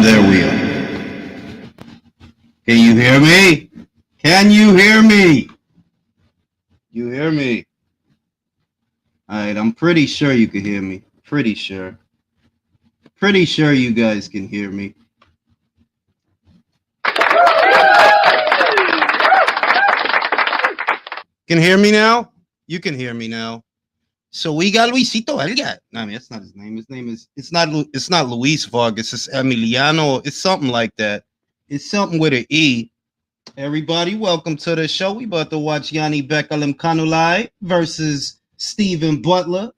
And there we are. Can you hear me? Can you hear me? You hear me? All right, I'm pretty sure you can hear me. Pretty sure. Pretty sure you guys can hear me. Can hear me now? You can hear me now. So we got Luisito Elga. No, I mean, that's not his name. His name is it's not Luis Vargas. It's Emiliano. It's something like that. It's something with an E. Everybody, welcome to the show. We about to watch Janibek Kanulai versus Stephen Butler.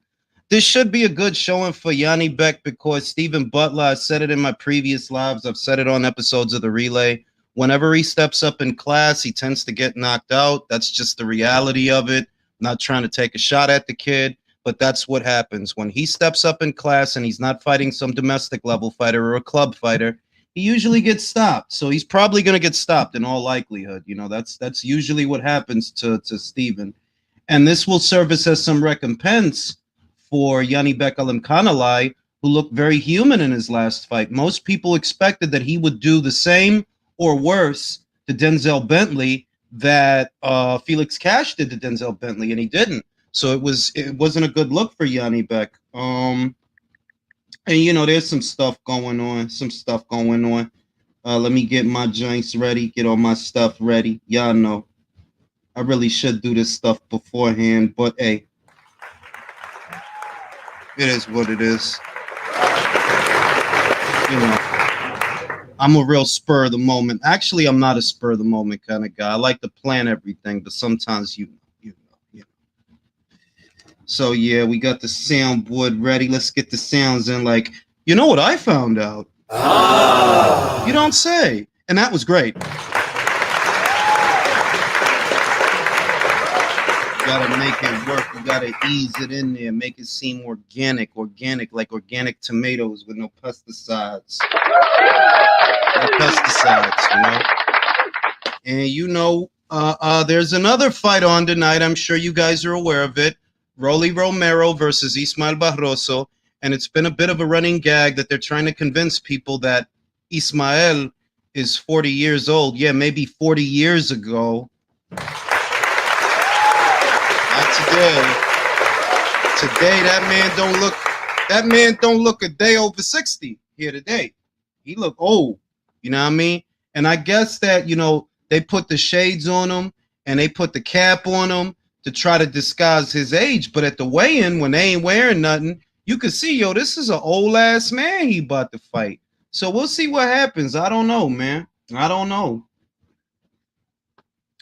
This should be a good showing for Janibek because Stephen Butler, I said it in my previous lives. I've said it on episodes of the Relay. Whenever he steps up in class, he tends to get knocked out. That's just the reality of it. I'm not trying to take a shot at the kid, but that's what happens. When he steps up in class and he's not fighting some domestic level fighter or a club fighter, he usually gets stopped. So he's probably going to get stopped in all likelihood. You know, that's usually what happens to Stephen. And this will serve as some recompense for Janibek Kanulai, who looked very human in his last fight. Most people expected that he would do the same or worse to Denzel Bentley that Felix Cash did to Denzel Bentley, and he didn't. So it wasn't a good look for Janibek. And you know, there's some stuff going on. Let me get my joints ready, get all my stuff ready. Y'all know I really should do this stuff beforehand, but hey, it is what it is. You know, I'm a real spur of the moment. Actually, I'm not a spur of the moment kind of guy. I like to plan everything, but sometimes you know. So yeah, we got the soundboard ready. Let's get the sounds in. Like, you know what I found out? You don't say. And that was great. You gotta make it work. You gotta ease it in there, make it seem organic, like organic tomatoes with no pesticides. No pesticides, you know. And you know, there's another fight on tonight. I'm sure you guys are aware of it. Romero versus Ismael Barroso. And it's been a bit of a running gag that they're trying to convince people that Ismael is 40 years old. Yeah, maybe 40 years ago. Not today. Today, that man don't look a day over 60 here today. He look old. You know what I mean? And I guess that, you know, they put the shades on him and they put the cap on him to try to disguise his age. But at the weigh-in, when they ain't wearing nothing, you can see, yo, this is an old-ass man he about to fight. So we'll see what happens. I don't know, man. I don't know.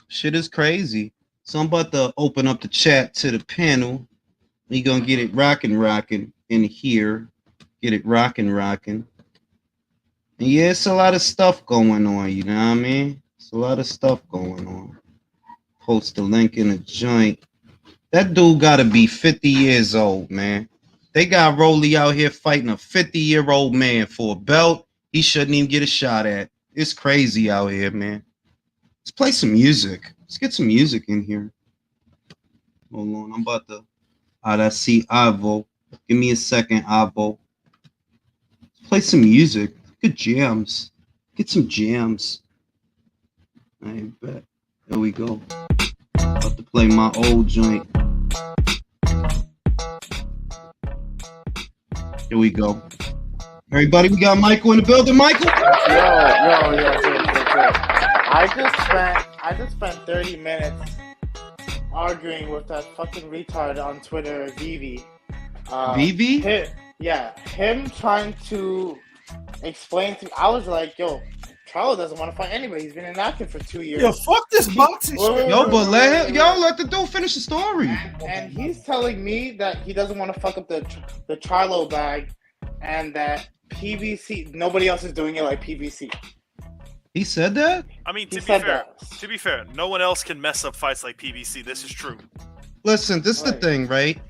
Shit is crazy. So I'm about to open up the chat to the panel. We gonna get it rocking in here. Get it rocking. And yeah, it's a lot of stuff going on, you know what I mean? It's a lot of stuff going on. Post a link in a joint. That dude gotta be 50 years old, man. They got Rolly out here fighting a 50-year-old man for a belt he shouldn't even get a shot at. It's crazy out here, man. Let's play some music. Let's get some music in here. Hold on, I'm about to. I see Avo. Give me a second, Avo. Let's play some music. Good jams. Get some jams. I bet. There we go. About to play my old joint. Here we go. Everybody, we got Michael in the building. Michael? Yo. I just spent 30 minutes arguing with that fucking retard on Twitter, Vivi. Vivi? Him trying to explain to me. I was like, yo, Charlo doesn't want to fight anybody. He's been inactive for 2 years. Yo, fuck this boxing shit. Yo, but let the dude finish the story. And he's telling me that he doesn't want to fuck up the Charlo bag, and that PBC, nobody else is doing it like PBC. He said that? I mean, to be fair, no one else can mess up fights like PBC. This is true. Listen, this is the thing, right?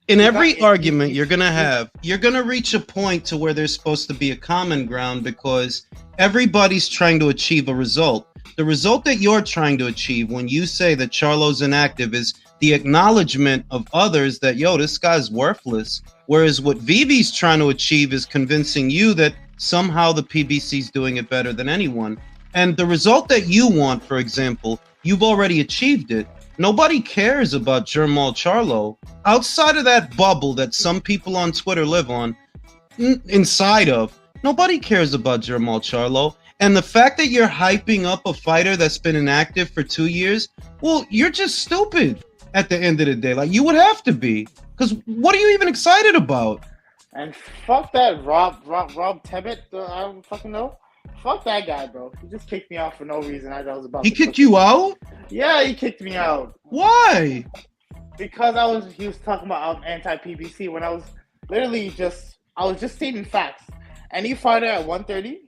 In every argument you're gonna reach a point to where there's supposed to be a common ground because everybody's trying to achieve a result. The result that you're trying to achieve when you say that Charlo's inactive is the acknowledgement of others that, yo, this guy's worthless. Whereas what Vivi's trying to achieve is convincing you that somehow the PBC's doing it better than anyone. And the result that you want, for example, you've already achieved it. Nobody cares about Jermall Charlo outside of that bubble that some people on Twitter live on, inside of. Nobody cares about Jermall Charlo. And the fact that you're hyping up a fighter that's been inactive for 2 years, well, you're just stupid at the end of the day. Like, you would have to be. Because what are you even excited about? And fuck that Rob Tebbit. I don't fucking know. Fuck that guy, bro. He just kicked me out for no reason. I was about. He kicked you out? Yeah, he kicked me out. Why? Because he was talking about anti-PBC when I was just stating facts. Any fighter at 130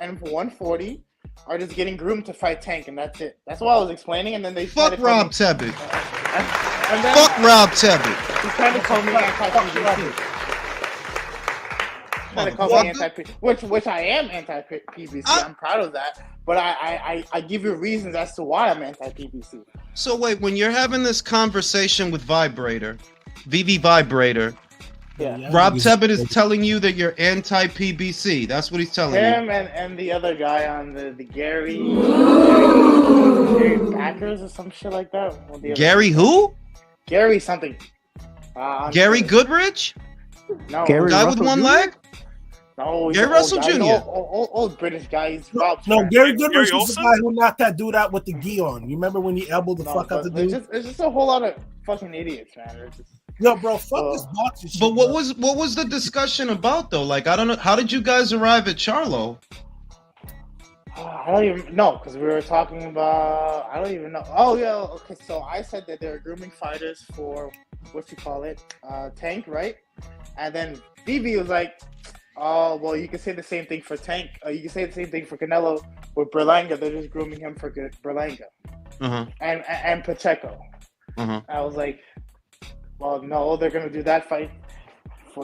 and for 140 are just getting groomed to fight Tank, and that's it. That's what I was explaining, and then they fuck Rob Tebbit. And then fuck Rob Tebbit. He's trying to call me anti-PBC. Trying to call me anti-PBC, which I am anti-PBC. I'm proud of that, but I give you reasons as to why I'm anti-PBC. So wait, when you're having this conversation with VV Vibrator. Yeah. Rob Tebbit is telling you that you're anti-PBC. That's what he's telling you. Him and the other guy on the Gary Packers or some shit like that. Gary who? Gary something. Gary Goodrich? No. Gary guy Russell with one leg? No. Gary Russell Jr. Old British guy. He's Rob. No, Gary Goodrich was the guy who knocked that dude out with the gi on. You remember when he elbowed the fuck out the dude? It's just a whole lot of fucking idiots, man. Yo, bro, fuck this boxing shit. But what was the discussion about though? Like, I don't know. How did you guys arrive at Charlo? I don't even know, because we were talking about. I don't even know. Oh yeah, okay. So I said that they're grooming fighters for Tank, right? And then BB was like, "Oh well, you can say the same thing for Tank. You can say the same thing for Canelo with Berlanga. They're just grooming him for Berlanga and Pacheco." I was like, well, no, they're gonna do that fight.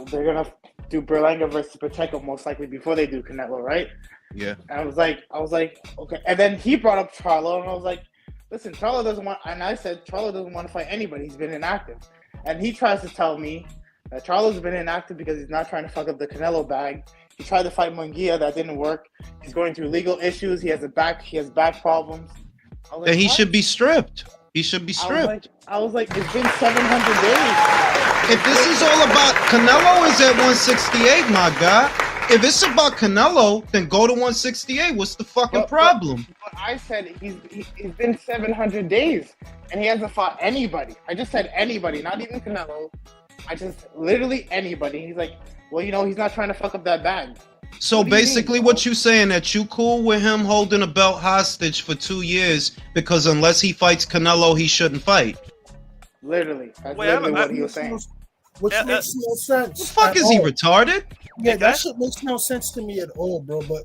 They're gonna do Berlanga versus Pacheco most likely before they do Canelo, right? Yeah. And I was like, okay. And then he brought up Charlo, and I was like, listen, Charlo doesn't want. And I said Charlo doesn't want to fight anybody. He's been inactive, and he tries to tell me that Charlo's been inactive because he's not trying to fuck up the Canelo bag. He tried to fight Munguia, that didn't work. He's going through legal issues. He has back problems. And he should be stripped. He should be stripped. I was like, it's been 700 days. If this is all about Canelo, is at 168, my guy. If it's about Canelo, then go to 168. What's the fucking problem? But I said he's been 700 days and he hasn't fought anybody. I just said anybody, not even Canelo. I just literally anybody. He's like, well, he's not trying to fuck up that bag. So basically what you saying, that you cool with him holding a belt hostage for 2 years because unless he fights Canelo, he shouldn't fight? Literally. That's literally what he was saying. Which makes no sense. The fuck is he retarded? Yeah, that shit makes no sense to me at all, bro. But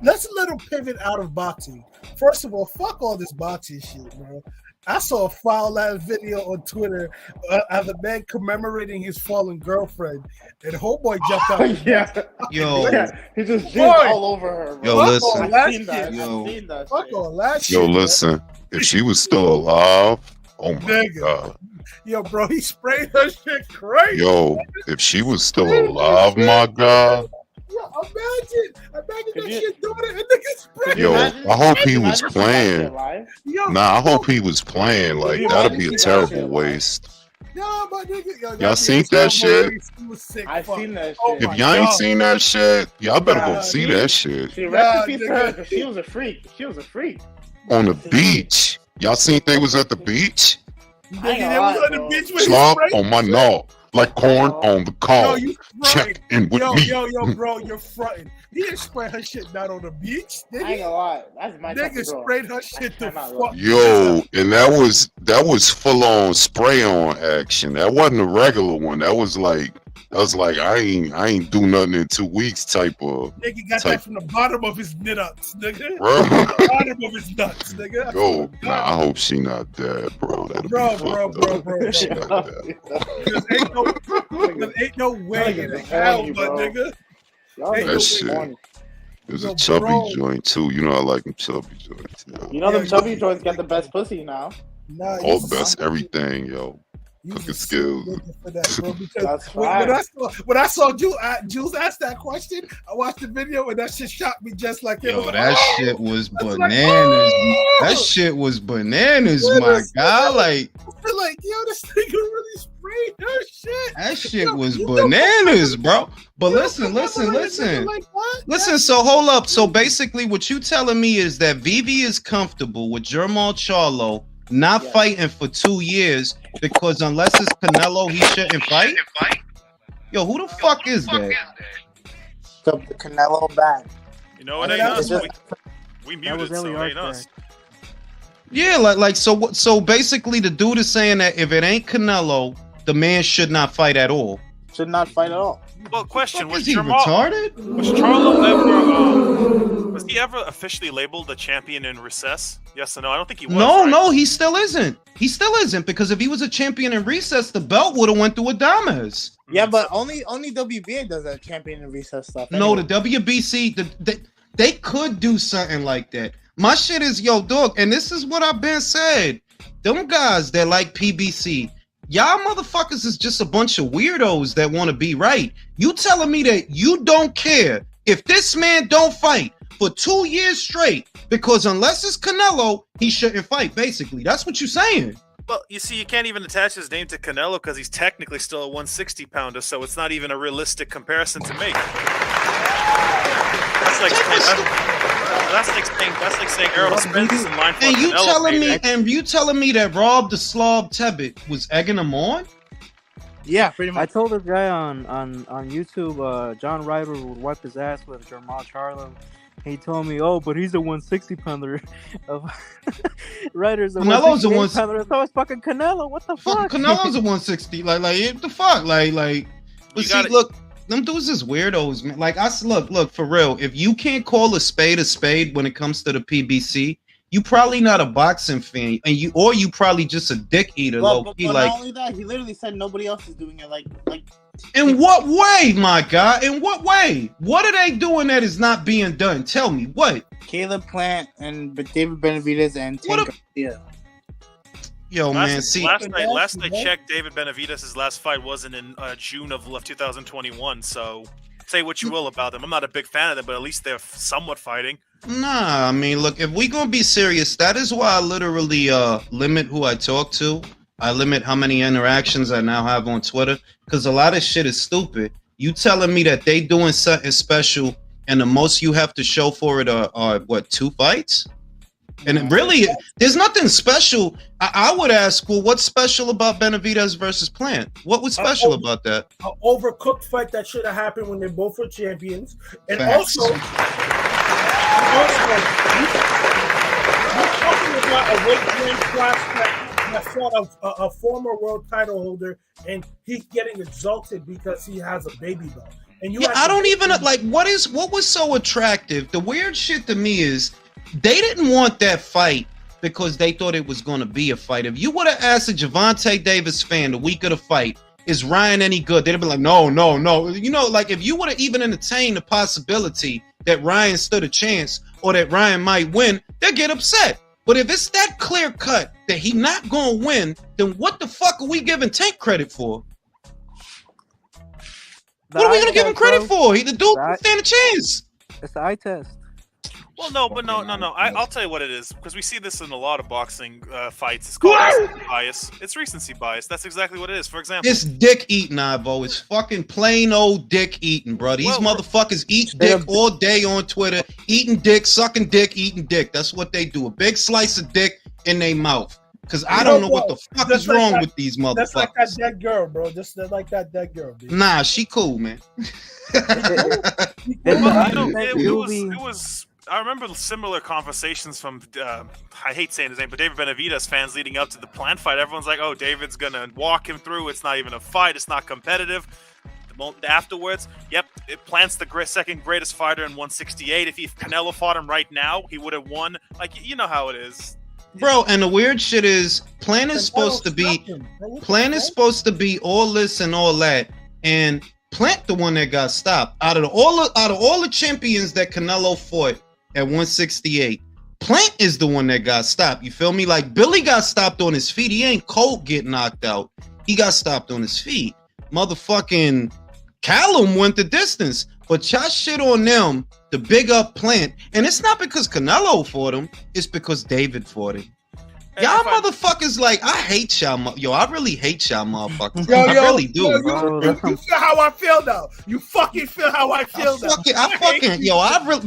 let's a little pivot out of boxing. First of all, fuck all this boxing shit, bro. I saw a foul-ass video on Twitter of a man commemorating his fallen girlfriend, and homeboy jumped out. Yeah. Yo. Yeah. He just jizzed all over her, bro. Yo, listen. I've seen that. Fuck all that shit. Yo, listen. If she was still alive, oh my God. Yo, bro, he sprayed her shit crazy. Yo, if she was still alive, my God. Yo, imagine that shit doing it and niggas spraying. Yo, I hope he was playing. Nah, I hope he was playing. Like, that'd be a terrible waste. Yo, my nigga, y'all seen that shit? I've seen that shit. If y'all ain't seen that shit, y'all better go see that shit. She recipe for her because she was a freak. She was a freak. On the beach. Y'all seen they was at the beach? Nigga, was on the beach with Slop on my knob. Like corn on the car. Check in with me. Yo, bro, you're fronting. He didn't spray her shit down on the beach. I ain't gonna lie. That's my nigga sprayed her shit the fuck. Yo, and that was full on spray on action. That wasn't a regular one. That was like I ain't do nothing in 2 weeks type of. Nigga got that from the bottom of his nuts, nigga. Bottom of his nuts, nigga. Yo, I hope she not dead, bro. Bro. She not dead. There ain't no way in hell, my nigga. That shit. There's a chubby joint too. You know I like them chubby joints. You know them chubby joints got the best pussy now. All best everything, yo. Cooking skills. For that, bro, because That's when I saw Jules ask that question, I watched the video and that shit shocked me just like it. Yo, that shit was bananas. That shit was bananas, my guy. Like, yo, this nigga really sprayed her shit. That shit was bananas, bro. But listen. Listen, so hold up. So basically what you telling me is that Vivi is comfortable with Jermall Charlo not fighting for 2 years because unless it's Canelo, he shouldn't fight? Yo, who the fuck is that? The Canelo back. You know, it ain't us. We muted, so it ain't us. Yeah, so basically the dude is saying that if it ain't Canelo, the man should not fight at all. Should not fight at all. Well, question: Was he Jermall retarded? Was Charlo ever? Was he ever officially labeled the champion in recess? Yes or no? I don't think he was. No, he still isn't. He still isn't because if he was a champion in recess, the belt would have went through Adames. Yeah, but only WBA does that champion in recess stuff. No, the WBC, they could do something like that. My shit is, yo, dog, and this is what I've been said. Them guys that like PBC, y'all motherfuckers is just a bunch of weirdos that want to be right. You telling me that you don't care if this man don't fight for 2 years straight because unless it's Canelo, he shouldn't fight, basically. That's what you're saying. Well, you see, you can't even attach his name to Canelo because he's technically still a 160-pounder, so it's not even a realistic comparison to make. That's like saying Errol Spence is in line for and you Canelo telling me that Rob the Slob Tebbit was egging him on? Yeah, pretty much. I told this guy on YouTube, John Ryder would wipe his ass with Jermall Charlo. He told me, "Oh, but he's a 160-pounder." Ryder's a Canelo's a 160-pounder. So is fucking Canelo. What the fuck? Canelo's a 160. Like what the fuck? Like. But see, look, them dudes is weirdos, man. Like look for real. If you can't call a spade when it comes to the PBC, you probably not a boxing fan, and you probably just a dick eater. But not only that, he literally said nobody else is doing it. Like. In what way, my guy? In what way? What are they doing that is not being done? Tell me what. Caleb Plant and David Benavidez and Tank Garcia. Yo, man, see. Last I checked, David Benavidez' last fight wasn't in June of 2021. So say what you will about them. I'm not a big fan of them, but at least they're somewhat fighting. Nah, I mean, look, if we gonna be serious, that is why I literally limit who I talk to. I limit how many interactions I now have on Twitter because a lot of shit is stupid. You telling me that they doing something special and the most you have to show for it are what, 2 fights? And really, there's nothing special. I would ask, well, what's special about Benavidez versus Plant? What was special about that? An overcooked fight that should have happened when they both were champions. And Facts. also, we're talking about a weight prospect that fought a former world title holder, and he's getting exalted because he has a baby belt. And I don't even like what was so attractive. The weird shit to me is they didn't want that fight because they thought it was going to be a fight. If you would have asked a Gervonta Davis fan the week of the fight, is Ryan any good? They'd have been like, no. You know, like if you would have even entertained the possibility that Ryan stood a chance or that Ryan might win, they'd get upset. But if it's that clear cut that he not gonna win, then what the fuck are we giving Tank credit for? What are we gonna give him credit for? The dude didn't stand a chance. It's the eye test. Well, no. I'll tell you what it is because we see this in a lot of boxing fights. It's called recency bias. It's recency bias. That's exactly what it is. For example, it's dick eating, Ivo. It's fucking plain old dick eating, bro. These motherfuckers eat dick all day on Twitter, eating dick, sucking dick, eating dick. That's what they do. A big slice of dick in their mouth. Because I don't know what the fuck is wrong with these motherfuckers. That's like that dead girl, bro. Just like that dead girl, dude. Nah, she cool, man. It was. I remember similar conversations from, I hate saying his name, but David Benavidez fans leading up to the Plant fight. Everyone's like, oh, David's going to walk him through. It's not even a fight. It's not competitive. The moment afterwards, Plant's the second greatest fighter in 168. If Canelo fought him right now, he would have won. Like, you know how it is. Bro, and the weird shit is, Plant is supposed to be all this and all that. And Plant the one that got stopped. Out of all the champions that Canelo fought, at 168, Plant is the one that got stopped. You feel me? Like Billy got stopped on his feet. He ain't cold get knocked out. he got stopped on his feet. Motherfucking Callum went the distance, but y'all shit on them to big up Plant, and it's not because Canelo fought him, it's because David fought him. Y'all motherfuckers, like, I hate y'all. Yo, I really hate y'all motherfuckers. I really do. You feel how I feel now. You fucking feel how I feel now.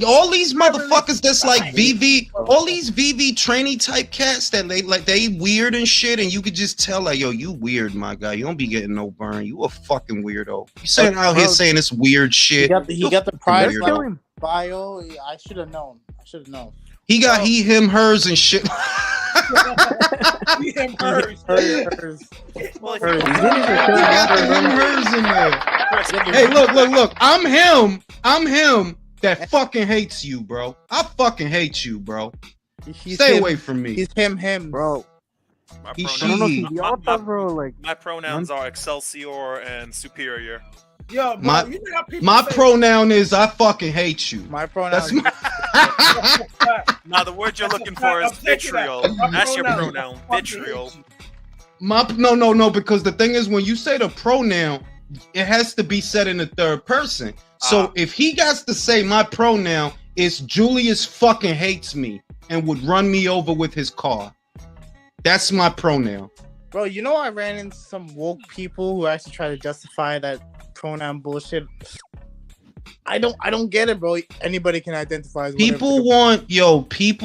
All these motherfuckers that's like VV, all these VV trainee type cats that they weird and shit, and you could just tell, like, yo, you weird, my guy. You don't be getting no burn. You a fucking weirdo. You sitting out here saying this weird shit. He got the prize bio. I should have known. He got he, him, hers, and shit. He, him, hers. Well, He got the him, hers in there. Hey, look. I'm him that fucking hates you, bro. I fucking hate you, bro. Stay away from me. He's him, bro. My pronouns are Excelsior and Superior. Yo, bro, you know how people my say, pronoun is I fucking hate you. My pronoun. Now the word you're looking for is vitriol. That's your pronoun, vitriol. No, because the thing is, when you say the pronoun, it has to be said in the third person. So if he got to say my pronoun is Julius fucking hates me and would run me over with his car. That's my pronoun. Bro, you know I ran into some woke people who actually try to justify that pronoun bullshit. I don't get it, bro. Anybody can identify as people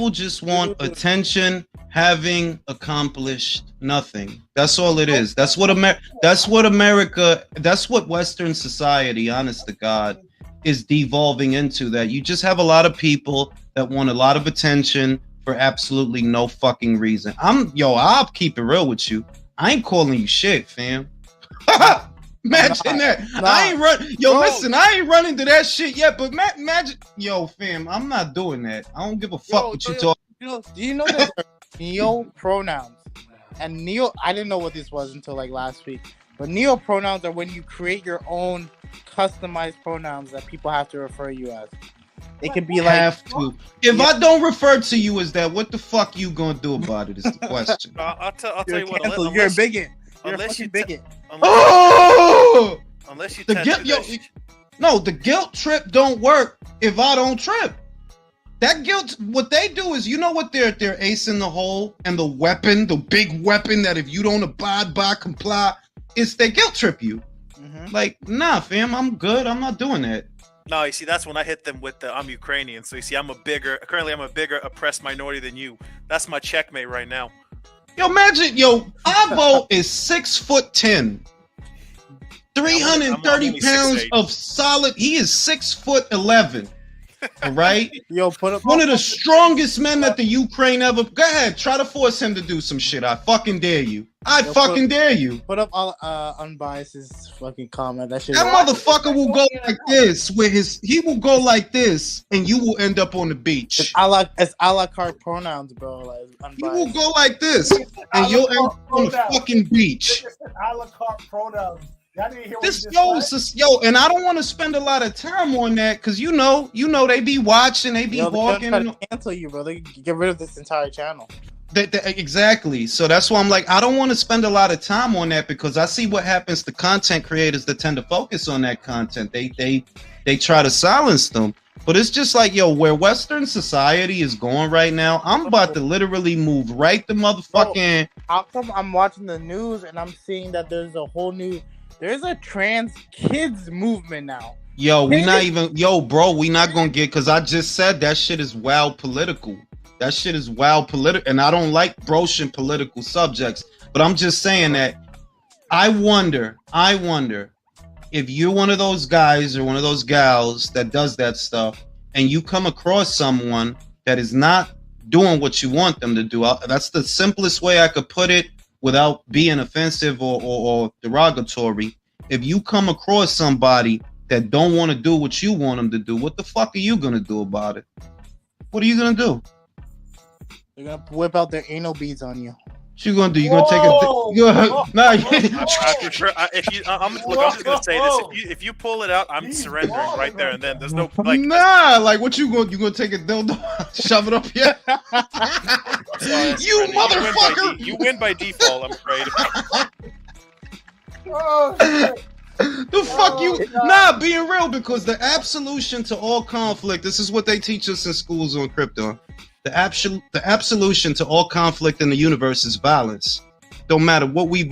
just want attention, having accomplished nothing. That's all it is. That's what America, that's what Western society, honest to God, is devolving into. That you just have a lot of people that want a lot of attention for absolutely no fucking reason. I'll keep it real with you. I ain't calling you shit, fam. Imagine that. I ain't run. Listen, I ain't running to that shit yet. But imagine, fam, I'm not doing that. I don't give a fuck what you talking. Do you know there's neo pronouns? And neo, I didn't know what this was until like last week. But neo pronouns are when you create your own customized pronouns that people have to refer you as. It can be like If I don't refer to you as that, what the fuck you gonna do about it? Is the question. I'll tell you what. You're a bigot. Unless you bigot. Unless you the guilt trip don't work if I don't trip. That guilt, what they do is, you know what they're ace in the hole, and the weapon, the big weapon that if you don't abide by, comply, is they guilt trip you. Mm-hmm. Like, nah, fam, I'm good. I'm not doing that. No, you see, that's when I hit them with the I'm Ukrainian. So you see, I'm a bigger oppressed minority than you. That's my checkmate right now. Imagine, Avo is 6'10", 330 pounds of solid. He is 6'11". All right. Put up one of the strongest men that the Ukraine ever. Go ahead, try to force him to do some shit. I fucking dare you. Dare you. Put up all unbiased fucking comment. That motherfucker will go like this he will go like this, and you will end up on the beach. It's a la carte pronouns, bro. Like, he will go like this, and you'll end up on the fucking beach. A la carte pronouns. And I don't want to spend a lot of time on that because you know they be watching, they be walking. They're trying to cancel you, bro. They get rid of this entire channel. Exactly. So that's why I'm like, I don't want to spend a lot of time on that because I see what happens to content creators that tend to focus on that content. They try to silence them. But it's just like, where Western society is going right now, I'm about to literally move right the motherfucking. Bro, how come I'm watching the news and I'm seeing that there's a trans kids movement now? We not gonna get, because I just said that shit is wild political. That shit is wild political, and I don't like broaching political subjects. But I'm just saying that I wonder if you're one of those guys or one of those gals that does that stuff, and you come across someone that is not doing what you want them to do. That's the simplest way I could put it without being offensive or derogatory. If you come across somebody that don't want to do what you want them to do, what the fuck are you gonna do about it? What are you gonna do? They're gonna whip out their anal beads on you. What you gonna do? You gonna take a? I'm just gonna say this: if you pull it out, I'm surrendering right there and then. There's no like. Nah, like what you gonna take a dildo, shove it up here? You motherfucker! You win by default. I'm afraid. Oh shit. The fuck you? Nah, being real, because the absolution to all conflict. This is what they teach us in schools on crypto. The absolution to all conflict in the universe is violence. Don't matter what we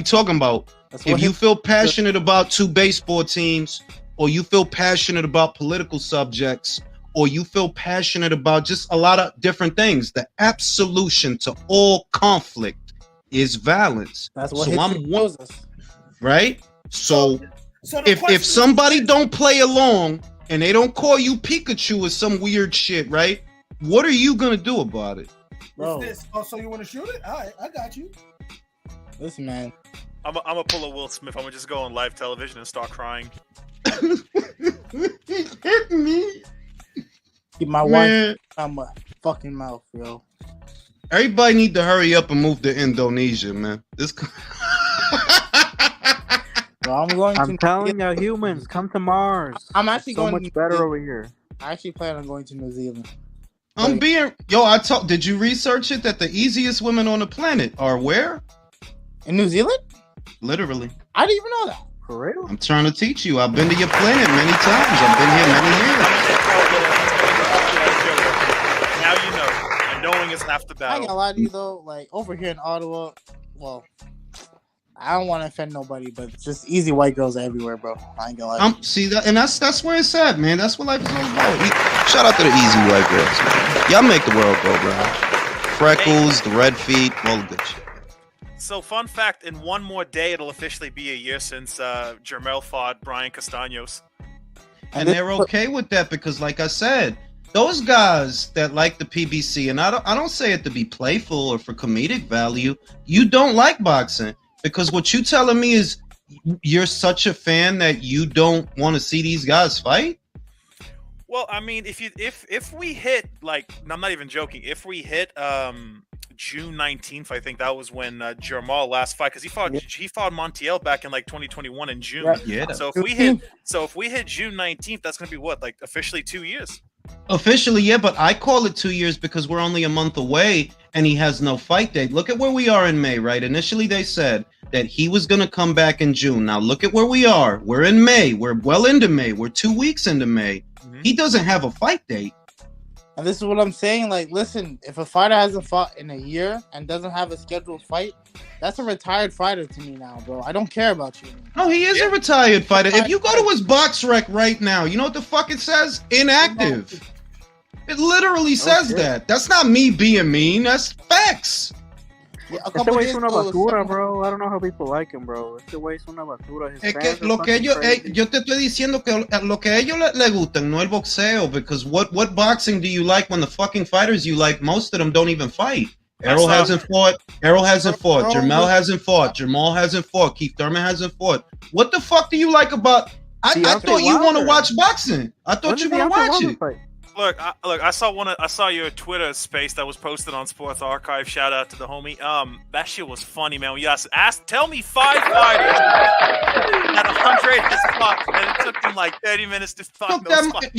talking about. If you feel passionate about two baseball teams, or you feel passionate about political subjects, or you feel passionate about just a lot of different things, the absolution to all conflict is violence. That's what so history shows us. Right? So if question somebody don't play along and they don't call you Pikachu or some weird shit, right? What are you gonna do about it? Bro, so you want to shoot it? All right, I got you. listen, man. I'm gonna pull a Will Smith. I'm gonna just go on live television and start crying. Hit me. Keep my wife out my fucking mouth, yo. Everybody need to hurry up and move to Indonesia, man. This. Bro, I'm telling you, humans, come to Mars. I'm actually so going much better over here. I actually plan on going to New Zealand. Did you research it that the easiest women on the planet are where? In New Zealand? Literally. I didn't even know that. For real? I'm trying to teach you. I've been to your planet many times. I've been here many years. Now you know. And knowing is half the I ain't battle. gonna lie to you though, like over here in Ottawa, well, I don't want to offend nobody, but it's just easy white girls everywhere, bro. I ain't gonna lie. See that, and that's where it's at, man. That's what life is all about. Shout out to the easy white girls, man. Y'all make the world go round. Freckles, the red feet, all the good shit. So, fun fact: in one more day, it'll officially be a year since Jermel fought Brian Castaños. And they're okay with that because, like I said, those guys that like the PBC, and I don't say it to be playful or for comedic value. You don't like boxing because what you telling me is you're such a fan that you don't want to see these guys fight. Well, I mean, if we hit, like, I'm not even joking. If we hit June 19th, I think that was when Jermel last fight, because he fought Montiel back in like 2021 in June. Yeah. So if we hit June 19th, that's gonna be what, like officially 2 years. Officially, yeah, but I call it 2 years because we're only a month away and he has no fight date. Look at where we are in May, right? Initially, they said that he was going to come back in June. Now, look at where we are. We're in May. We're well into May. We're 2 weeks into May. Mm-hmm. He doesn't have a fight date. And this is what I'm saying. Like, listen, if a fighter hasn't fought in a year and doesn't have a scheduled fight, that's a retired fighter to me now, bro. I don't care about you anymore. No, he is a retired fighter. If you go to his box rec right now, you know what the fuck it says? Inactive. It literally says that. That's not me being mean. That's facts. Yeah, Este güey es una basura, bro. I don't know how people like him, bro. Este güey es una basura. Es que lo que ellos, yo te estoy diciendo que lo que a ellos le gustan, no el boxeo, because what boxing do you like when the fucking fighters you like, most of them don't even fight. Errol hasn't fought. Jermel hasn't fought. Jamal hasn't fought. Keith Thurman hasn't fought. What the fuck do you like about? I thought you want to watch boxing. I thought you want to watch it. Look, I saw your Twitter space that was posted on Sports Archive. Shout out to the homie. That shit was funny, man. When you tell me 5 fighters that Andre has fought, and it took him like 30 minutes to fuck those fighters.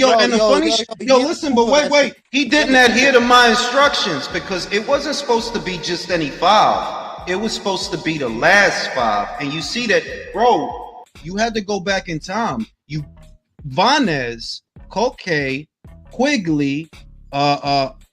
Listen, but wait. He didn't adhere to my instructions because it wasn't supposed to be just any 5. It was supposed to be the last 5. And you see that, bro, you had to go back in time. Vanez, Koke, Quigley,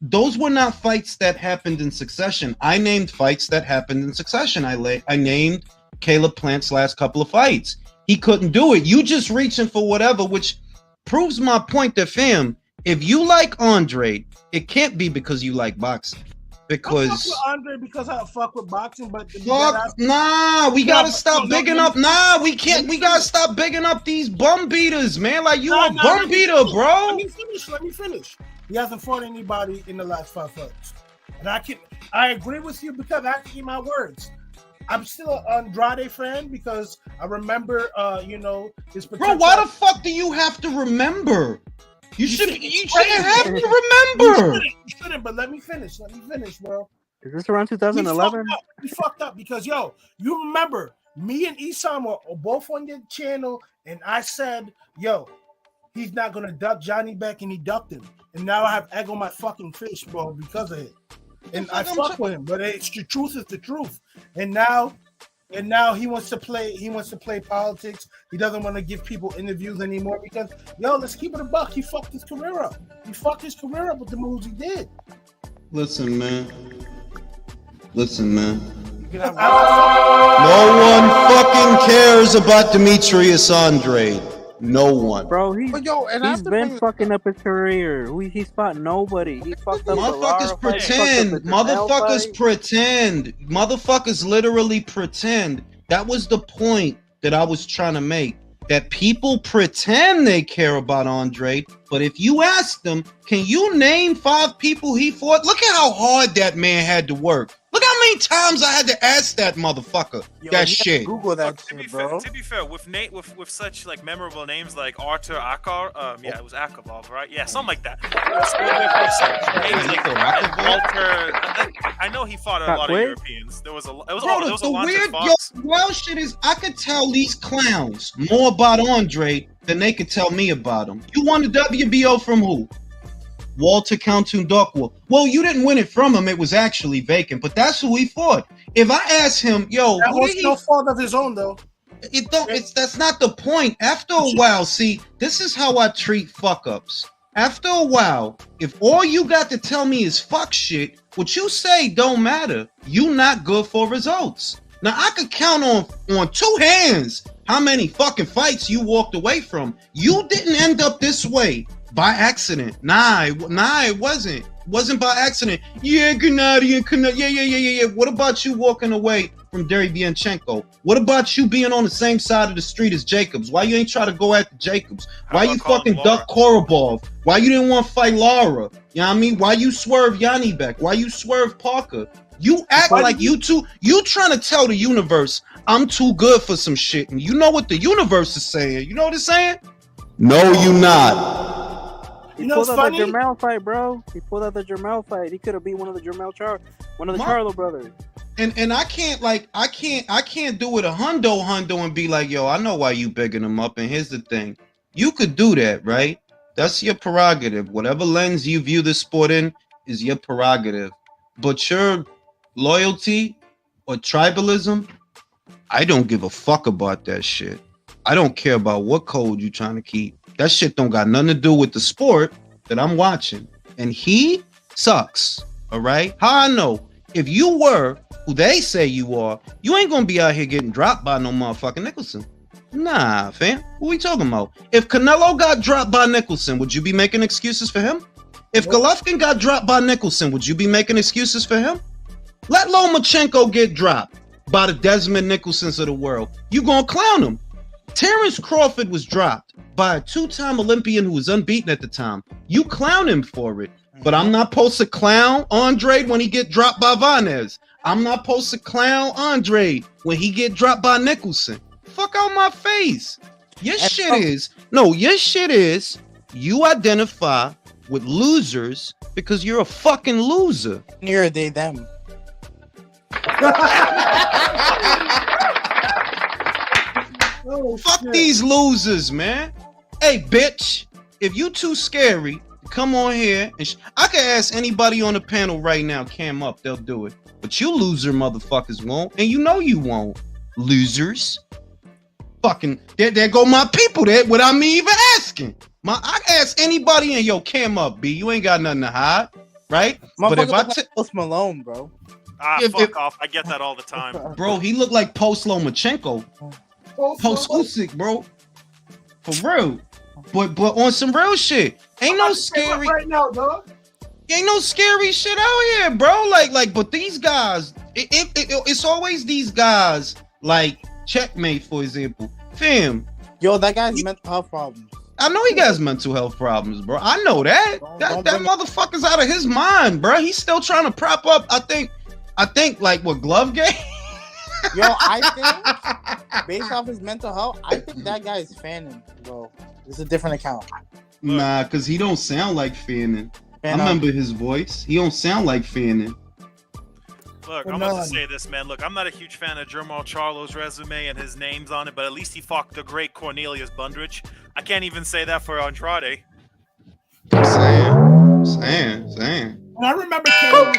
those were not fights that happened in succession. I named fights that happened in succession. I named Caleb Plant's last couple of fights. He couldn't do it. You just reaching for whatever, which proves my point that, fam, if you like Andre, it can't be because you like boxing. Because I fuck with Andre because I fuck with boxing, but we gotta stop bigging up. We can't. We gotta stop bigging up these bum beaters, man. Like you a bum beater, bro. Let me finish. He hasn't fought anybody in the last 5 fights, and I agree with you because I have to eat my words. I'm still an Andrade fan because I remember, his potential. Bro, why the fuck do you have to remember? You shouldn't have to remember. You shouldn't, but let me finish, bro. Is this around 2011? We fucked up because, you remember, me and Isam were both on your channel, and I said, he's not going to duck Janibek, and he ducked him. And now I have egg on my fucking face, bro, because of it. And I fuck with him, but the truth is the truth. And now, and now he wants to play. He wants to play politics. He doesn't want to give people interviews anymore because, yo, let's keep it a buck. He fucked his career up. He fucked his career up with the moves he did. Listen, man. Listen, man. No No one fucking cares about Demetrius Andrade. No one. Bro, he's and been fucking up his career. He's fought nobody. He fucked up Motherfuckers pretend. Motherfuckers pretend. Motherfuckers literally pretend. That was the point that I was trying to make. That people pretend they care about Andrade, but if you ask them, can you name 5 people he fought? Look at how hard that man had to work. Look how many times I had to ask that motherfucker that shit. Google that to shit, bro. To be fair, with such like memorable names like Artur Akar, yeah, it was Akavov, right? Yeah, something like that. Names like Walter. I know he fought a lot of Europeans. There was a lot of wild shit is I could tell these clowns more about Andre than they could tell me about him. You won the WBO from who? Walter Countun Duckworth. Well, you didn't win it from him. It was actually vacant, but that's who he fought. If I ask him, yo, that was no fault of his own, though. That's not the point. After a while, see, this is how I treat fuck ups. After a while, if all you got to tell me is fuck shit, what you say don't matter. You not good for results. Now I could count on 2 hands how many fucking fights you walked away from. You didn't end up this way by accident. Nah, it wasn't. It wasn't by accident. Yeah, Canadian. Yeah. What about you walking away from Derevyanchenko? What about you being on the same side of the street as Jacobs? Why you ain't try to go after Jacobs? Why you fucking duck Korobov? Why you didn't want to fight Lara? You know what I mean? Why you swerve Janibek? Why you swerve Parker? You act like you trying to tell the universe I'm too good for some shit. And you know what the universe is saying? You know what it's saying? No, you not. He pulled out the Jermell fight, bro. He pulled out the Jermell fight. He could have beat one of the Charlo brothers. And I can't do it a hundo and be like, yo, I know why you bigging him up. And here's the thing. You could do that, right? That's your prerogative. Whatever lens you view the sport in is your prerogative. But your loyalty or tribalism, I don't give a fuck about that shit. I don't care about what code you trying to keep. That shit don't got nothing to do with the sport that I'm watching. And he sucks. All right? How I know? If you were who they say you are, you ain't gonna be out here getting dropped by no motherfucking Nicholson. Nah, fam. What we talking about? If Canelo got dropped by Nicholson, would you be making excuses for him? If Golovkin got dropped by Nicholson, would you be making excuses for him? Let Lomachenko get dropped by the Desmond Nicholsons of the world. You gonna clown him? Terrence Crawford was dropped by a 2-time Olympian who was unbeaten at the time. You clown him for it. But I'm not supposed to clown Andre when he get dropped by Vanez. I'm not supposed to clown Andre when he get dropped by Nicholson. Fuck out my face. Your shit is you identify with losers because you're a fucking loser. You're they them. Fuck these losers, man. Hey, bitch, if you too scary, come on here. And I can ask anybody on the panel right now, cam up, they'll do it. But you loser motherfuckers won't, and you know you won't. Losers. Fucking, there go my people there without me even asking. I ask anybody and yo, cam up, B. You ain't got nothing to hide, right? But if I Post Malone, bro. Fuck off. I get that all the time. Bro, he looked like Post Lomachenko. Post Usyk, bro. For real. But on some real shit. Ain't no scary right now, dog. Ain't no scary shit out here, bro. Like, but these guys, it's always these guys, like Checkmate, for example. Fam. Yo, that guy's mental health problems. I know he got mental health problems, bro. I know that. That motherfucker's out of his mind, bro. He's still trying to prop up, I think like what, glove game? Yo, I think based off his mental health, I think that guy is fanning, bro. It's a different account. Nah, because he don't sound like Fanning. I remember his voice. He don't sound like Fanning. Look, I'm about to say this, man. Look, I'm not a huge fan of Jermall Charlo's resume and his name's on it, but at least he fucked the great Cornelius Bundrich. I can't even say that for Andrade. Saying. I remember Canelo.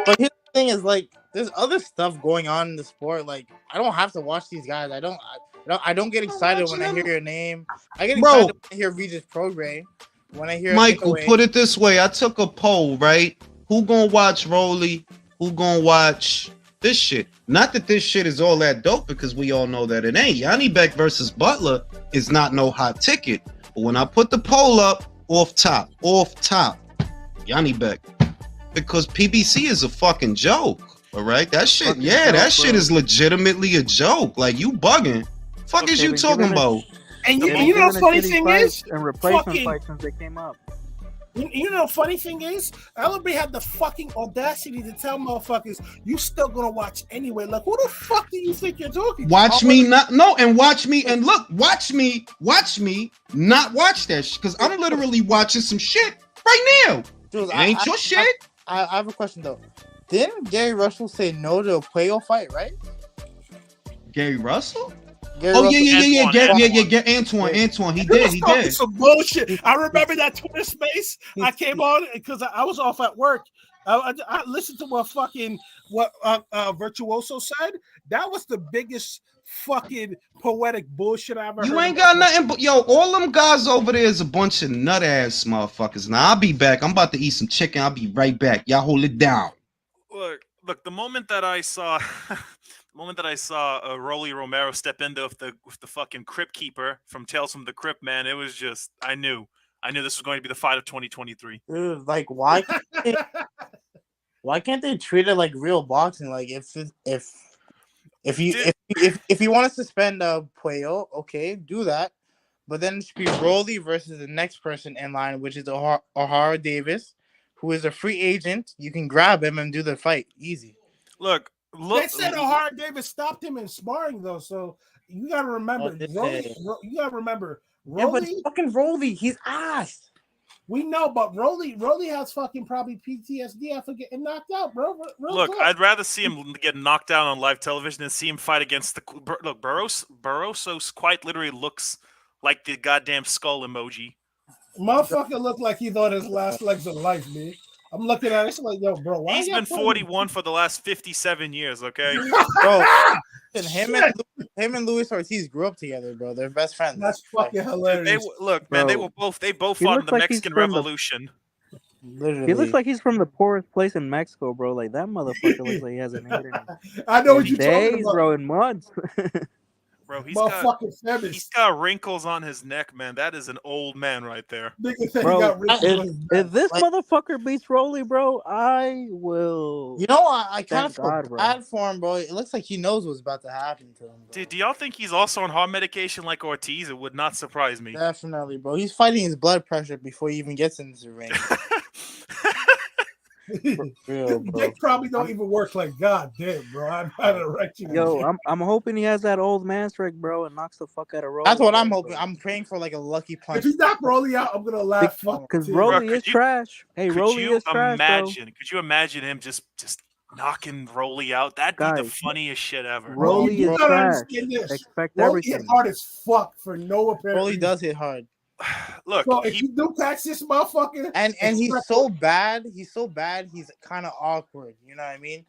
But his thing is like there's other stuff going on in the sport. Like I don't have to watch these guys. I don't get excited when I hear your name. I get excited when I hear Regis Prograis. When I hear Michael, put it this way: I took a poll, right? Who gonna watch Rolly? Who gonna watch this shit? Not that this shit is all that dope, because we all know that it ain't. Janibek versus Butler is not no hot ticket. But when I put the poll up, off top, Janibek, because PBC is a fucking joke. All right, that shit, fucking that joke, shit bro. Is legitimately a joke. Like, you bugging. Fuck is you talking about? And you know the funny thing is, and replacement fights since they came up. You know the funny thing is, LB had the fucking audacity to tell motherfuckers, you still gonna watch anyway. Like, who the fuck do you think you're talking? Watch me not watch me and look, watch me not watch that shit, because I'm literally watching some shit right now. Dude, ain't your shit. I have a question though. Didn't Gary Russell say no to a Puello fight, right? Gary Russell? Antoine. Antoine. He did. Some bullshit. I remember that Twitter space. I came on because I was off at work. I listened to what Virtuoso said. That was the biggest fucking poetic bullshit I ever heard. You ain't got nothing but all them guys over there is a bunch of nut ass motherfuckers. Now I'll be back. I'm about to eat some chicken. I'll be right back. Y'all hold it down. Look. The moment that I saw. Rolly Romero step in with the fucking Crypt Keeper from Tales from the Crypt, man, it was just I knew this was going to be the fight of 2023. Dude, like why can't they treat it like real boxing? Like if you want to suspend Puello, okay, do that, but then it should be Rolly versus the next person in line, which is O'Hara Davis, who is a free agent. You can grab him and do the fight easy. Look. They said O'Hara Davis stopped him in sparring though, so you gotta remember. Rolly, yeah, but fucking Rolly, he's ass. We know, but Rolly has fucking probably PTSD after getting knocked out, bro. Look, I'd rather see him get knocked down on live television than see him fight against Barroso quite literally looks like the goddamn skull emoji. Motherfucker looked like he thought his last legs of life, man. I'm looking at it, it's like, yo, bro, why he's been 41 for the last 57 years, okay? Bro, him and Luis Ortiz grew up together, bro. They're best friends. That's fucking hilarious. They both fought in the Mexican Revolution. Literally. He looks like he's from the poorest place in Mexico, bro. Like, that motherfucker looks like he hasn't eaten I know what you're talking about. Bro, in months. Bro, he's got wrinkles on his neck, man. That is an old man right there. Bro, if this motherfucker beats Rolly, bro, I will. You know, I kind of feel bad for him, bro. It looks like he knows what's about to happen to him. Bro. Dude, do y'all think he's also on heart medication like Ortiz? It would not surprise me. Definitely, bro. He's fighting his blood pressure before he even gets into the ring. They probably don't even work like God damn, bro. I'm not erecting. Yo, I'm hoping he has that old man strike, bro, and knocks the fuck out of Rolly. That's what I'm hoping. Bro. I'm praying for like a lucky punch. If he knock Rolly out, I'm gonna laugh. Because Rolly is trash. Hey, Rolly is trash, bro. Could you imagine him just knocking Rolly out? That'd be the funniest shit ever. Rolly is trash. Expect Rolly everything. hit hard as fuck for no apparent. Rolly does hit hard. Look, so if you do catch this motherfucker, and he's so bad, he's kind of awkward. You know what I mean?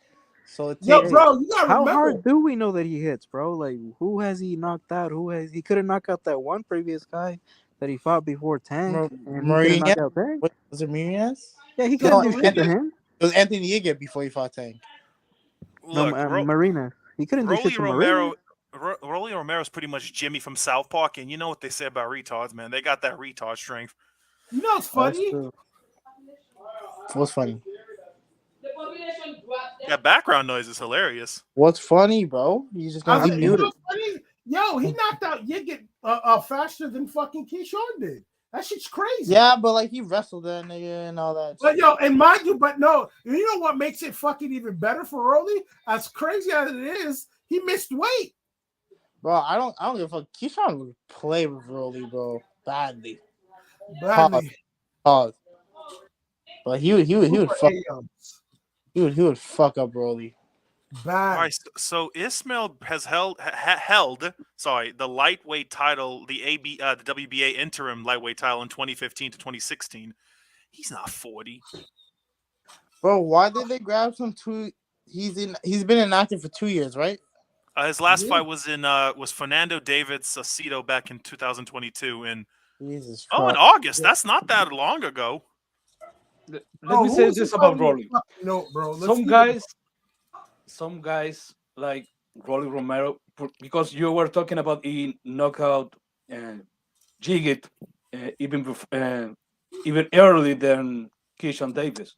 So bro, you gotta how remember. hard do we know that he hits, bro? Like, who has he knocked out? He could have knocked out that one previous guy that he fought before Tank. Marina? Was it Marines? Yeah, he couldn't do shit to him. It was Anthony Yeager before he fought Tank. Look, Marina. He couldn't do shit to Marina. Rolly Romero's pretty much Jimmy from South Park, and you know what they say about retards, man. They got that retard strength. You know what's funny? What's funny? That background noise is hilarious. What's funny, bro? You just gonna mute it. Yo, he knocked out Yeager faster than fucking Keyshawn did. That shit's crazy. Yeah, but like he wrestled that nigga and all that. But yo, and mind you, you know what makes it fucking even better for Rolly? As crazy as it is, he missed weight. Bro, I don't give a fuck. Keyshawn would play with Rolly, bro, badly. Pause. But he would fuck up Rolly. Bad. All right, so Ismail has held the lightweight title, the WBA interim lightweight title in 2015 to 2016. He's not 40. Bro, why did they grab some He's been inactive for 2 years, right? His last fight was Fernando David's Cito back in 2022 in Jesus in Christ. August. That's not that long ago. Let me say this about Rolly. No, bro. Some guys like Rolly Romero, because you were talking about he knockout Jigit even early than Keyshawn Davis.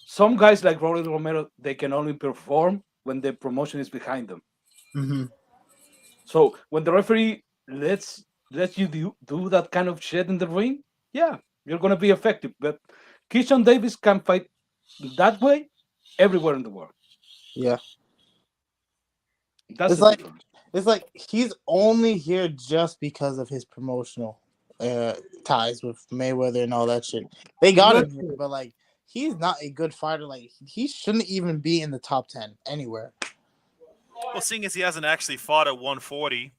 Some guys like Rolly Romero, they can only perform when the promotion is behind them. Mm-hmm. So when the referee lets you do that kind of shit in the ring, yeah, you're gonna be effective. But Keyshawn Davis can fight that way everywhere in the world. Yeah. That's it's like he's only here just because of his promotional ties with Mayweather and all that shit. They got him here, but like he's not a good fighter. Like he shouldn't even be in the top 10 anywhere. Well, seeing as he hasn't actually fought at 140.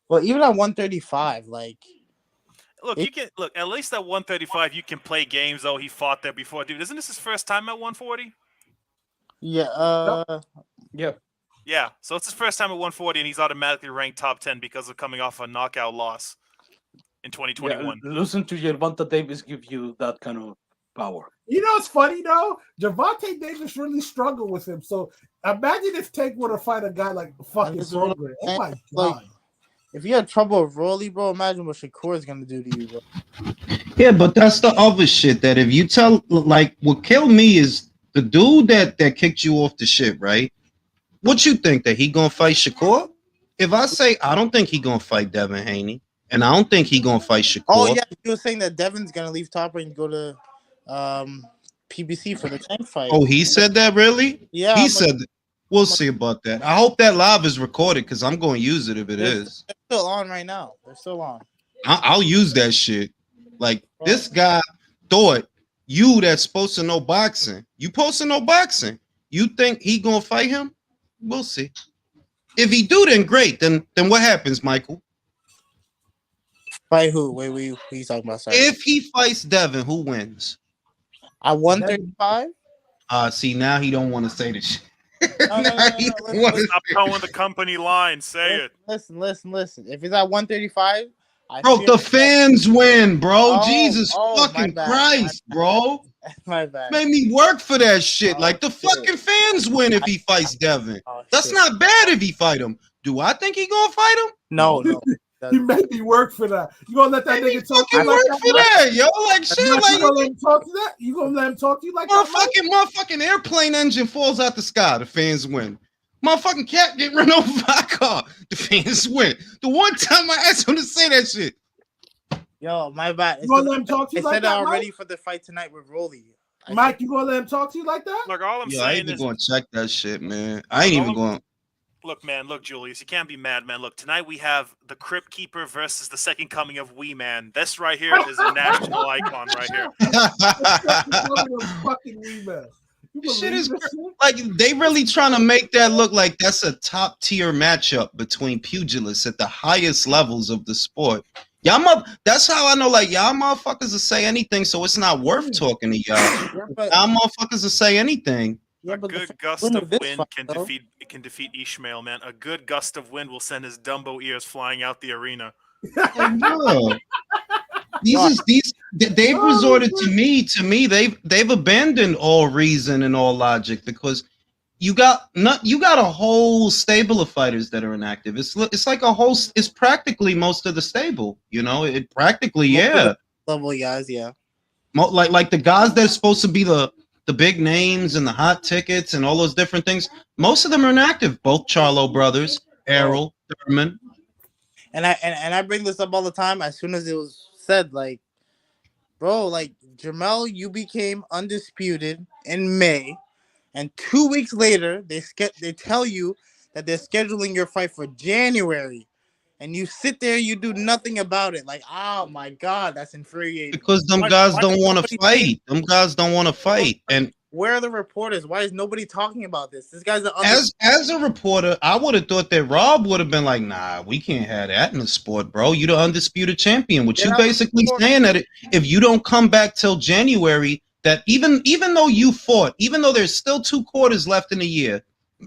Well, even at 135, like you can at least at 135 you can play games though. He fought there before, dude. Isn't this his first time at 140? Yeah, Yeah, so it's his first time at 140, and he's automatically ranked top 10 because of coming off a knockout loss in 2021. Yeah, losing to Gervonta Davis gives you that kind of power. You know, it's funny though. Gervonta Davis really struggled with him. So imagine if Tank would have fight a guy like fucking Soldier. Oh my god! If you had trouble with Rolly, bro, imagine what Shakur is gonna do to you, bro. Yeah, but that's the other shit that if you tell, like, what killed me is the dude that kicked you off the shit, right? What you think, that he gonna fight Shakur? If I say I don't think he gonna fight Devin Haney, and I don't think he gonna fight Shakur. Oh yeah, you were saying that Devin's gonna leave Top Rank and go to PBC for the Tank fight. Oh, he said that, really? Yeah, he said that. We'll see about that. I hope that live is recorded because I'm going to use it if it is. They're still on right now. They're still on. I'll use that shit. Like, this guy thought you that's supposed to know boxing. You supposed to know boxing. You think he gonna fight him? We'll see. If he do, then great. Then what happens, Michael? Fight who? Wait, who you talking about? Sorry. If he fights Devin, who wins? At 135? See, now he don't want to say this shit. No, Stop towing the company line. Say it. Listen. If it's at 135, bro, the fans win, bro. Oh, Jesus fucking Christ, bro. My bad. Made me work for that shit. Like, the fucking fans win if he fights Devin. That's not bad if he fight him. Do I think he gonna fight him? No. He made me work for that. You gonna let that nigga talk to you like that? For that, yo? Like, shit, like, you gonna let him talk to that? You gonna let him talk to you like that? Motherfucking airplane engine falls out the sky. The fans win. Motherfucking cat get run over by a car. The fans win. The one time I asked him to say that shit. Yo, my bad. You gonna let him talk to you like that? I said it already for the fight tonight with Rolly. Mike, you gonna let him talk to you like that? Look, all I'm I saying ain't is, even gonna check that shit, man. I ain't even going. Look, man. Look, Julius. You can't be mad, man. Look, tonight we have the Crypt Keeper versus the second coming of Wee Man. This right here is a national icon right here. Fucking Wee Man. Shit is like they really trying to make that look like that's a top tier matchup between pugilists at the highest levels of the sport. That's how I know, like, y'all motherfuckers will say anything, so it's not worth talking to y'all. Y'all motherfuckers will say anything. A good gust of wind can defeat Ishmael, man. A good gust of wind will send his Dumbo ears flying out the arena. They've resorted to me. They've abandoned all reason and all logic because you got a whole stable of fighters that are inactive. It's like a whole. It's practically most of the stable. You know, it practically level guys, yeah. Like the guys that are supposed to be the big names and the hot tickets and all those different things. Most of them are inactive. Both Charlo brothers, Errol, Thurman. And I bring this up all the time. As soon as it was said, like, bro, like, Jamel, you became undisputed in May, and 2 weeks later they tell you that they're scheduling your fight for January, and you sit there, you do nothing about it. Like, oh my god, that's infuriating. Because them guys don't want to fight. Them guys don't want to fight. And where are the reporters? Why is nobody talking about this? This guy's as a reporter, I would have thought that Rob would have been like, nah, we can't have that in the sport, bro. You're the undisputed champion. Which you basically saying that if you don't come back till January, that even though you fought, even though there's still 2 quarters left in the year,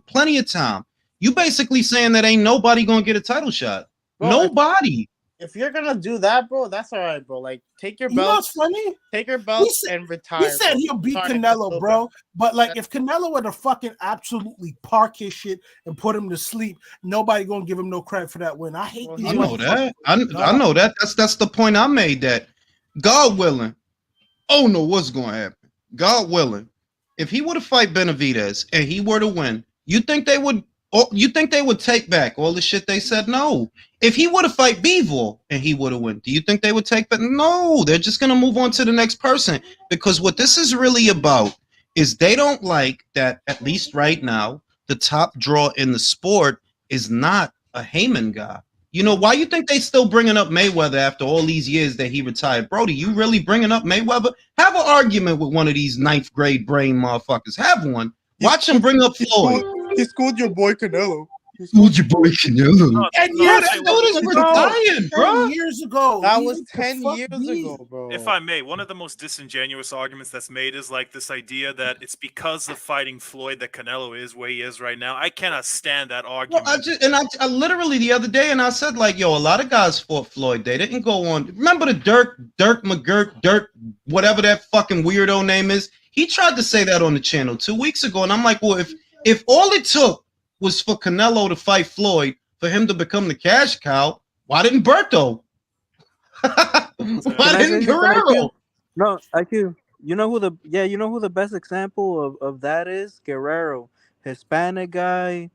plenty of time, you basically saying that ain't nobody gonna get a title shot. Bro, Nobody. If you're gonna do that, bro, that's all right, bro. Like, take your You know belt, what's funny? take your belt said- and retire. He said bro. he'll beat Sorry, Canelo, bro. But like, if Canelo were to fucking absolutely park his shit and put him to sleep, nobody gonna give him no credit for that win. I hate these. I know that. motherfuckers. I know that. That's the point I made. That God willing, oh no, what's gonna happen? God willing, if he were to fight Benavidez and he were to win, you think they would? You think they would take back all the shit they said? No. If he were to fight Bivol and he would have won, do you think they would take back? No. They're just gonna move on to the next person, because what this is really about is they don't like that. At least right now, the top draw in the sport is not a Heyman guy. You know, why you think they still bringing up Mayweather after all these years that he retired? Brody, you really bringing up Mayweather? Have an argument with one of these 9th grade brain motherfuckers. Have one. Watch him bring up Floyd. He schooled your boy Canelo. Schooled your boy Canelo. And Yeah, that dude is retired, bro. 10 years ago. That Leave was it the 10 fuck years be. ago, bro. If I may, one of the most disingenuous arguments that's made is like this idea that it's because of fighting Floyd that Canelo is where he is right now. I cannot stand that Well, argument. I literally the other day, and I said, like, yo, a lot of guys fought Floyd. They didn't go on. Remember the Dirk McGirt, whatever that fucking weirdo name is? He tried to say that on the channel 2 weeks ago, and I'm like, well, if all it took was for Canelo to fight Floyd for him to become the cash cow, why didn't Berto? Why didn't Guerrero? No, IQ. You know who the best example of that is? Guerrero, Hispanic guy.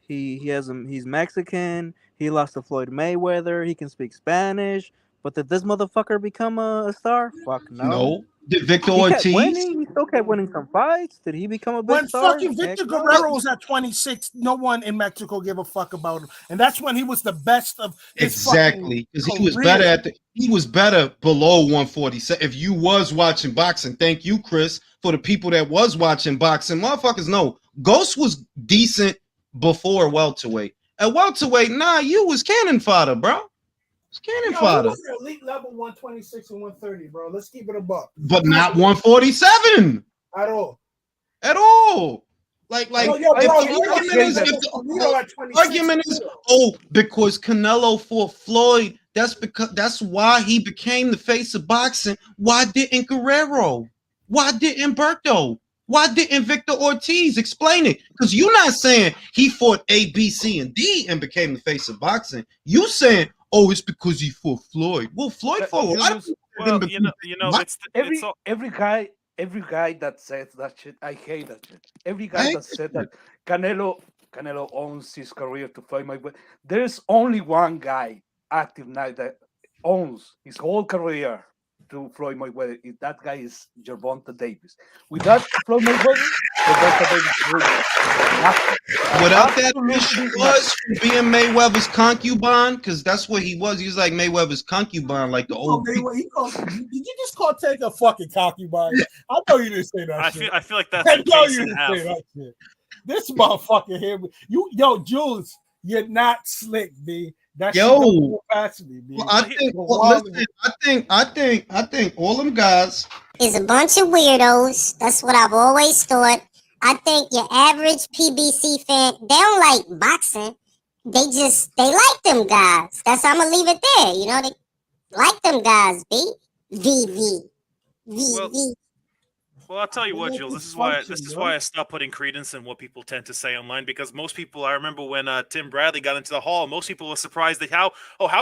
He's Mexican. He lost to Floyd Mayweather. He can speak Spanish. But did this motherfucker become a star? Fuck no. No. Did Victor He kept Ortiz? winning. He still kept winning some fights. Did he become a big When star? fucking Victor Heck no. Guerrero was at 26, no one in Mexico gave a fuck about him, and that's when he was the best of his Exactly, because he was career. better he was better below 147. If you was watching boxing, thank you, Chris, for the people that was watching boxing. Motherfuckers know Ghost was decent before welterweight. At welterweight, nah, you was cannon fodder, bro. It's cannon fodder. He was elite level 126 and 130, bro. Let's keep it a buck. But not 147 At all. at all. Like Yo, if bro, the argument is, oh, because Canelo fought Floyd, that's why he became the face of boxing. Why didn't Guerrero? Why didn't Berto? Why didn't Victor Ortiz? Explain it. Because you're not saying he fought A, B, C, and D and became the face of boxing. You saying, oh, it's because he fought Floyd. Well, Floyd fought. Well, you know, every guy that says that shit, I hate that shit. Every guy that said that Canelo owns his career to fight Mayweather. There's only one guy active now that owns his whole career to Floyd Mayweather. That guy is Gervonta Davis. Without Floyd Mayweather, Gervonta Davis without that issue was being Mayweather's concubine, because that's what he was. He was like Mayweather's concubine, like the old. Did you just call Tank a fucking concubine? I know you didn't say that. I feel like that's I the know case you in didn't half. say that shit. This motherfucker here, Jules, you're not slick, B. That shit don't go past me, B. Well, I think all them guys is a bunch of weirdos. That's what I've always thought. I think your average PBC fan, they don't like boxing. They like them guys. That's I'm gonna leave it there. You know, they like them guys, B. Well, I'll tell you what, Jules. This is why I stopped putting credence in what people tend to say online, because most people. I remember when Tim Bradley got into the Hall. Most people were surprised at how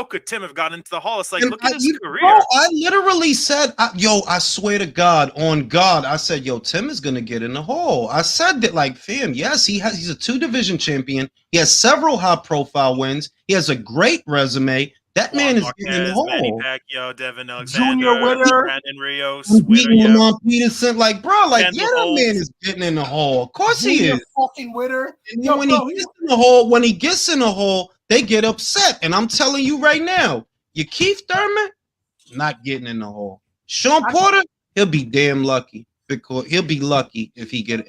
could Tim have gotten into the Hall? It's like, look at his career. Bro, I literally said, I swear to God, on God, I said, yo, Tim is gonna get in the Hall. I said that, like, fam, yes, he's a 2-division champion. He has several high-profile wins. He has a great resume. That man is getting in the Hall. Manny Pacquiao, Devin Alexander, Junior winner, Brandon Rios, Lamont Peterson, like, bro, like, yeah, that man is getting in the Hall. Of course he is. Fucking winner. And when he gets in the Hall, they get upset. And I'm telling you right now, your Keith Thurman, not getting in the Hall. Sean Porter, he'll be damn lucky, because he'll be lucky if he get it.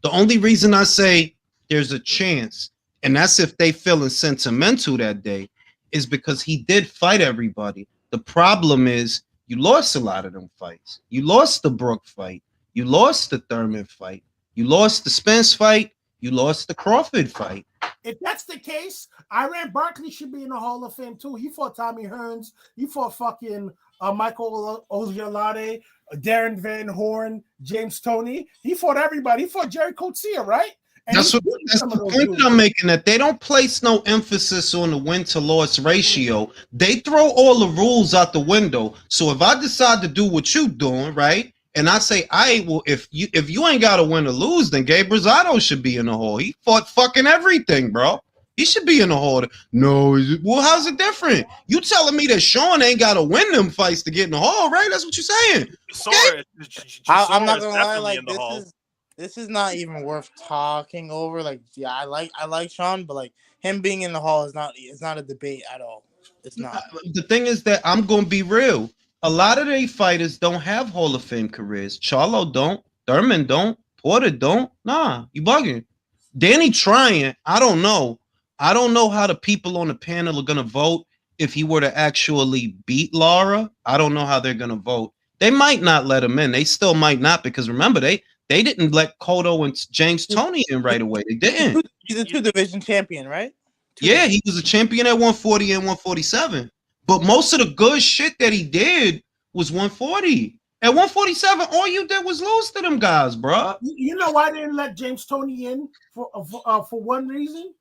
The only reason I say there's a chance, and that's if they feeling sentimental that day, is because he did fight everybody. The problem is you lost a lot of them fights. You lost the Brook fight. You lost the Thurman fight. You lost the Spence fight. You lost the Crawford fight. If that's the case, Iran Barkley should be in the Hall of Fame too. He fought Tommy Hearns. He fought fucking Michael Oziolade, Darren Van Horn, James Toney. He fought everybody. He fought Jerry Coetzee, right? And that's the point that I'm making, that they don't place no emphasis on the win to loss ratio. They throw all the rules out the window. So if I decide to do what you doing, right, and I say, if you ain't got to win or lose, then Gabe Rosado should be in the hall. He fought fucking everything, bro. He should be in the hall. No, well, how's it different? You telling me that Sean ain't got to win them fights to get in the hall, right? That's what you're saying. Okay? I'm not gonna lie, like this is not even worth talking over. Like, yeah, I like Sean, but like him being in the hall is not a debate at all. It's not. The thing is that I'm gonna be real. A lot of they fighters don't have Hall of Fame careers. Charlo don't. Thurman don't. Porter don't. Nah, you bugging. Danny trying. I don't know. I don't know how the people on the panel are gonna vote if he were to actually beat Lara. I don't know how they're gonna vote. They might not let him in. They still might not, because remember they didn't let Cotto and James Toney in right away. They didn't. He's a 2-division champion, right? Yeah, he was a champion at 140 and 147. But most of the good shit that he did was 140. At 147, all you did was lose to them guys, bro. You know why they didn't let James Toney in for one reason?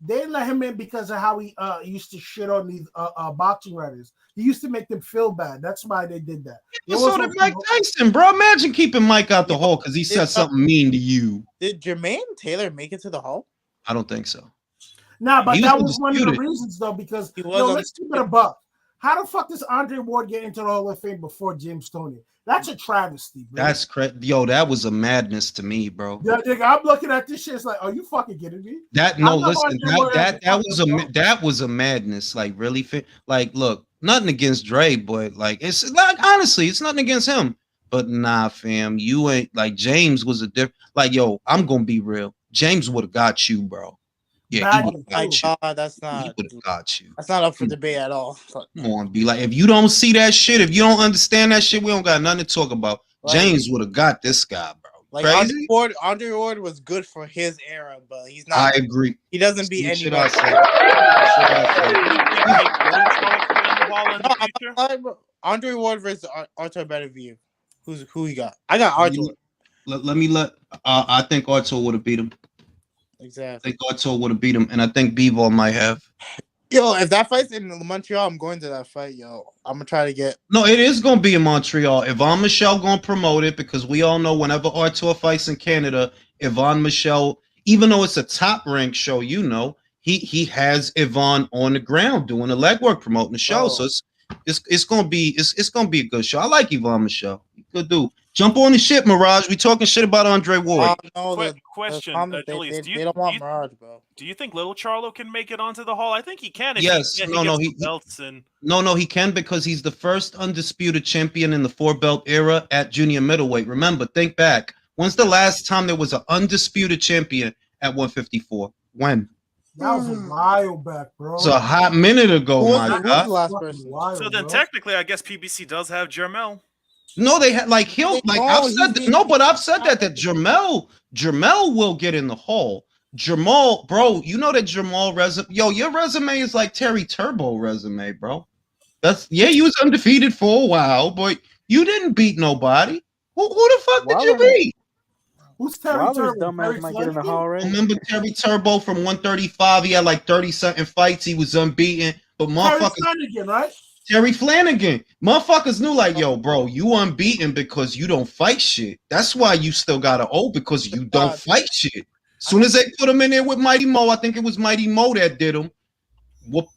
They didn't let him in because of how he used to shit on these boxing writers. He used to make them feel bad. That's why they did that. So did Mike Tyson, bro. Imagine keeping Mike out the hall because he said something mean to you. Did Jermaine Taylor make it to the hall? I don't think so. Nah, but that was one of the reasons, though, because let's keep it a buck. How the fuck does Andre Ward get into the Hall of Fame before James Toney? That's a travesty, bro. That's crazy. Yo, that was a madness to me, bro. Yeah, nigga, I'm looking at this shit. It's like, are you fucking kidding me? That was a madness. Like, really, like, look, nothing against Dre, but like, it's like, honestly, it's nothing against him. But nah, fam, you ain't like James was a different. Like, yo, I'm gonna be real. James would have got you, bro. Yeah, he would have got you. That's not. He would have got you. That's not up for debate at all. Come on, be like, if you don't see that shit, if you don't understand that shit, we don't got nothing to talk about. Like, James would have got this guy, bro. Like Andre Ward was good for his era, but he's not. I agree. He doesn't beat anybody. Andre Ward versus Artur Beterbiev. Who he got? I got Artur. I think Artur would have beat him. Exactly. I think Artur would have beat him, and I think Bivol might have. Yo, if that fight's in Montreal, I'm going to that fight, yo. I'm gonna try to get. No, it is gonna be in Montreal. Yvonne Michelle gonna promote it because we all know whenever Artur fights in Canada, Yvonne Michelle, even though it's a top ranked show, you know, he has Yvonne on the ground doing the legwork promoting the show. So it's gonna be a good show. I like Yvonne Michelle. Good dude. Jump on the ship, Mirage. We talking shit about Andre Ward. Question. They don't want Mirage, bro. Do you think little Charlo can make it onto the hall? I think he can. Yes. He can because he's the first undisputed champion in the 4-belt era at junior middleweight. Remember, think back. When's the last time there was an undisputed champion at 154? When? That was a while back, bro. It's a hot minute ago, my God. The last person? So then technically, I guess PBC does have Jermel. No, they had like I've said that Jermel will get in the hall. Jamal, bro, you know that Jamal resume. Yo, your resume is like Terry Turbo resume, bro. You was undefeated for a while, but you didn't beat nobody. Who the fuck did you beat? Who's Terry Turbo? Might get in the hall already. Remember Terry Turbo from 135? He had like 30-something fights. He was unbeaten, but motherfuckers. Terry Flanagan. Motherfuckers knew like, yo, bro, you unbeaten because you don't fight shit. That's why you still got an O, because you don't fight shit. As soon as they put him in there with Mighty Mo, I think it was Mighty Mo that did him.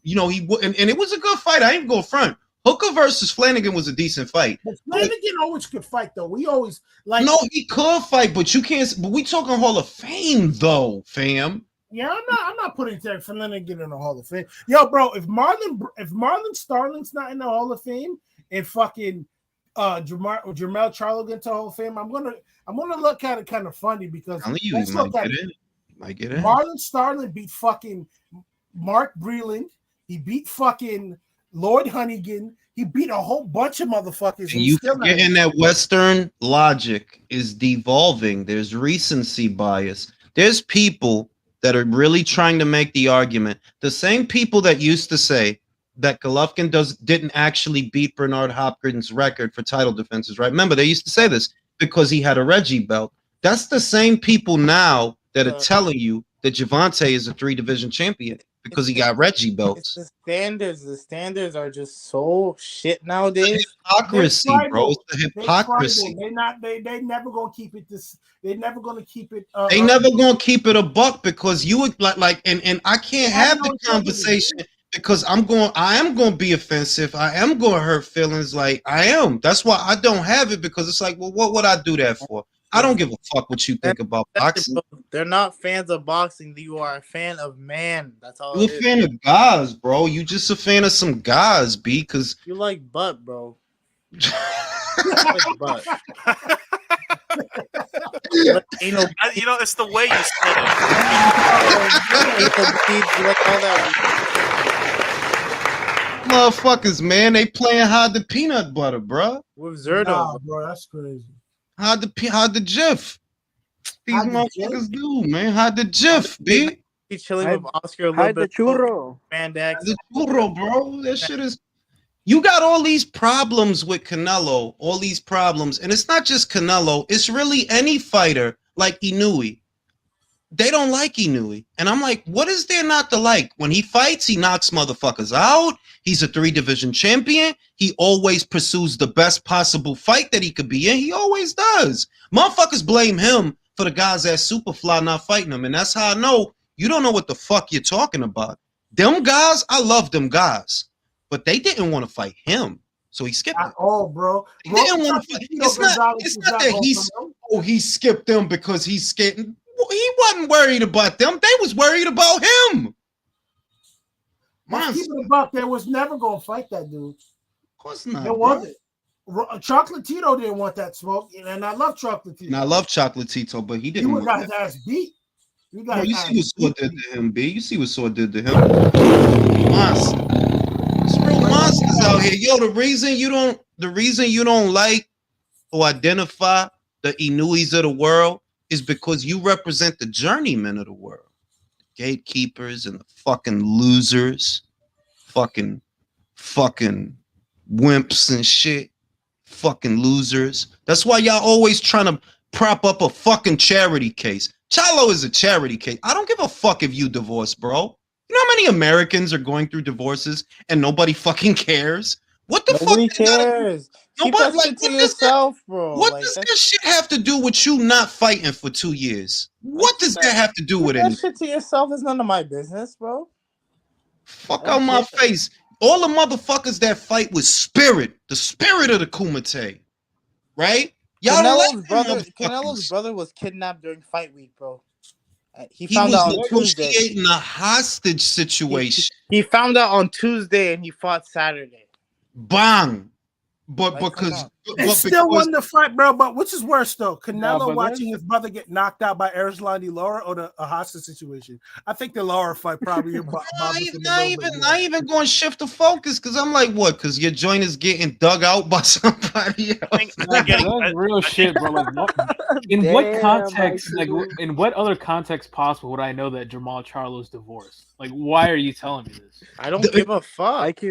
You know, and it was a good fight. I ain't go front. Hooker versus Flanagan was a decent fight. But Flanagan always could fight, though. We always like. No, he could fight, but you can't. But we talking Hall of Fame, though, fam. Yeah, I'm not putting Terry Flanagan in the Hall of Fame. Yo, bro, if Marlon Starling's not in the Hall of Fame and fucking Jermel Charlo get to the Hall of Fame, I'm gonna look at it kind of funny because he might get in. Marlon Starling beat fucking Mark Breland. He beat fucking Lloyd Honeyghan. He beat a whole bunch of motherfuckers. And you forgetting that Western logic is devolving. There's recency bias. There's people that are really trying to make the argument. The same people that used to say that Golovkin didn't actually beat Bernard Hopkins' record for title defenses, right? Remember, they used to say this because he had a Reggie belt. That's the same people now that are telling you that Gervonta is a 3-division champion because he got Reggie belts. It's the standards are just so shit nowadays. Hypocrisy, bro. It's the hypocrisy. They never gonna keep it this. They never gonna keep it. They never gonna keep it a buck because you would like and I can't have the conversation because I am gonna be offensive. I am gonna hurt feelings. Like I am. That's why I don't have it because it's like, well, what would I do that for? I don't give a fuck what you think about boxing. They're not fans of boxing. You are a fan of man. That's all. You're a fan of guys, bro. You just a fan of some guys, B. Because you like butt, bro. You like butt. You know, it's the way you said it. You like all that. Motherfuckers, man, they playing hard the peanut butter, bro. With Zerto, nah, bro, that's crazy. Hard the GIF. These motherfuckers do, man. Hide the GIF, B. He's chilling with Oscar a little Hide the bit. churro. Mandax. The churro, bro. That shit is. You got all these problems with Canelo, all these problems, and it's not just Canelo. It's really any fighter like Inoue. They don't like Inoue, and I'm like, what is there not to like? When he fights, he knocks motherfuckers out. He's a 3-division champion. He always pursues the best possible fight that he could be in. He always does. Motherfuckers blame him for the guys at Superfly not fighting him, and that's how I know you don't know what the fuck you're talking about. Them guys, I love them guys, but they didn't want to fight him, so he skipped them. Oh, bro. They didn't want to fight. It's not that he skipped them because he's scared. He wasn't worried about them. They was worried about him. Keep it a buck. They was never gonna fight that dude. Of course not. There wasn't. Chocolatito didn't want that smoke, and I love Chocolatito. And I love Chocolatito, but he didn't. He got his ass beat. You see what Sword did to him, B. You see what Sword did to him. Monster. It's real monsters out here. Yo, the reason you don't like or identify the Inoues of the world is because you represent the journeymen of the world. The gatekeepers and the fucking losers. Fucking wimps and shit. Fucking losers. That's why y'all always trying to prop up a fucking charity case. Charlo is a charity case. I don't give a fuck if you divorce, bro. You know how many Americans are going through divorces and nobody fucking cares? What the Nobody fuck? cares. Nobody like to yourself, bro. What does that shit have to do with you not fighting for 2 years? What does that have to do with it? That shit to yourself is none of my business, bro. Fuck out my face. All the motherfuckers that fight with spirit, the spirit of the Kumite, right? Y'all Canelo's brother was kidnapped during fight week, bro. He found out on Tuesday. Negotiating a hostage situation. He found out on Tuesday and he fought Saturday. Bang. But because they still won the fight, bro. But which is worse, though? Canelo watching his brother get knocked out by Erislandy Lara or a hostage situation? I think the Lara fight probably. not even going to shift the focus because I'm like, what? Because your joint is getting dug out by somebody else. That's real shit, bro. Like, what context? Like, in what other context possible would I know that Jamal Charlo's divorced? Like, why are you telling me this? I don't give a fuck.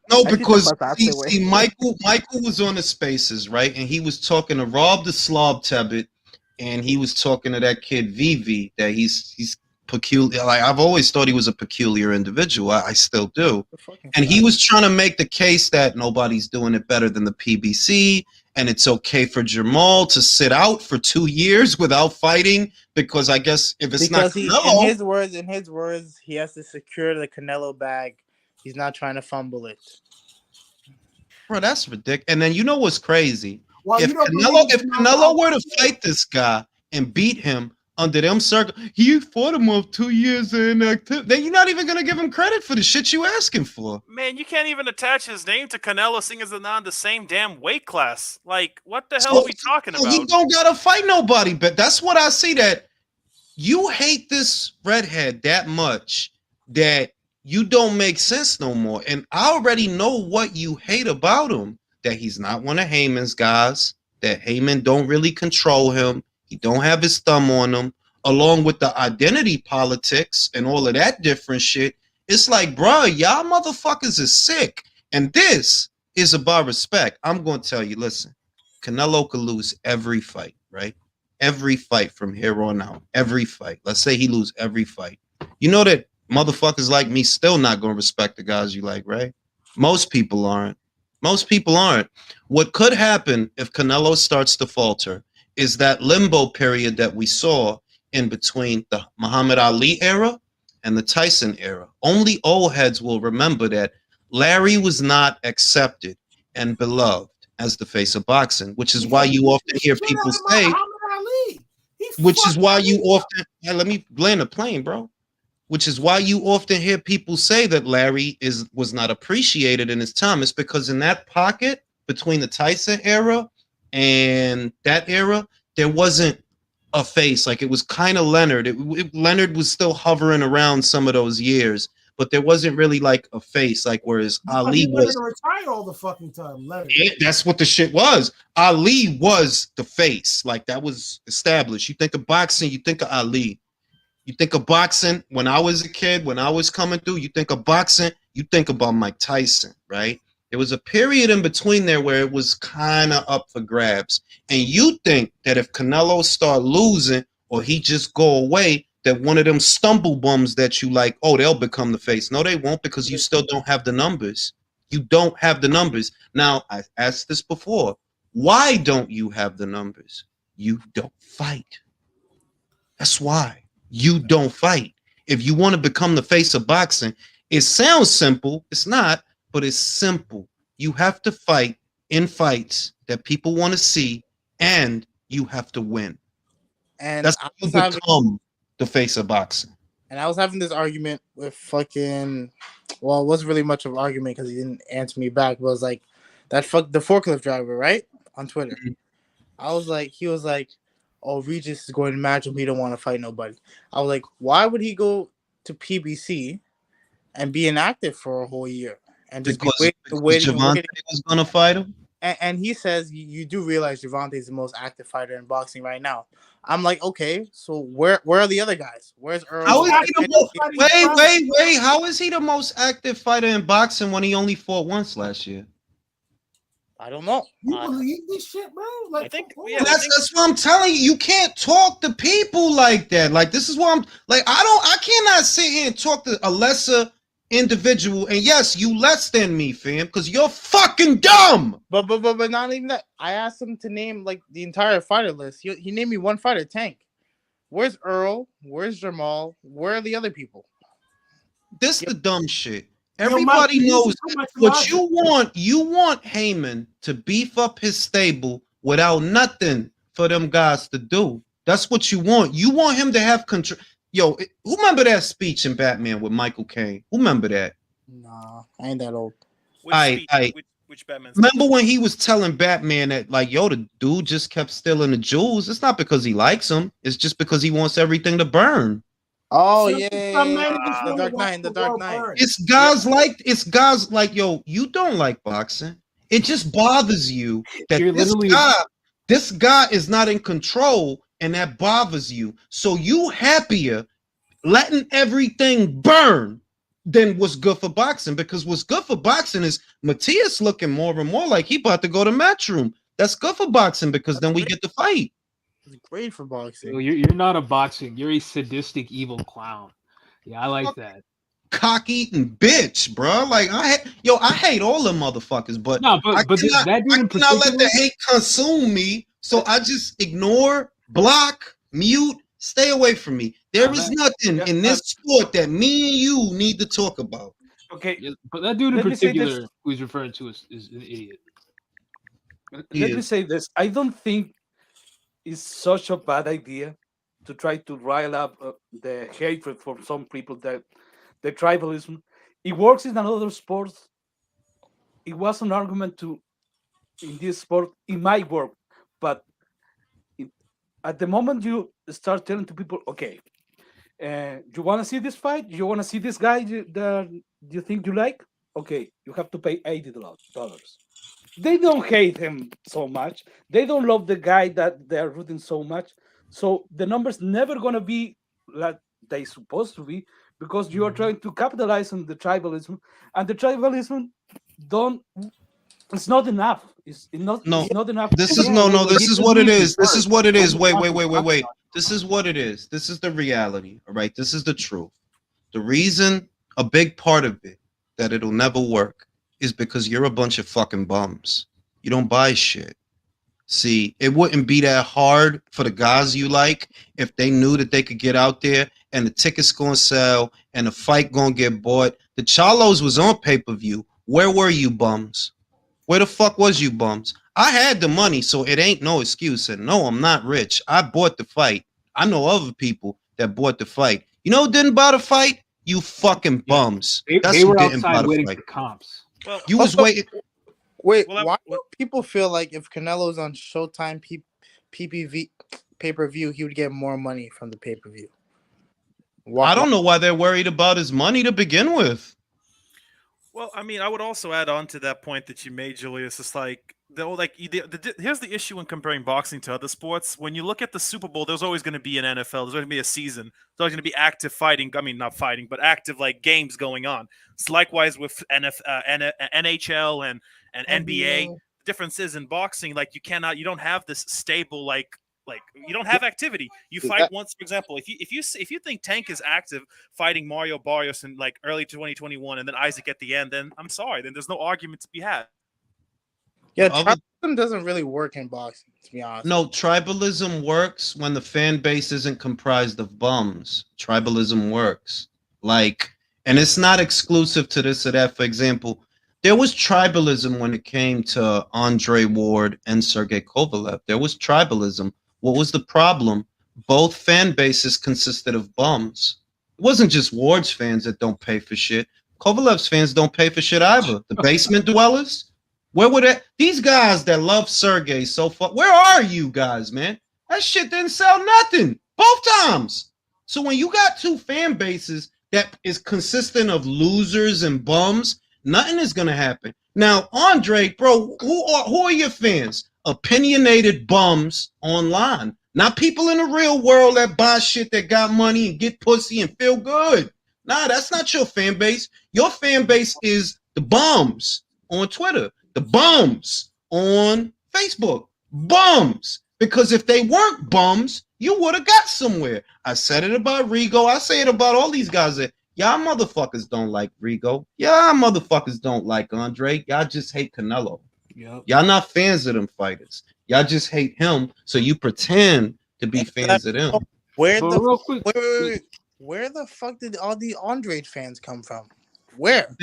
No, because see, Michael was on the Spaces, right? And he was talking to Rob the Slob Tebbit, and he was talking to that kid Vivi that he's peculiar. Like I've always thought he was a peculiar individual. I still do. And he was trying to make the case that nobody's doing it better than the PBC, and it's okay for Jamal to sit out for 2 years without fighting because I guess if it's not Canelo, in his words, he has to secure the Canelo bag. He's not trying to fumble it. Bro, that's ridiculous. And then you know what's crazy? Well, if Canelo were to fight this guy and beat him under them circles, he fought him off 2 years of inactivity. Then you're not even gonna give him credit for the shit you asking for. Man, you can't even attach his name to Canelo, seeing as they're not in the same damn weight class. Like, what the hell are we talking about? He don't gotta fight nobody, but that's what I see. That you hate this redhead that much that you don't make sense no more. And I already know what you hate about him, that he's not one of Heyman's guys, that Heyman don't really control him. He don't have his thumb on him, along with the identity politics and all of that different shit. It's like, bruh, y'all motherfuckers is sick. And this is about respect. I'm going to tell you, listen, Canelo could lose every fight, right? Every fight from here on out. Every fight. Let's say he lose every fight. You know that motherfuckers like me still not going to respect the guys you like, right? Most people aren't. Most people aren't. What could happen if Canelo starts to falter is that limbo period that we saw in between the Muhammad Ali era and the Tyson era. Only old heads will remember that Larry was not accepted and beloved as the face of boxing, which is why you often hear people say, which is why you often, let me land a plane, bro. Which is why you often hear people say that Larry was not appreciated in his time. It's because in that pocket between the Tyson era and that era, there wasn't a face. Like, it was kind of Leonard. Leonard was still hovering around some of those years, but there wasn't really like a face. Like, whereas Ali was retired all the fucking time. Leonard. That's what the shit was. Ali was the face. Like, that was established. You think of boxing, you think of Ali. You think of boxing when I was a kid, when I was coming through, you think of boxing, you think about Mike Tyson, right? There was a period in between there where it was kind of up for grabs. And you think that if Canelo start losing or he just go away, that one of them stumble bums that you like, oh, they'll become the face. No, they won't, because you still don't have the numbers. You don't have the numbers. Now, I asked this before. Why don't you have the numbers? You don't fight. That's why. You don't fight. If you want to become the face of boxing, it sounds simple. It's not, but it's simple. You have to fight in fights that people want to see, and you have to win. And that's how you become the face of boxing. And I was having this argument with fucking, well, it wasn't really much of an argument because he didn't answer me back. But it was like the forklift driver, right? On Twitter. Mm-hmm. He was like, oh, Regis is going to match him. He don't want to fight nobody. I was like, why would he go to PBC and be inactive for a whole year and just because Javante was going to fight him? And he says, you do realize Javante is the most active fighter in boxing right now. I'm like, okay, so where are the other guys? Where's Earl? How is he the most active fighter in boxing when he only fought once last year? I don't know. You believe this shit, bro? Like, I think that's what I'm telling you. You can't talk to people like that. Like, this is why I'm like, I cannot sit here and talk to a lesser individual. And yes, you less than me, fam, because you're fucking dumb. But not even that. I asked him to name like the entire fighter list. He named me one fighter, Tank. Where's Earl? Where's Jamal? Where are the other people? This the dumb shit. Everybody knows what you want. You want Heyman to beef up his stable without nothing for them guys to do. That's what you want. You want him to have control. Yo, who remember that speech in Batman with Michael Caine? Who remember that? Nah, I ain't that old. Which Batman? Remember when he was telling Batman that, like, yo, the dude just kept stealing the jewels? It's not because he likes them. It's just because he wants everything to burn. Oh yeah, the Dark Knight. It's guys like, yo, you don't like boxing. It just bothers you that this guy is not in control, and that bothers you. So you happier letting everything burn than what's good for boxing, because what's good for boxing is Matias looking more and more like he about to go to Matchroom. That's good for boxing because then we get to fight. It's great for boxing. Well, you're not a boxing. You're a sadistic evil clown. Yeah, I like that. Cock-eating bitch, bro. Like I hate all them motherfuckers, but no, but I cannot let the hate consume me. So I just ignore, block, mute, stay away from me. There is nothing in this sport that me and you need to talk about. Okay, but that dude in particular who he's referring to is an idiot. Let me say this. I don't think it's such a bad idea to try to rile up the hatred for some people, that the tribalism. It works in another sports. It was an argument in this sport. It might work, but at the moment you start telling to people, okay, You want to see this fight? You want to see this guy that you think you like? Okay, you have to pay $80. They don't hate him so much. They don't love the guy that they're rooting so much. So the numbers never gonna be like they supposed to be because you are trying to capitalize on the tribalism, and the tribalism don't. It's not enough. It's not. No, It's not enough. this is no. This is what it is. This is what it is. Wait. This is what it is. This is the reality. All right. This is the truth. The reason, a big part of it, that it'll never work is because you're a bunch of fucking bums. You don't buy shit. See, it wouldn't be that hard for the guys you like if they knew that they could get out there and the tickets gonna sell and the fight gonna get bought. The Charlos was on pay-per-view. Where were you bums? Where the fuck was you bums? I had the money, so it ain't no excuse. And no, I'm not rich. I bought the fight. I know other people that bought the fight. You know who didn't buy the fight? You fucking bums. They were outside waiting for comps. Well, you was waiting. Wait, why do people feel like if Canelo's on Showtime PPV pay-per-view, he would get more money from the pay-per-view? I don't know why they're worried about his money to begin with. Well, I mean, I would also add on to that point that you made, Julius. It's like here's the issue when comparing boxing to other sports. When you look at the Super Bowl, there's always going to be an NFL. There's going to be a season. There's always going to be active fighting. I mean, not fighting, but active like games going on. It's likewise with NHL and NBA. The difference is in boxing, like you don't have this stable like you don't have activity. You fight once, for example. If you think Tank is active fighting Mario Barrios in like early 2021 and then Isaac at the end, then I'm sorry, then there's no argument to be had. Yeah, tribalism doesn't really work in boxing, to be honest. No, tribalism works when the fan base isn't comprised of bums. Tribalism works. And it's not exclusive to this or that. For example, there was tribalism when it came to Andre Ward and Sergey Kovalev. There was tribalism. What was the problem? Both fan bases consisted of bums. It wasn't just Ward's fans that don't pay for shit. Kovalev's fans don't pay for shit either. The basement dwellers, where were they? These guys that love Sergey so far, where are you guys, man? That shit didn't sell nothing both times. So when you got two fan bases that is consistent of losers and bums, nothing is gonna happen. Now, Andre, bro, who are your fans? Opinionated bums online, not people in the real world that buy shit that got money and get pussy and feel good. Nah, that's not your fan base. Your fan base is the bums on Twitter, the bums on Facebook, bums. Because if they weren't bums, you would have got somewhere. I said it about Rigo. I say it about all these guys that y'all motherfuckers don't like Rigo. Y'all motherfuckers don't like Andre. Y'all just hate Canelo. Yep. Y'all not fans of them fighters. Y'all just hate him, so you pretend to be fans of them. Where the fuck did all the Andre fans come from? Where?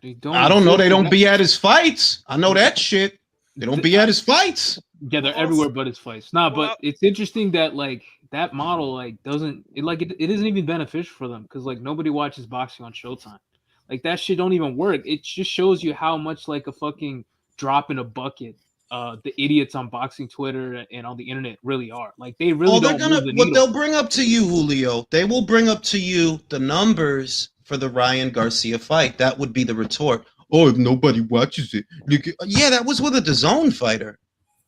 I don't know. They don't be at his fights. I know that shit. They don't be at his fights. Yeah, they're everywhere but his fights. Nah, but it's interesting that that model doesn't it isn't even beneficial for them because nobody watches boxing on Showtime. That shit don't even work. It just shows you how much a fucking drop in a bucket the idiots on boxing Twitter and on the internet really are. They really don't move the needle. What they'll bring up to you, Julio, they will bring up to you the numbers for the Ryan Garcia fight. That would be the retort. Oh, if nobody watches it. Yeah, that was with a DAZN fighter.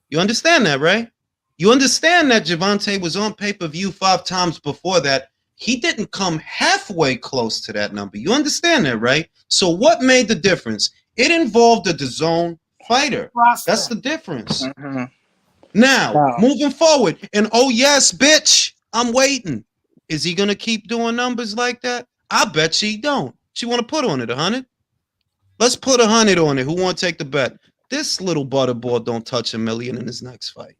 You understand that, right? You understand that Gervonta was on pay-per-view 5 times before that. He didn't come halfway close to that number. You understand that, right? So what made the difference? It involved a DAZN fighter. That's the difference. Mm-hmm. Now, moving forward, and oh yes, bitch, I'm waiting. Is he gonna keep doing numbers like that? I bet she don't. She want to put on it 100. Let's put 100 on it. Who want to take the bet? This little butterball don't touch $1 million in his next fight.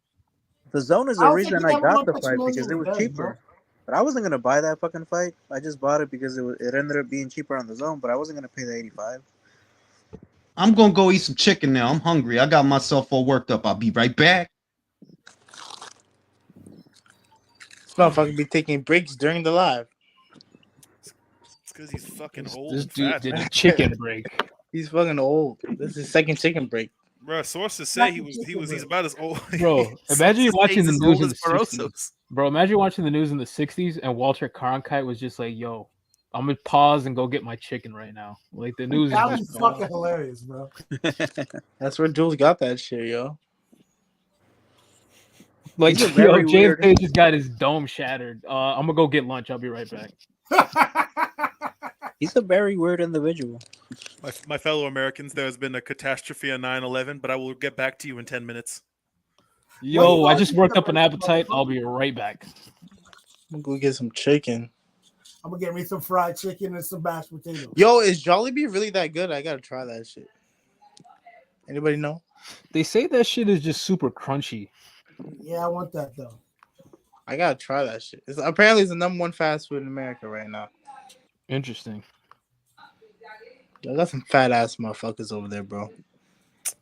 DAZN is the reason I got the fight because it was cheaper. But I wasn't gonna buy that fucking fight. I just bought it because it ended up being cheaper on DAZN. But I wasn't gonna pay the 85. I'm gonna go eat some chicken now. I'm hungry. I got myself all worked up. I'll be right back. This motherfucker be taking breaks during the live. It's because he's fucking old. This and dude fat. did a chicken break. He's fucking old. This is his second chicken break. Bro, sources say he's about as old. Bro, imagine you watching the as news old in as the 60s. Barroso's. Bro, imagine watching the news in the 60s and Walter Cronkite was just like, yo, I'm gonna pause and go get my chicken right now. Like the news That is was just fucking hilarious, bro. That's where Jules got that shit, yo. like, He's a yo, very James weird- Page just got his dome shattered. I'm gonna go get lunch. I'll be right back. He's a very weird individual. My fellow Americans, there has been a catastrophe on 9/11, but I will get back to you in 10 minutes. Yo, I just worked up an appetite. I'll be right back. I'm gonna go get some chicken. I'm gonna get me some fried chicken and some mashed potatoes. Yo, is Jollibee really that good? I gotta try that shit. Anybody know? They say that shit is just super crunchy. Yeah, I want that though. I gotta try that shit. Apparently it's the #1 fast food in America right now. Interesting. I got some fat ass motherfuckers over there, bro.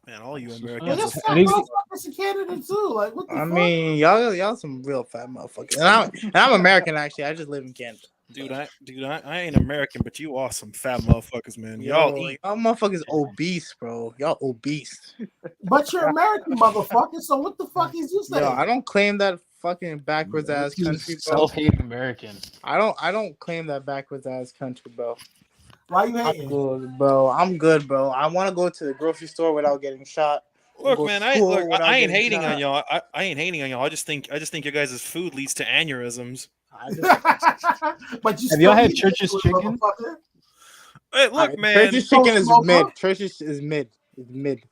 Man, all you Well, Americans. there's fat motherfuckers in Canada too. Like, what the I fuck? mean, y'all some real fat motherfuckers. And I'm American actually. I just live in Canada. Dude, I ain't American, but you awesome fat motherfuckers, man. Y'all eat. Y'all motherfuckers obese, bro. Y'all obese. But you're American, motherfucker. So what the fuck is you saying? Yo, I don't claim that fucking backwards ass country, bro. Self-hating American. I don't claim that backwards ass country, bro. Why you I'm hating? good, bro. I'm good, bro. I want to go to the grocery store without getting shot. Look, Go man, to I school ain't without getting hating shot. on y'all. I ain't hating on y'all. I just think your guys' food leads to aneurysms. But you Have y'all still had eat Church's this, chicken? motherfucker. Hey, look, man. Church's chicken is Smoker? mid. Church's is mid. It's mid.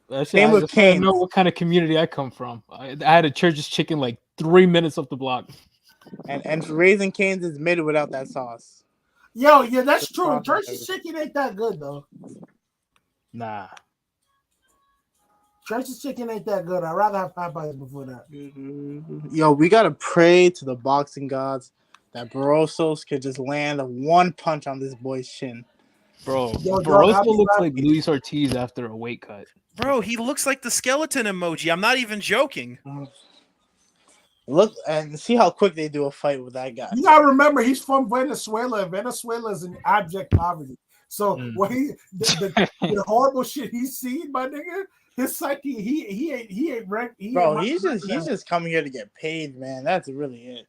That's Same I with just wanna Cane's. know what kind of community I come from. I had a Church's chicken like 3 minutes up the block. And Raising Cane's is mid without that sauce. Yo, yeah, that's The true. sauce Church's is- chicken ain't that good though. Nah. Church's chicken ain't that good. I'd rather have Popeyes before that. Yo, we gotta pray to the boxing gods that Barroso could just land one punch on this boy's chin. Bro, Yo, dog, Barroso I'll be looks happy. like Luis Ortiz after a weight cut. Bro, he looks like the skeleton emoji. I'm not even joking. Look and see how quick they do a fight with that guy. You gotta remember, he's from Venezuela. And Venezuela is in abject poverty. So when the horrible shit he's seen, my nigga, his psyche, he ain't wrecked. Bro, he's just coming here to get paid, man. That's really it.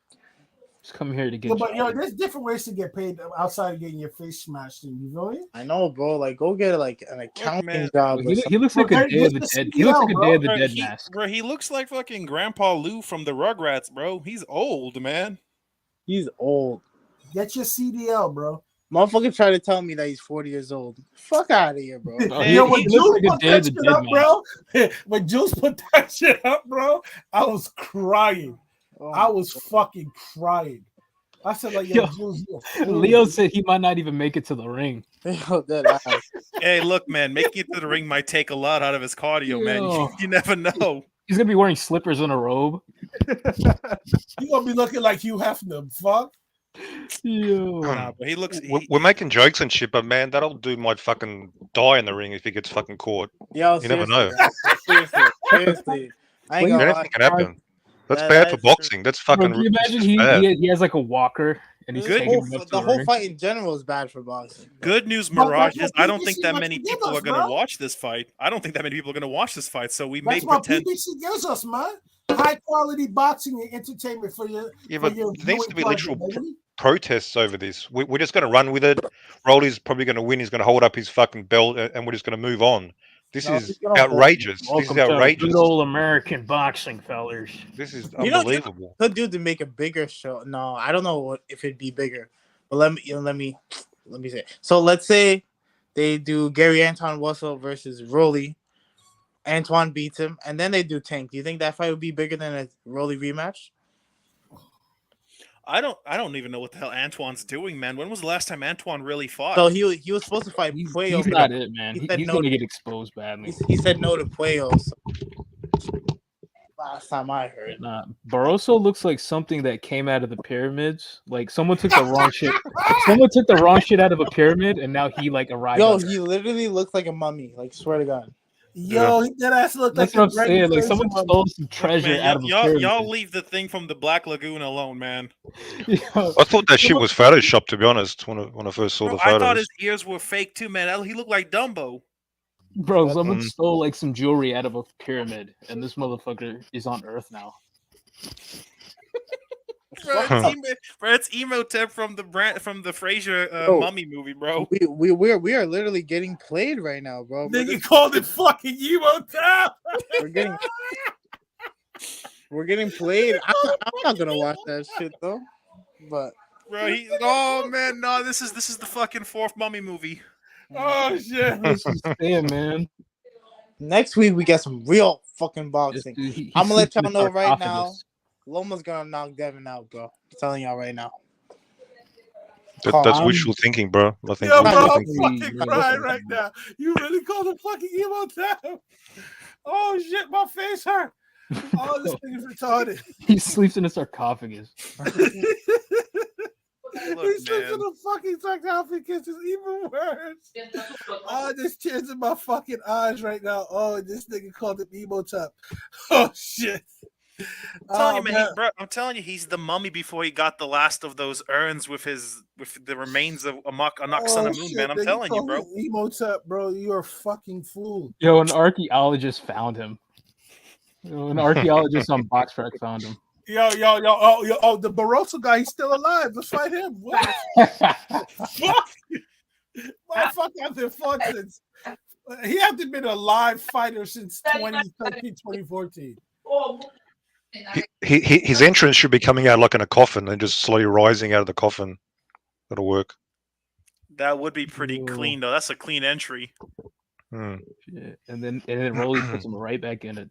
Just come here to get. Yeah, but yo, there's different ways to get paid outside of getting your face smashed in. You know it? I know, bro. Like, go get like an accounting job. Or He looks like a Day of the Dead. He looks like a Day of the Dead mask. Bro, he looks like fucking Grandpa Lou from the Rugrats, bro. He's old, man. He's old. Get your CDL, bro. Motherfucker tried to tell me that he's 40 years old. Fuck out of here, bro. Yo, when Jules put that shit up, bro. When Jules put that shit up, bro, I was crying. I was fucking crying. I said, like, yo, Jules, Leo said he might not even make it to the ring. Hey, look, man, making it to the ring might take a lot out of his cardio, man. You never know. He's gonna be wearing slippers and a robe. You gonna be looking like Hugh Hefner, fuck. Nah, but he looks. We're making jokes and shit, but man, that old dude might fucking die in the ring if he gets fucking caught. Yo, you never know. Seriously. I ain't gonna Anything lie. can happen. That's bad for boxing. That's fucking. Bro, can you imagine he has like a walker and he's taking him up to The the whole ring? fight in general is bad for boxing. Good news, But Mirage, that's is what I don't PBC think that lets many you give people us, are going to bro. watch this fight. I don't think that many people are going to watch this fight. So we may That's what pretend. PBC gives us, man. High quality boxing and entertainment for your. Yeah, for but your there needs to be viewing literal pleasure, baby. protests over this. We're just going to run with it. Rolly's probably going to win. He's going to hold up his fucking belt, and we're just going to move on. This is outrageous. This is Welcome to outrageous. good old American boxing, fellers. This is You know, unbelievable. Could do to make a bigger show. No, I don't know if it'd be bigger. But let me say. So let's say they do Gary Anton Russell versus Rolly. Antoine beats him, and then they do Tank. Do you think that fight would be bigger than a Rolly rematch? I don't even know what the hell Antoine's doing, man. When was the last time Antoine really fought? So he was supposed to fight Puello. He's not it, man. He said He's no gonna to- get exposed badly. He said no to Puello. So last time I heard. Nah, Barroso looks like something that came out of the pyramids. Like someone took the wrong shit. Someone took the wrong shit out of a pyramid, and now he like arrived. Yo, on he literally looks like a mummy. Like, swear to God. Yo, that ass look That's like what I'm saying. Like someone stole some treasure Man, out of a pyramid. y'all leave the thing from the Black Lagoon alone, man. I thought that shit was photoshopped, to be honest, when I first saw Bro, the I photos. thought his ears were fake too, man. He looked like Dumbo. Bro, someone stole like some jewelry out of a pyramid, and this motherfucker is on Earth now. Bro, it's Emotep from the Fraser Mummy movie, bro. We are literally getting played right now, bro. Nigga called it fucking Emotep. We're getting played. I'm not gonna watch that shit though. But bro, oh man, no, this is the fucking fourth Mummy movie. Oh shit! Damn, man. Next week we get some real fucking boxing. I'm gonna let y'all know right now. Loma's gonna knock Devin out, bro. I'm telling y'all right now. That's wishful thinking, bro. I think yo, bro, I'm fucking crying right now. You really called him fucking Emotep? Oh shit, my face hurt. Oh, this thing is retarded. He sleeps in a sarcophagus. He sleeps in a fucking sarcophagus. It's even worse. Oh, there's tears in my fucking eyes right now. Oh, this nigga called it Emotep. Oh shit. I'm telling you, he's the mummy before he got the last of those urns with the remains of Anak Son of Moon, man. I'm telling you, bro. Emotep, bro, you're a fucking fool. Yo, an archaeologist found him. An archaeologist on BoxRec found him. Yo, the Barroso guy, he's still alive. Let's fight him. Motherfucker has been fought since. He hasn't been a live fighter since 2013, 2014. His entrance should be coming out like in a coffin and just slowly rising out of the coffin. That'll work. That would be pretty clean, though. That's a clean entry. Yeah. And then Rolly puts him right back in it.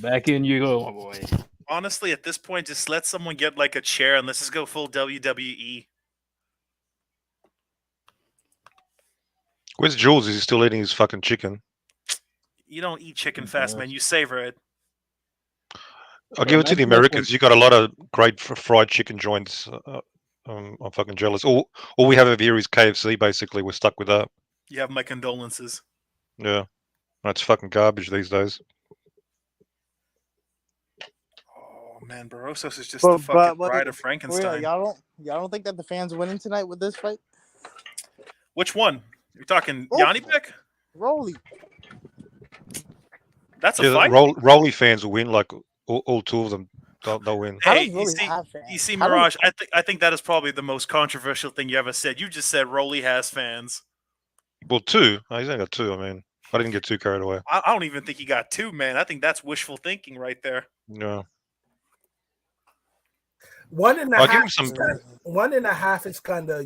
Back in you go, my boy. Honestly, at this point, just let someone get like a chair and let's just go full WWE. Where's Jules? Is he still eating his fucking chicken? You don't eat chicken fast, man. You savor it. I'll give it to the Americans. You got a lot of great fried chicken joints. I'm fucking jealous. All we have over here is KFC. Basically, we're stuck with that. You have my condolences. Yeah, that's fucking garbage these days. Oh man, Barroso is just the fucking bride of Frankenstein. Y'all don't think that the fans winning tonight with this fight? Which one? You're talking Janibek? Rolly. That's a fight. Rolly fans will win. Like all two of them, they'll win. Hey, you see, Mirage. I think that is probably the most controversial thing you ever said. You just said Rolly has fans. Well, two. He's only got two. I mean, I didn't get too carried away. I don't even think he got two, man. I think that's wishful thinking right there. No. 1.5. 1.5 is kind of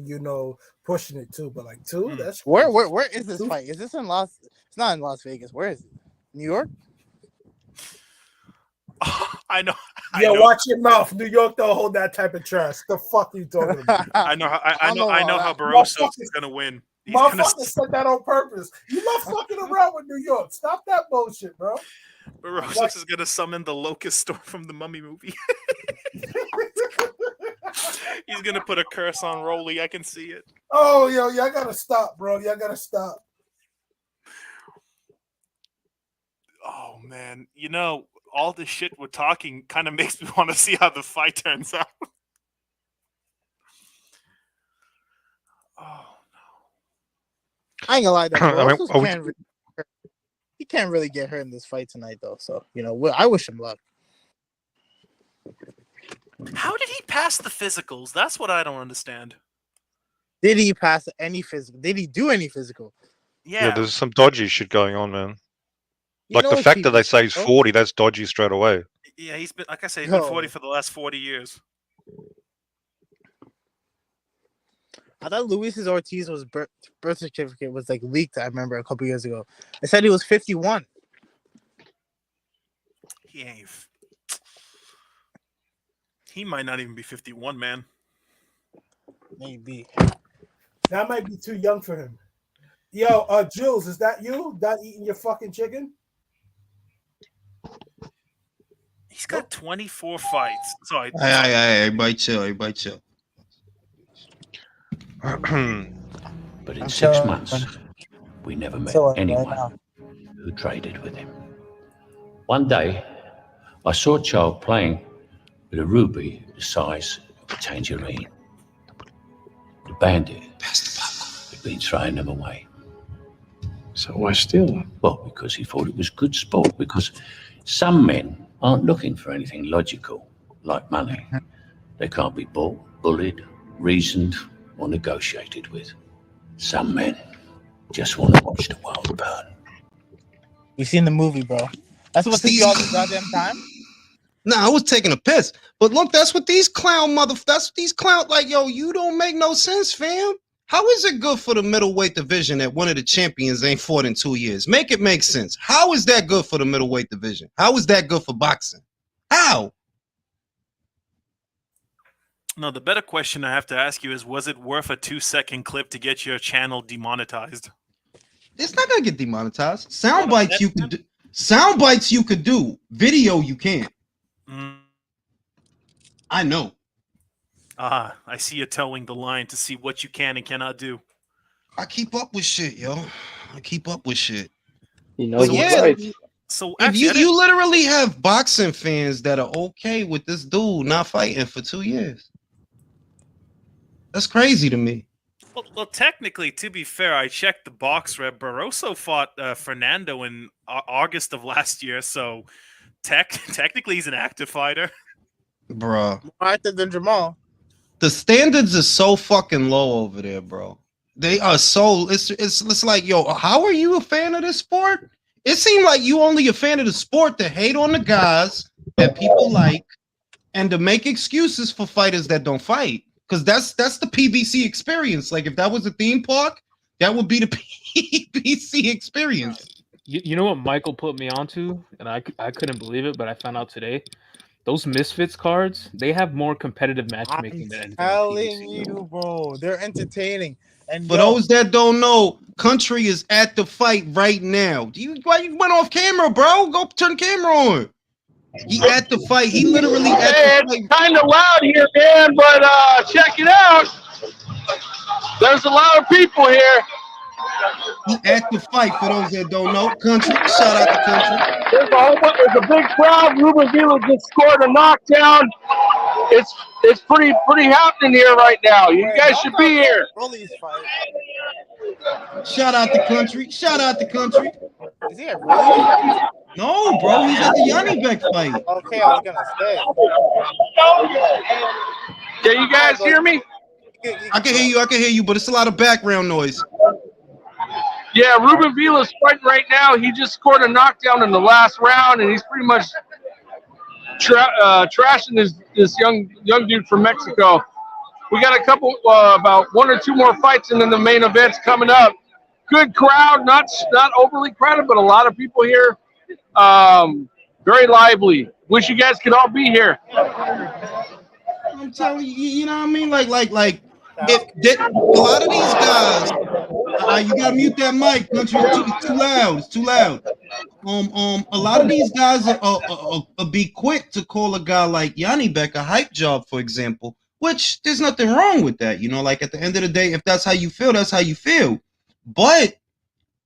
pushing it too, but like two. That's where is this fight? Is this in Las? It's not in Las Vegas. Where is it? New York. I know. Watch your mouth. New York don't hold that type of trash. The fuck are you talking about? I know how Barroso is gonna win. Motherfucker said that on purpose. You not fucking around with New York. Stop that bullshit, bro. Barroso is gonna summon the locust storm from the Mummy movie. He's gonna put a curse on Rolly. I can see it. Oh, y'all gotta stop, bro. Y'all gotta stop. Oh man, all this shit we're talking kind of makes me want to see how the fight turns out. Oh no! I ain't gonna lie, though. He can't really get hurt in this fight tonight, though. So I wish him luck. How did he pass the physicals? That's what I don't understand. Did he pass any physical? Did he do any physical? Yeah, there's some dodgy shit going on, man. Like the fact that they say he's 40, that's dodgy straight away. Yeah, he's been, like I said, he's been 40 for the last 40 years. I thought Luis Ortiz's birth certificate was like leaked. I remember a couple years ago. They said he was 51. He might not even be 51, man. Maybe. That might be too young for him. Yo, Jules, is that you? Done eating your fucking chicken? He's got 24 fights. Sorry. I bite you. But in 6 months, we never met anyone who traded with him. One day, I saw a child playing with a ruby the size of a tangerine. The bandit had been throwing them away. So why steal them? Well, because he thought it was good sport. Because some men aren't looking for anything logical, like money. They can't be bought, bullied, reasoned, or negotiated with. Some men just want to watch the world burn. We seen the movie, bro. That's what took you all this goddamn time. Nah, I was taking a piss. But look, that's what these like, yo, you don't make no sense, fam. How is it good for the middleweight division that one of the champions ain't fought in 2 years? Make it make sense. How is that good for the middleweight division? How is that good for boxing? How? No, the better question I have to ask you is, was it worth a 2-second clip to get your channel demonetized? It's not gonna get demonetized. Sound bites you could do. Sound bites you could do. Video you can't. I know. I see you towing the line to see what you can and cannot do. I keep up with shit, yo. I keep up with shit. You know, So if actually, you literally have boxing fans that are okay with this dude not fighting for 2 years. That's crazy to me. Well, technically, to be fair, I checked the box rep. Barroso fought Fernando in August of last year, so technically he's an active fighter. Bruh. More active than Jamal. The standards are so fucking low over there, bro. They are so it's like, yo, how are you a fan of this sport? It seemed like you only a fan of the sport to hate on the guys that people like and to make excuses for fighters that don't fight. Because that's the PBC experience. Like, if that was a theme park, that would be the PBC experience. You know what Michael put me onto, and I couldn't believe it, but I found out today. Those Misfits cards, they have more competitive matchmaking than anything. I'm telling you, bro, they're entertaining. And for those that don't know, Country is at the fight right now. Why you went off camera, bro? Go turn the camera on. He at the fight. He literally at the fight. It's kind of loud here, man, but check it out. There's a lot of people here. He at the fight, for those that don't know. Country, shout out to Country. There's a big crowd. Ruben Vila just scored a knockdown. It's pretty happening here right now. You guys should be here. Shout out to Country. Shout out to Country. Is he at Rolly's? No, bro, he's at the Janibek fight. Okay, I was gonna say. Can you guys hear me? I can hear you, but it's a lot of background noise. Yeah, Ruben Vila's fighting right now. He just scored a knockdown in the last round, and he's pretty much trashing this young dude from Mexico. We got a couple, about 1 or 2 more fights, and then the main event's coming up. Good crowd, not overly crowded, but a lot of people here. Very lively. Wish you guys could all be here. I'm telling you, you know what I mean? Like, if a lot of these guys, you gotta mute that mic, Country. It's too loud. It's too loud. A lot of these guys are be quick to call a guy like Janibek a hype job, for example. Which there's nothing wrong with that, you know. Like, at the end of the day, if that's how you feel, that's how you feel. But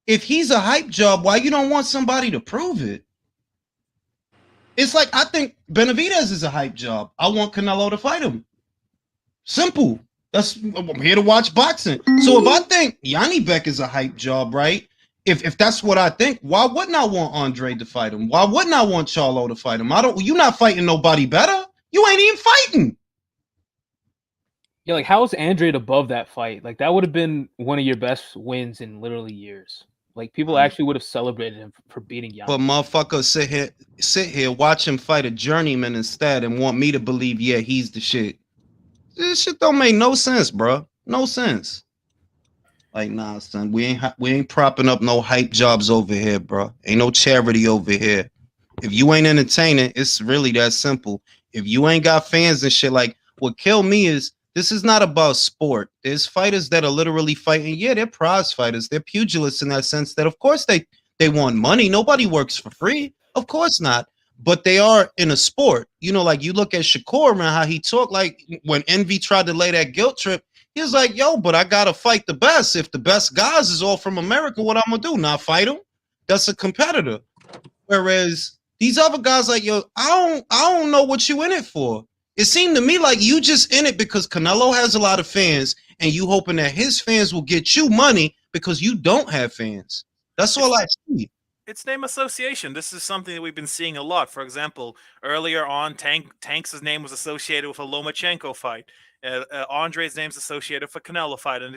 if he's a hype job, why you don't want somebody to prove it? It's like, I think Benavidez is a hype job. I want Canelo to fight him. Simple. I'm here to watch boxing. So if I think Janibek is a hype job, right? If that's what I think, why wouldn't I want Andre to fight him? Why wouldn't I want Charlo to fight him? You're not fighting nobody better. You ain't even fighting. Yeah, like, how is Andre above that fight? Like, that would have been one of your best wins in literally years. Like, people actually would have celebrated him for beating Janibek. But motherfuckers sit here, watch him fight a journeyman instead, and want me to believe, yeah, he's the shit. This shit don't make no sense, bro. No sense. Like, nah, son, we ain't propping up no hype jobs over here, bro. Ain't no charity over here. If you ain't entertaining, it's really that simple. If you ain't got fans and shit, like, what killed me is, this is not about sport. There's fighters that are literally fighting. Yeah, they're prize fighters. They're pugilists in that sense that, of course, they want money. Nobody works for free. Of course not. But they are in a sport. You know, like, you look at Shakur, man, how he talked, like, when Envy tried to lay that guilt trip, he was like, yo, but I got to fight the best. If the best guys is all from America, what I'm going to do? Not fight them? That's a competitor. Whereas these other guys, like, yo, I don't know what you in it for. It seemed to me like you just in it because Canelo has a lot of fans and you hoping that his fans will get you money because you don't have fans. That's all I see. It's name association. This is something that we've been seeing a lot. For example, earlier on, Tanks' name was associated with a Lomachenko fight. Andre's name's associated with a Canelo fight, and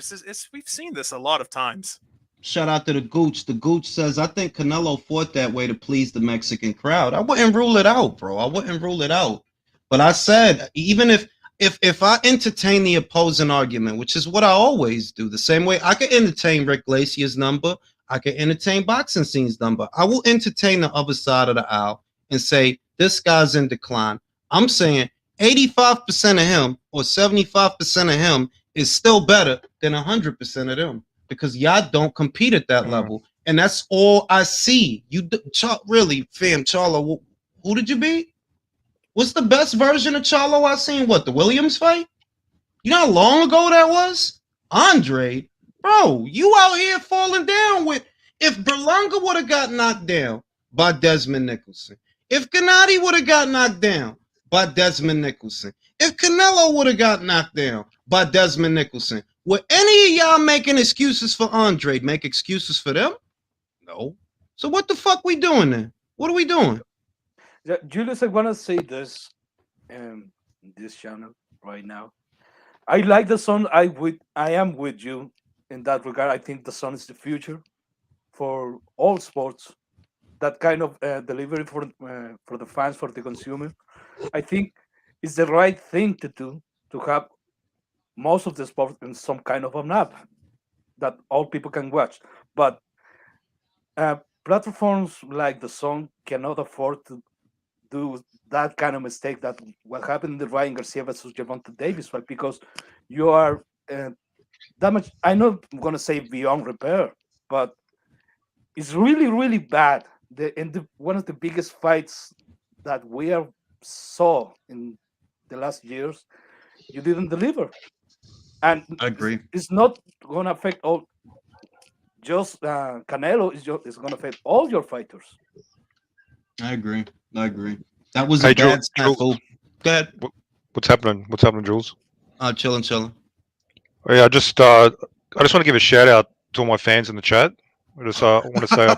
we've seen this a lot of times. Shout out to the Gooch. The Gooch says, I think Canelo fought that way to please the Mexican crowd. I wouldn't rule it out, bro. I wouldn't rule it out. But I said, even if I entertain the opposing argument, which is what I always do, the same way I could entertain Rick Glacier's number, I could entertain Boxing Scene's number. I will entertain the other side of the aisle and say, this guy's in decline. I'm saying 85% of him or 75% of him is still better than 100% of them. Because y'all don't compete at that level, and that's all I see. Really, fam, Charlo, who did you beat? What's the best version of Charlo I seen? What, the Williams fight? You know how long ago that was? Andre, bro, you out here falling down with. If Berlanga would have got knocked down by Desmond Nicholson, if Gennady would have got knocked down by Desmond Nicholson, if Canelo would have got knocked down by Desmond Nicholson, would any of y'all making excuses for Andre make excuses for them? No. So what the fuck we doing then? What are we doing? Yeah, Julius, I want to say this this channel right now. I like the Sun. I am with you in that regard. I think the Sun is the future for all sports. That kind of delivery for the fans, for the consumer. I think it's the right thing to do to have most of the sport in some kind of an app that all people can watch. But platforms like the Sun cannot afford to do that kind of mistake that what happened in the Ryan Garcia versus Gervonta Davis fight, because you are that much. I'm not going to say beyond repair, but it's really, really bad. One of the biggest fights that we have saw in the last years, you didn't deliver. And I agree. It's not going to affect all. Just Canelo is going to affect all your fighters. I agree. That was a bad snafu. Go ahead. What's happening? What's happening, Jules? Chilling. Oh, yeah, I just want to give a shout out to all my fans in the chat. I want to say I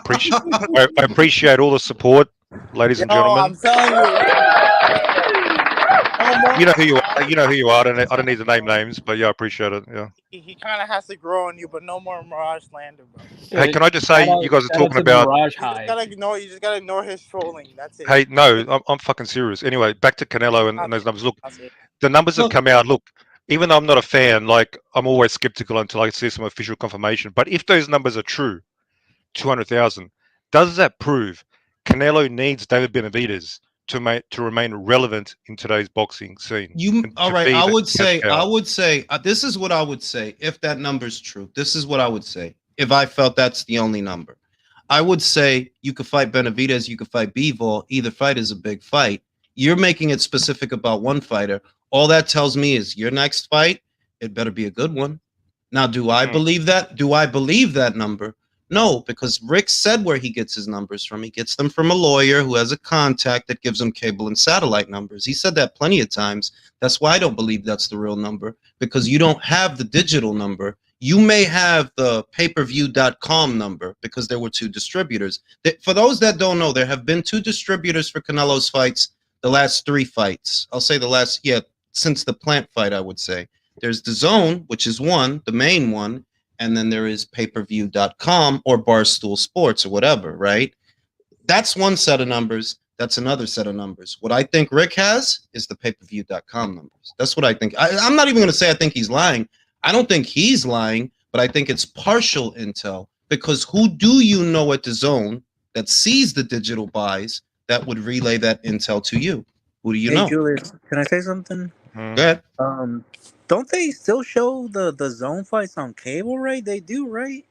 appreciate all the support, ladies and gentlemen. I'm telling you. You know who you are. You know who you are. I don't need to name names, but yeah, I appreciate it. Yeah. He kind of has to grow on you, but no more Mirage slander, bro. Hey, can I just say, you guys are talking about. You just gotta ignore his trolling. That's it. Hey, no, I'm fucking serious. Anyway, back to Canelo and those numbers. Look, the numbers have come out. Look, even though I'm not a fan, like I'm always skeptical until I see some official confirmation. But if those numbers are true, 200,000, does that prove Canelo needs David Benavidez to remain relevant in today's boxing scene? All right, I would say this is what I would say if that number's true. This is what I would say if I felt that's the only number. I would say you could fight Benavidez, you could fight Bivol. Either fight is a big fight. You're making it specific about one fighter. All that tells me is your next fight, it better be a good one. Now, do I believe that? Do I believe that number? No, because Rick said where he gets his numbers from. He gets them from a lawyer who has a contact that gives him cable and satellite numbers. He said that plenty of times. That's why I don't believe that's the real number, because you don't have the digital number. You may have the pay-per-view.com number because there were two distributors. For those that don't know, there have been two distributors for Canelo's fights, the last three fights. I'll say since the Plant fight, I would say. There's the Zone, which is one, the main one, and then there is pay-per-view.com or Barstool Sports or whatever, right? That's one set of numbers. That's another set of numbers. What I think Rick has is the pay-per-view.com numbers. That's what I think. I'm not even going to say I think he's lying. I don't think he's lying, but I think it's partial intel, because who do you know at the Zone that sees the digital buys that would relay that intel to you? Who do you know? Julius, can I say something? Go ahead. Don't they still show the Zone fights on cable, right? They do, right?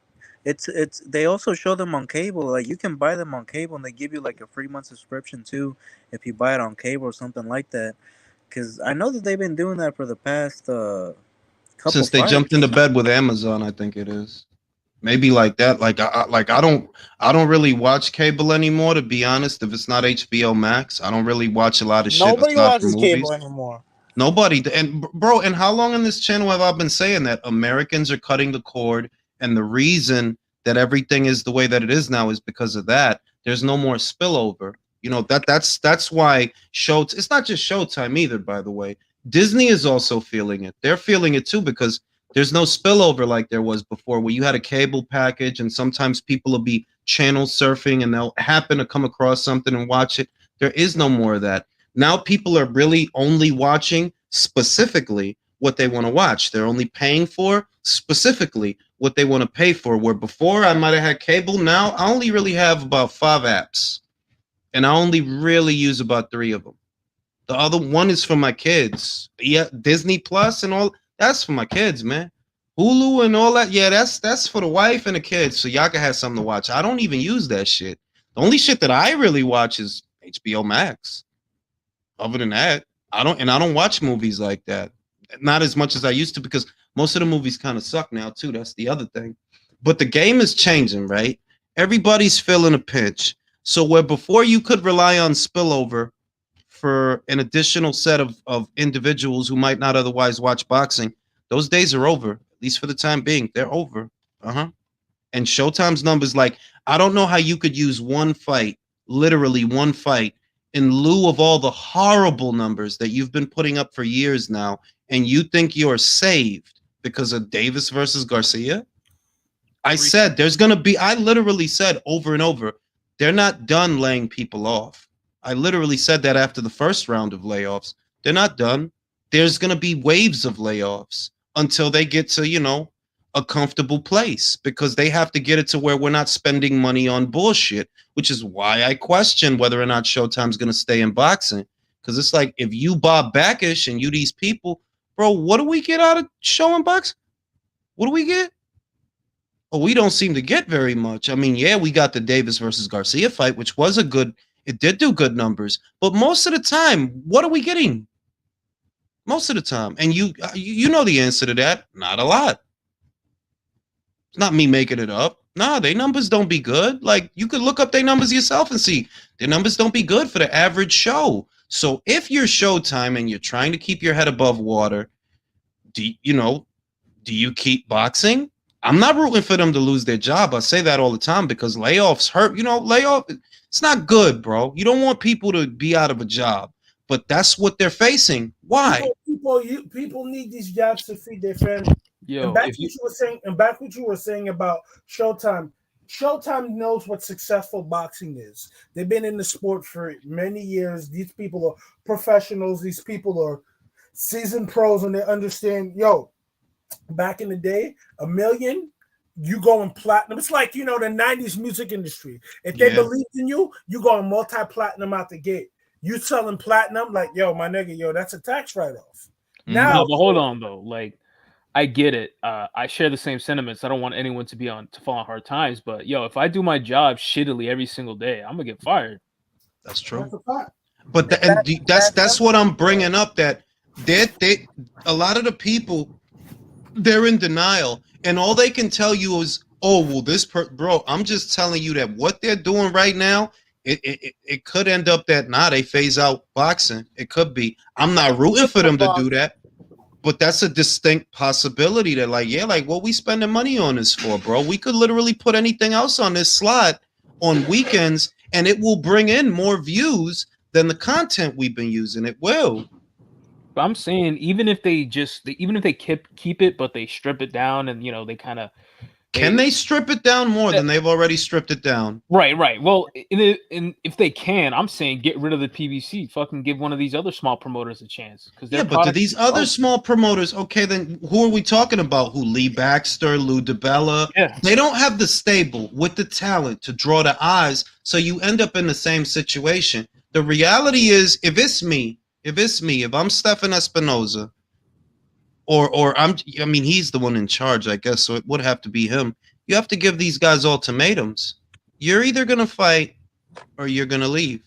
It's they also show them on cable. Like, you can buy them on cable, and they give you like a free month subscription too if you buy it on cable or something like that. Because I know that they've been doing that for the past couple since they jumped into bed with Amazon, I think it is. Maybe like that. I don't really watch cable anymore, to be honest. If it's not HBO Max, I don't really watch a lot of shit. Nobody watches cable anymore. Nobody. And bro, and how long on this channel have I been saying that Americans are cutting the cord, and the reason that everything is the way that it is now is because of that. There's no more spillover. You know, that's why it's not just Showtime either, by the way. Disney is also feeling it. They're feeling it too because there's no spillover like there was before, where you had a cable package and sometimes people will be channel surfing and they'll happen to come across something and watch it. There is no more of that. Now people are really only watching specifically what they want to watch. They're only paying for specifically what they want to pay for. Where before I might have had cable, now I only really have about 5 apps. And I only really use about 3 of them. The other one is for my kids. Yeah, Disney Plus and all that's for my kids, man. Hulu and all that. Yeah, that's for the wife and the kids, so y'all can have something to watch. I don't even use that shit. The only shit that I really watch is HBO Max. Other than that, I don't watch movies like that. Not as much as I used to because most of the movies kind of suck now too. That's the other thing. But the game is changing, right? Everybody's feeling a pinch. So where before you could rely on spillover for an additional set of individuals who might not otherwise watch boxing, those days are over, at least for the time being. They're over. And Showtime's numbers, like, I don't know how you could use one fight, literally one fight, in lieu of all the horrible numbers that you've been putting up for years now, and you think you're saved because of Davis versus Garcia? I said there's going to be, I literally said over and over, they're not done laying people off. I literally said that after the first round of layoffs. They're not done. There's going to be waves of layoffs until they get to, you know, a comfortable place, because they have to get it to where we're not spending money on bullshit, which is why I question whether or not Showtime's going to stay in boxing. Because it's like, if you Bob Backish and you these people, bro, what do we get out of showing boxing? What do we get? Oh, we don't seem to get very much. I mean, yeah, we got the Davis versus Garcia fight, which was a good, it did do good numbers. But most of the time, what are we getting? Most of the time. And you know the answer to that. Not a lot. It's not me making it up. Nah, their numbers don't be good. Like, you could look up their numbers yourself and see their numbers don't be good for the average show. So if you're Showtime and you're trying to keep your head above water, do you keep boxing? I'm not rooting for them to lose their job. I say that all the time because layoffs hurt. You know, it's not good, bro. You don't want people to be out of a job, but that's what they're facing. Why? People need these jobs to feed their family. Yo, and back what you were saying about Showtime. Showtime knows what successful boxing is. They've been in the sport for many years. These people are professionals. These people are seasoned pros, and they understand, back in the day, $1 million, you going platinum. It's like, the 90s music industry. If they believed in you, you going multi-platinum out the gate. You selling platinum, like, my nigga, that's a tax write-off. Now, no, but hold on, though. Like, I get it. I share the same sentiments. I don't want anyone to fall on hard times. But, if I do my job shittily every single day, I'm going to get fired. That's true. But that's what I'm bringing up, that they a lot of the people, they're in denial, and all they can tell you is, bro, I'm just telling you that what they're doing right now, it could end up that they phase out boxing. It could be. I'm not rooting for them to do that, but that's a distinct possibility that, what we spending money on this for, bro? We could literally put anything else on this slot on weekends, and it will bring in more views than the content we've been using. It will. But I'm saying, even if they keep it, but they strip it down, and they kind of can they strip it down more than they've already stripped it down? Right. Well, if they can, I'm saying get rid of the PBC. Fucking give one of these other small promoters a chance. But to these other small promoters, okay, then who are we talking about? Who? Lee Baxter, Lou DiBella? Yeah. They don't have the stable with the talent to draw the eyes, so you end up in the same situation. The reality is, if I'm Stefan Espinoza, or he's the one in charge, I guess, so it would have to be him. You have to give these guys ultimatums. You're either going to fight or you're going to leave.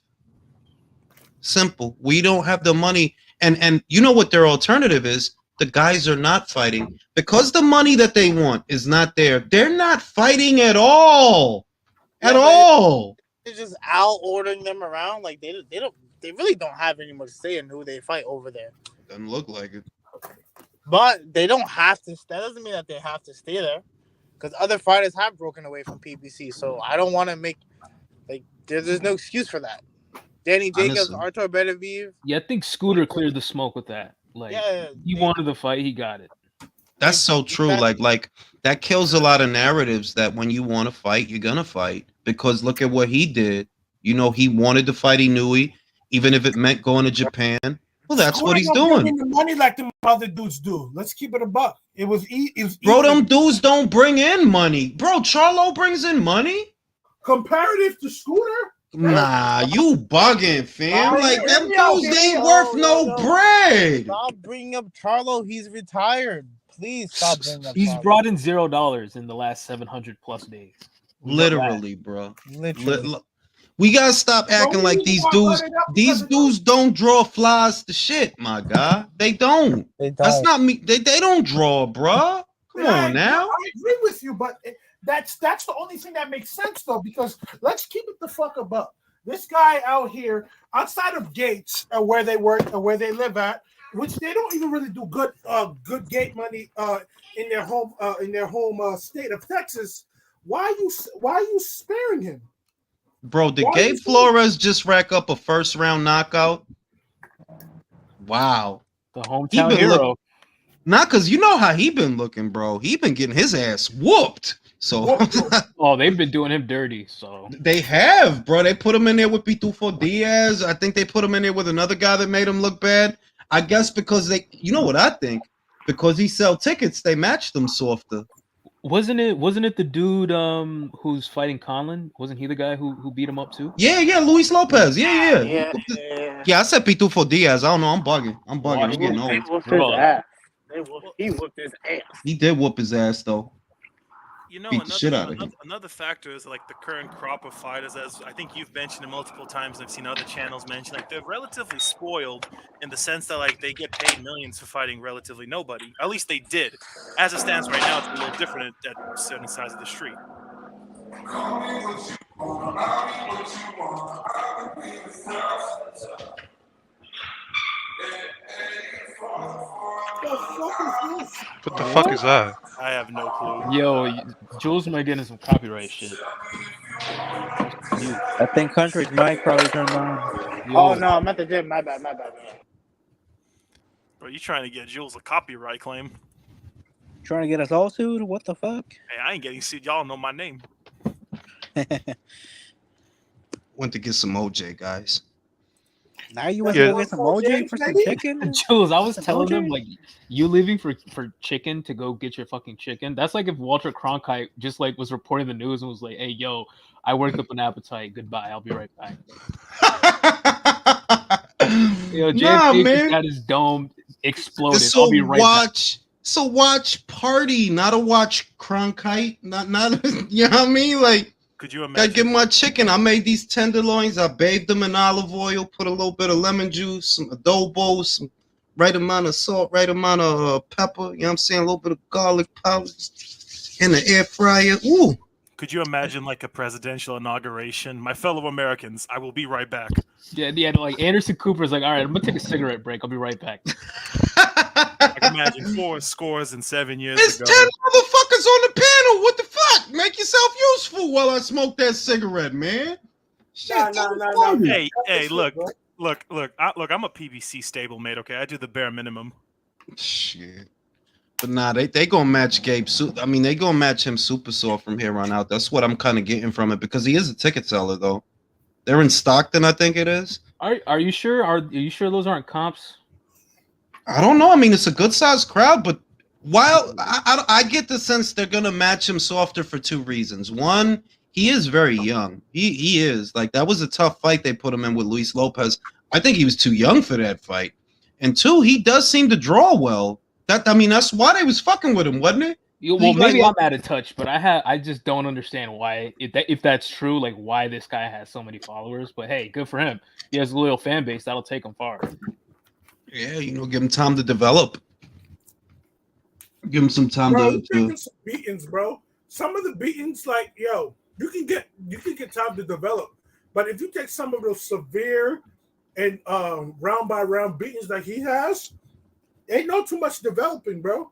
Simple. We don't have the money. And you know what their alternative is? The guys are not fighting. Because the money that they want is not there, they're not fighting at all. All. They're just out ordering them around. Like, they really don't have any much say in who they fight over there. Doesn't look like it. But they don't have to. That doesn't mean that they have to stay there. because other fighters have broken away from PBC. So I don't want to make like there's no excuse for that. Danny Jacobs, Honestly. Artur Beterbiev. Yeah, I think Scooter cleared the smoke with that. Like, Yeah, he wanted the fight, he got it. That's so true. Like that kills a lot of narratives that when you want to fight, you're gonna fight. Because look at what he did. You know, he wanted to fight Inoue, even if it meant going to Japan. Well, that's what he's Scooter don't doing. bring in the money like the other dudes do. Let's keep it a buck. It was Bro, them dudes don't bring in money. Bro, Charlo brings in money? Comparative to Scooter? Nah, you bugging, fam. Nah, Like, them hear me out, dudes, hear they me ain't out. worth no Yo, bread. Stop bringing up Charlo. He's retired. Please stop bringing up He's Charlo. brought in $0 in the last 700 plus days. We know Literally, that. bro. Literally. We gotta stop acting like these dudes. These dudes don't draw flies to shit, my guy. They don't. That's not me. They don't draw, bro. Come on now. I agree with you, but that's the only thing that makes sense though, because let's keep it the fuck above. This guy out here outside of Gates, where they work or where they live at, which they don't even really do good gate money in their home state of Texas. Why are you sparing him? Bro, did Gabe Flores just rack up a first round knockout? Wow. The hometown hero. Not because you know how he been looking, bro. He been getting his ass whooped. So they've been doing him dirty. So they have, bro. They put him in there with Pitufo Diaz. I think they put him in there with another guy that made him look bad. I guess because you know what I think? Because he sell tickets, they matched them softer. Wasn't it the dude who's fighting Conlon? Wasn't he the guy who beat him up too? Yeah, Luis Lopez. Yeah. Yeah, I said Pitufo Diaz. I don't know. I'm bugging. I'm getting old. He whooped his ass. He whooped his ass. He did whoop his ass though. You know, Beat the shit out of him. another factor is like the current crop of fighters, as I think you've mentioned it multiple times, and I've seen other channels mention, like they're relatively spoiled in the sense that like they get paid millions for fighting relatively nobody. At least they did. As it stands right now, it's a little different at certain sides of the street. What the fuck is that? I have no clue. Yo, Jules might get in some copyright shit. I think Country's mic probably turned on. Oh no, I'm at the gym. My bad. Bro, you trying to get Jules a copyright claim? Trying to get us all sued? What the fuck? Hey, I ain't getting sued. Y'all know my name. Went to get some OJ, guys. Now you want to go get some OJ for some chicken? Jules, I was telling them, like, you leaving for chicken to go get your fucking chicken. That's like if Walter Cronkite just like was reporting the news and was like, "Hey, yo, I worked up an appetite. Goodbye. I'll be right back." Yo, JFK just got his dome exploded. I'll be right back. So watch Party, not a watch Cronkite. Not you know what I mean? Like, could you imagine? I get my chicken. I made these tenderloins. I bathed them in olive oil, put a little bit of lemon juice, some adobo, some right amount of salt, right amount of pepper. You know what I'm saying? A little bit of garlic powder in the air fryer. Ooh. Could you imagine like a presidential inauguration? My fellow Americans, I will be right back. Yeah, like Anderson Cooper's like, all right, I'm gonna take a cigarette break. I'll be right back. I can imagine 4 scores and 7 years There's ago. 10 motherfuckers on the panel. What the fuck? Make yourself useful while I smoke that cigarette, man. Shit, No. Hey, look. I'm a PBC stablemate, okay? I do the bare minimum. Shit. But nah, they gonna match Gabe. I mean, they gonna match him super soft from here on out. That's what I'm kind of getting from it because he is a ticket seller, though. They're in Stockton, I think it is. Are you sure? Are you sure those aren't comps? I don't know. I mean, it's a good sized crowd, but while I get the sense they're gonna match him softer for 2 reasons. One, he is very young. He is like that was a tough fight they put him in with Luis Lopez. I think he was too young for that fight. And 2, he does seem to draw well. That's why they was fucking with him, wasn't it? Well, maybe I'm out of touch, but I just don't understand why if that's true, like why this guy has so many followers. But hey, good for him. He has a loyal fan base that'll take him far. Yeah, give him time to develop. Give him some time to some beatings, bro. Some of the beatings, like yo, you can get time to develop. But if you take some of those severe and round by round beatings that he has, ain't no too much developing, bro.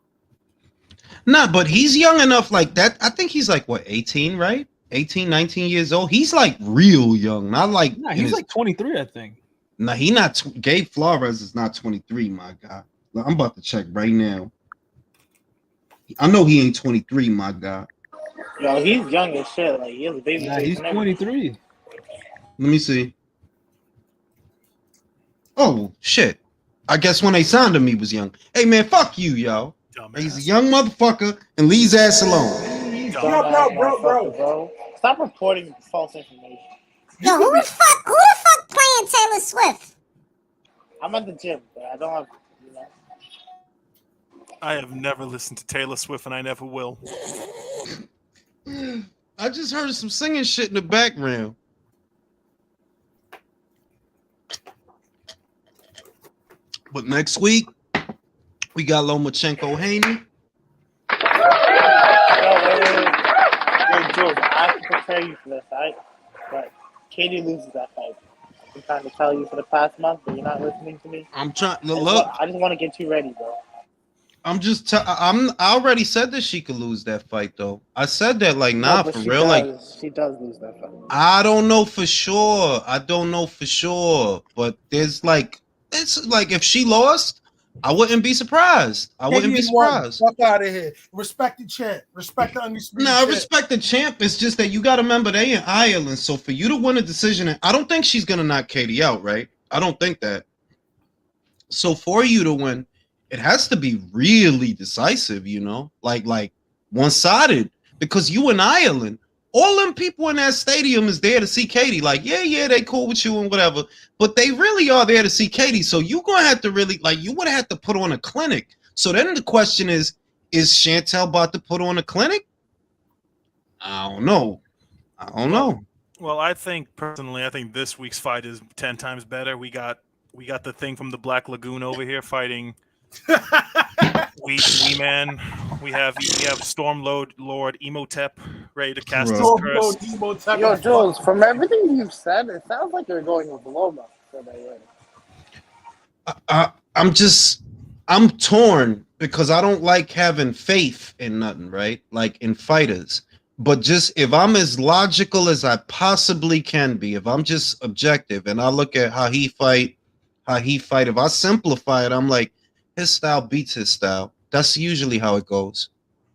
Nah, but he's young enough like that. I think he's like, what, 18, right? 18, 19 years old. He's like real young. Not like... Nah, he's like 23, I think. Nah, he not... Gabe Flores is not 23, my guy. I'm about to check right now. I know he ain't 23, my guy. Yo, he's young as shit. Like, he has a baby face. He's 23. Let me see. Oh, shit. I guess when they signed him, he was young. Hey, man, fuck you, yo. Dumbass. He's a young motherfucker and leave his ass alone. Bro. Stop reporting false information. Yo, who the fuck playing Taylor Swift? I'm at the gym, but I don't have, I have never listened to Taylor Swift, and I never will. I just heard some singing shit in the background. But next week, we got Lomachenko Haney. Yo, Jules, I have to prepare you for this, alright? But Katie loses that fight. I'm trying to tell you for the past month, but you're not listening to me. I'm trying to look. I just want to get you ready, bro. I already said that she could lose that fight, though. I said that, like, nah, for real. Like, she does lose that fight. I don't know for sure. But there's like, it's like if she lost, I wouldn't be surprised. Fuck out of here. Respect the champ. Respect the undisputed champ. I respect the champ. It's just that you got to remember they in Ireland. So for you to win a decision, I don't think she's gonna knock Katie out, right? I don't think that. So for you to win, it has to be really decisive, like one-sided, because you in Ireland. All them people in that stadium is there to see Katie. Like, yeah, they cool with you and whatever, but they really are there to see Katie. So you're going to have to really, like, you would have to put on a clinic. So then the question is Chantel about to put on a clinic? I don't know. Well, I think this week's fight is 10 times better. We got the thing from the Black Lagoon over here fighting Wee Man. We have Storm Lord Emotep ready to cast his curse. Yo, Jules, from everything you've said, it sounds like you're going with Loma. I'm torn because I don't like having faith in nothing, right? Like in fighters. But just if I'm as logical as I possibly can be, if I'm just objective and I look at how he fight, if I simplify it, I'm like, his style beats his style. That's usually how it goes.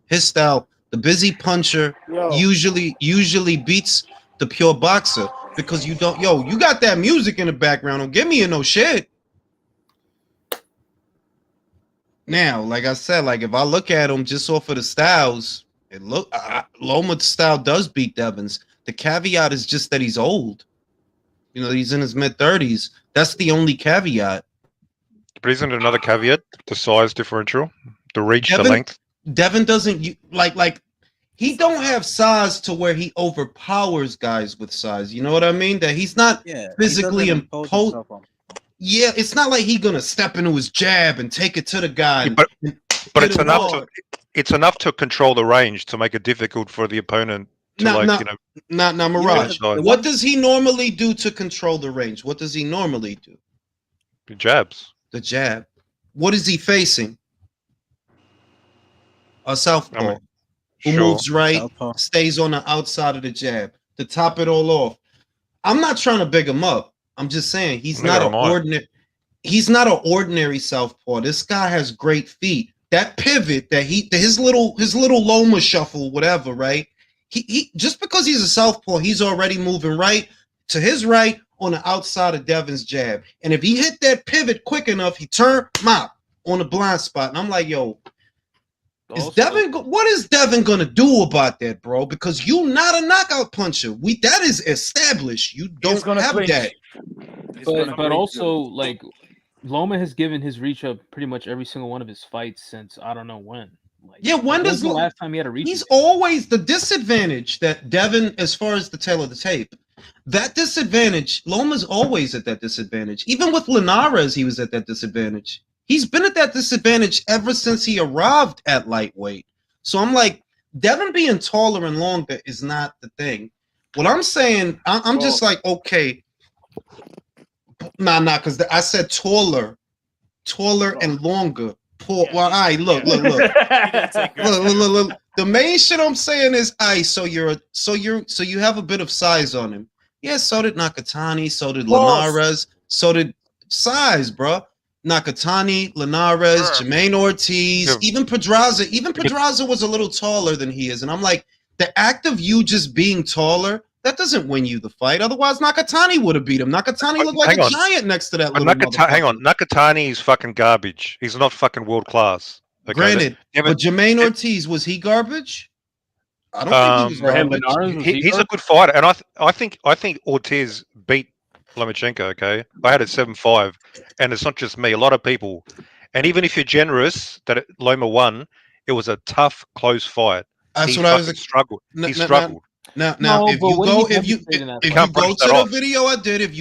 His style, the busy puncher, usually beats the pure boxer because you got that music in the background. Don't get me in no shit. Now, like I said, like if I look at him just off of the styles, Loma's style does beat Devon's. The caveat is just that he's old. He's in his mid-30s. That's the only caveat. But isn't it another caveat? The size differential, the reach, the length. Devon doesn't like he don't have size to where he overpowers guys with size. You know what I mean? That he's not physically imposed. Yeah, it's not like he's gonna step into his jab and take it to the guy. Yeah, but it's enough to it's enough to control the range to make it difficult for the opponent to Mirage. What does he normally do to control the range? What does he normally do? The jabs. The jab. What is he facing? A southpaw who moves right, stays on the outside of the jab to top it all off. I'm not trying to big him up. I'm just saying he's not an ordinary. He's not an ordinary southpaw. This guy has great feet. That pivot that his little Loma shuffle, whatever, right? He just because he's a southpaw, he's already moving right to his right on the outside of Devon's jab. And if he hit that pivot quick enough, he turned mop on the blind spot. And I'm like, yo, what is Devon gonna do about that, bro? Because you not a knockout puncher. That is established. You don't have that. But also, like, Loma has given his reach up pretty much every single one of his fights since I don't know when. When does the last time he had a reach? He's always the disadvantage that Devon, as far as the tail of the tape, that disadvantage. Loma's always at that disadvantage. Even with Linares, he was at that disadvantage. He's been at that disadvantage ever since he arrived at lightweight. So I'm like, Devon being taller and longer is not the thing. What I'm saying, I'm just like, okay, nah, because I said taller and longer. Poor. Well, all right, look. Look. The main shit I'm saying is, so you have a bit of size on him. Yeah, so did Nakatani, so did Linares, so did size, bro. Nakatani, Linares, Jermaine Ortiz, even Pedraza. Even Pedraza was a little taller than he is, and I'm like, the act of you just being taller, that doesn't win you the fight. Otherwise, Nakatani would have beat him. Nakatani looked like a giant next to that little motherfucker. Hang on, Nakatani is fucking garbage. He's not fucking world class. Okay, granted, but Jermaine Ortiz, was he garbage? I don't think he was garbage. He's a good fighter, and I think Ortiz beat Lomachenko. Okay, I had it 7-5, and it's not just me. A lot of people, and even if you're generous that Loma won, it was a tough, close fight. That's what I was struggled. He struggled. Now, if you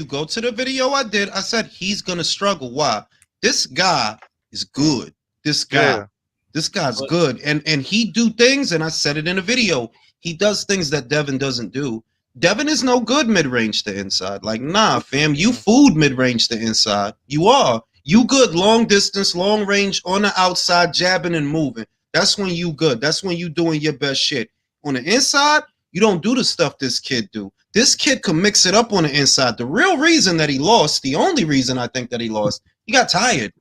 go to the video I did, I said he's gonna struggle. Why? This guy is good. This guy's good, and he do things, and I said it in a video. He does things that Devin doesn't do. Devin is no good mid-range to inside. Like, nah, fam, you food mid-range to inside. You are. You good long distance, long range on the outside, jabbing and moving. That's when you good. That's when you doing your best shit. On the inside, you don't do the stuff this kid do. This kid can mix it up on the inside. The real reason that he lost, the only reason I think that he lost, he got tired.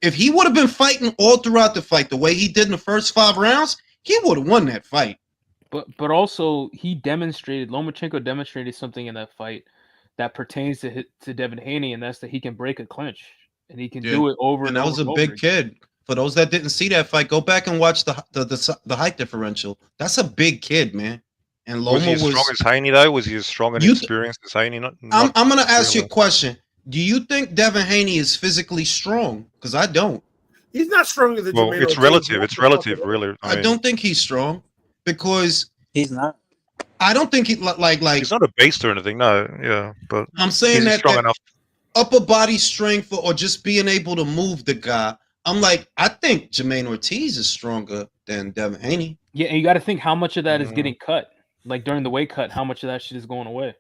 If he would have been fighting all throughout the fight the way he did in the first 5 rounds, he would have won that fight. But also Lomachenko demonstrated something in that fight that pertains to Devin Haney, and that's that he can break a clinch and he can do it over and over. And that was a big kid. For those that didn't see that fight, go back and watch the height differential. That's a big kid, man. And Loma was he as strong as Haney though? Was he as strong and experienced as Haney? I'm gonna ask you a question. Do you think Devin Haney is physically strong? Because I don't. He's not stronger than Jermaine It's relative. It's relative, really. I don't think he's strong because he's not. I don't think he like. He's not a beast or anything. No, yeah, but I'm saying that strong enough. Upper body strength or just being able to move the guy. I'm like, I think Jermaine Ortiz is stronger than Devin Haney. Yeah, and you got to think how much of that is getting cut. Like during the weight cut, how much of that shit is going away.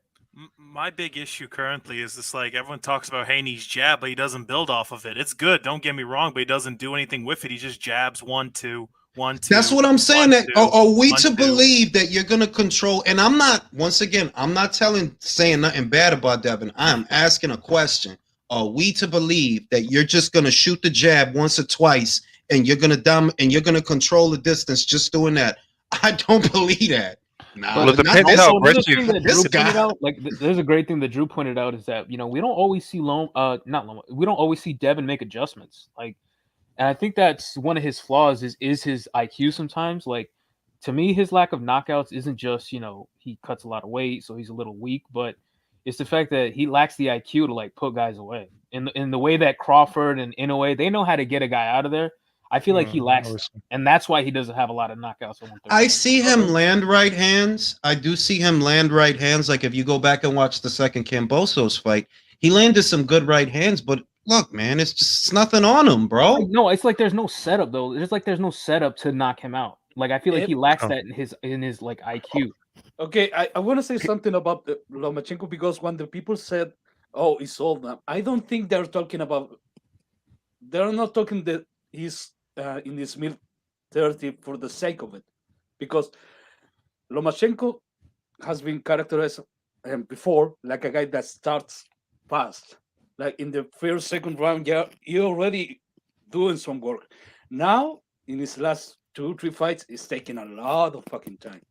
My big issue currently is this: like everyone talks about Haney's jab, but he doesn't build off of it. It's good, don't get me wrong, but he doesn't do anything with it. He just jabs 1-2, 1-2. That's what I'm saying. Are we to believe that you're gonna control? And I'm not. Once again, I'm not saying nothing bad about Devin. I'm asking a question. Are we to believe that you're just gonna shoot the jab once or twice and you're gonna control the distance just doing that? I don't believe that. Nah, well, it depends how aggressive this guy. There's a great thing that Drew pointed out is that we don't always see we don't always see Devin make adjustments. Like, and I think that's one of his flaws is his IQ sometimes. Like, to me, his lack of knockouts isn't just he cuts a lot of weight, so he's a little weak, but it's the fact that he lacks the IQ to like put guys away. In the way that Crawford and Inoue, they know how to get a guy out of there. I feel like he lacks it, and that's why he doesn't have a lot of knockouts. I see him land right hands. I do see him land right hands. Like if you go back and watch the second Cambosos fight, he landed some good right hands. But look, man, it's nothing on him, bro. No, it's like there's no setup though. It's like there's no setup to knock him out. Like I feel like he lacks that in his like IQ. Okay, I want to say something about Lomachenko because when the people said, "Oh, he's old now," I don't think they're talking about. They're not talking that he's in his mid-30 for the sake of it, because Lomachenko has been characterized before like a guy that starts fast. Like in the first, second round, yeah, you're already doing some work. Now, in his last 2-3 fights, it's taking a lot of fucking time.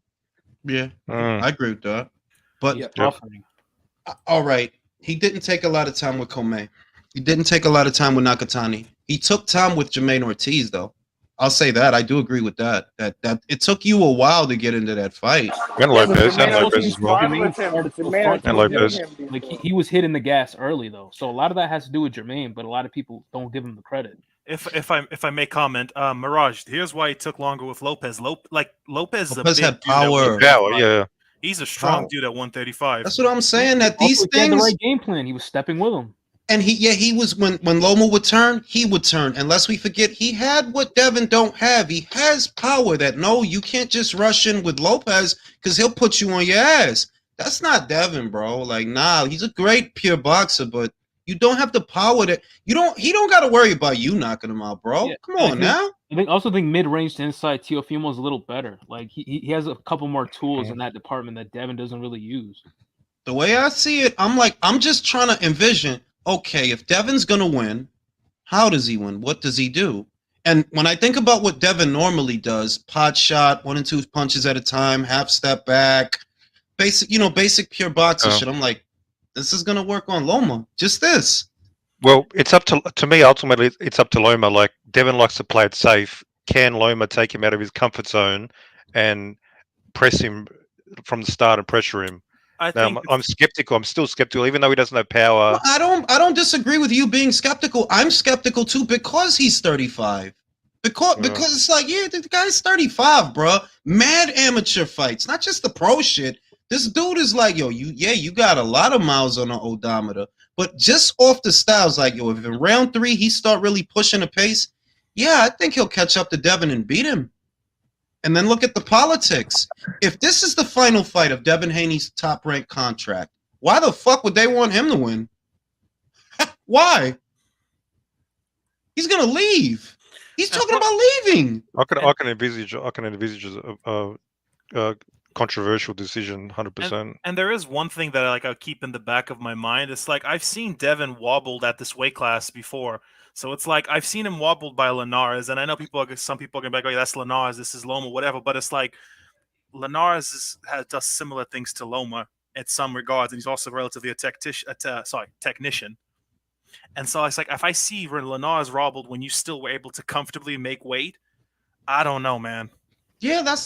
Yeah, I agree with that. But yeah. All right, he didn't take a lot of time with Comey. He didn't take a lot of time with Nakatani. He took time with Jermaine Ortiz, though. I'll say that. I do agree with that. That it took you a while to get into that fight. And Lopez as well. And Lopez. Like he was hitting the gas early though, so a lot of that has to do with Jermaine, but a lot of people don't give him the credit. If I may comment, Mirage, here's why it took longer with Lopez. Lopez had power. Yeah. He's a strong dude at 135. That's what I'm saying. That these things. He had the right game plan. He was stepping with him. And he was when Loma would turn, he would turn. Unless we forget, he had what Devin don't have. He has power that you can't just rush in with Lopez because he'll put you on your ass. That's not Devin, bro. Like, nah, he's a great pure boxer, but You don't have the power that he don't got to worry about you knocking him out, bro. Yeah, Come on now. I also think mid-range to inside Teofimo's a little better. Like he has a couple more tools in that department that Devin doesn't really use. The way I see it, I'm just trying to envision, okay, if Devin's going to win, how does he win? What does he do? And when I think about what Devin normally does, pot shot, 1 and 2 punches at a time, half step back, basic pure boxing shit. I'm like, this is going to work on Loma. Just this. Well, it's up to me, ultimately, it's up to Loma. Like, Devin likes to play it safe. Can Loma take him out of his comfort zone and press him from the start and pressure him? I'm skeptical. I'm still skeptical, even though he doesn't have power. Well, I don't disagree with you being skeptical. I'm skeptical too because he's 35. Because it's like, yeah, the guy's 35, bro. Mad amateur fights, not just the pro shit. This dude is like, yo, you got a lot of miles on the odometer. But just off the styles, like, yo, if in round 3 he start really pushing the pace, yeah, I think he'll catch up to Devin and beat him. And then look at the politics. If this is the final fight of Devin Haney's top-ranked contract, why the fuck would they want him to win? Why? He's gonna leave. He's talking about leaving. I can envisage a controversial decision, 100%. And there is one thing that I keep in the back of my mind. It's like I've seen Devin wobbled at this weight class before. So it's like I've seen him wobbled by Linares, and I know some people are gonna be like, "Oh, yeah, that's Linares. This is Loma, whatever." But it's like Linares does similar things to Loma in some regards, and he's also relatively a technician. And so it's like if I see Linares wobbled when you still were able to comfortably make weight, I don't know, man. Yeah,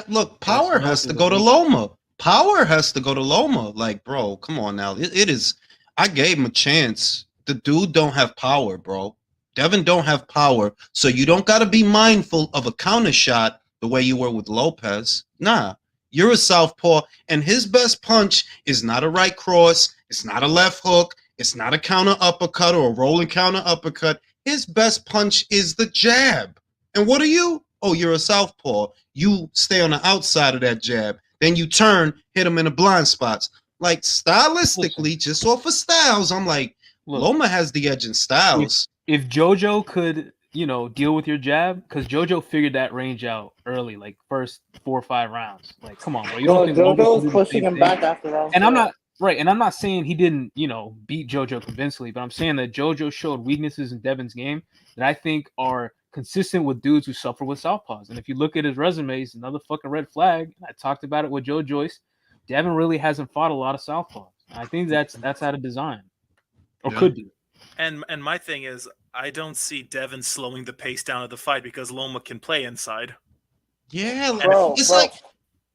look, power has to go to Loma. Power has to go to Loma. Like, bro, come on now. It is. I gave him a chance. The dude don't have power, bro. Devin don't have power, so you don't got to be mindful of a counter shot the way you were with Lopez. Nah, you're a southpaw, and his best punch is not a right cross. It's not a left hook. It's not a counter uppercut or a rolling counter uppercut. His best punch is the jab. And what are you? Oh, you're a southpaw. You stay on the outside of that jab. Then you turn, hit him in the blind spots. Like, stylistically, just off of styles, I'm like, Loma has the edge in styles. If JoJo could, deal with your jab, because JoJo figured that range out early, like first 4 or 5 rounds. Like, come on, bro. You don't think JoJo was pushing him back after round 4. And I'm not saying he didn't, beat JoJo convincingly, but I'm saying that JoJo showed weaknesses in Devin's game that I think are consistent with dudes who suffer with southpaws. And if you look at his resume, it's another fucking red flag. I talked about it with Joyce. Devin really hasn't fought a lot of southpaws. I think that's out of design. Or could be. And my thing is, I don't see Devin slowing the pace down of the fight because Loma can play inside. Yeah,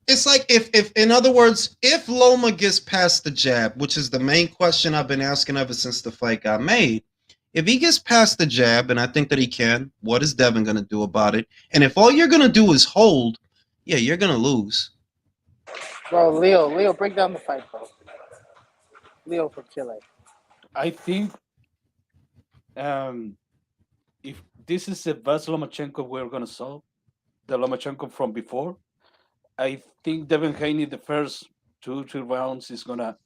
it's like if in other words, if Loma gets past the jab, which is the main question I've been asking ever since the fight got made, if he gets past the jab, and I think that he can, what is Devin going to do about it? And if all you're going to do is hold, yeah, you're going to lose. Bro, Leo, break down the fight, bro. Leo from Chile. I think if this is the best Lomachenko we're going to saw, the Lomachenko from before, I think Devin Haney, the first 2-3 rounds, is going to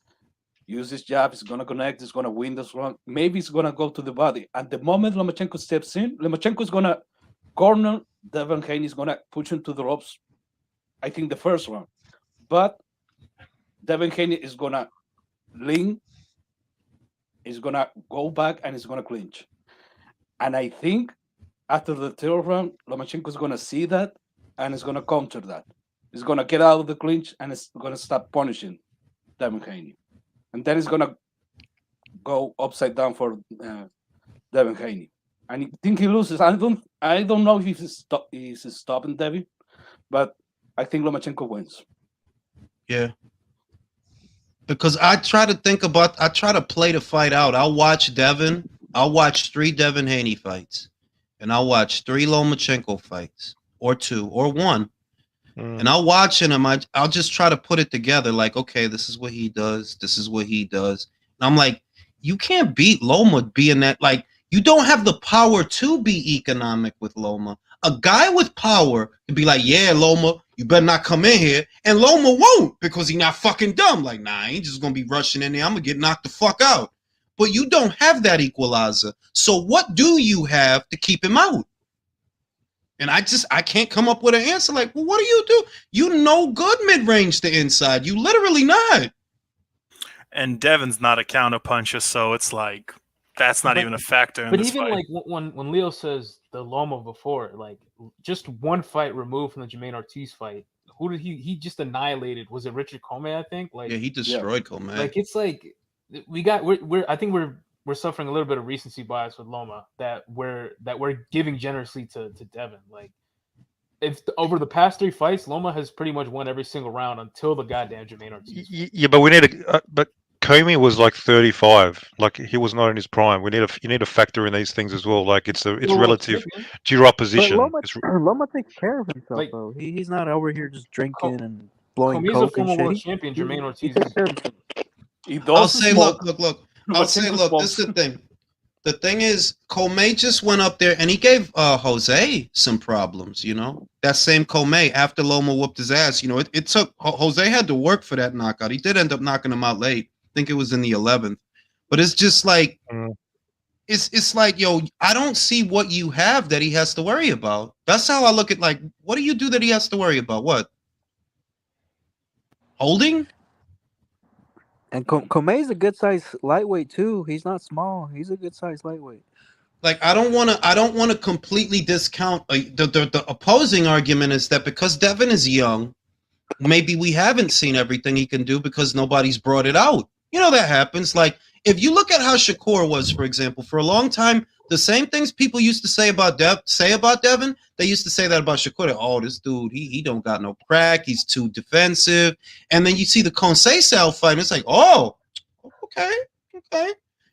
use his jab, he's going to connect, he's going to win this round. Maybe he's going to go to the body. And the moment Lomachenko steps in, Lomachenko is going to corner Devin Haney, is going to push him to the ropes, I think the first round. But Devin Haney is going to lean, he's going to go back, and he's going to clinch. And I think after the third round, Lomachenko is going to see that, and he's going to counter that. He's going to get out of the clinch, and he's going to start punishing Devin Haney. And then he's going to go upside down for Devin Haney. And I think he loses. I don't know if he's stopping Devin, but I think Lomachenko wins. Yeah. Because I try to play the fight out. I'll watch 3 Devin Haney fights. And I'll watch 3 Lomachenko fights. Or 2, or 1. And I'll watch him. I'll just try to put it together. Like, okay, this is what he does. This is what he does. And I'm like, you can't beat Loma being that. Like, you don't have the power to be economic with Loma. A guy with power can be like, yeah, Loma, you better not come in here. And Loma won't because he's not fucking dumb. Like, nah, I ain't just going to be rushing in there. I'm going to get knocked the fuck out. but you don't have that equalizer. So what do you have to keep him out? And I can't come up with an answer. Like, well, what do you do? You no good mid-range to inside. You literally not. And Devin's not a counter puncher, so it's like that's not even a factor in But this even fight. like when Leo says the Loma before, like just one fight removed from the Jermaine Ortiz fight, who did he just annihilated? Was it Richard Comey? I think. Like, yeah, he destroyed Comey. Like it's like I think we're suffering a little bit of recency bias with Loma that we're giving generously to Devin. Like, if over the past 3 fights, Loma has pretty much won every single round until the goddamn Jermaine Ortiz. Yeah, but we need but Comey was like 35. Like he was not in his prime. You need to factor in these things as well. Like it's relative to your opposition. But Loma takes care of himself though. He's not over here just drinking and blowing Comey's a coke and former shit. world champion. Jermaine Ortiz. I'll say, look. I'll say, look. This is the thing. The thing is, Comey just went up there and he gave Jose some problems. You know, that same Comey after Loma whooped his ass. You know, it took Jose had to work for that knockout. He did end up knocking him out late. I think it was in the 11th. But it's just like, it's like, yo, I don't see what you have that he has to worry about. That's how I look at, like, what do you do that he has to worry about? What? Holding? And Comey's a good size lightweight too. He's not small. He's a good size lightweight. Like, I don't want to completely discount the opposing argument is that because Devin is young, maybe we haven't seen everything he can do because nobody's brought it out. You know, that happens. Like, if you look at how Shakur was, for example, for a long time, the same things people used to say about Devin, they used to say that about Shakur. Oh, this dude, he don't got no crack. He's too defensive. And then you see the Conceição fight, and it's like, oh, okay.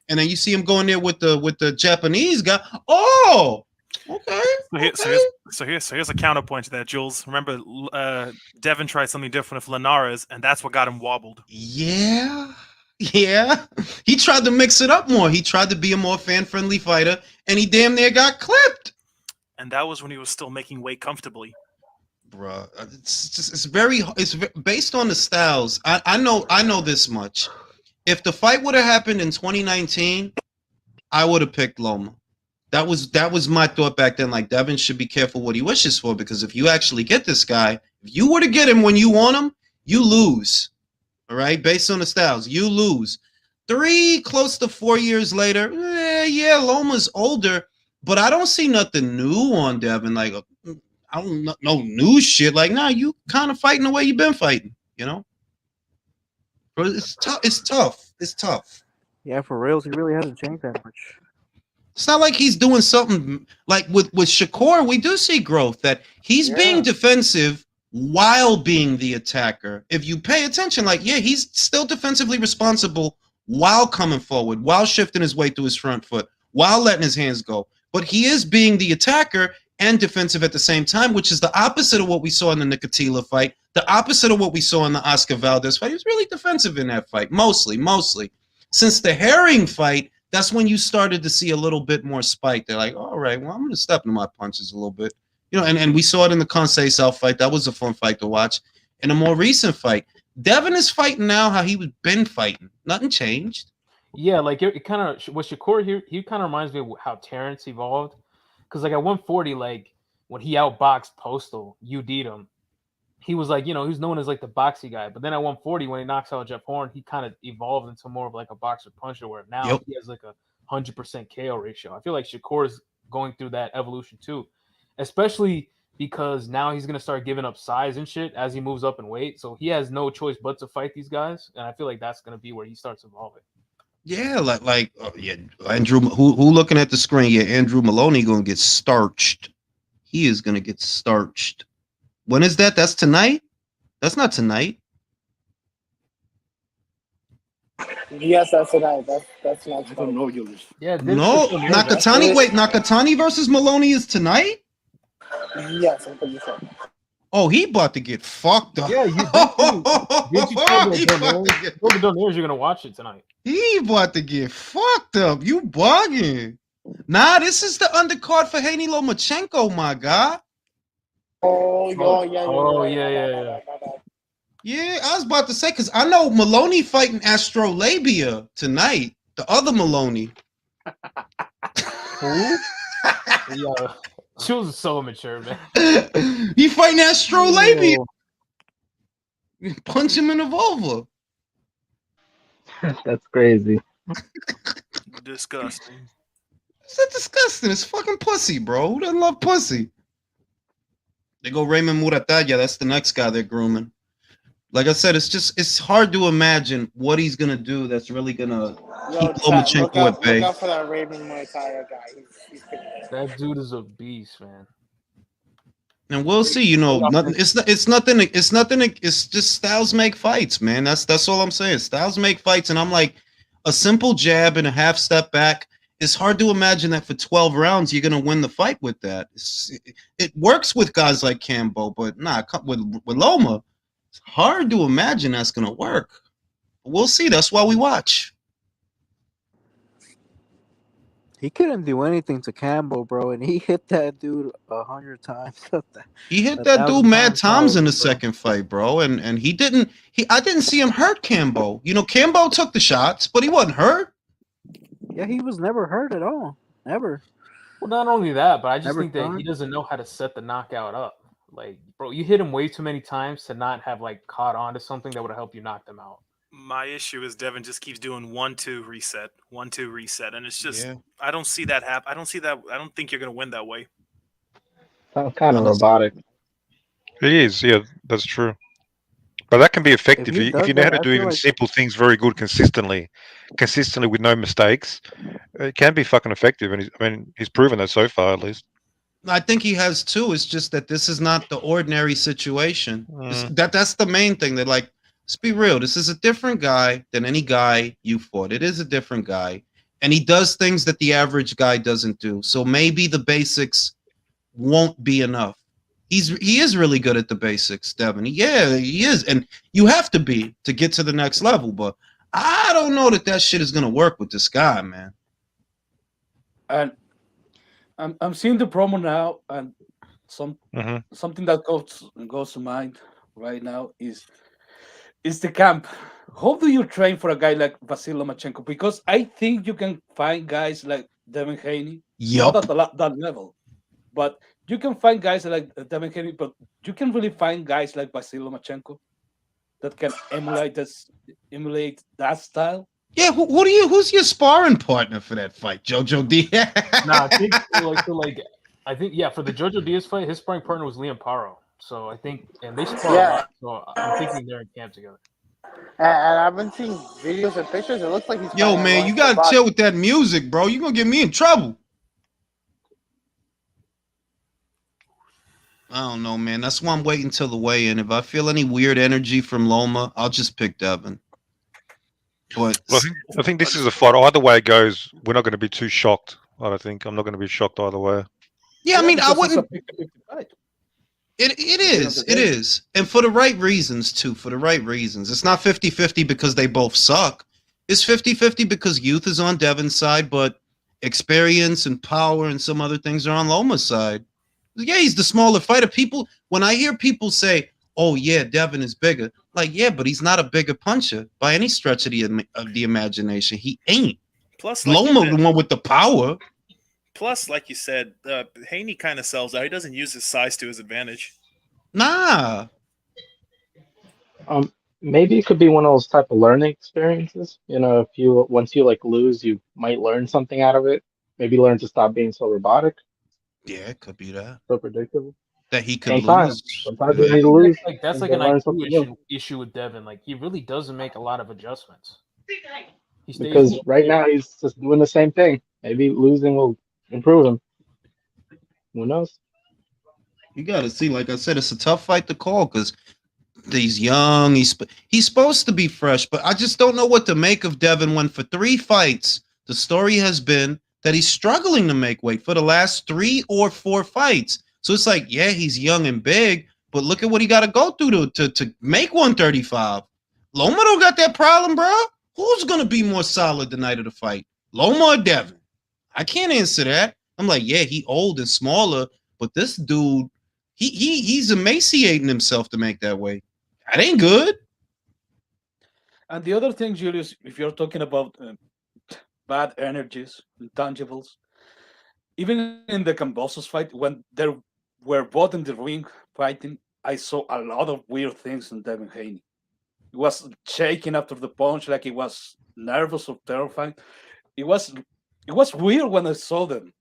And then you see him going there with the Japanese guy. Oh, okay. So here's a counterpoint to that, Jules. Remember, Devin tried something different with Linares, and that's what got him wobbled. Yeah. He tried to mix it up more. He tried to be a more fan-friendly fighter, and he damn near got clipped. And that was when he was still making weight comfortably. Bruh, it's very based on the styles. I know this much. If the fight would have happened in 2019, I would have picked Loma. That was my thought back then. Like, Devin should be careful what he wishes for, because if you actually get this guy, if you were to get him when you want him, you lose. All right, based on the styles, you lose. 3 close to 4 years later, yeah, Loma's older, but I don't see nothing new on Devin. Like, I don't know, no new shit. Like, nah, you kind of fighting the way you've been fighting, you know? But it's tough. It's tough. Yeah, for reals, he really hasn't changed that much. It's not like he's doing something like with Shakur. We do see growth that he's being defensive while being the attacker. If you pay attention, like, yeah, he's still defensively responsible while coming forward, while shifting his weight to his front foot, while letting his hands go. But he is being the attacker and defensive at the same time, which is the opposite of what we saw in the Nicotila fight, the opposite of what we saw in the Oscar Valdez fight. He was really defensive in that fight, mostly. Since the Herring fight, that's when you started to see a little bit more spike. They're like, all right, well, I'm going to step into my punches a little bit. You know, and we saw it in the Conceição fight. That was a fun fight to watch. In a more recent fight, Devin is fighting now how he was been fighting. Nothing changed. Yeah, like it kind of with Shakur, he kind of reminds me of how Terrence evolved. Because like at 140, like when he outboxed Postal, UD'd him. He was like, you know, he was known as like the boxy guy. But then at 140, when he knocks out Jeff Horn, he kind of evolved into more of like a boxer puncher, where now he has like a 100% KO ratio. I feel like Shakur is going through that evolution too. Especially because now he's going to start giving up size and shit as he moves up in weight. So he has no choice but to fight these guys. And I feel like that's going to be where he starts evolving. Yeah, Andrew, who looking at the screen? Yeah, Andrew Maloney going to get starched. He is going to get starched. When is that? That's tonight? That's not tonight. Yes, that's tonight. That's not tonight. Yeah, no, Nakatani. Wait, Nakatani versus Maloney is tonight? Yes, I'm pretty sure. Oh, he about to get fucked up. Yeah, you told the Donaires you're gonna watch it tonight. He about to get fucked up. You bugging? Nah, this is the undercard for Haney Lomachenko, my guy. Yeah. Yeah, I was about to say, because I know Maloney fighting Astrolabia tonight. The other Maloney. Who? Yo, she was so immature, man. He fighting that Strolabia. Punch him in the vulva. That's crazy. Disgusting. Is that disgusting? It's fucking pussy, bro. Who doesn't love pussy? They go Raymond Muratalla. That's the next guy they're grooming. Like I said, it's hard to imagine what he's gonna do. That's really gonna keep Lomachenko at bay. Look out for that Raymond Muratalla guy. He's that dude is a beast, man. And we'll see. You know, nothing. It's nothing. It's just styles make fights, man. That's all I'm saying. Styles make fights, and I'm like, a simple jab and a half step back. It's hard to imagine that for 12 rounds you're gonna win the fight with that. It works with guys like Cambo, but with Loma, it's hard to imagine that's gonna work. We'll see. That's why we watch. He couldn't do anything to Campbell, bro, and he hit that dude 100 times. He hit that dude mad times in the second fight, bro, and I didn't see him hurt Cambo. You know, Cambo took the shots, but he wasn't hurt. Yeah, he was never hurt at all. Never. Well, not only that, but I just Never think that thrown. he doesn't know how to set the knockout up. Like, bro, you hit him way too many times to not have like caught on to something that would have helped you knock them out. My issue is Devin just keeps doing 1-2 reset, 1-2 reset, and it's just I don't see that happen. I don't see that. I don't think you're gonna win that way. Sounds kind of robotic. It is, yeah, that's true. But that can be effective if you know how to do even simple things very good consistently with no mistakes. It can be fucking effective, and he's proven that so far, at least. I think he has too. It's just that this is not the ordinary situation. That's the main thing. That, like, let's be real. This is a different guy than any guy you fought. It is a different guy, and he does things that the average guy doesn't do. So maybe the basics won't be enough. He is really good at the basics, Devin. Yeah, he is, and you have to be to get to the next level. But I don't know that shit is gonna work with this guy, man. And I'm seeing the promo now, and something that goes to mind right now is the camp. How do you train for a guy like Vasil Lomachenko? Because I think you can find guys like Devin Haney, not at that level, but you can find guys like Devin Haney, but you can really find guys like Vasil Lomachenko that can emulate that style. Yeah, who's your sparring partner for that fight, Jojo Diaz? Nah, I think I think for the Jojo Diaz fight, his sparring partner was Liam Paro. So I think, and they spar a lot. So I'm thinking they're in camp together. And I've been seeing videos and pictures. It looks like he's. Yo, man, you gotta chill with that music, bro. You're gonna get me in trouble. I don't know, man. That's why I'm waiting till the weigh-in. If I feel any weird energy from Loma, I'll just pick Devin. But I think this is a fight. Either way it goes, we're not going to be too shocked. I don't think. I'm not going to be shocked either way. Yeah, I mean, I wouldn't. It is. And for the right reasons, too. For the right reasons. It's not 50-50 because they both suck. It's 50-50 because youth is on Devin's side, but experience and power and some other things are on Loma's side. Yeah, he's the smaller fighter. When I hear people say, oh, yeah, Devin is bigger, like, yeah, but he's not a bigger puncher by any stretch of the imagination. He ain't. Plus, Loma, the one with the power. Plus, like you said, Haney kind of sells out. He doesn't use his size to his advantage. Nah. Maybe it could be one of those type of learning experiences. You know, once you like lose, you might learn something out of it. Maybe learn to stop being so robotic. Yeah, it could be that. So predictable. That he could lose. Sometimes you need to lose. Like, that's like an IQ issue with Devin. Like, he really doesn't make a lot of adjustments. Because right now he's just doing the same thing. Maybe losing will improve him. Who knows? You got to see. Like I said, it's a tough fight to call because he's young. He's supposed to be fresh, but I just don't know what to make of Devin when for 3 fights, the story has been that he's struggling to make weight for the last 3 or 4 fights. So it's like, yeah, he's young and big, but look at what he got to go through to make 135. Loma don't got that problem, bro. Who's going to be more solid the night of the fight? Loma or Devin? I can't answer that. I'm like, yeah, he old and smaller, but this dude, he's emaciating himself to make that weight. That ain't good. And the other thing, Julius, if you're talking about bad energies, intangibles. Even in the Cambosos fight, when they were both in the ring fighting, I saw a lot of weird things in Devin Haney. He was shaking after the punch like he was nervous or terrified. It was weird when I saw them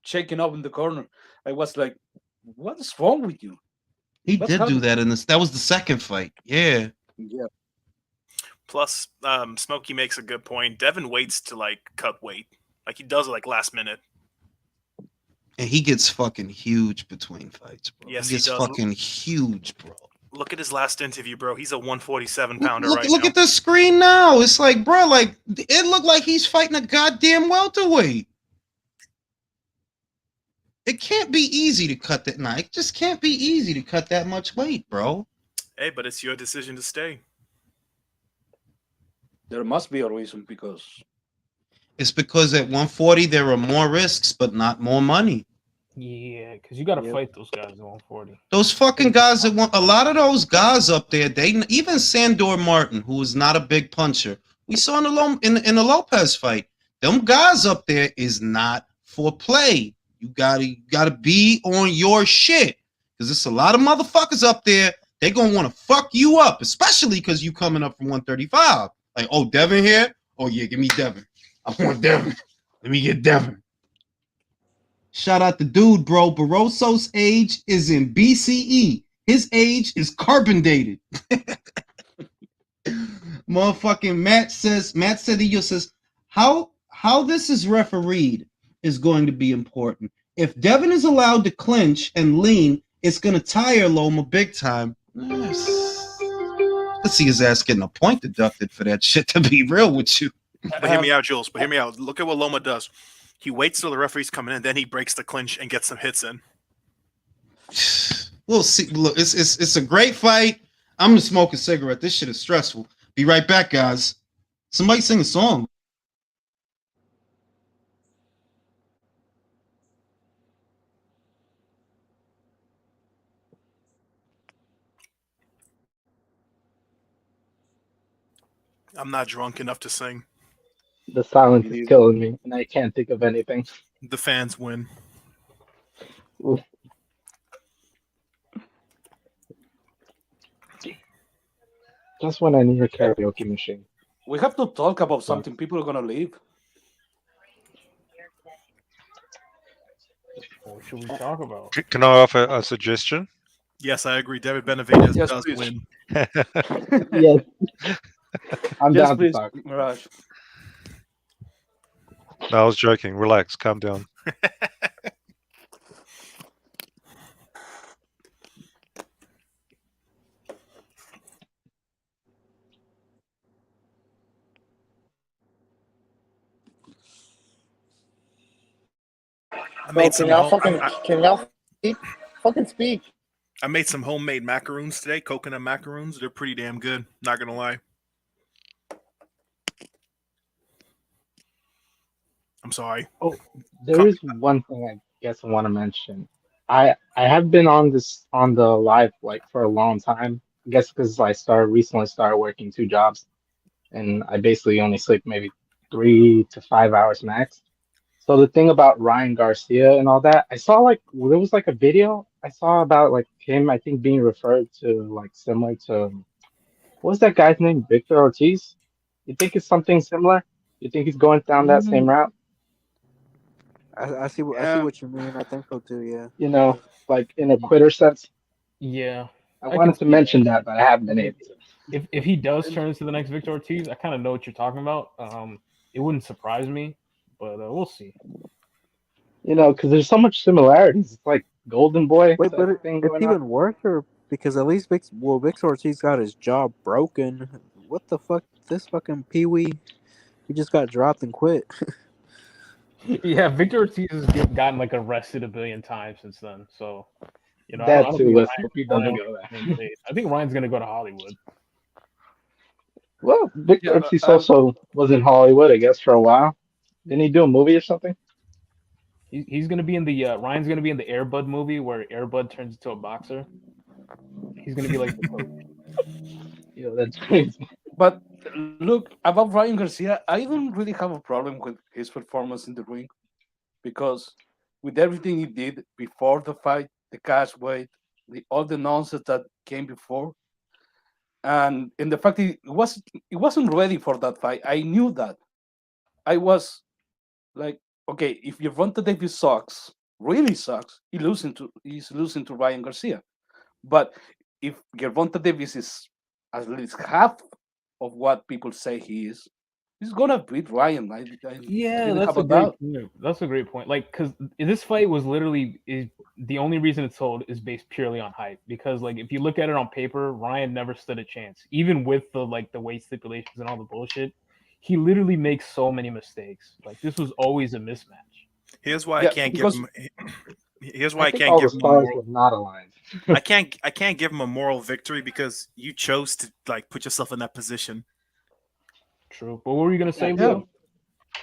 shaking up in the corner. I was like, "What is wrong with you?" He What's did do happening? that in this. That was the second fight. Yeah. Yeah. Plus, Smokey makes a good point. Devin waits to like cut weight, like he does it like last minute. And he gets fucking huge between fights, bro. Yes, he gets does. fucking huge, bro. Look at his last interview, bro. He's a 147 pounder Look, right look now. at the screen now. It's like, bro, like it looked like he's fighting a goddamn welterweight. It can't be easy to cut that. Nah, it just can't be easy to cut that much weight, bro. Hey, but it's your decision to stay. There must be a reason because It's because at 140 there are more risks, but not more money. Yeah, because you got to fight those guys at 140. Those fucking guys that want a lot of those guys up there. They even Sandor Martin, who is not a big puncher. We saw in the Lopez fight. Them guys up there is not for play. You gotta be on your shit because there's a lot of motherfuckers up there. They gonna want to fuck you up, especially because you coming up from 135. Like, oh, Devin here? Oh yeah, give me Devin. I want Devin. Let me get Devin. Shout out the dude, bro. Barroso's age is in BCE. His age is carbon dated. Motherfucking Matt Cedillo says, how this is refereed is going to be important. If Devin is allowed to clinch and lean, it's going to tire Loma big time. Yes. Let's see his ass getting a point deducted for that shit, to be real with you. But hear me out, Jules. But hear me out. Look at what Loma does. He waits till the referee's coming in, then he breaks the clinch and gets some hits in. We'll see. Look, it's a great fight. I'm gonna smoke a cigarette. This shit is stressful. Be right back, guys. Somebody sing a song. I'm not drunk enough to sing. The silence is killing me, and I can't think of anything. The fans win. Oof. Just when I need a karaoke machine. we have to talk about something. People are gonna leave. What should we talk about? Can I offer a suggestion? Yes, I agree. David Benavidez Yes, does please. win. Yes. I'm Yes, down please, to talk. Mirage. No, I was joking. Relax. Calm down. I made some. Can y'all speak? Fucking speak. I made some homemade macaroons today. Coconut macaroons. They're pretty damn good. Not gonna lie. I'm sorry. Oh, there is one thing I guess I want to mention. I have been on the live like for a long time. I guess because I recently started working 2 jobs, and I basically only sleep maybe 3 to 5 hours max. So the thing about Ryan Garcia and all that, I saw like there was like a video I saw about like him, I think being referred to like similar to what was that guy's name? Victor Ortiz? You think it's something similar? You think he's going down that same route? I see what you mean. I think so too. Yeah. You know, like in a quitter sense. Yeah. I wanted to mention that, but I haven't been able to. If he does turn into the next Victor Ortiz, I kind of know what you're talking about. It wouldn't surprise me, but we'll see. You know, because there's so much similarities. It's like Golden Boy. Wait, but thing it's going even on. worse, or because at least Victor Ortiz got his jaw broken. What the fuck? This fucking Pee-wee, he just got dropped and quit. Yeah, Victor Ortiz has gotten like arrested a billion times since then. So, you know, That I don't too. think Let's hope he doesn't go there. I think Ryan's gonna go to Hollywood. Well, Victor Ortiz also was in Hollywood, I guess, for a while. Didn't he do a movie or something? He's gonna be in the Ryan's gonna be in the Air Bud movie where Air Bud turns into a boxer. He's gonna be like the coach. You know, that's crazy. But Look, about Ryan Garcia, I don't really have a problem with his performance in the ring because with everything he did before the fight, the catch weight, all the nonsense that came before, and in the fact he wasn't ready for that fight. I knew that. I was like, okay, if Gervonta Davis sucks, really sucks, he's losing to Ryan Garcia. But if Gervonta Davis is at least half of what people say he is, he's gonna beat Ryan. I Yeah, didn't that's have a a great doubt. point. That's a great point. Like, because this fight was literally the only reason it's sold is based purely on hype. Because like, if you look at it on paper, Ryan never stood a chance, even with the weight stipulations and all the bullshit. He literally makes so many mistakes. Like, this was always a mismatch. Here's why I Yeah, can't give because him. Here's I why I think can't all the give him a stars moral. were not aligned. I can't give him a moral victory because you chose to like put yourself in that position. True. But what were you gonna say, yeah, Leo?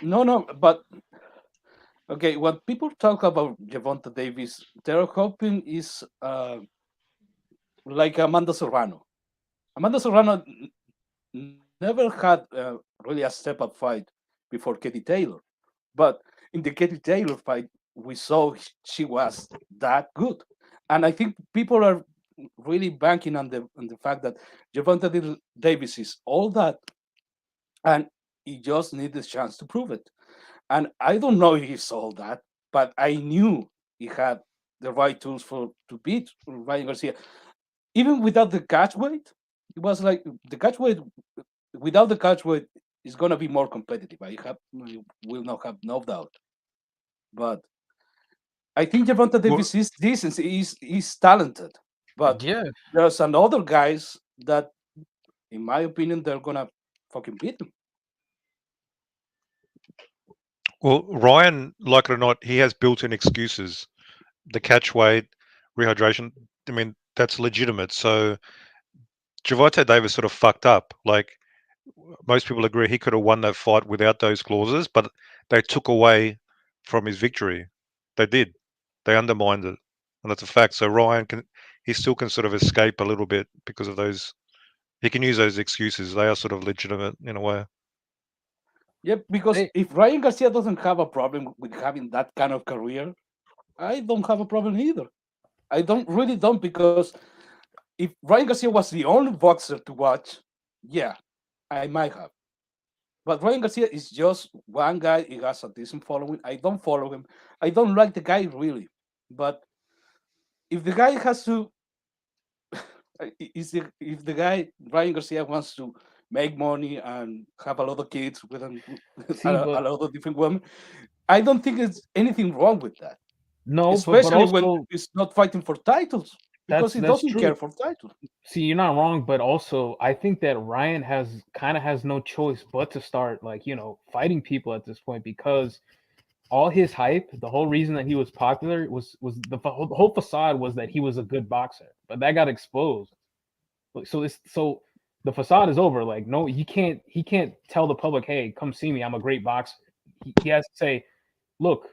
no, but okay, when people talk about Gervonta Davis, they're hoping is like Amanda Serrano. Amanda Serrano never had really a step up fight before Katie Taylor, but in the Katie Taylor fight, we saw she was that good, and I think people are really banking on the fact that Gervonta Davis is all that, and he just needs a chance to prove it. And I don't know if he saw that, but I knew he had the right tools to beat Ryan Garcia. Even without the catch weight, it was like the catch weight. Without the catch weight, is gonna be more competitive. I will not have no doubt. But I think Gervonta Well, Davis is decent. He's talented, but Yeah. there's some other guys that, in my opinion, they're gonna fucking beat him. well, Ryan, like it or not, he has built-in excuses. The catch weight, rehydration. I mean, that's legitimate. So Gervonta Davis sort of fucked up. Like most people agree, he could have won that fight without those clauses, but they took away from his victory. They did. They undermined it, and that's a fact. So Ryan he still can sort of escape a little bit because of those. He can use those excuses. They are sort of legitimate in a way. Yep, because Hey, if Ryan Garcia doesn't have a problem with having that kind of career, I don't have a problem either. I don't because if Ryan Garcia was the only boxer to watch, yeah, I might have. But Ryan Garcia is just one guy. He has a decent following. I don't follow him. I don't like the guy really. But if the guy has to, if the guy Ryan Garcia wants to make money and have a lot of kids with see, a but lot of different women, I don't think there's anything wrong with that. no, but Especially when also he's not fighting for titles because he that's doesn't care true. for titles. See, you're not wrong, but also I think that Ryan has no choice but to start fighting people at this point because all his hype, the whole reason that he was popular was the whole facade was that he was a good boxer, but that got exposed. So the facade is over. Like, no, he can't tell the public, hey, come see me, I'm a great boxer. He has to say, look,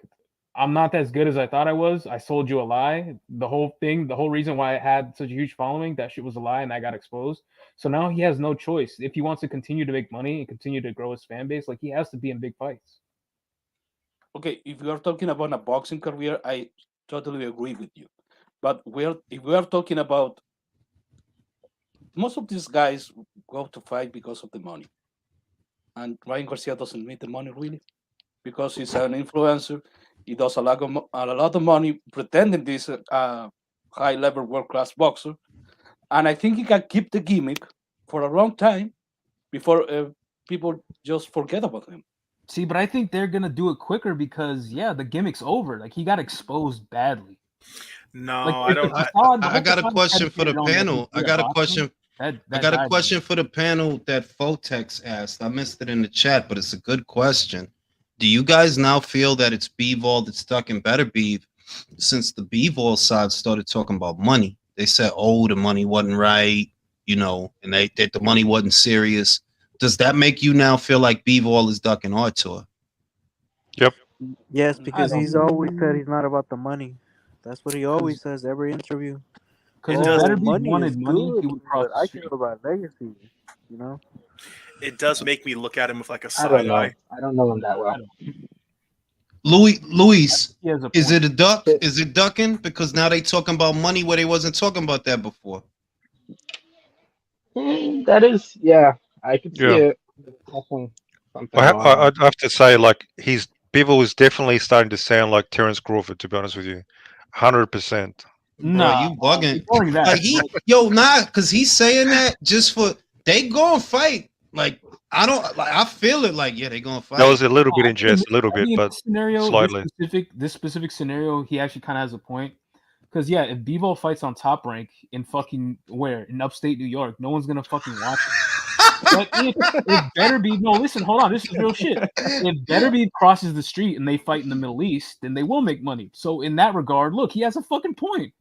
I'm not as good as I thought I was. I sold you a lie. The whole thing, the whole reason why I had such a huge following, that shit was a lie and that got exposed. So now he has no choice. If he wants to continue to make money and continue to grow his fan base, like he has to be in big fights. Okay, if you are talking about a boxing career, I totally agree with you. But if we are talking about most of these guys go to fight because of the money, and Ryan Garcia doesn't need the money really because he's an influencer. He does a lot of money pretending this high level world class boxer, and I think he can keep the gimmick for a long time before people just forget about him. See, but I think they're gonna do it quicker because the gimmick's over. Like he got exposed badly. No, Like I don't. the facade, the I whole got a facade question for the predicated on that he's panel. I good at got a boxing. question. That I got a died. question for the panel that Fotex asked. I missed it in the chat, but it's a good question. Do you guys now feel that it's Bivol that's stuck in better beef since the Bivol side started talking about money? They said, oh, the money wasn't right, and that the money wasn't serious. Does that make you now feel like Bivol is ducking our tour? Yep. Yes, I because don't he's know. always said he's not about the money. That's what he always Because says every interview. It if does. Oh, Better Beef money is wanted money, good, he would cross but the I care street. about legacy. You know, It does make me look at him with like a I side don't know. eye. I don't know him that well. Luis, He has a is point. it a duck? Is it ducking? Because now they talking about money where they wasn't talking about that before. That is, yeah, I could see Yeah. it. Definitely something going on. I'd have to say, like, Bivol is definitely starting to sound like Terence Crawford, to be honest with you. 100%. Bro, Nah, you bugging. ignoring that. Like because he's saying that just for they gonna fight. Like I feel it. Like they gonna fight. That was a little bit in jest, a little I bit, mean, but this scenario, slightly. this specific scenario, he actually kind of has a point. Because if Bivol fights on Top Rank in fucking in upstate New York, no one's gonna fucking watch it. But it better be listen, hold on, this is real shit. It better be crosses the street and they fight in the Middle East, then they will make money. So in that regard, look, he has a fucking point.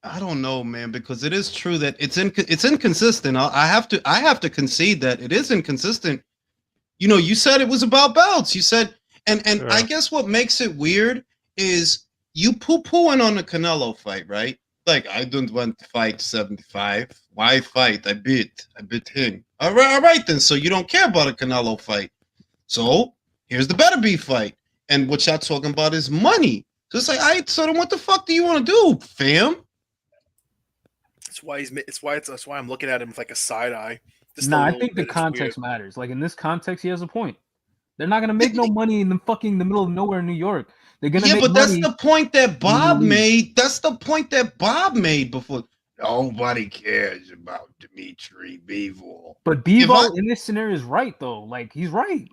I don't know, man, because it is true that it's inconsistent. I have to concede that it is inconsistent. You said it was about belts. You said, and I guess what makes it weird is you poo-pooing on the Canelo fight, right? Like, I don't want to fight 75. Why fight? I beat him. All right then. So you don't care about a Canelo fight. So here's the better be fight, and what y'all talking about is money. So it's like, so then what the fuck do you want to do, fam? That's why I'm looking at him with like a side eye. I think the context matters. Like in this context, he has a point. They're not gonna make no money in the middle of nowhere in New York. They're gonna make but money. That's the point that Bob made. That's the point that Bob made before. Nobody cares about Dimitri Bivol. But Bivol in this scenario is right though. Like he's right.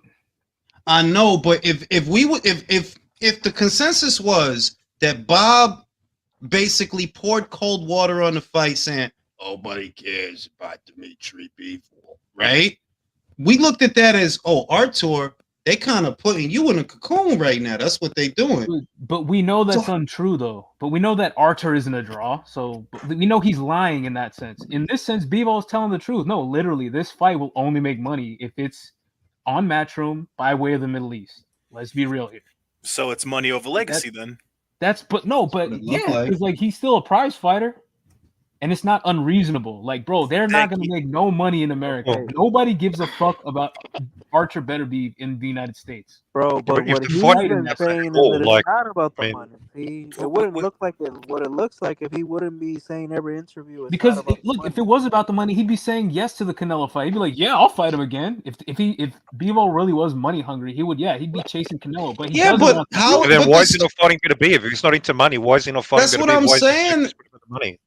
I know, but if the consensus was that Bob basically poured cold water on the fight, saying nobody cares about Dimitri Bivol, right? We looked at that as Artur. They kind of putting you in a cocoon right now. That's what they doing. But we know that's untrue, though. But we know that Artur isn't a draw. So we know he's lying in that sense. In this sense, Bivol is telling the truth. No, literally, this fight will only make money if it's on Matchroom by way of the Middle East. Let's be real here. So it's money over legacy then. Because like he's still a prize fighter. And it's not unreasonable. Like, bro, they're not going to make no money in America. Nobody gives a fuck about Archer better be in the United States. Bro, but what he's been saying is that it's not about the money. It wouldn't look like what it looks like if he wouldn't be saying every interview. Because, if it was about the money, he'd be saying yes to the Canelo fight. He'd be like, yeah, I'll fight him again. If Bivol really was money hungry, he'd be chasing Canelo. But then why is he not fighting Better Beef? If he's not into money, why is he not fighting Better Beef? That's what I'm saying. Money.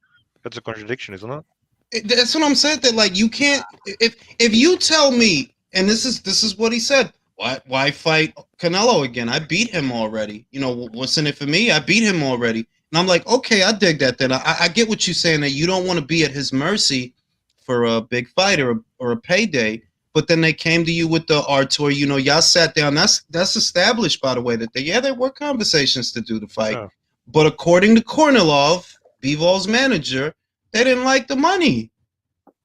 That's a contradiction, isn't it? That's what I'm saying. That like you can't if you tell me, and this is what he said. Why fight Canelo again? I beat him already. What's in it for me? I beat him already. And I'm like, okay, I dig that. Then I get what you're saying, that you don't want to be at his mercy for a big fight or a payday. But then they came to you with the Artur. Y'all sat down. That's established, by the way, that there were conversations to do the fight. Yeah. But according to Kornilov, Bivol's manager, they didn't like the money.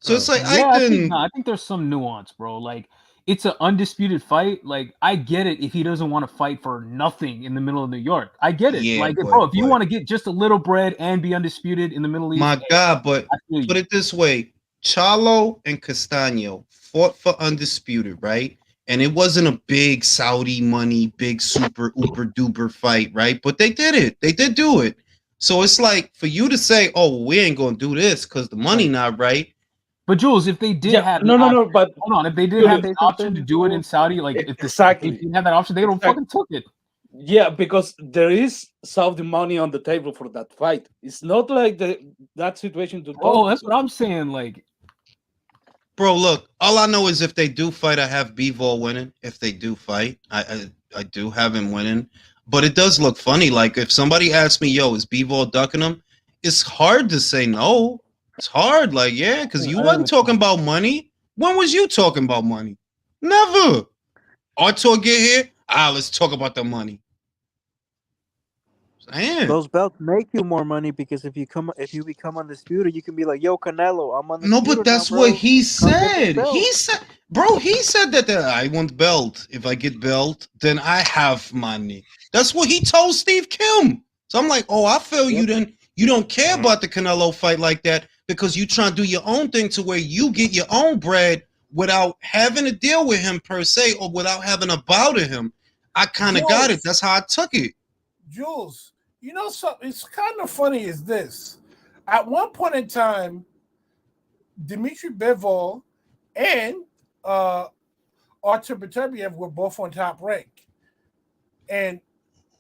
So it's like, I think there's some nuance, bro. Like, it's an undisputed fight. Like, I get it if he doesn't want to fight for nothing in the middle of New York. I get it. Yeah, if you want to get just a little bread and be undisputed in the Middle East. My God, but put it this way. Charlo and Castaño fought for undisputed, right? And it wasn't a big Saudi money, big super uber duper fight, right? But they did it. They did do it. So it's like for you to say, "Oh, we ain't gonna do this because the money not right." But Jules, if they did have but hold on, if they did have the option to do it in Saudi, like if they didn't have that option, they would have fucking took it. Yeah, because there is Saudi money on the table for that fight. It's not like that situation to. Oh, that's what I'm saying. Like, bro, look, all I know is if they do fight, I have Bivol winning. If they do fight, I do have him winning. But it does look funny. Like, if somebody asks me, yo, is Bivol ducking him? It's hard to say no. It's hard. Like, yeah, because you wasn't talking about money. When was you talking about money? Never. Artur get here? Let's talk about the money. Damn. Those belts make you more money because if you become undisputed, you can be like, "Yo, Canelo, I'm undisputed." No, but that's now, what he said. He said, bro, he said that I want belt. If I get belt, then I have money. That's what he told Steve Kim. So I'm like, I feel you. Then you don't care about the Canelo fight like that because you trying to do your own thing to where you get your own bread without having to deal with him per se, or without having a bow to him. I kind of got it. That's how I took it. Jules, you know something? It's kind of funny is this. At one point in time, Dmitry Bivol and Artur Beterbiev were both on Top Rank. And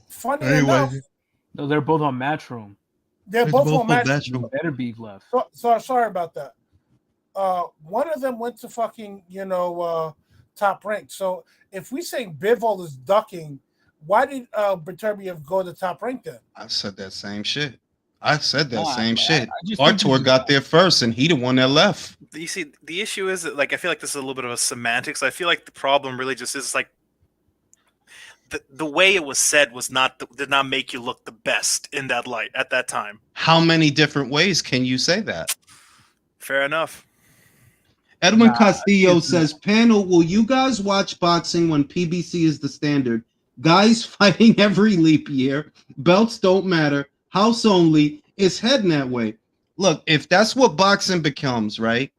funny enough, no, they're both on Matchroom. They're both on Matchroom. Better beef left. So sorry about that. One of them went to fucking, Top Rank. So if we say Bivol is ducking, why did Beterbiev go to Top Rank then? I said that same shit. Shit. I Artur got there first, and he the one that left. You see, the issue is that, like, I feel like this is a little bit of a semantics. I feel like the problem really just is like the way it was said did not make you look the best in that light at that time. How many different ways can you say that? Fair enough. Edwin Castillo says, panel, will you guys watch boxing when PBC is the standard? Guys fighting every leap year. Belts don't matter. House only. It's heading that way. Look, if that's what boxing becomes, right?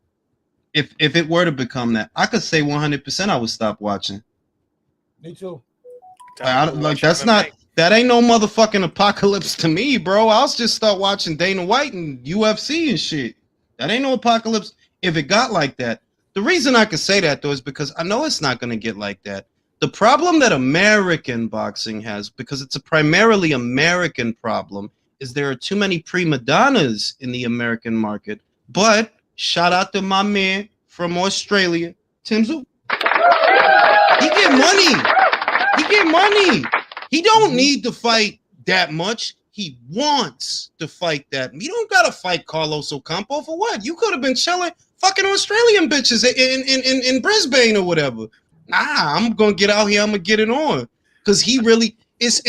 If it were to become that, I could say 100% I would stop watching. Me too. That ain't no motherfucking apocalypse to me, bro. I'll just start watching Dana White and UFC and shit. That ain't no apocalypse if it got like that. The reason I could say that, though, is because I know it's not going to get like that. The problem that American boxing has, because it's a primarily American problem, is there are too many prima donnas in the American market. But shout out to my man from Australia, Tim Tszyu. He get money. He don't need to fight that much. He wants to fight that. You don't gotta fight Carlos Ocampo for what? You could have been chilling fucking Australian bitches in Brisbane or whatever. Nah, I'm gonna get out here. I'm gonna get it on, because he really is.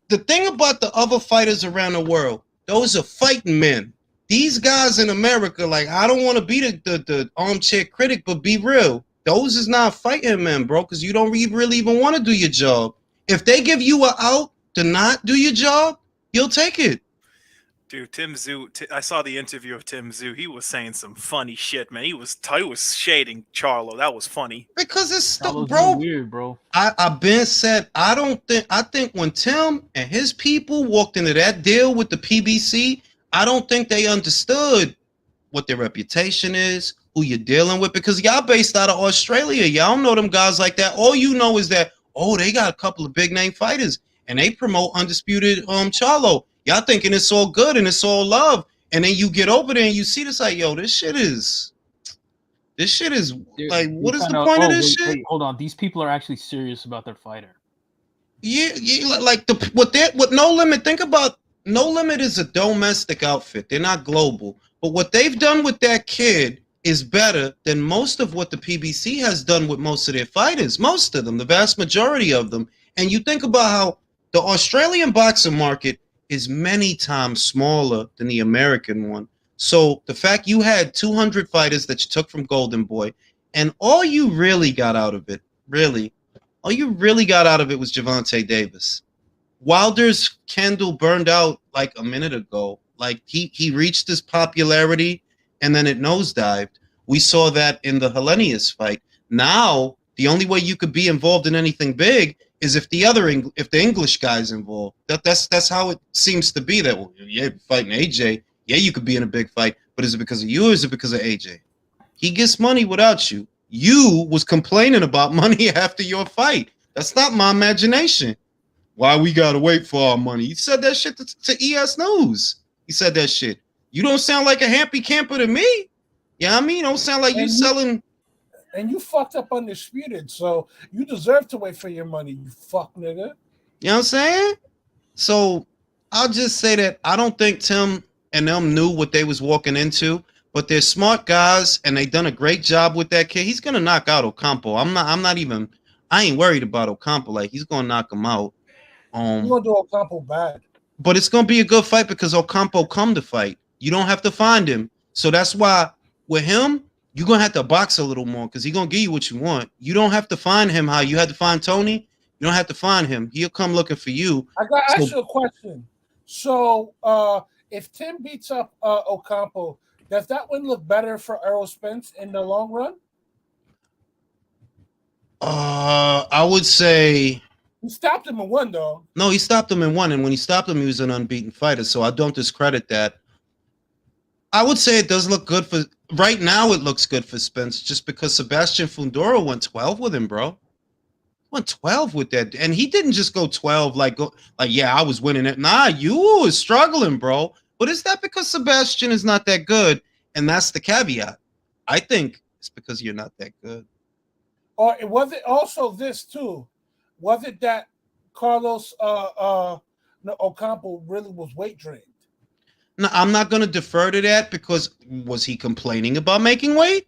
The thing about the other fighters around the world, those are fighting men. These guys in America, like, I don't want to be the armchair critic, but be real. Those is not fighting men, bro, because you don't really even want to do your job. If they give you an out to not do your job, you'll take it. Dude, Tim Tszyu, I saw the interview of Tim Tszyu. He was saying some funny shit, man. He was shading Charlo. That was funny. Because it's bro. Weird, bro. I've been said, I think when Tim and his people walked into that deal with the PBC, I don't think they understood what their reputation is, who you're dealing with, because y'all based out of Australia. Y'all don't know them guys like that. All you know is that, they got a couple of big name fighters and they promote undisputed Charlo. Y'all thinking it's all good and it's all love. And then you get over there and you see this, like, yo, this shit is like, what is the point of this shit? Wait, hold on. These people are actually serious about their fighter. Yeah, like what No Limit, think about No Limit is a domestic outfit. They're not global. But what they've done with that kid is better than most of what the PBC has done with most of their fighters. Most of them, the vast majority of them. And you think about how the Australian boxing market is many times smaller than the American one. So the fact you had 200 fighters that you took from Golden Boy, and all you really got out of it was Gervonta Davis. Wilder's candle burned out like a minute ago. Like he reached his popularity and then it nosedived. We saw that in the Hellenius fight. Now the only way you could be involved in anything big is if the English guy's involved. That's how it seems to be. That, well, yeah, fighting AJ, yeah, you could be in a big fight, but is it because of you or is it because of AJ? He gets money without you. You was complaining about money after your fight. That's not my imagination. Why we gotta wait for our money? He said that shit to ES News. He said that shit. You don't sound like a happy camper to me. Yeah, I mean, don't sound like you selling. And you fucked up Undisputed, so you deserve to wait for your money, you fuck nigga. You know what I'm saying? So I'll just say that I don't think Tim and them knew what they was walking into, but they're smart guys and they done a great job with that kid. He's gonna knock out Ocampo. I ain't worried about Ocampo. Like, he's gonna knock him out. You're gonna do Ocampo bad. But it's gonna be a good fight because Ocampo come to fight. You don't have to find him. So that's why with him, you're gonna have to box a little more because he's gonna give you what you want. You don't have to find him how you had to find Tony. You don't have to find him. He'll come looking for you. I got to ask you a question. So if Tim beats up Ocampo, does that win look better for Errol Spence in the long run? I would say He stopped him in one, though. no. He stopped him in one, and when he stopped him, he was an unbeaten fighter. So I don't discredit that. I would say it does look good for right now. It looks good for Spence just because Sebastian Fundora went 12 with him, bro. Went 12 with that, and he didn't just go 12 like yeah, I was winning it. Nah, you was struggling, bro. But is that because Sebastian is not that good? And that's the caveat. I think it's because you're not that good. Or was it also this too? Was it that Carlos Ocampo really was weight drained? No, I'm not going to defer to that because was he complaining about making weight?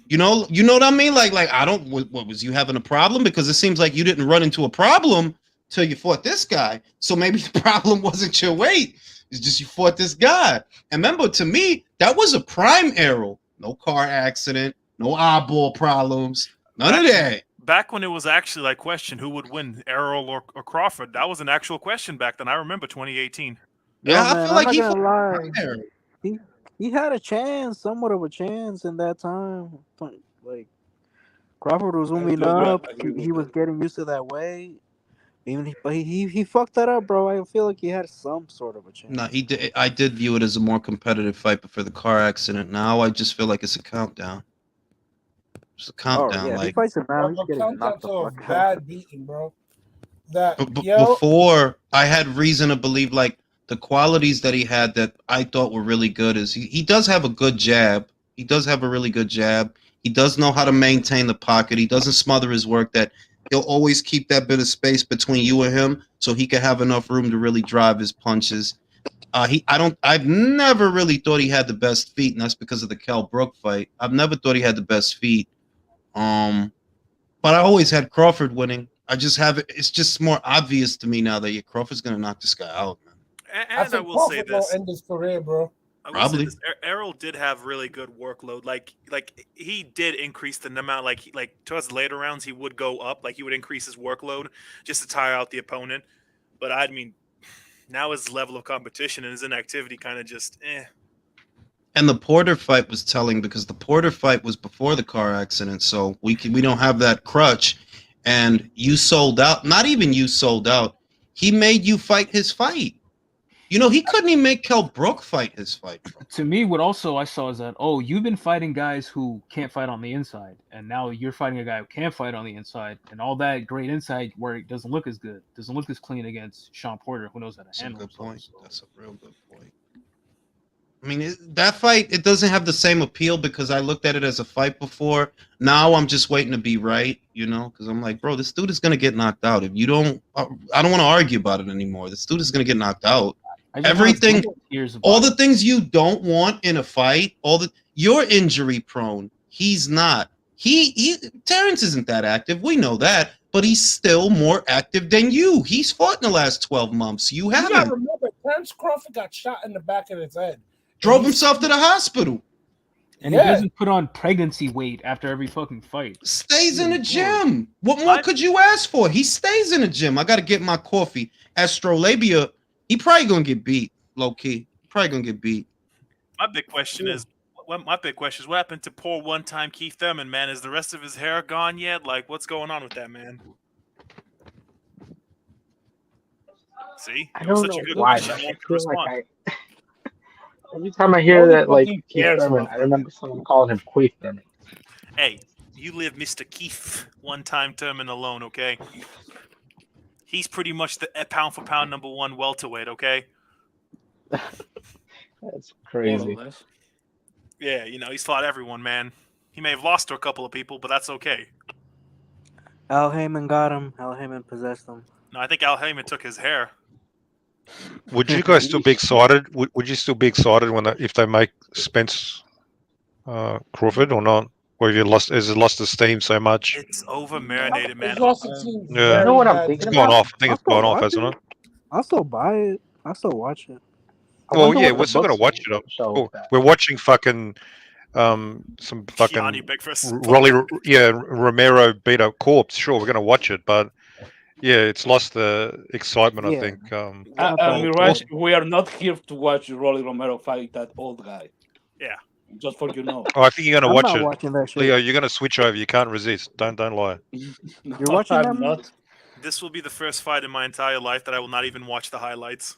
You know what I mean? Like I don't. What was you having a problem? Because it seems like you didn't run into a problem till you fought this guy. So maybe the problem wasn't your weight. It's just you fought this guy. And remember, to me, that was a prime Errol. No car accident, no eyeball problems, none of that. Back when it was actually like question who would win, Errol or Crawford, that was an actual question back then. I remember 2018. Yeah, man, I feel like I'm he not fought gonna lie. He had a chance, somewhat of a chance in that time. Like Crawford was moving up. He was getting used to that weight. But he fucked that up, bro. I feel like he had some sort of a chance. No, he did. I did view it as a more competitive fight before the car accident. Now I just feel like it's a countdown. It's a countdown. Oh, yeah, like he fights him now. He's getting knocked the fuck out. Bad beating, bro. Before I had reason to believe like the qualities that he had that I thought were really good is he does have a good jab. He does have a really good jab. He does know how to maintain the pocket. He doesn't smother his work. That he'll always keep that bit of space between you and him so he can have enough room to really drive his punches. I've never really thought he had the best feet, and that's because of the Kell Brook fight. I've never thought he had the best feet. But I always had Crawford winning. I just have it. It's just more obvious to me now that Crawford's gonna knock this guy out, man. And I will say this: end his career, bro. Probably. Errol did have really good workload. Like he did increase the amount. Like towards the later rounds, he would go up. Like he would increase his workload just to tire out the opponent. But I mean, now his level of competition and his inactivity kind of just And the Porter fight was telling because the Porter fight was before the car accident, so we don't have that crutch. And you sold out. Not even you sold out. He made you fight his fight. You know, he couldn't even make Kell Brook fight his fight. To me, what also I saw is that, you've been fighting guys who can't fight on the inside, and now you're fighting a guy who can fight on the inside, and all that great inside work doesn't look as good, doesn't look as clean against Sean Porter, who knows how to handle himself. Point. That's a real good point. I mean, that fight, it doesn't have the same appeal because I looked at it as a fight before. Now I'm just waiting to be right, because I'm like, bro, this dude is going to get knocked out. If you don't, I don't want to argue about it anymore. This dude is going to get knocked out. Everything, all the things you don't want in a fight, you're injury prone. He's not. Terrence isn't that active. We know that, but he's still more active than you. He's fought in the last 12 months. You haven't. You gotta remember, Terrence Crawford got shot in the back of his head. Drove himself to the hospital. And he doesn't put on pregnancy weight after every fucking fight. Stays in the gym. What more could you ask for? He stays in the gym. I got to get my coffee. Astrolabia, he probably going to get beat, low-key. Probably going to get beat. My big question is, what happened to poor one-time Keith Thurman, man? Is the rest of his hair gone yet? Like, what's going on with that, man? See? I don't know why, but I feel like every time I hear that, like, Keith Thurman, I remember someone calling him Queef Thurman. Hey, you leave Mr. Keith one-time Thurman alone, okay? He's pretty much the pound-for-pound number one welterweight, okay? That's crazy. Yeah, he's fought everyone, man. He may have lost to a couple of people, but that's okay. Al Heyman got him. Al Heyman possessed him. No, I think Al Heyman took his hair. Would you guys still be excited? Would you still be excited if they make Spence Crawford or not? Or has it lost the steam so much? It's over marinated, man. Yeah. You know what I'm thinking? It's gone off. I think it's gone off, hasn't it? I'll still buy it. I'll still watch it. Well, yeah, we're still gonna watch it. Oh, we're watching fucking some fucking Romero beat a corpse. Sure, we're gonna watch it, but yeah, it's lost the excitement. I think. Mirage, we are not here to watch Rolly Romero fight that old guy. Yeah. Just for you know. Oh, I think you're gonna I'm watch not it, watching that shit. Leo. You're gonna switch over. You can't resist. Don't lie. You're watching that? I'm not. This will be the first fight in my entire life that I will not even watch the highlights.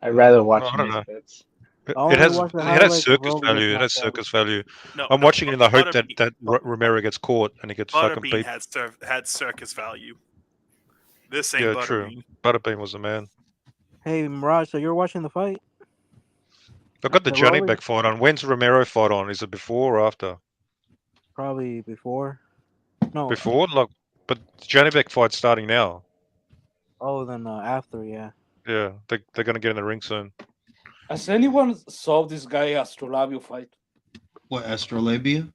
I'd rather watch I don't know. misfits. It has circus value. It has circus value. No, I'm watching it in the hope that Butterbean- Romero gets caught and he gets fucking Butterbean beat. had circus value. This ain't Yeah, Butterbean. true. Butterbean was the man. Hey, Mirage, so you're watching the fight? I've got the Hello? Janibek fight on. When's Romero fight on? Is it before or after? Probably before. No. Before? Like, but Janibek fight's starting now. Oh, then after, yeah. Yeah, they're gonna get in the ring soon. Has anyone saw this guy Astrolabio fight? What, Astrolabia?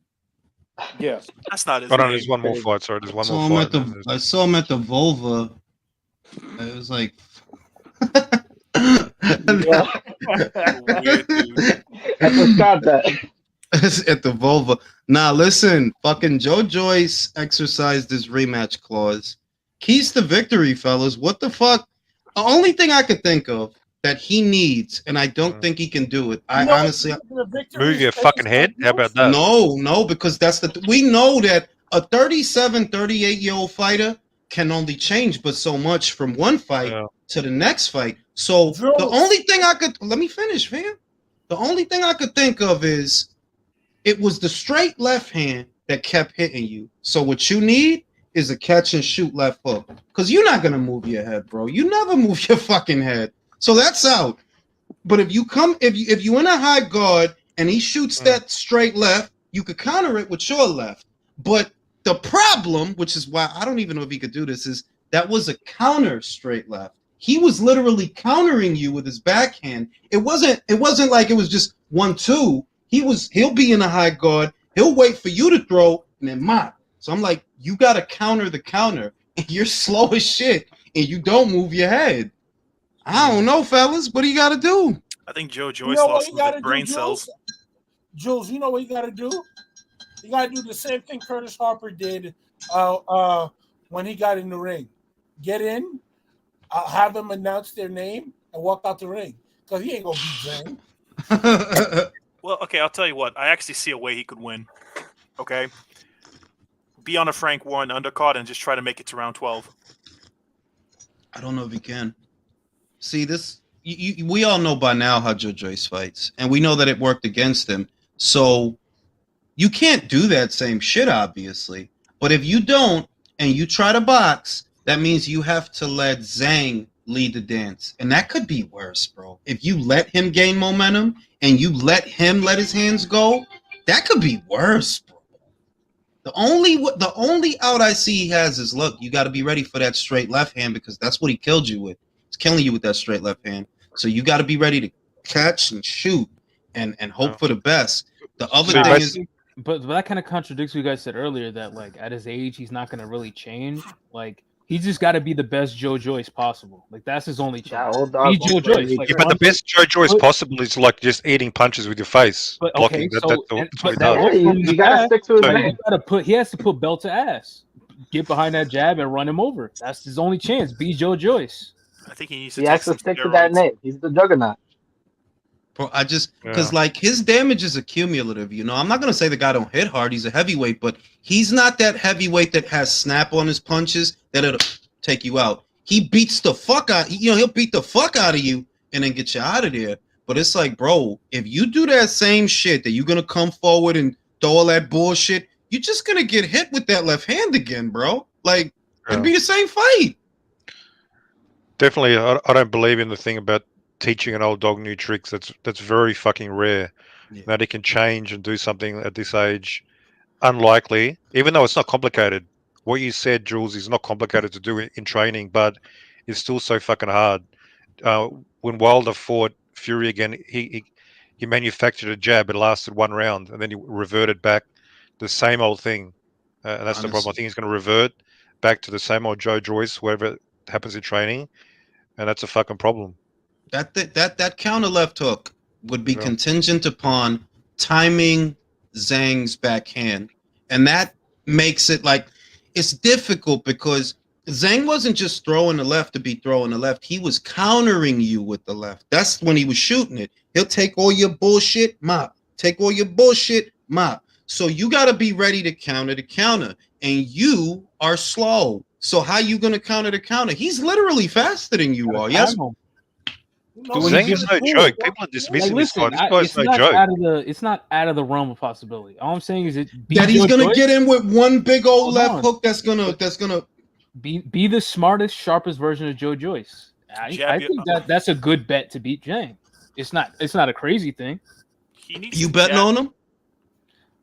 Yes. That's not his Oh no, name. there's one more fight. Sorry, there's one Saw more him fight. at I saw him at the Volva. It was like Weird dude. I forgot that. at the Volva. Nah, listen, fucking Joe Joyce exercised his rematch clause. Keys to victory, fellas. What the fuck? The only thing I could think of that he needs, and I don't think he can do it. I honestly move your fucking head. How about that? No, because that's we know that a 37, 38-year-old fighter can only change but so much from one fight to the next fight. So the only thing I could let me finish, fam. The only thing I could think of is it was the straight left hand that kept hitting you. So what you need is a catch and shoot left hook. Because you're not gonna move your head, bro. You never move your fucking head. So that's out. But if you in a high guard and he shoots that straight left, you could counter it with your left. But the problem, which is why I don't even know if he could do this, is that was a counter straight left. He was literally countering you with his backhand. It wasn't like it was just 1-2. He'll be in a high guard. He'll wait for you to throw and then mop. So I'm like, you gotta counter the counter. And you're slow as shit and you don't move your head. I don't know, fellas. What do you gotta do? I think Joe Joyce lost some of his brain cells. Jules, you know what you gotta do? You gotta do the same thing Curtis Harper did when he got in the ring. Get in, have them announce their name, and walk out the ring. Because he ain't gonna beat Zane. Well, okay, I'll tell you what. I actually see a way he could win. Okay? Be on a Frank Warren undercard and just try to make it to round 12. I don't know if he can. See, we all know by now how Joe Joyce fights, and we know that it worked against him. So you can't do that same shit, obviously. But if you don't, and you try to box, that means you have to let Zhang lead the dance. And that could be worse, bro. If you let him gain momentum, and you let him let his hands go, that could be worse, bro. The only out I see he has is, look, you got to be ready for that straight left hand because that's what he killed you with. He's killing you with that straight left hand. So you got to be ready to catch and shoot and hope for the best. The other thing is, but that kind of contradicts what you guys said earlier that like at his age he's not going to really change. Like he's just got to be the best Joe Joyce possible. Like that's his only chance. Be Joe Joyce. Like, yeah, but the best Joe Joyce possible is like just eating punches with your face, but, blocking. Okay, you gotta stick to his name. He has to put belt to ass, get behind that jab and run him over. That's his only chance. Be Joe Joyce. I think he needs He has to stick to that name. He's the juggernaut. bro, because like his damage is accumulative. You know, I'm not gonna say the guy don't hit hard. He's a heavyweight, but he's not that heavyweight that has snap on his punches that it'll take you out. He beats the fuck out. He'll beat the fuck out of you and then get you out of there. But it's like, bro, if you do that same shit that you're gonna come forward and throw all that bullshit, you're just gonna get hit with that left hand again, bro. Like it'd be the same fight. Definitely, I don't believe in the thing about teaching an old dog new tricks. That's very fucking rare. Yeah. That he can change and do something at this age, unlikely. Even though it's not complicated. What you said, Jules, is not complicated to do in training, but it's still so fucking hard. When Wilder fought Fury again, he manufactured a jab. It lasted one round, and then he reverted back the same old thing. And that's the problem. I think he's going to revert back to the same old Joe Joyce, wherever it happens in training, and that's a fucking problem. That counter left hook would be contingent upon timing Zhang's backhand, and that makes it like it's difficult because Zhang wasn't just throwing the left to be throwing the left. He was countering you with the left. That's when he was shooting it. He'll take all your bullshit, mop. Take all your bullshit, mop. So you got to be ready to counter the counter. And you are slow. So how you going to counter the counter? He's literally faster than you are. Yes. Zhang is no joke. People are dismissing this guy. This guy's no joke. It's not out of the realm of possibility. All I'm saying is that he's gonna get in with one big old left hook. That's gonna be the smartest, sharpest version of Joe Joyce. I think that's a good bet to beat Zhang. It's not a crazy thing. You betting on him?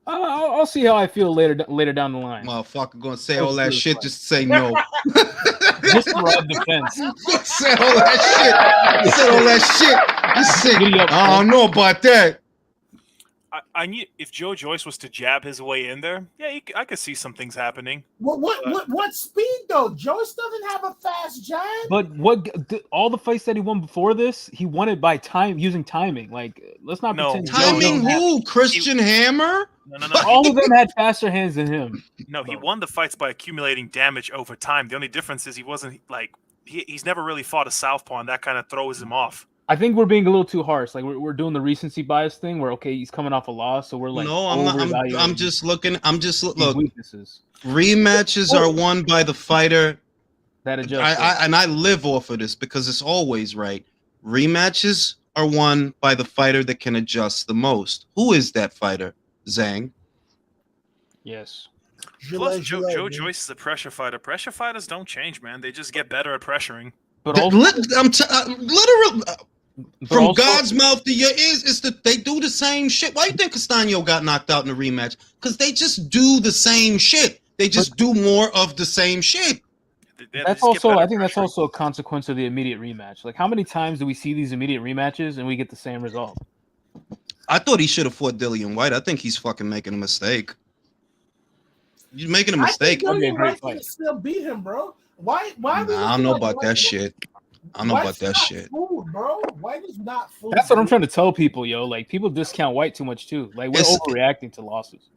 I'll see how I feel later down the line. Motherfucker gonna say all that shit just to say no. Just to rub the fence. Say all that shit. You said all that shit. You sick. I don't know about that. I need if Joe Joyce was to jab his way in there, yeah, I could see some things happening. What speed though? Joyce doesn't have a fast jab. But all the fights that he won before this, he won it by using timing. Like, let's not pretend. Timing who? Christian Hammer? No. All of them had faster hands than him. No, he won the fights by accumulating damage over time. The only difference is he wasn't like he's never really fought a southpaw, and that kind of throws him off. I think we're being a little too harsh. Like we're doing the recency bias thing, where he's coming off a loss, so we're like, no, I'm not. I'm just looking. Look. Weaknesses. Rematches are won by the fighter that adjusts. I live off of this because it's always right. Rematches are won by the fighter that can adjust the most. Who is that fighter? Zhang. Yes. Plus, Joe Joyce is a pressure fighter. Pressure fighters don't change, man. They just get better at pressuring. But literally. From God's mouth to your ears, it's that they do the same shit. Why you think Castaño got knocked out in the rematch? Because they just do the same shit. They just do more of the same shit. That's also, I think that's also a consequence of the immediate rematch. Like, how many times do we see these immediate rematches and we get the same result? I thought he should have fought Dillian Whyte. I think he's fucking making a mistake. You're making a mistake. I think Dillian Whyte can still beat him, bro. Why? I don't know about that shit. I don't know about that shit. Food, bro. White is not food. That's what I'm trying to tell people, yo. Like, people discount White too much too. Like, we're overreacting to losses.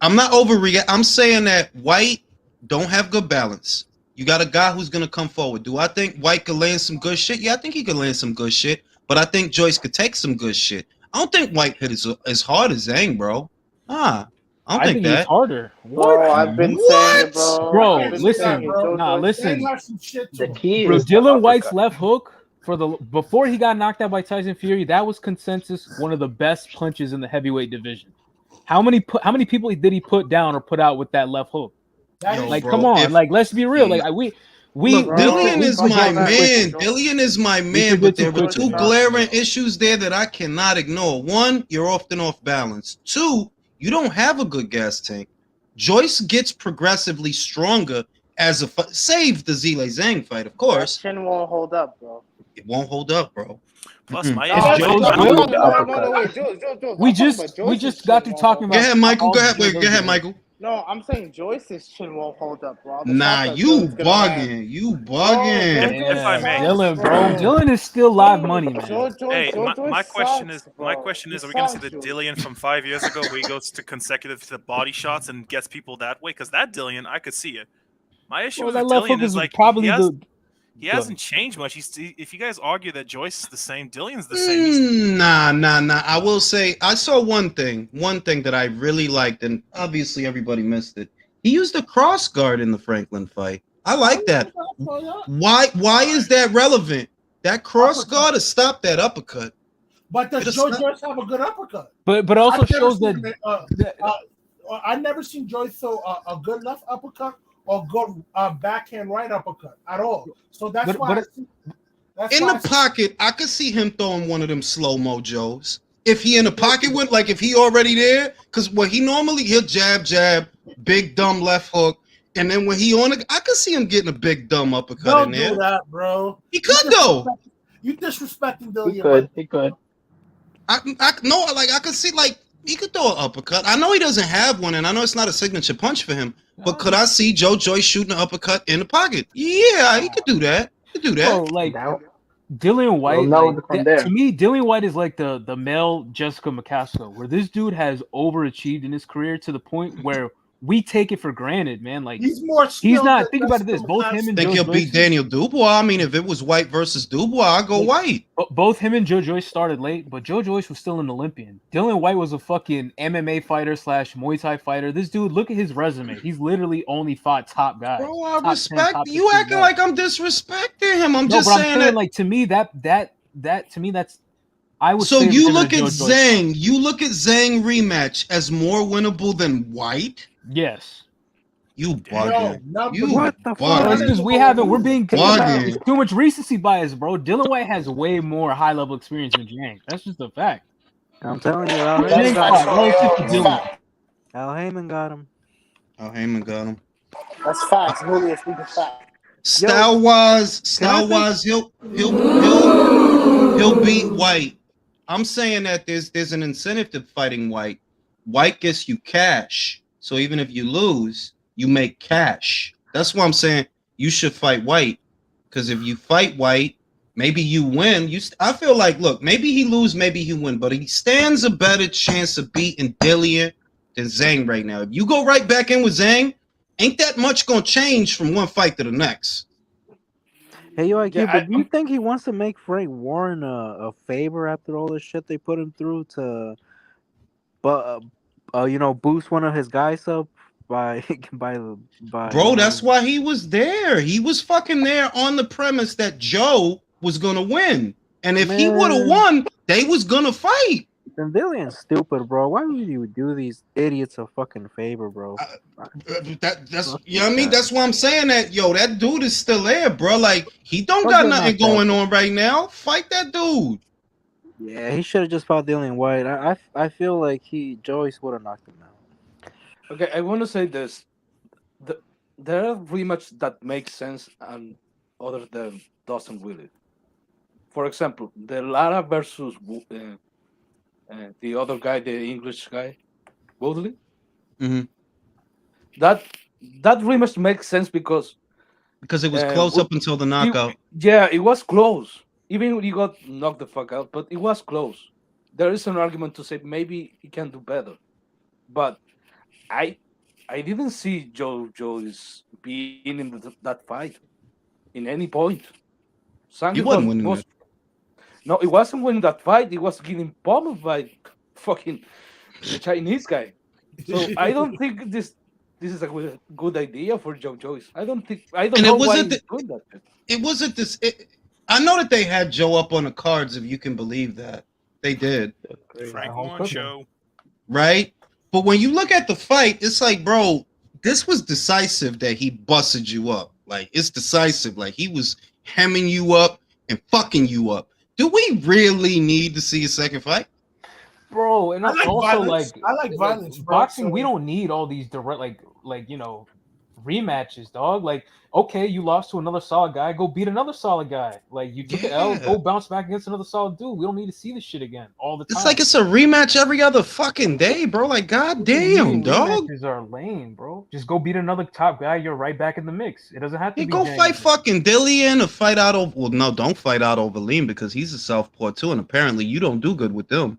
I'm not overreacting. I'm saying that White don't have good balance. You got a guy who's gonna come forward. Do I think White could land some good shit? Yeah, I think he could land some good shit. But I think Joyce could take some good shit. I don't think White hit as hard as Zhang, bro. I think that. He's harder. Bro, I've been saying it, bro. Bro, listen. Listen. The key Bro, is Dillian Whyte's left hook before he got knocked out by Tyson Fury, that was consensus one of the best punches in the heavyweight division. How many people did he put down or put out with that left hook? Come on, let's be real. Dillian is my man. Dillian is my man, but there were two glaring issues there that I cannot ignore. One, you're often off balance. Two, you don't have a good gas tank. Joyce gets progressively stronger as save the Zhilei Zhang fight, of course. That chin won't hold up, bro. It won't hold up, bro. Plus, my we just got to talking about. Go ahead, Michael. Go ahead, Michael. No, I'm saying Joyce's chin won't hold up, bro. Nah, you bugging. You bugging. If I may, Dylan is still live money, man. Hey, my question is, are we gonna see the Dillian from 5 years ago where he goes to consecutive to body shots and gets people that way? Because that Dillian, I could see it. My issue with Dillian is like he hasn't changed much. If you guys argue that Joyce is the same, Dillian's the same. Nah. I will say I saw one thing that I really liked, and obviously everybody missed it. He used a cross guard in the Franklin fight. I like that. Why is that relevant? That cross guard to stop that uppercut. But does Joyce have a good uppercut? But also shows that I've never seen Joyce throw a good left uppercut or good backhand right uppercut at all. So that's why. In the pocket, I could see him throwing one of them slow mojos. If he in the pocket with, if he already there, because he'll jab, big dumb left hook, and then when he on it, I could see him getting a big dumb uppercut in there. Don't do that, bro. He could though. You disrespecting Dillian. He could. I could see he could throw an uppercut. I know he doesn't have one, and I know it's not a signature punch for him. But could I see Joe Joyce shooting an uppercut in the pocket? Yeah, he could do that. Bro, Dillian Whyte, to me, Dillian Whyte is like the male Jessica McCaskill, where this dude has overachieved in his career to the point where we take it for granted, man. Like he's more he's skilled not. than Think the about rest this. of Both them him and Think Joe he'll Joyce. beat Daniel Dubois? I mean, if it was White versus Dubois, I'd go White. Both him and Joe Joyce started late, but Joe Joyce was still an Olympian. Dillian Whyte was a fucking MMA fighter / Muay Thai fighter. This dude, look at his resume. He's literally only fought top guys. Bro, I top 10, respect top you 15 acting guys. like I'm disrespecting him. I'm No, just but I'm saying saying that. like to me that to me that's I would. So favor you him look in a at Joe Joyce Zhang. You look at Zhang rematch as more winnable than White. Yes. You No, bugging. not You What the fuck? Bro, it's bugging. because we haven't. We're being Bugging. it's too much recency bias, bro. Dylan White has way more high level experience than Zhang. That's just a fact. I'm telling you, Al That's Heyman Zhang got facts. fought relative to That's Dylan. facts. Al Heyman got him. Oh, Heyman got him. That's facts. Julio speaking facts. Style wise, he'll beat White. I'm saying that there's an incentive to fighting White. White gets you cash. So even if you lose, you make cash. That's why I'm saying you should fight White. Because if you fight White, maybe you win. I feel like, look, maybe he lose, maybe he win, but he stands a better chance of beating Dillian than Zhang right now. If you go right back in with Zhang, ain't that much gonna change from one fight to the next. Hey, yo, IQ, Yeah, but do you think he wants to make Frank Warren a favor after all the shit they put him through to, boost one of his guys up by Bro, that's why he was there. He was fucking there on the premise that Joe was gonna win. And if he would have Man. won, they was gonna fight. Then Dillian's stupid, bro. Why would you do these idiots a fucking favor, bro? That's you know what I mean. That's why I'm saying that that dude is still there, bro. Like he don't Bro, got they're nothing not that going on right now. Fight that dude. Yeah, he should have just fought Dillian Whyte. I feel like Joyce would have knocked him out. Okay, I want to say this. There are rematch that makes sense and other than doesn't really. For example, the Lara versus the other guy, the English guy, Woodley. Mm-hmm. That rematch makes sense because it was close up until the knockout. It was close. Even when he got knocked the fuck out, but it was close. There is an argument to say maybe he can do better, but I didn't see Joyce being in that fight in any point. He wasn't winning that. No, it wasn't winning that fight. It was getting pummeled by fucking the Chinese guy. So I don't think this is a good idea for Joyce. I don't know why he's doing that. It wasn't this. I know that they had Joe up on the cards, if you can believe that. They did. Frank Warren show. Right? But when you look at the fight, it's like, bro, this was decisive that he busted you up. Like, it's decisive. Like, he was hemming you up and fucking you up. Do we really need to see a second fight? Bro, and I like also violence. I like violence, bro, boxing. so- We don't need all these direct rematches, dog. Like, okay, you lost to another solid guy, go beat another solid guy. Like, you took an L, go bounce back against another solid dude. We don't need to see this shit again all the time. It's like it's a rematch every other fucking day, bro. Like, goddamn, dog. Rematches are lame, bro. Just go beat another top guy. You're right back in the mix. It doesn't have to be. Go Zhang. fight fucking Dillian or fight out over. Well, no, don't fight out over Liam because he's a southpaw too, and apparently you don't do good with them.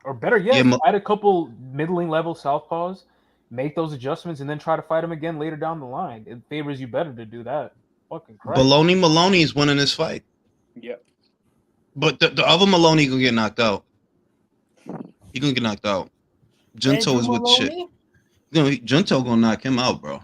Or better yet, fight a couple middling level southpaws, make those adjustments, and then try to fight him again later down the line. It favors you better to do that. Fucking Christ. Maloney is winning this fight. Yeah. But the other Maloney gonna get knocked out. He gonna get knocked out. Junto is with the shit. Junto gonna knock him out, bro.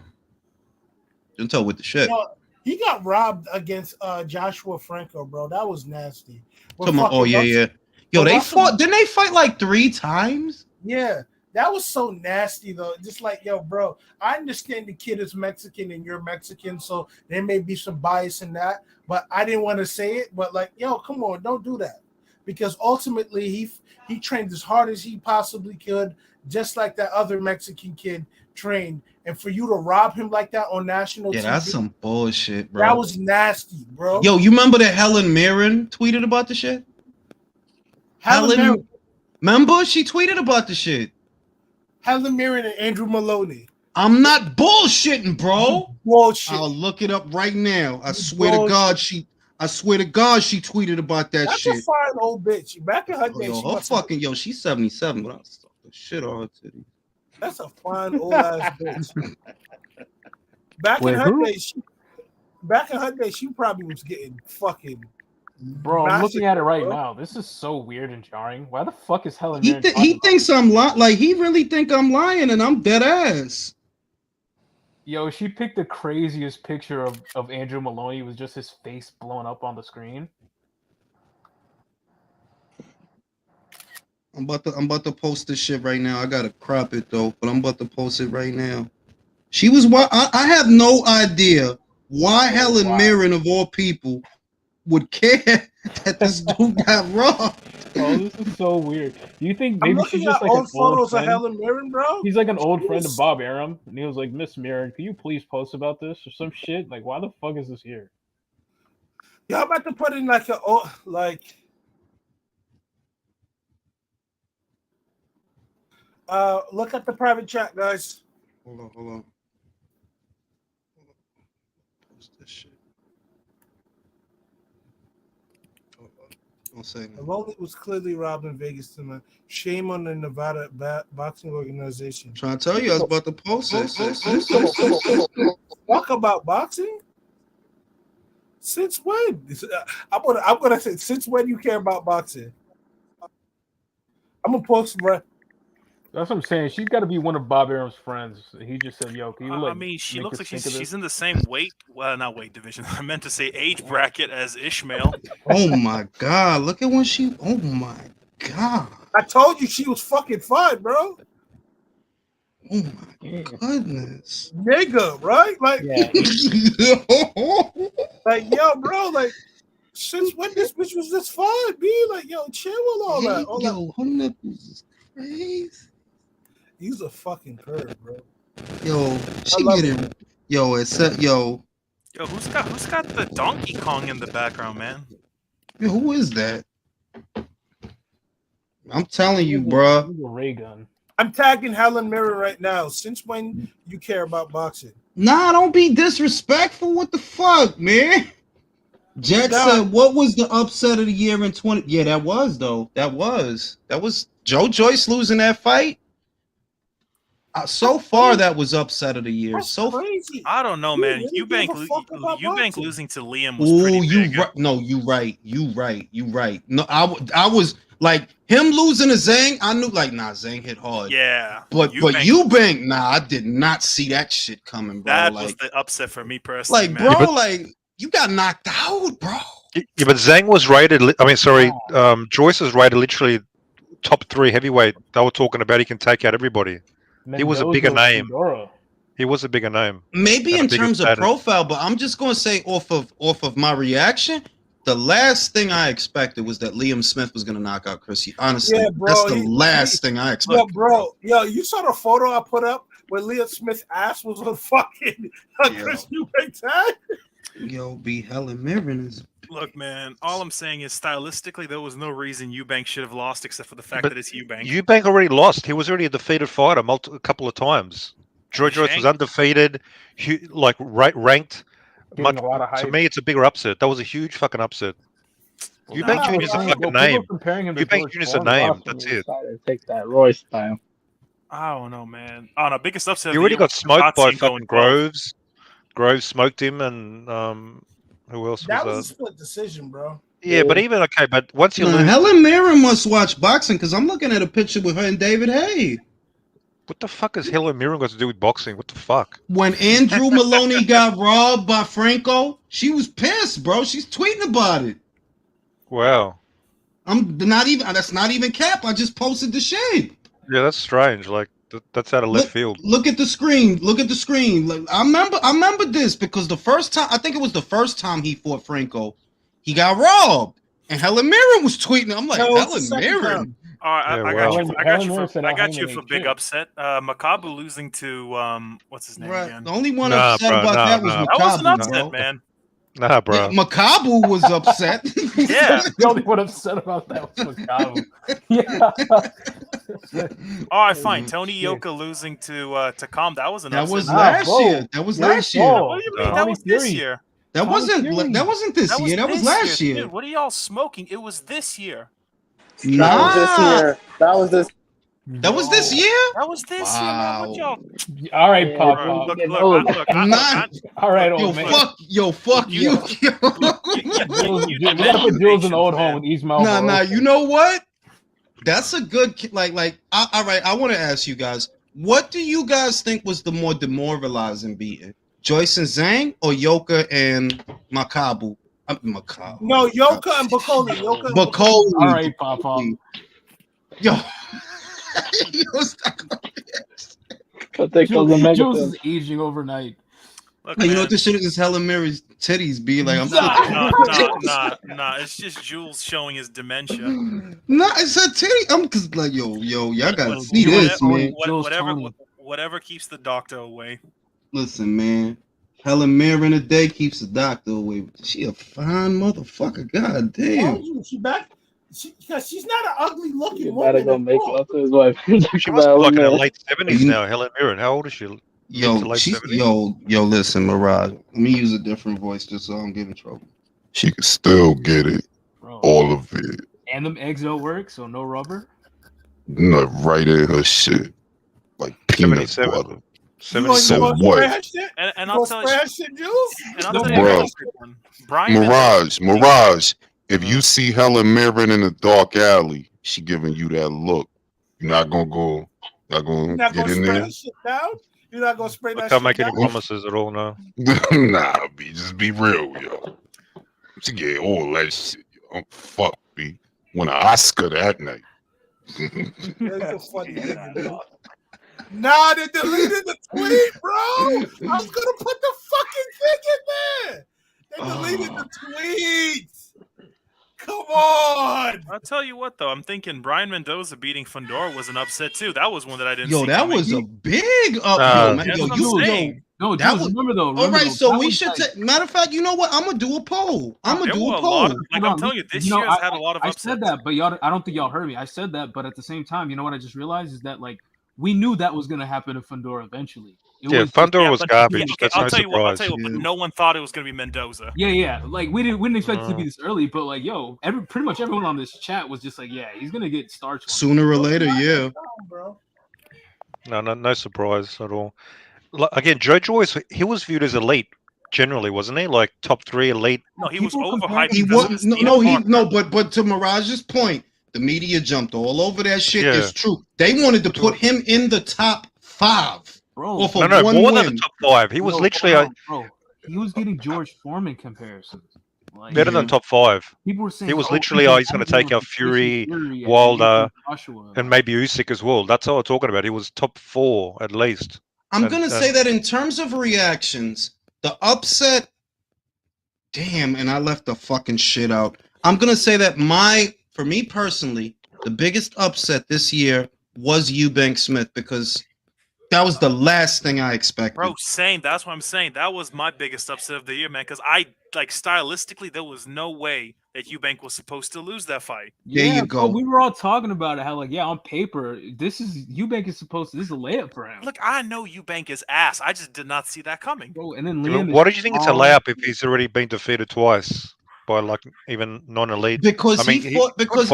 Junto with the shit. Yo, he got robbed against Joshua Franco, bro. That was nasty. Yeah. Yo, they fought. Didn't they fight like 3 times? Yeah, that was so nasty though. Just like, yo, bro, I understand the kid is Mexican and you're Mexican, so there may be some bias in that. But I didn't want to say it. But like, yo, come on, don't do that, because ultimately he trained as hard as he possibly could, just like that other Mexican kid trained. And for you to rob him like that on national TV, that's some bullshit, bro. That was nasty, bro. Yo, you remember that Helen Mirren tweeted about the shit? Helen Mirren. Remember? She tweeted about the shit. Helen Mirren and Andrew Maloney. I'm not bullshitting, bro. Bullshit. I'll look it up right now. I swear to God, she tweeted about that shit. That's a fine old bitch. Back in her day, she's 77, but I'll stop the shit on her titty. That's a fine old ass bitch. Back Wait, in her who? day, she probably was getting fucking. Bro, I'm looking at it right bro. now. This is so weird and jarring. Why the fuck is Helen He Mirren he talking thinks I'm lying. Like he really think I'm lying, and I'm dead ass. Yo, she picked the craziest picture of Andrew Maloney with just his face blown up on the screen. I'm about to post this shit right now. I gotta crop it though, but I'm about to post it right now. She was I have no idea why Helen Mirren of all people would care that this dude got robbed. Oh, this is so weird. Do you think I'm maybe she's looking just at like an old old photos of friend? Helen Mirren, bro. He's like an old friend of Bob Arum, and he was like, "Miss Mirren, can you please post about this or some shit? Like, why the fuck is this here?" Y'all about to put in like a look at the private chat, guys. Hold on. Post this shit. Don't say nothing. Maloney was clearly robbed in Vegas tonight. Shame on the Nevada boxing organization. Trying to tell you, I was about to post it. Talk about boxing? Since when? I'm gonna say, since when you care about boxing? I'm gonna post right. That's what I'm saying. She's got to be one of Bob Arum's friends. He just said, "Yo, can you like?" I mean, she make looks us like think of she's this? in the same not weight division. I meant to say age bracket as Ishmael. Oh my god! Look at when she. Oh my god! I told you she was fucking fine, bro. Oh my goodness, nigga, right? Like, like, yo, bro, like, since when this bitch was this fine? Be like, yo, chill with all that. Yo, her nipples is crazy. He's a fucking curve, bro. Yo, she getting. Yo, it's yo. Yo, who's got the Donkey Kong in the background, man? Yo, who is that? I'm telling you, bro. Ray gun. I'm tagging Helen Mirren right now. Since when you care about boxing? Nah, don't be disrespectful. What the fuck, man? Jet said, "What was the upset of the year in 20?" Yeah, that was though. That was Joe Joyce losing that fight. So far, that was upset of the year. That's crazy. I don't know, man. Really Eubank losing to Liam was pretty big. No, you right. No, I was like him losing to Zhang. I knew like, nah, Zhang hit hard. Yeah, but Eubank, nah, I did not see that shit coming, bro. That like, was the upset for me personally. Like, man. bro, like you got knocked out, bro. Yeah, but Zhang was rated. I mean, sorry, Joyce was rated literally top 3 heavyweight. They were talking about he can take out everybody. He was a bigger name. Fandora. He was a bigger name. Maybe in terms of profile, but I'm just gonna say off of my reaction, the last thing I expected was that Liam Smith was gonna knock out Chrissy. Honestly, Yeah, bro, that's the last thing I expected. Yo, bro, you saw the photo I put up where Liam Smith's ass was on fucking Chris Eubank's head? Yo, be Helen Mirren is. Look, man, all I'm saying is stylistically, there was no reason Eubank should have lost except for the fact that it's Eubank. Eubank already lost. He was already a defeated fighter a couple of times. Joyce was undefeated, like ranked. Getting a lot of hype. To me, it's a bigger upset. That was a huge fucking upset. Eubank Jr. is a fucking name. Eubank Jr. is a name. That's it. Take that Royce style. I don't know, man. Oh no, biggest upset. He already got smoked by fucking Groves. Groves smoked him, and who else was that? Was a split decision, bro. Yeah, but even okay, but once you lose, Helen Mirren must watch boxing because I'm looking at a picture with her and David Hay. What the fuck has Helen Mirren got to do with boxing? What the fuck? When Andrew Maloney got robbed by Franco, she was pissed, bro. She's tweeting about it. Wow. That's not even cap. I just posted the shit. Yeah, that's strange. Like that's out of left field. Look at the screen. Like, I remember this because the first time, I think it was the first time he fought Franco, he got robbed, and Helen Mirren was tweeting. I'm like, Helen Mirren. All right, I got you for big upset. Makabu losing to what's his name again? The only one upset about that was Makabu. That was an upset, man. Nah, bro. Yeah, Makabu was upset. Yeah. The only one upset about that was Makabu. Yeah. All right, fine. Tony Yoka losing to Calm. That was an upset. That was last year. That was last year. What do you mean? That was this year. That wasn't this year. That was last year. Dude, what are y'all smoking? It was this year. That was this year. That was this. That was this year? That was this year, man. What y'all? All right, Yeah, Pop bro, Pop. Look, getting look, old. All right, Yo, old man. fuck you. Jules, you we gotta mentioned put Jules in the old patience, home man. with Ismael. Nah, Barroso. you know what? That's a good all right, I want to ask you guys, what do you guys think was the more demoralizing beating? Joyce and Zhang or Yoka and Makabu? Makabu. No, Yoka and Bacoli. Yoka and Bacoli. All right, Pop Pop. Yo. But they call the mega Jules film. is aging overnight. Look, Like, you know man. what this shit is? Helen Mirren's titties be like, I'm Nah. It's just Jules showing his dementia. Nah, it's a titty. I'm cause like, yo, y'all gotta see this, man. Whatever keeps the doctor away. Listen, man. Helen Mirren a day keeps the doctor away. She a fine motherfucker. God damn. She back. She's not an ugly looking You woman. better go make love to his wife. She must be like in her late 70s now, Helen Mirren. How old is she? Yo, late 70s? yo, listen, Mirage. Let me use a different voice just so I don't get in trouble. She can still get it. Bro. All of it. And them eggs don't work, so no rubber. No, right in her shit. Like peanut 77. butter. So what? And I'll tell you, and I'll tell you Bro, one. Brian Mirage, if you see Helen Mirren in a dark alley, she giving you that look. You're not gonna get in there. Shit down? You're not gonna spray that I can't shit make any down? promises at all now. Nah, B, just be real, yo. She get all that shit, yo. Fuck, B. Won an Oscar that night. That's a funny nigga. Nah, they deleted the tweet, bro. I was gonna put the fucking thing in there. They deleted the tweet. Come on. I'll tell you what, though. I'm thinking Brian Mendoza beating Fandora was an upset, too. That was one that I didn't see. Yo, that coming. was a big up. That's what I'm saying. No, that Jules, was remember though. all right, so that we was should like- matter of fact, you know what? I'm gonna do a poll. I'm gonna There do were a a lot poll. of, like I'm telling you, this know, year has had a lot of I upsets. said that, but y'all, I don't think y'all heard me. I said that, but at the same time, you know what I just realized is that like we knew that was gonna happen to Fandora eventually. Fandora was garbage. Okay, That's I'll no tell you what, surprise. but no one thought it was going to be Mendoza. Yeah. Like we didn't expect it to be this early, but like, yo, pretty much everyone on this chat was just like, yeah, he's gonna get starched sooner or later. Yeah. No surprise at all. Again, Joyce, he was viewed as elite generally, wasn't he? Like top 3 elite. No, he was overhyped. He was but to Mirage's point, the media jumped all over that shit. Yeah. It's true. They wanted to put him in the top 5. Bro, more more win. than the top 5. He was literally bro. He was getting George Foreman comparisons. Like, better than top 5. People were saying he was literally, he's going to take out Fury, Wilder, and maybe Usyk as well. That's all I'm talking about. He was top 4 at least. I'm going to say that in terms of reactions, the upset, damn, and I left the fucking shit out. I'm going to say that for me personally, the biggest upset this year was Eubank Smith because that was the last thing I expected. Bro, same. That's what I'm saying. That was my biggest upset of the year, man. Because stylistically, there was no way that Eubank was supposed to lose that fight. There you go. We were all talking about it. How on paper, this is a layup for him. Look, I know Eubank is ass. I just did not see that coming. Bro, and then Liam. Why did you think it's a layup if he's already been defeated twice by even non-elite? Because he fought. Because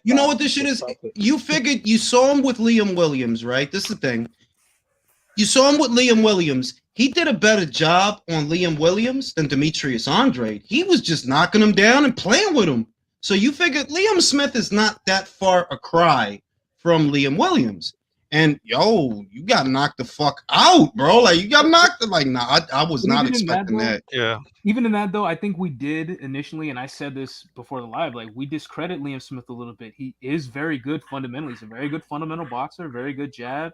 you know what this shit is. You figured you saw him with Liam Williams, right? This is the thing. You saw him with Liam Williams. He did a better job on Liam Williams than Demetrius Andrade. He was just knocking him down and playing with him. So you figured Liam Smith is not that far a cry from Liam Williams. And you got knocked the fuck out, bro. Like you got knocked. Like I was not expecting that. Yeah. Even in that though, I think we did initially, and I said this before the live. Like we discredit Liam Smith a little bit. He is very good fundamentally. He's a very good fundamental boxer. Very good jab.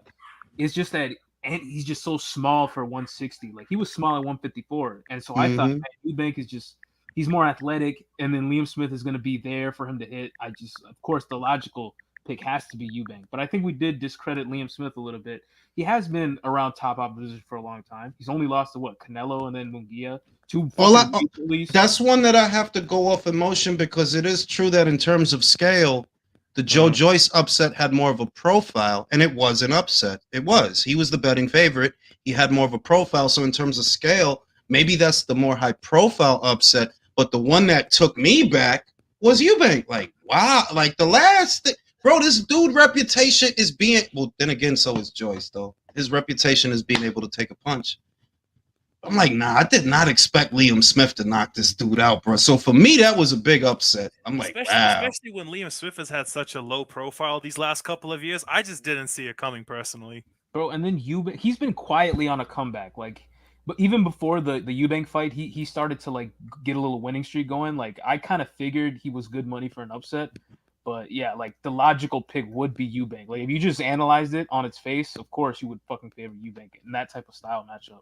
It's just that. And he's just so small for 160. Like he was small at 154. And so I thought Eubank is he's more athletic. And then Liam Smith is going to be there for him to hit. Of course, the logical pick has to be Eubank. But I think we did discredit Liam Smith a little bit. He has been around top opposition for a long time. He's only lost to Canelo and then Munguia. That's one that I have to go off emotion because it is true that in terms of scale, the Joe Joyce upset had more of a profile, and it was an upset. It was. He was the betting favorite. He had more of a profile. So in terms of scale, maybe that's the more high-profile upset. But the one that took me back was Eubank. Like, wow. Like the last thing. Bro, this dude reputation is being well. Then again, so is Joyce though. His reputation is being able to take a punch. I'm like, nah, I did not expect Liam Smith to knock this dude out, bro. So for me, that was a big upset. I'm like, especially when Liam Smith has had such a low profile these last couple of years. I just didn't see it coming personally. Bro, and then he's been quietly on a comeback. Like, but even before the Eubank fight, he started to like get a little winning streak going. Like, I kind of figured he was good money for an upset. But yeah, like the logical pick would be Eubank. Like if you just analyzed it on its face, of course you would fucking favor Eubank in that type of style matchup.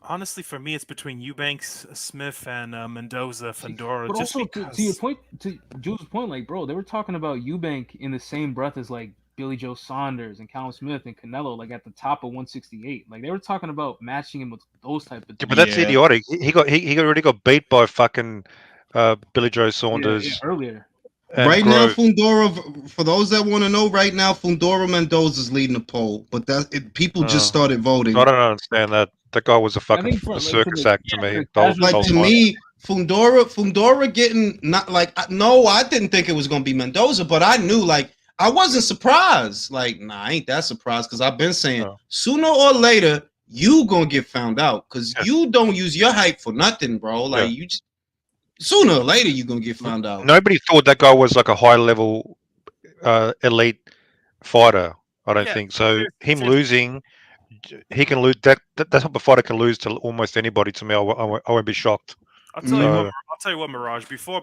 Honestly, for me, it's between Eubanks, Smith, and Mendoza, Fandora. But just also because... to your point, to Jules' point, like bro, they were talking about Eubank in the same breath as like Billy Joe Saunders and Callum Smith and Canelo, like at the top of 168. Like they were talking about matching him with those type of. Yeah, but that's idiotic. He already got beat by fucking Billy Joe Saunders earlier. Right now, Fandora. For those that want to know, right now, Fandora Mendoza is leading the poll, but people just started voting. I don't understand that. That guy was a fucking circus act to me. Like to me, Fandora getting not like no, I didn't think it was gonna be Mendoza, but I knew like I wasn't surprised. Like, nah, I ain't that surprised because I've been saying sooner or later you gonna get found out because you don't use your hype for nothing, bro. Like you just sooner or later you're gonna get found out. Nobody thought that guy was like a high level elite fighter. I don't think so. Him losing, he can lose. That type of fighter can lose to almost anybody. To me, I won't be shocked. I'll tell you what, Mirage. Before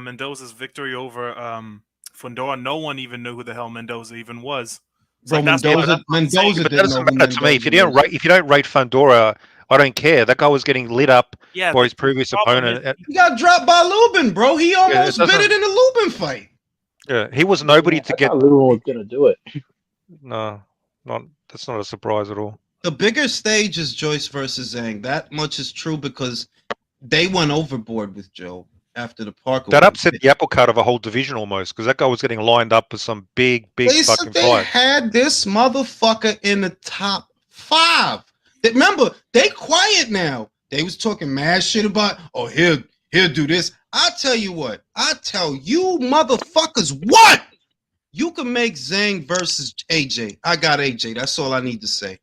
Mendoza's victory over Fandora, no one even knew who the hell Mendoza even was. Bro, Mendoza but that doesn't matter to me. If you don't rate Fandora, I don't care. That guy was getting lit up by his previous opponent. He got dropped by Lubin, bro. He almost bit it in the Lubin fight. Yeah, he was nobody to get. Lubin was gonna do it. No, that's not a surprise at all. The bigger stage is Joyce versus Zhang. That much is true because they went overboard with Joe after the Parker. That upset the apple cart of a whole division almost because that guy was getting lined up for some big fucking they fight. Had this motherfucker in the top 5. Remember, they quiet now. They was talking mad shit about, oh, he'll do this. I tell you what. I tell you motherfuckers what. You can make Zhang versus AJ. I got AJ. That's all I need to say.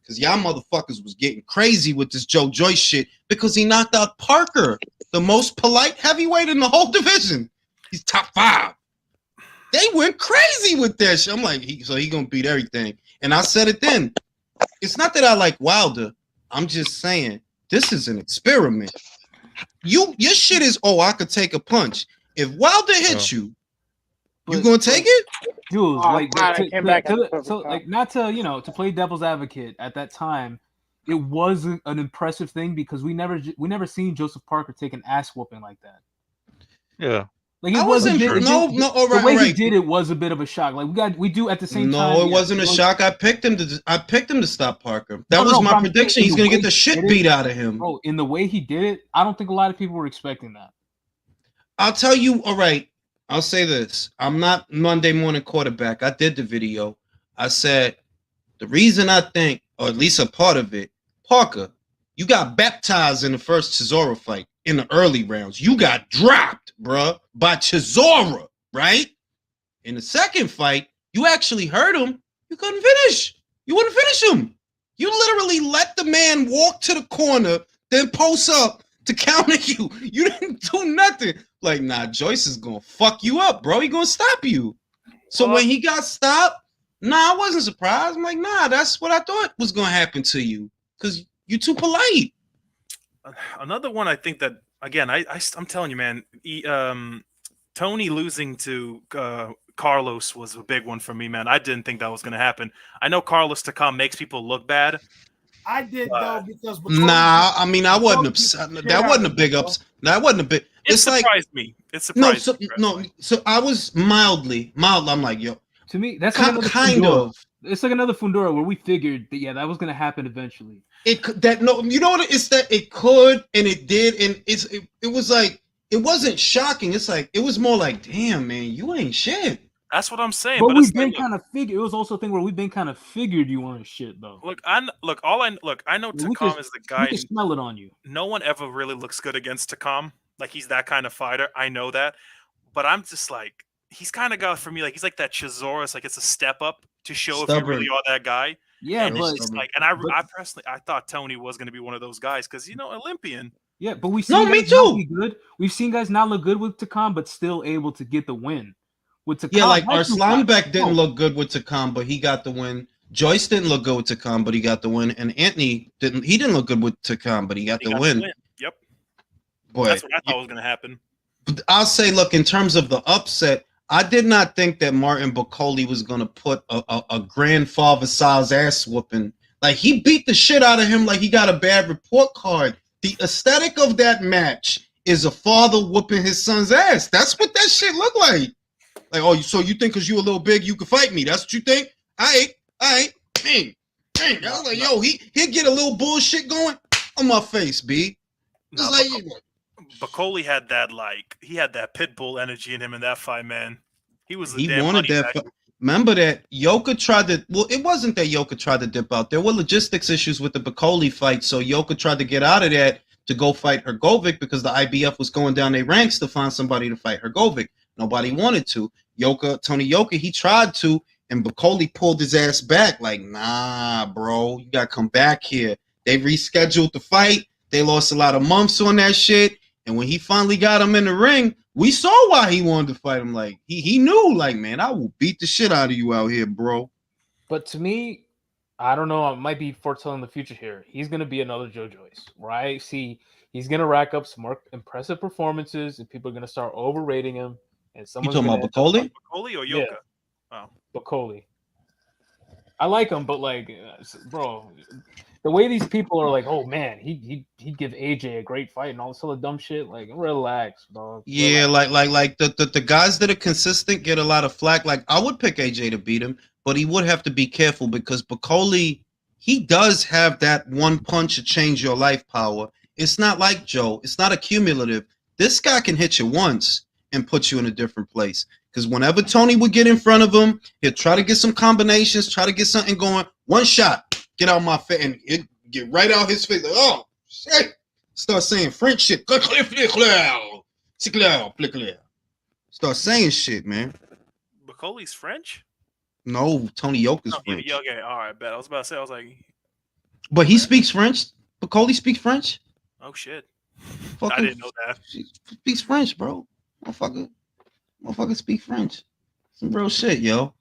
Because y'all motherfuckers was getting crazy with this Joe Joyce shit because he knocked out Parker, the most polite heavyweight in the whole division. He's top 5. They went crazy with that shit. I'm like, so he gonna beat everything. And I said it then. It's not that I like Wilder. I'm just saying this is an experiment. Your shit is, oh, I could take a punch. If Wilder hits you, you gonna take it? Jules, not to play devil's advocate at that time, it was an impressive thing because we never seen Joseph Parker take an ass whooping like that. Yeah. Like it wasn't the way he did it was a bit of a shock. Like we do at the same time. No, it wasn't a shock. I picked him to stop Parker. That was my prediction. He's gonna get the shit beat out of him. Bro, in the way he did it, I don't think a lot of people were expecting that. I'll tell you, all right. I'll say this. I'm not Monday morning quarterback. I did the video. I said the reason I think, or at least a part of it, Parker, you got baptized in the first Chisora fight in the early rounds. You got dropped, bruh, by Chisora, right? In the second fight, you actually hurt him. You couldn't finish. You wouldn't finish him. You literally let the man walk to the corner, then post up to counter you. You didn't do nothing. Like, nah, Joyce is gonna fuck you up, bro. He gonna stop you. So when he got stopped, nah, I wasn't surprised. I'm like, nah, that's what I thought was gonna happen to you. Because you're too polite. Another one I think that, again, I'm telling you, man, Tony losing to Carlos was a big one for me, man. I didn't think that was gonna happen. I know Carlos Takam makes people look bad. I did though because nah, I mean I wasn't upset. That wasn't a big ups. That wasn't a big. It surprised me. It surprised me. So I was mild. I'm like, yo. To me, that's kind of. It's like another Fandora where we figured that that was gonna happen eventually. You know what? It's that it could and it did, and it was like it wasn't shocking. It's like it was more like, damn, man, you ain't shit. That's what I'm saying. But we've been kind of figured. It was also a thing where we've been kind of figured you weren't shit though. I know Takam is the guy. We can smell it on you. No one ever really looks good against Takam. Like he's that kind of fighter. I know that, but I'm just like he's kind of got for me like he's like that Chisora. Like it's a step up to show if you really are that guy. Yeah, and but it's just like, and I personally I thought Tony was going to be one of those guys because Olympian. Yeah, but we've seen guys not be good. We've seen guys not look good with Takam, but still able to get the win. With Takam, yeah, like Arslanbek didn't look good with Takam, but he got the win. Joyce didn't look good with Takam, but he got the win. And Anthony didn't. He didn't look good with Takam, but he got the win. Yep. Boy, that's what I thought was going to happen. I'll say, look, in terms of the upset, I did not think that Martin Bacoli was going to put a grandfather size ass whooping. Like he beat the shit out of him like he got a bad report card. The aesthetic of that match is a father whooping his son's ass. That's what that shit look like. Like, oh, so you think because you a little big, you can fight me? That's what you think? I ain't. Dang. I was like, yo, he'll get a little bullshit going on my face, B. Just Bacoli had that he had that pit bull energy in him in that fight, man. He was the he wanted that. Remember that Yoka tried to. Well, it wasn't that Yoka tried to dip out. There were logistics issues with the Bacoli fight, so Yoka tried to get out of that to go fight Hrgovic because the IBF was going down their ranks to find somebody to fight Hrgovic. Nobody wanted to. Tony Yoka, he tried to, and Bacoli pulled his ass back. Like, nah, bro, you gotta come back here. They rescheduled the fight. They lost a lot of months on that shit. And when he finally got him in the ring, we saw why he wanted to fight him. Like he knew, like, man, I will beat the shit out of you out here, bro. But to me, I don't know. I might be foretelling the future here. He's gonna be another Joe Joyce, right? See, he's gonna rack up some more impressive performances, and people are gonna start overrating him. And someone's you talking about Bacoli? Bacoli or Yoka? Yeah. Oh, Bacoli. I like him, but like, bro, the way these people are like, oh man, he'd give AJ a great fight and all this other dumb shit. Like, relax, dog. Yeah, like the guys that are consistent get a lot of flack. Like, I would pick AJ to beat him, but he would have to be careful because Bacoli, he does have that one punch to change your life power. It's not like Joe. It's not accumulative. This guy can hit you once and put you in a different place. Because whenever Tony would get in front of him, he'll try to get some combinations, try to get something going. One shot, get out my face, and it get right out his face. Like, oh, shit. Start saying French shit. Start saying shit, man. Bacoli's French? No, Tony Yoka's French. Yeah, okay, all right, bet. I was about to say, I was like... But he speaks French? Bacoli speaks French? Oh, shit. Fucking, I didn't know that. He speaks French, bro. Motherfucker speak French. Some real shit, yo.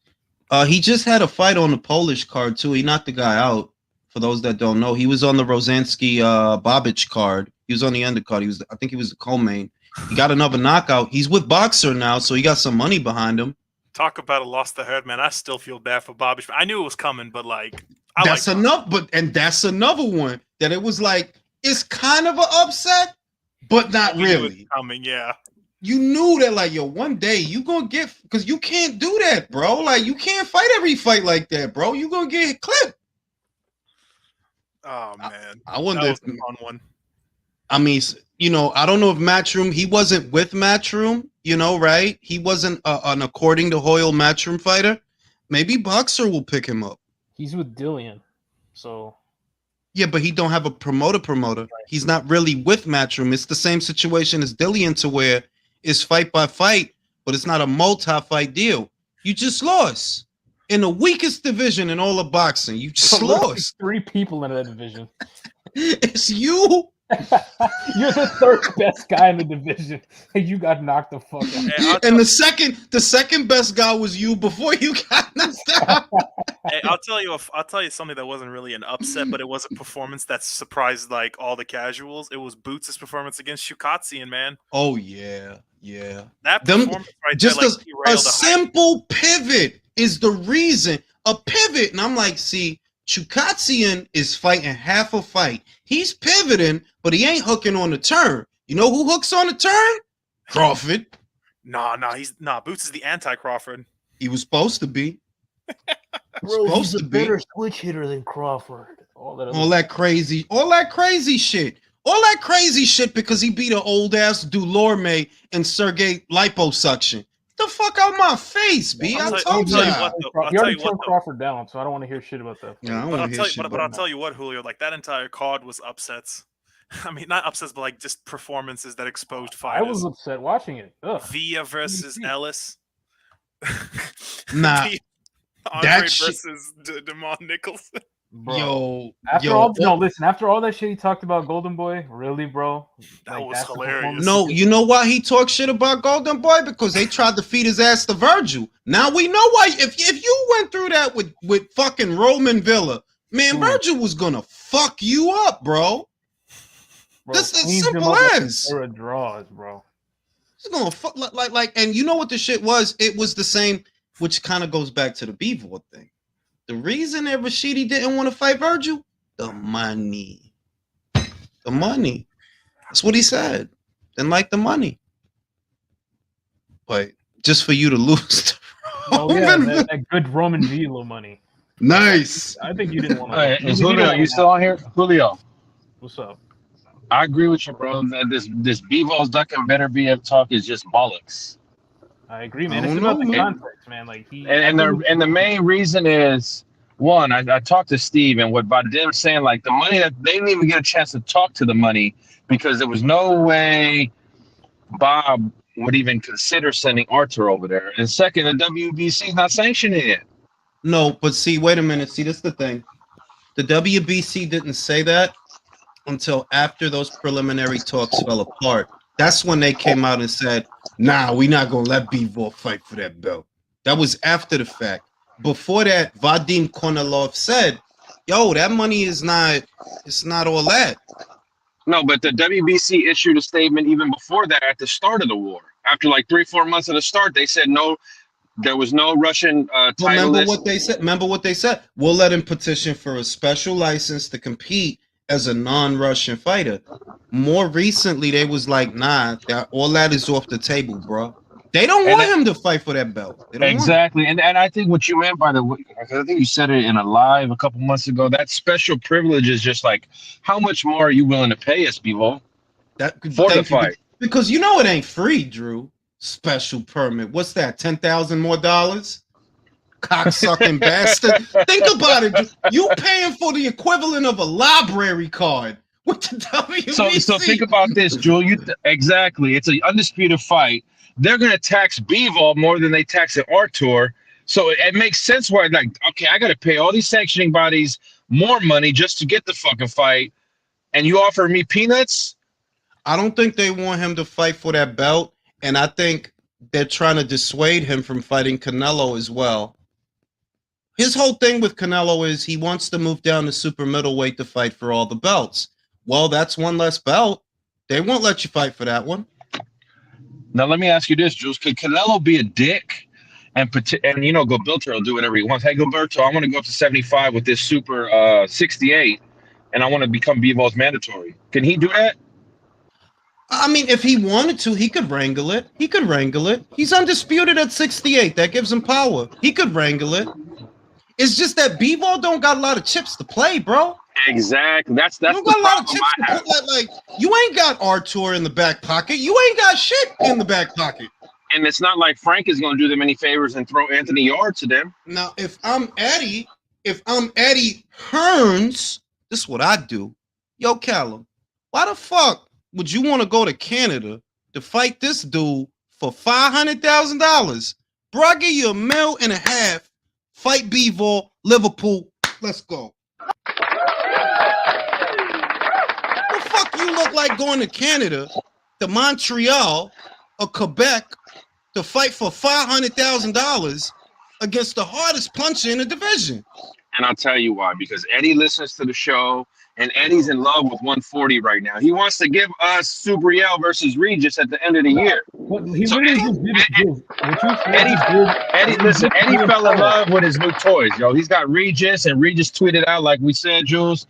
He just had a fight on the Polish card, too. He knocked the guy out. For those that don't know, he was on the Rosansky Babic card. He was on the undercard. I think he was the co-main. He got another knockout. He's with Boxer now, so he got some money behind him. Talk about a loss to hurt, man. I still feel bad for Babic. I knew it was coming, but like, that's enough. That's another one that it was like it's kind of an upset, but not really coming. Yeah. You knew that, like, yo, one day you gonna get, because you can't do that, bro. Like, you can't fight every fight like that, bro. You gonna get clipped. Oh man, I wonder that if was a fun one. I mean, I don't know if Matchroom. He wasn't with Matchroom, right? He wasn't an according to Hoyle Matchroom fighter. Maybe Boxer will pick him up. He's with Dillian, so. Yeah, but he don't have a promoter. Right. He's not really with Matchroom. It's the same situation as Dillian, to where it's fight by fight, but it's not a multi-fight deal. You just lost in the weakest division in all of boxing. You just lost. 3 people in that division. It's you. You're the 3rd best guy in the division, and you got knocked the fuck out. And the second best guy was you before you got knocked out. Hey, I'll tell you something that wasn't really an upset, but it was a performance that surprised like all the casuals. It was Boots' performance against Shukatsian, man. Oh yeah. That performance right just there, like, a simple pivot is the reason. A pivot, and I'm like, see, Shukatsian is fighting half a fight. He's pivoting, but he ain't hooking on the turn. You know who hooks on the turn? Crawford. Nah, Boots is the anti-Crawford. He was supposed to be. Bro, he's a better switch hitter than Crawford. All that crazy shit. All that crazy shit because he beat an old ass Dulorme and Sergey liposuction. The fuck out my face, B. I told you. He already turned Crawford down, so I don't want to hear shit about that. Yeah, I'll tell you what, Julio, like that entire card was upsets. I mean, not upsets, but like just performances that exposed I fighters. was upset watching it. Ugh. Villa versus Ellis. Nah, Andre that shit. versus Demond Nicholson. Bro. After all that shit he talked about Golden Boy, really, bro? That was hilarious. No, you know why he talked shit about Golden Boy? Because they tried to feed his ass to Virgil. Now we know why. If you went through that with fucking Roman Villa, man, Virgil was gonna fuck you up, bro. This is simple as. Draws, bro. It's gonna fuck like, and you know what the shit was? It was the same, which kind of goes back to the Bivol thing. The reason that Rashidi didn't want to fight Virgil, the money. The money. That's what he said. Didn't like the money. But just for you to lose. That good Roman Villa money. Nice. I think you didn't want to. Hey, is Julio, you still on here? Julio. What's up? I agree with you, bro. That this Bivol's ducking better BF talk is just bollocks. I agree, man. It's about the context, man. Like and the main reason is one. I talked to Steve, and what about them saying like the money that they didn't even get a chance to talk to the money because there was no way Bob would even consider sending Arthur over there. And second, the WBC is not sanctioning it. No, but see, wait a minute. See, this is the thing. The WBC didn't say that until after those preliminary talks fell apart. That's when they came out and said, nah, we're not going to let Bivol fight for that belt. That was after the fact. Before that, Vadim Konelov said, yo, that money is not, it's not all that. No, but the WBC issued a statement even before that at the start of the war. After like 3-4 months of the start, they said no, there was no Russian title. Remember what they said? Remember what they said? We'll let him petition for a special license to compete as a non-Russian fighter. More recently, they was like, nah, all that is off the table, bro. They don't want him to fight for that belt. Exactly. And I think what you meant by I think you said it in a live a couple months ago, that special privilege is just like, how much more are you willing to pay us, Bivol? For the fight. Because you know it ain't free, Drew. Special permit. What's that, $10,000 more? Cocksucking bastard. Think about it. You paying for the equivalent of a library card with the WBC. So think about this, Jewel. Exactly. It's an undisputed fight. They're going to tax Bivol more than they tax an Artur. So it makes sense why, like, okay, I got to pay all these sanctioning bodies more money just to get the fucking fight, and you offer me peanuts? I don't think they want him to fight for that belt, and I think they're trying to dissuade him from fighting Canelo as well. His whole thing with Canelo is he wants to move down to super middleweight to fight for all the belts. Well, that's one less belt. They won't let you fight for that one. Now, let me ask you this, Jules. Could Canelo be a dick and you know, Gilberto will do whatever he wants? Hey, Gilberto, I want to go up to 75 with this super 68, and I want to become Bivol's mandatory. Can he do that? I mean, if he wanted to, he could wrangle it. He could wrangle it. He's undisputed at 68. That gives him power. He could wrangle it. It's just that Bivol don't got a lot of chips to play, bro. Exactly. That's you don't got a lot of chips to play. Like, you ain't got Artur in the back pocket. You ain't got shit in the back pocket. And it's not like Frank is going to do them any favors and throw Anthony Yard to them. Now, if I'm Eddie Hearns, this is what I do. Yo, Callum, why the fuck would you want to go to Canada to fight this dude for $500,000? Bro, I give you $1.5 million. Fight Bivol, Liverpool. Let's go. The fuck you look like going to Canada, to Montreal, or Quebec to fight for $500,000 against the hardest puncher in the division? And I'll tell you why. Because Eddie listens to the show, and Eddie's in love with 140 right now. He wants to give us Subriel versus Regis at the end of the year. Eddie fell in love with his new toys, yo. He's got Regis, and Regis tweeted out, like we said, Jules.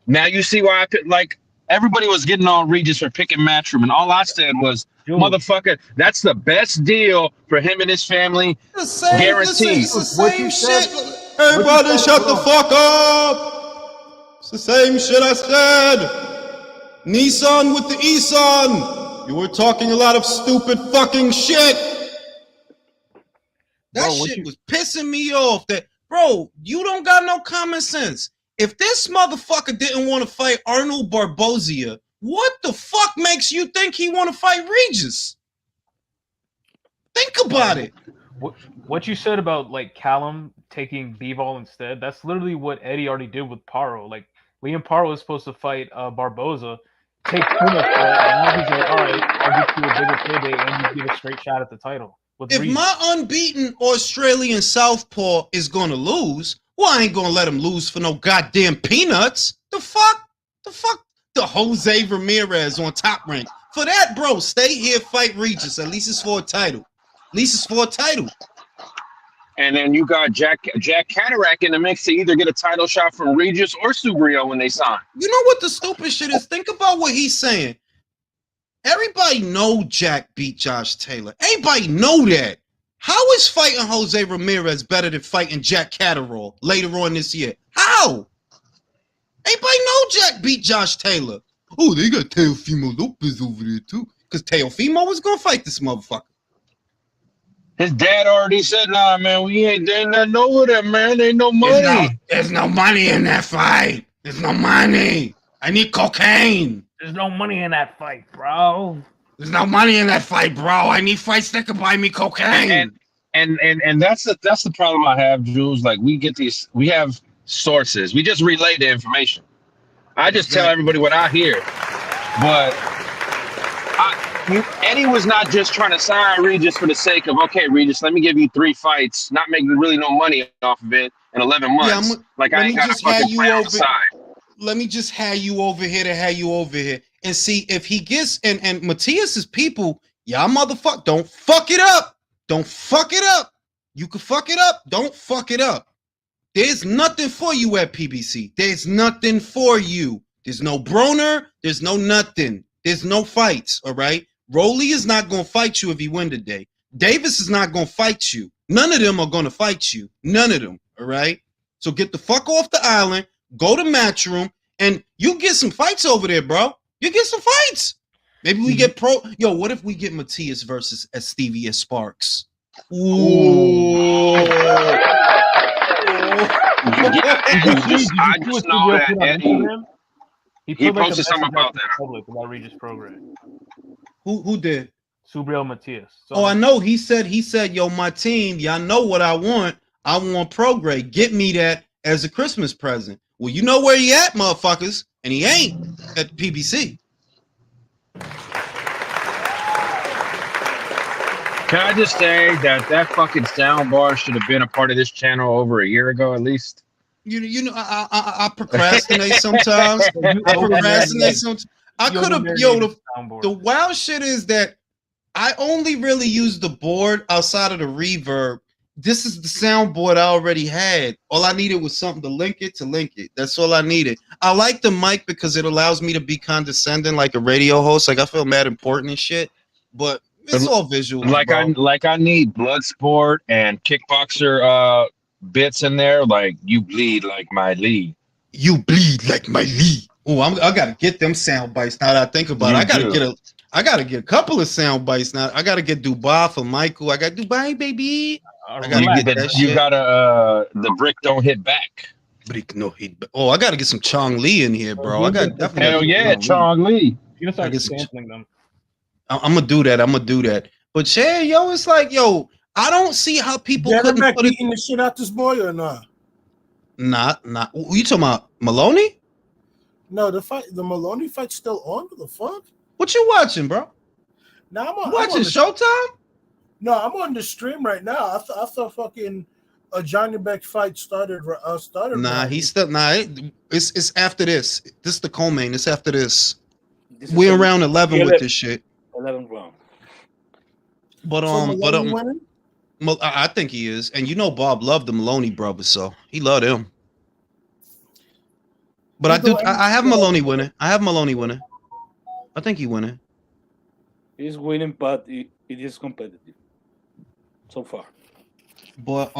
Now you see why I picked, like, everybody was getting on Regis for picking Matchroom, and all I said was, motherfucker, that's the best deal for him and his family. Guaranteed. It's the same shit. Everybody shut the fuck up. It's the same shit I said. Nissan with the Isan. You were talking a lot of stupid fucking shit. That shit was pissing me off. That, bro, you don't got no common sense. If this motherfucker didn't want to fight Arnold Barboza What the fuck makes you think he want to fight Regis? Think about it. What you said about like Callum taking Bivol instead, that's literally what Eddie already did with Paro. Like Liam Paro was supposed to fight Barboza, take Puma for it, and now he's like, all right, I'll get you a bigger payday and you get a straight shot at the title. If my unbeaten Australian southpaw is gonna lose, well, I ain't gonna let him lose for no goddamn peanuts. The fuck? The Jose Ramirez on Top Rank. For that, bro, stay here, fight Regis. At least it's for a title. And then you got Jack Cataract in the mix to either get a title shot from Regis or Subrio when they sign. You know what the stupid shit is? Think about what he's saying. Everybody know Jack beat Josh Taylor. Everybody know that. How is fighting Jose Ramirez better than fighting Jack Catterall later on this year? How? Everybody know Jack beat Josh Taylor. Oh, they got Teofimo Lopez over there too. Because Teofimo was going to fight this motherfucker. His dad already said, nah, man, there ain't nothing over there, man. There ain't no money. There's no money in that fight. There's no money. I need cocaine. There's no money in that fight, bro. There's no money in that fight, bro. I need fights that can buy me cocaine. And that's the problem I have, Jules. Like we have sources. We just relay the information. I just tell everybody what I hear. But Eddie was not just trying to sign Regis for the sake of, okay, Regis, let me give you 3 fights, not making really no money off of it in 11 months. I ain't got to fucking play outside. Let me just have you over here to have you over here. And see if he gets, and Matias's people, y'all motherfucker, don't fuck it up. Don't fuck it up. You can fuck it up. Don't fuck it up. There's nothing for you at PBC. There's nothing for you. There's no Broner. There's no nothing. There's no fights, all right? Rolly is not going to fight you if he win today. Davis is not going to fight you. None of them are going to fight you. None of them, all right? So get the fuck off the island, go to Matchroom, and you get some fights over there, bro. You get some fights. Maybe we get Yo, what if we get Matias versus Stevia Sparks? Ooh. I just know that Eddie. He posted something about that. About Regis program. Who did? Subriel Matias. So I know he said, yo, my team, y'all know what I want. I want Prograde. Get me that as a Christmas present. Well, you know where he at, motherfuckers, and he ain't at PBC. Can I just say that fucking soundbar should have been a part of this channel over a year ago at least? You know, I procrastinate sometimes. I could have, the wild shit is that I only really use the board outside of the reverb. This is the soundboard I already had. All I needed was something to link it. That's all I needed. I like the mic because it allows me to be condescending like a radio host. Like I feel mad important and shit, but it's all visual. Like I need Bloodsport and Kickboxer bits in there. Like you bleed like my Lee. You bleed like my Lee. Oh, I gotta get them sound bites now that I think about it. I gotta get a couple of sound bites now. I gotta get Dubai for Michael. I got Dubai, baby. I gotta get that shit. You gotta the brick don't hit back. Brick no hit back. Oh, I gotta get some Chong Lee in here, bro. I got definitely. Hell yeah, Chong Lee. You gotta start sampling them. I'm gonna do that. But yeah, yo, it's like, yo, I don't see how people couldn't put it. Eating the shit out this boy or not? Not. You talking about Maloney? No, the Maloney fight's still on. What the fuck? What you watching, bro? Now I'm watching Showtime. No, I'm on the stream right now. I thought fucking a Janibek fight started. Nah, he's still It's after this. This is the co-main. It's after this. We're around 11 with this shit. 11 round. But I think he is, and you know Bob loved the Maloney brother, so he loved him. But I have Maloney winning. I think he winning. He's winning, but it is competitive so far. But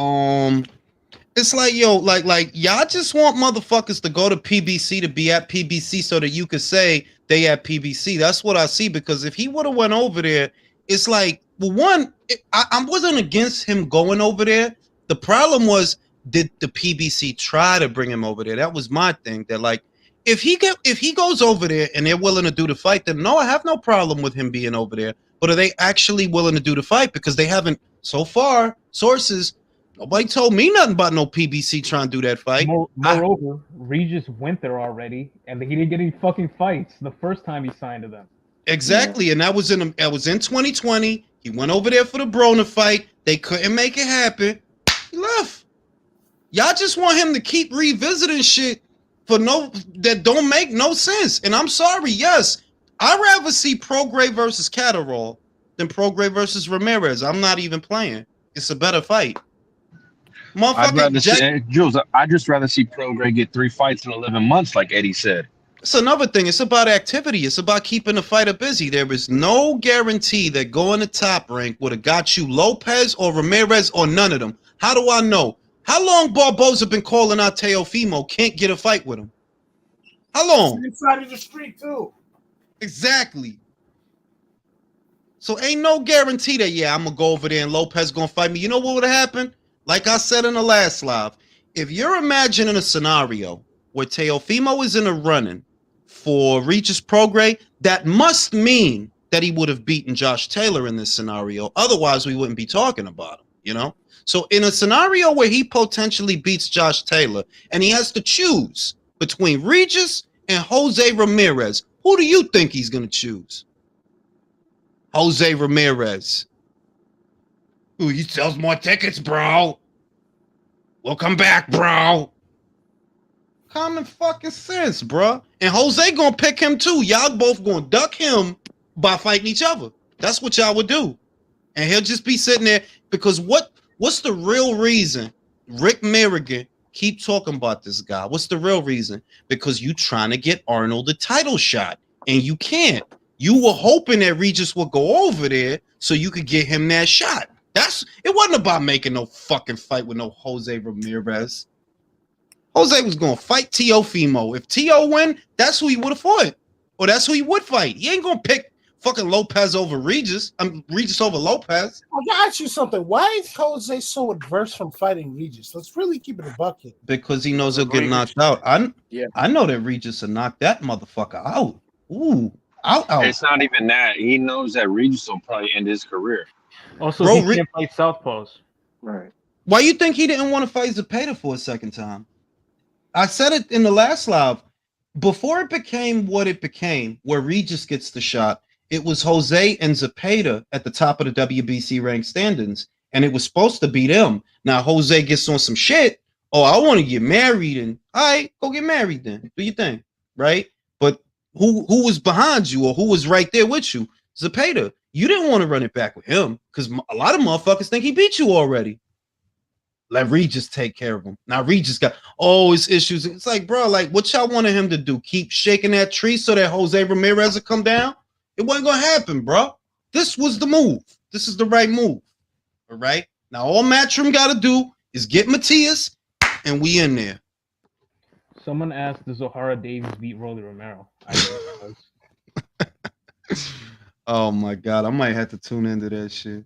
it's like, yo, like y'all just want motherfuckers to go to PBC to be at PBC so that you could say they at PBC. That's what I see, because if he would have went over there, it's like, well, one, I wasn't against him going over there. The problem was, did the PBC try to bring him over there? That was my thing. That like, if he goes over there and they're willing to do the fight, then no, I have no problem with him being over there. But are they actually willing to do the fight? Because they haven't so far. Sources, nobody told me nothing about no PBC trying to do that fight. Moreover, Regis went there already, and he didn't get any fucking fights the first time he signed to them. Exactly, and that was in 2020. He went over there for the Broner fight. They couldn't make it happen. He left. Y'all just want him to keep revisiting shit that don't make no sense. And I'm sorry, yes, I'd rather see Prograis versus Catterall than Prograis versus Ramirez. I'm not even playing. It's a better fight. I'd rather see Jules. I'd just rather see Prograis get 3 fights in 11 months, like Eddie said. It's another thing. It's about activity. It's about keeping the fighter busy. There is no guarantee that going to Top Rank would have got you Lopez or Ramirez or none of them. How do I know? How long Barbosa been calling out Teofimo? Can't get a fight with him. How long? Inside of the street too. Exactly. So ain't no guarantee that I'm gonna go over there and Lopez gonna fight me. You know what would have happened? Like I said in the last live, if you're imagining a scenario where Teofimo is in a running for Regis Prograis, that must mean that he would have beaten Josh Taylor in this scenario. Otherwise, we wouldn't be talking about him, you know? So in a scenario where he potentially beats Josh Taylor and he has to choose between Regis and Jose Ramirez, who do you think he's going to choose? Jose Ramirez. Ooh, he sells more tickets, bro. We'll come back, bro. Common fucking sense, bro. And Jose gonna pick him too. Y'all both gonna duck him by fighting each other. That's what y'all would do. And he'll just be sitting there because what's the real reason Rick Merrigan keep talking about this guy? What's the real reason? Because you trying to get Arnold the title shot and you can't. You were hoping that Regis would go over there so you could get him that shot. It wasn't about making no fucking fight with no Jose Ramirez. Jose was going to fight Teofimo. If Teo win, that's who he would have fought. Or that's who he would fight. He ain't going to pick fucking Lopez over Regis. Regis over Lopez. I gotta ask you something. Why is Jose so adverse from fighting Regis? Let's really keep it a bucket. Because he knows he'll get knocked out. I know that Regis will knock that motherfucker out. Ooh. Out. It's not even that. He knows that Regis will probably end his career. Also, he can't fight southpaws. Right. Why you think he didn't want to fight Zepeda for a second time? I said it in the last live. Before it became what it became, where Regis gets the shot, it was Jose and Zepeda at the top of the WBC ranked standings, and it was supposed to be them. Now Jose gets on some shit. Oh, I want to get married, and all right, go get married then. Do your thing, right? But who was behind you or who was right there with you? Zepeda. You didn't want to run it back with him because a lot of motherfuckers think he beat you already. Let Regis take care of him. Now Regis got his issues. It's like, bro, like what y'all wanted him to do? Keep shaking that tree so that Jose Ramirez will come down? It wasn't gonna happen, bro. This was the move. This is the right move. All right. Now all Matchroom gotta do is get Matias, and we in there. Someone asked, does O'Hara Davies beat Rolly Romero? I think it does. Oh my god, I might have to tune into that shit.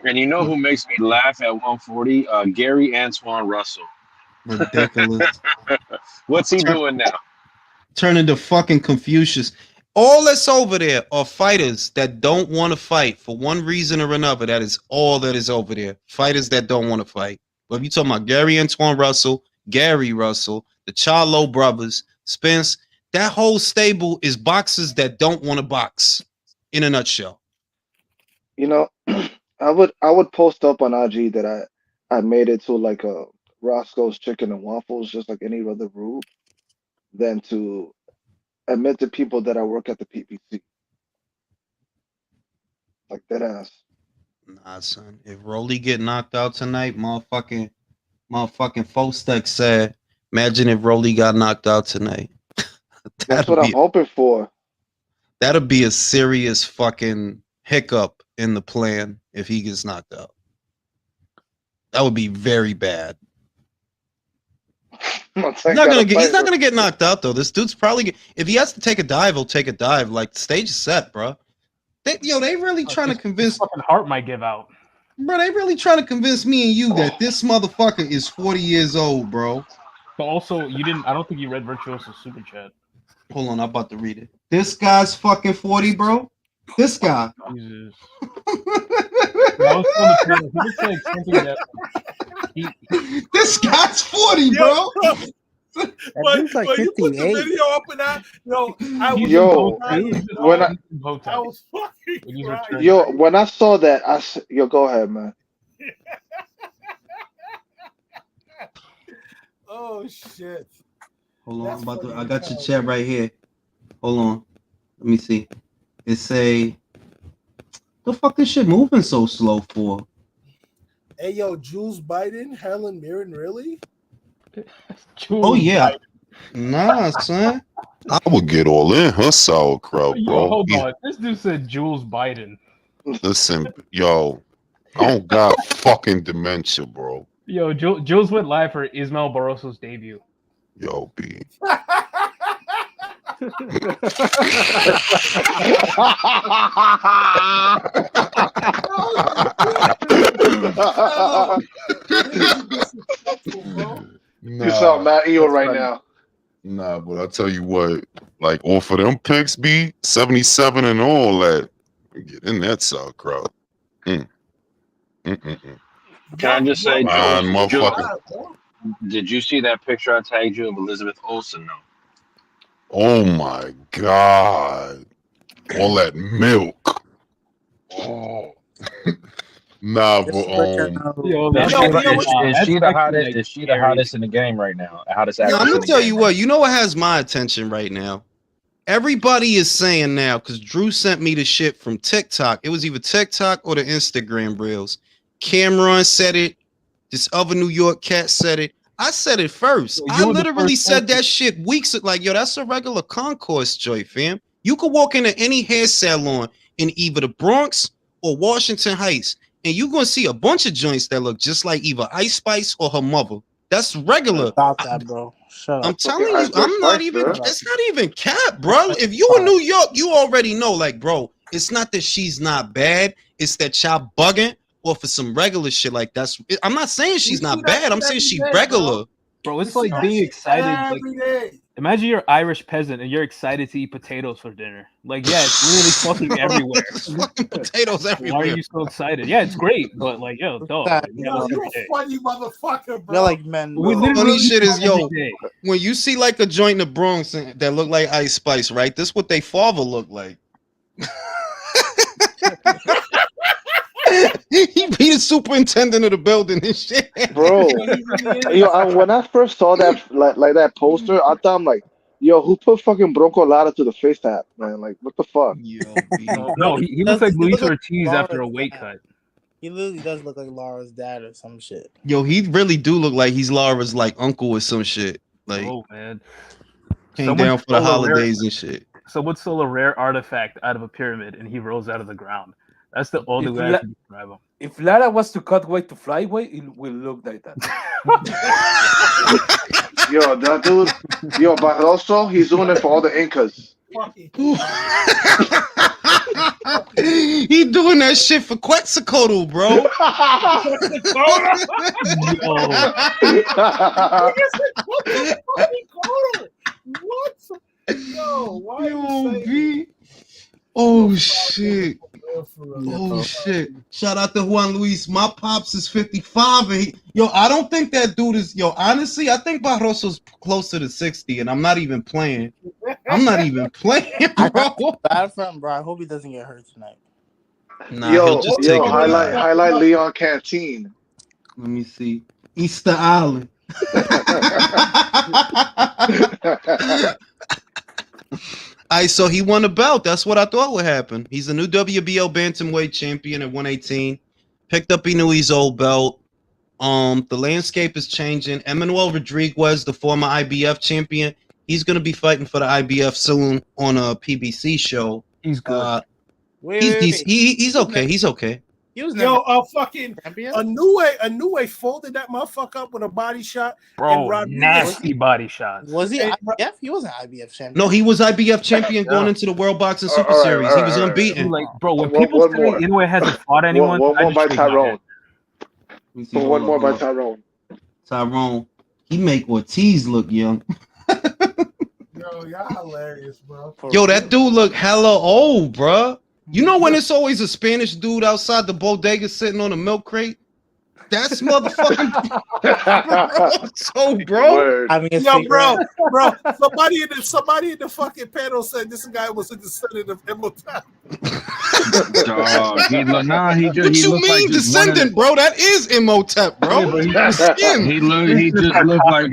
And you know who makes me laugh at 140? Gary Antoine Russell. Ridiculous. What's he doing now? Turn into fucking Confucius. All that's over there are fighters that don't want to fight for one reason or another. That is all that is over there. Fighters that don't want to fight. But if you talking about Gary Antoine Russell, Gary Russell, the Charlo brothers, Spence, that whole stable is boxers that don't want to box. In a nutshell. You know, I would post up on IG that I made it to like a Roscoe's Chicken and Waffles, just like any other group, than to admit to people that I work at the PBC. Like that ass. Nah, son. If Rolly get knocked out tonight, motherfucking Fostek said, imagine if Rolly got knocked out tonight. That's what I'm hoping for. That'll be a serious fucking hiccup in the plan if he gets knocked out. That would be very bad. He's not gonna get knocked out though. This dude's probably if he has to take a dive, he'll take a dive. Like the stage is set, bro. They really trying to convince. Fucking heart might give out. Bro, they really trying to convince me and you that this motherfucker is 40 years old, bro. But also, you didn't. I don't think you read Virtuoso's super chat. Hold on, I'm about to read it. This guy's fucking 40, bro. This guy. Jesus. I was on the panel. He looks like something that. This guy's 40, bro. But dude's like you put the 58. video up and I was fucking crying. Yo, when I saw that, yo, go ahead, man. Oh shit. Hold on, I got your chat right here. Hold on. Let me see. It say, the fuck this shit moving so slow for? Hey yo, Jules Biden, Helen Mirren, really? Oh yeah. Nah, son. I would get all in her sauerkraut, Yo, bro. hold on. This dude said Jules Biden. Listen, yo, I don't got fucking dementia, bro. Yo, Jules went live for Ismael Barroso's debut. Yo, B. You sound mad evil right now. Nah, but I tell you what, like off of them picks, B 77 and all that, get in that sauerkraut. Can I just say, motherfucker. Did you see that picture I tagged you of Elizabeth Olsen? No. Oh my God, all that milk. Oh. Nah, but is she the hottest? Is she the hottest in the game right now? Hottest actress? I'm gonna tell you what. You know what has my attention right now? Everybody is saying now, because Drew sent me the shit from TikTok. It was either TikTok or the Instagram reels. Cameron said it. This other New York cat said it. I said it first. I literally said that shit weeks ago. Like, yo, that's a regular concourse joint, fam. You could walk into any hair salon in either the Bronx or Washington Heights, and you're gonna see a bunch of joints that look just like either Ice Spice or her mother. That's regular. Stop that, bro. Shut up. I'm telling you, I'm not even. It's not even cap, bro. If you in New York, you already know, like, bro. It's not that she's not bad. It's that y'all bugging or for some regular shit. Like that's. I'm not saying she's not bad. I'm saying she's regular. Bro, it's like being excited. Like, imagine you're Irish peasant and you're excited to eat potatoes for dinner. Like, yeah, it's really fucking everywhere. Fucking potatoes everywhere. Why are you so excited? Yeah, it's great, but like, yo, dog. Like, You're a funny motherfucker, bro. You're like men. Funny shit is, yo, when you see like a joint in the Bronx that look like Ice Spice, right? This what they father look like. He be the superintendent of the building and shit, bro. Yo, when I first saw that like that poster, I thought I'm like, yo, who put fucking Bronco Lara to the face tap, man? Like, what the fuck? No, he looks like Luis Ortiz after a weight cut. He literally does look like Laura's dad or some shit. Yo, he really do look like he's Laura's like uncle or some shit. Like, oh man, came down for the holidays and shit. Someone stole a rare artifact out of a pyramid and he rose out of the ground. That's the only way I can describe him. If Lara was to cut weight to fly weight, it will look like that. Yo, that dude, yo, Barroso, he's doing it for all the Incas. He doing that shit for Quetzalcoatl, bro. What? Yo, why are you saying Oh shit. Oh shit. Shout out to Juan Luis. My pops is 55 and I don't think that dude is honestly, I think Barroso's closer to 60 and I'm not even playing. Bro. Bad for him, bro. I hope he doesn't get hurt tonight. Nah, he'll just take it. Highlight Leon Canteen. Let me see. Easter Island. So he won a belt. That's what I thought would happen. He's the new WBO bantamweight champion at 118. Picked up Inouye's old belt. The landscape is changing. Emmanuel Rodriguez, the former IBF champion, he's gonna be fighting for the IBF soon on a PBC show. He's good. He's okay. He's okay. He was fucking Inoue folded that motherfucker up with a body shot. Bro, nasty body shots. Was he IBF? He wasn't IBF champion. No, he was IBF champion going into the World Boxing Super Series. He was unbeaten. Like, bro, when people say Inoue hasn't fought anyone, one more by Tyrone. One more by Tyrone. He make Ortiz look young. Yo, y'all hilarious, bro. Yo, that dude look hella old, bro. You know when it's always a Spanish dude outside the bodega sitting on a milk crate? That's motherfucking so, bro. Word. I mean, it's Yo, figure out. bro. Somebody in the fucking panel said this guy was a descendant of Imhotep. Dog, he look nah. He just What he you looked like mean just one of descendant, bro? That is Imhotep, bro. Yeah, but The skin. he just looked like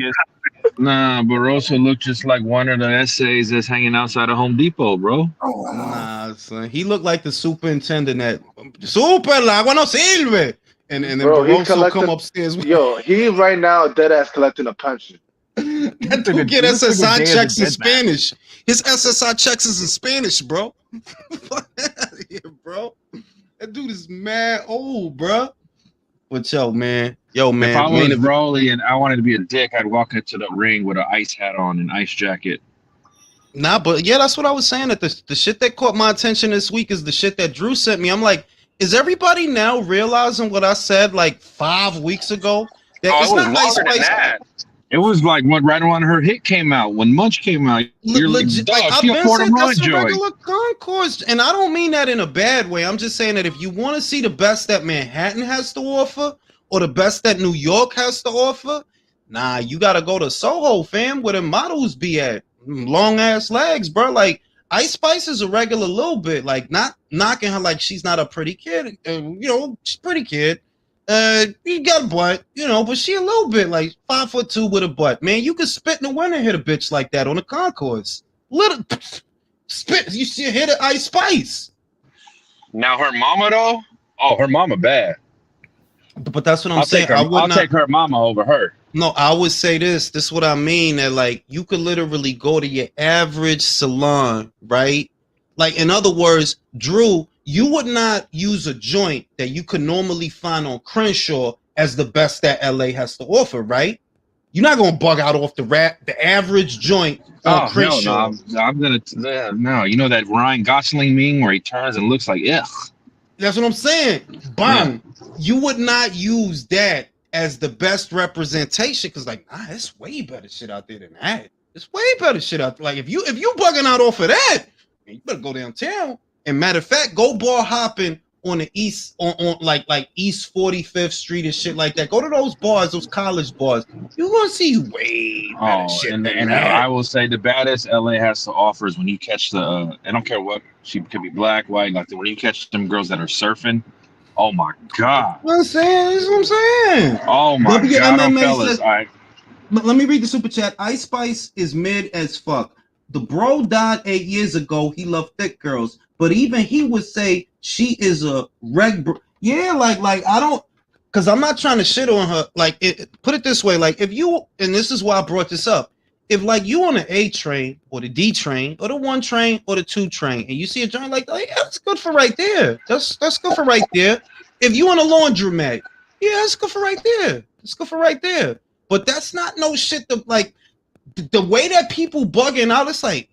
nah. Barroso looked just like one of the essays that's hanging outside of Home Depot, bro. Nah, son. He looked like the superintendent at Super La Agua no sirve. And then Bro, he Barroso collecting. come upstairs. Yo, he right now dead ass collecting a pension. That dude get SSI checks in Spanish. His SSI checks is in Spanish, bro. Fuck out of here, bro. That dude is mad old, bro. But yo, man. If I was Broly and I wanted to be a dick, I'd walk into the ring with an ice hat on and ice jacket. Nah, but yeah, that's what I was saying. That the shit that caught my attention this week is the shit that Drew sent me. I'm like, is everybody now realizing what I said like 5 weeks ago? That Oh, it's it was not Ice longer than Spice. that. It was like right around her hit came out. When Munch came out, you're Legit, like, like, dog, I've she been afford a saying run, that's a Joyce. regular concourse, and I don't mean that in a bad way. I'm just saying that if you want to see the best that Manhattan has to offer, or the best that New York has to offer, nah, you gotta go to Soho, fam, where the models be at. Long ass legs, bro. Like Ice Spice is a regular little bit, like not knocking her like she's not a pretty kid. She's a pretty kid. You got a butt, but she a little bit like 5'2" with a butt. Man, you could spit in the wind and hit a bitch like that on the concourse. Little spit, you see hit an Ice Spice. Now her mama though, her mama bad. But that's what I'm saying. I'll take her mama over her. No, I would say this. This is what I mean. That like you could literally go to your average salon, right? Like in other words, Drew, you would not use a joint that you could normally find on Crenshaw as the best that LA has to offer, right? You're not gonna bug out off the average joint on Crenshaw. No, I'm gonna no. You know that Ryan Gosling meme where he turns and looks like ugh. That's what I'm saying. Bang. Yeah. You would not use that as the best representation because, like, it's way better shit out there than that. It's way better shit out there. Like, if you bugging out off of that, you better go downtown. And matter of fact, go bar hopping on the east, on like East 45th Street and shit like that. Go to those bars, those college bars. You're gonna see way better shit. And I will say the baddest LA has to offer is when you catch the. I don't care what she could be, black, white, like when you catch them girls that are surfing. Oh my god! What I'm saying, this is what I'm saying. Oh my god, fellas! Let me read the super chat. Ice Spice is mid as fuck. The bro died 8 years ago. He loved thick girls, but even he would say she is a yeah, like I don't, because I'm not trying to shit on her. Like, put it this way, like if you, and this is why I brought this up. If like you on the A train or the D train or the 1 train or the 2 train, and you see a joint like, oh yeah, that's good for right there. That's good for right there. If you on a laundromat, yeah, that's good for right there. It's good for right there. But that's not no shit that like the way that people bugging out. It's like,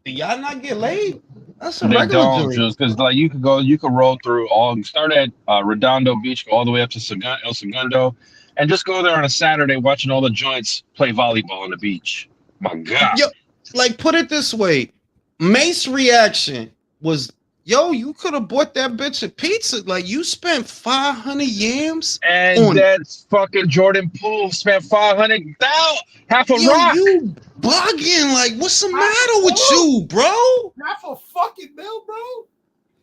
do y'all not get laid? That's a regular joint. Just because like you could roll through start at Redondo Beach, go all the way up to El Segundo, and just go there on a Saturday watching all the joints play volleyball on the beach. My God. Yo, like put it this way, Mace's reaction was, yo, you could have bought that bitch a pizza. Like you spent 500 yams and that's fucking Jordan Poole spent 500 half a rock. You bugging? Like what's the matter with you, bro? Not for fucking bill, bro.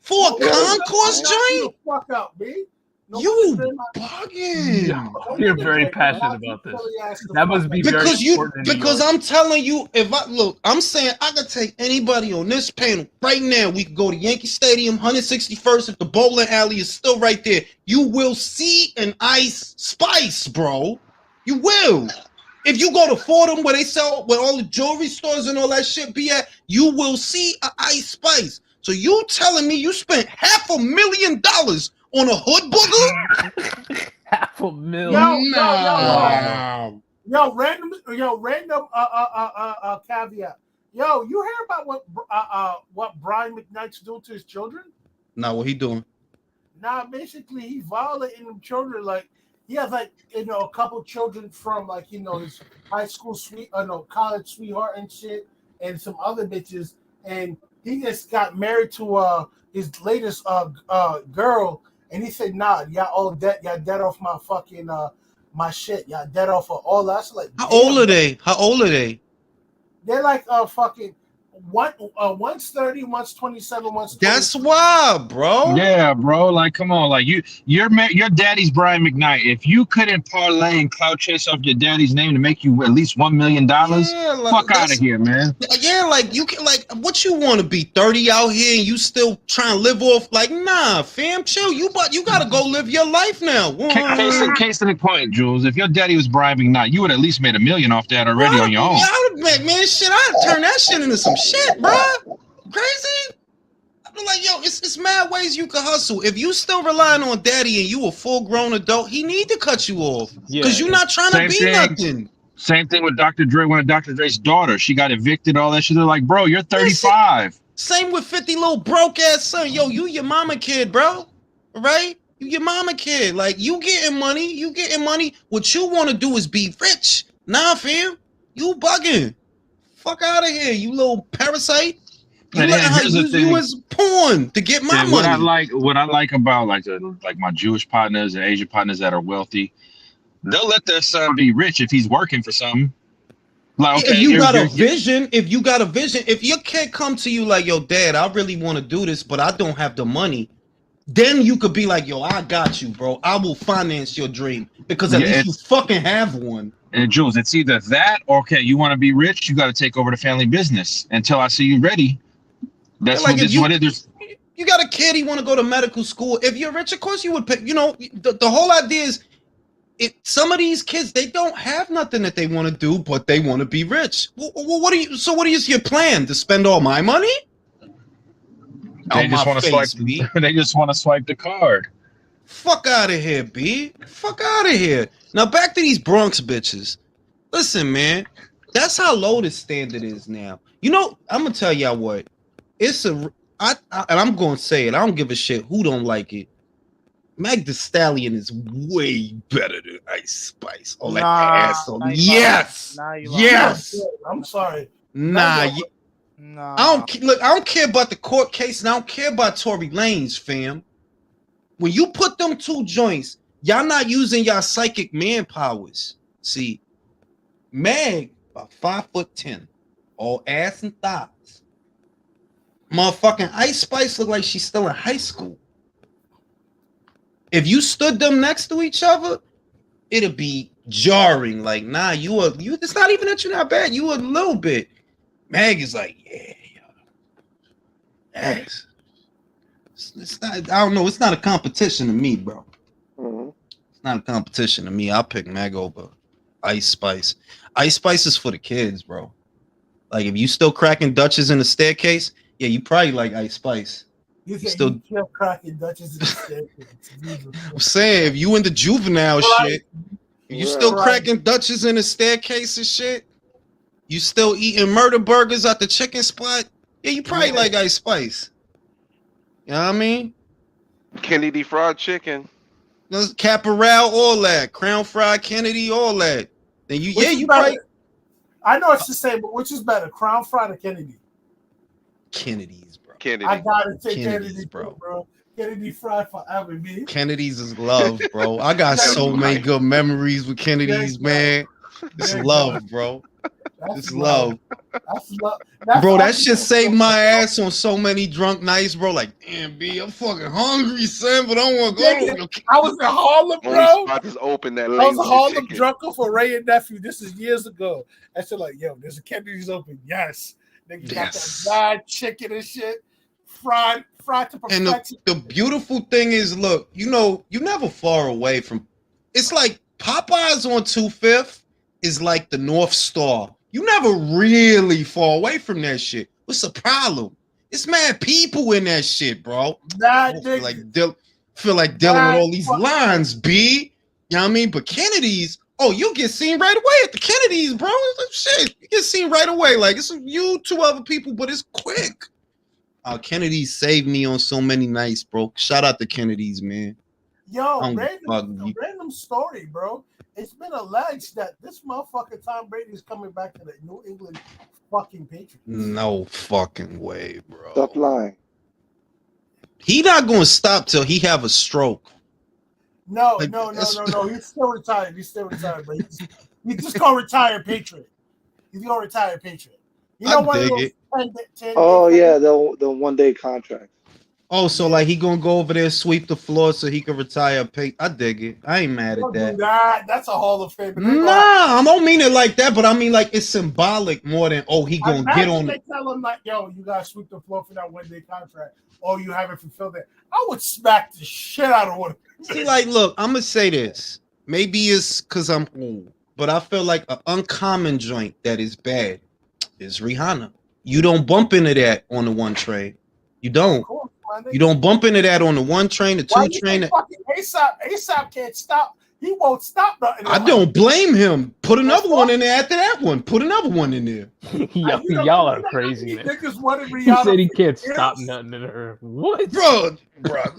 For a concourse joint? Fuck up, man. You bugging. You're very passionate about this. That must be because I'm telling you, I'm saying I could take anybody on this panel right now. We could go to Yankee Stadium, 161st, if the bowling alley is still right there. You will see an Ice Spice, bro. You will. If you go to Fordham where they sell, where all the jewelry stores and all that shit be at, you will see an Ice Spice. So you telling me you spent $500,000 on a hood booger? $500,000. Yo, random caveat. Yo, you hear about what Brian McKnight's doing to his children? Nah, what he doing? Nah, basically he violating them children. Like he has like a couple children from like his high school college sweetheart and shit, and some other bitches, and he just got married to his latest girl, and he said, nah, y'all dead off my fucking my shit, y'all dead off of all that. So like, How old are they? How old are they? They're like fucking one's 30, one's 27, one's 20. That's wild, bro. Yeah, bro. Like, come on. Like, your daddy's Brian McKnight. If you couldn't parlay and clout chase off your daddy's name to make you at least $1 million, fuck out of here, man. Yeah, like you can like what you want to be 30 out here and you still trying to live off like nah, fam, chill. You gotta go live your life now. Case in the point, Jules. If your daddy was Brian McKnight, you would at least made $1 million off that already on your own. Yeah, I would have man, shit. I'd turn that shit into some shit, bro. Crazy. I'm like, yo, it's mad ways you can hustle. If you still relying on daddy and you a full grown adult, he need to cut you off because you're not trying to be nothing. Same thing with Dr. Dre. One of Dr. Dre's daughter, she got evicted. All that shit. They're like, bro, you're 35. Same with 50 little broke ass son. Yo, you your mama kid, bro. Right? You your mama kid. Like you getting money. What you want to do is be rich. Nah, fam. You bugging. Fuck out of here, you little parasite. You letting her use you as porn to get my money. What I like about like my Jewish partners and Asian partners that are wealthy, they'll let their son be rich if he's working for something. Like, okay, if you got a vision, if your kid come to you like, yo, dad, I really want to do this, but I don't have the money, then you could be like, yo, I got you, bro. I will finance your dream because at least you fucking have one. And Jules, it's either that or okay, you want to be rich, you got to take over the family business until I see you ready. That's like what it is. You got a kid, he want to go to medical school. If you're rich, of course you would pay. The whole idea is some of these kids, they don't have nothing that they want to do, but they want to be rich. Well, what is your plan? To spend all my money? They just want to swipe. They just want to swipe the card. Fuck out of here, B. Fuck out of here. Now back to these Bronx bitches. Listen, man, that's how low the standard is now. I'm gonna tell y'all what. And I'm gonna say it. I don't give a shit who don't like it. Meg Thee Stallion is way better than Ice Spice. Oh, that asshole. Yes. Yes. I'm sorry. Nah. I don't care about the court case, and I don't care about Tory Lanez, fam. When you put them two joints, y'all not using y'all psychic man powers. See, Meg about 5'10", all ass and thighs. Motherfucking Ice Spice look like she's still in high school. If you stood them next to each other, it'd be jarring. Like, nah, you. It's not even that you're not bad. You a little bit. Meg is like, yes. It's not. I don't know. It's not a competition to me, bro. Mm-hmm. It's not a competition to me. I'll pick Meg over Ice Spice. Ice Spice is for the kids, bro. Like, if you still cracking Dutches in the staircase, yeah, you probably like Ice Spice. You still cracking Dutches in the staircase. I'm saying, if you in the juvenile shit, you still cracking Dutches in the staircase and shit, you still eating murder burgers at the chicken spot, yeah, you probably like Ice Spice. You know what I mean? Kennedy Fried Chicken. Caporal, all that. Crown Fried Kennedy, all that. Then you probably. I know it's the same, but which is better, Crown Fried or Kennedy? Kennedy's, bro. Kennedy. I gotta take Kennedy, bro. Kennedy Fried forever, man. Kennedy's is love, bro. I got so many good memories with Kennedy's, man. It's love, bro. It's love. That's love. Bro, that shit saved my ass on so many drunk nights, bro. Like, damn, B, I'm fucking hungry, son, but I don't want to go. I was in Harlem, bro. I just opened that. I was in Harlem drunker for Ray and Nephew. This is years ago. I said, like, yo, there's a Kennedy's open. Yes. Nigga got that fried chicken and shit. Fried to perfection. And the beautiful thing is, look, you're never far away from. It's like Popeyes on 25th is like the North Star. You never really fall away from that shit. What's the problem? It's mad people in that shit, bro. Feel like dealing with all these lines, B. You know what I mean? But Kennedy's, you get seen right away at the Kennedys, bro. Shit, you get seen right away. Like, it's you, two other people, but it's quick. Kennedys saved me on so many nights, bro. Shout out to Kennedys, man. Yo, I'm random story, bro. It's been alleged that this motherfucker Tom Brady is coming back to the New England fucking Patriots. No fucking way, bro. Stop lying. He not gonna stop till he have a stroke. No. Like, He's still retired. But he's just gonna retire Patriot. He's gonna retire Patriot. You know what? Oh yeah, the 1 day contract. Oh, so like he gonna go over there, sweep the floor so he can retire. I dig it. I ain't mad at that. That's a Hall of Fame. Nah, I don't mean it like that, but I mean like it's symbolic more than he gonna get on. They tell him like, yo, you gotta sweep the floor for that 1 day contract. Oh, you haven't fulfilled it. I would smack the shit out of one. See, like, look, I'm gonna say this. Maybe it's because I'm old, but I feel like an uncommon joint that is bad is Rihanna. You don't bump into that on the one train. You don't. You don't bump into that on the one train, the two train. ASAP can't stop. He won't stop nothing. I don't blame him. Put another one in there after that one. Put another one in there. Y'all are crazy, man. He said he can't stop nothing in her. What? Bro.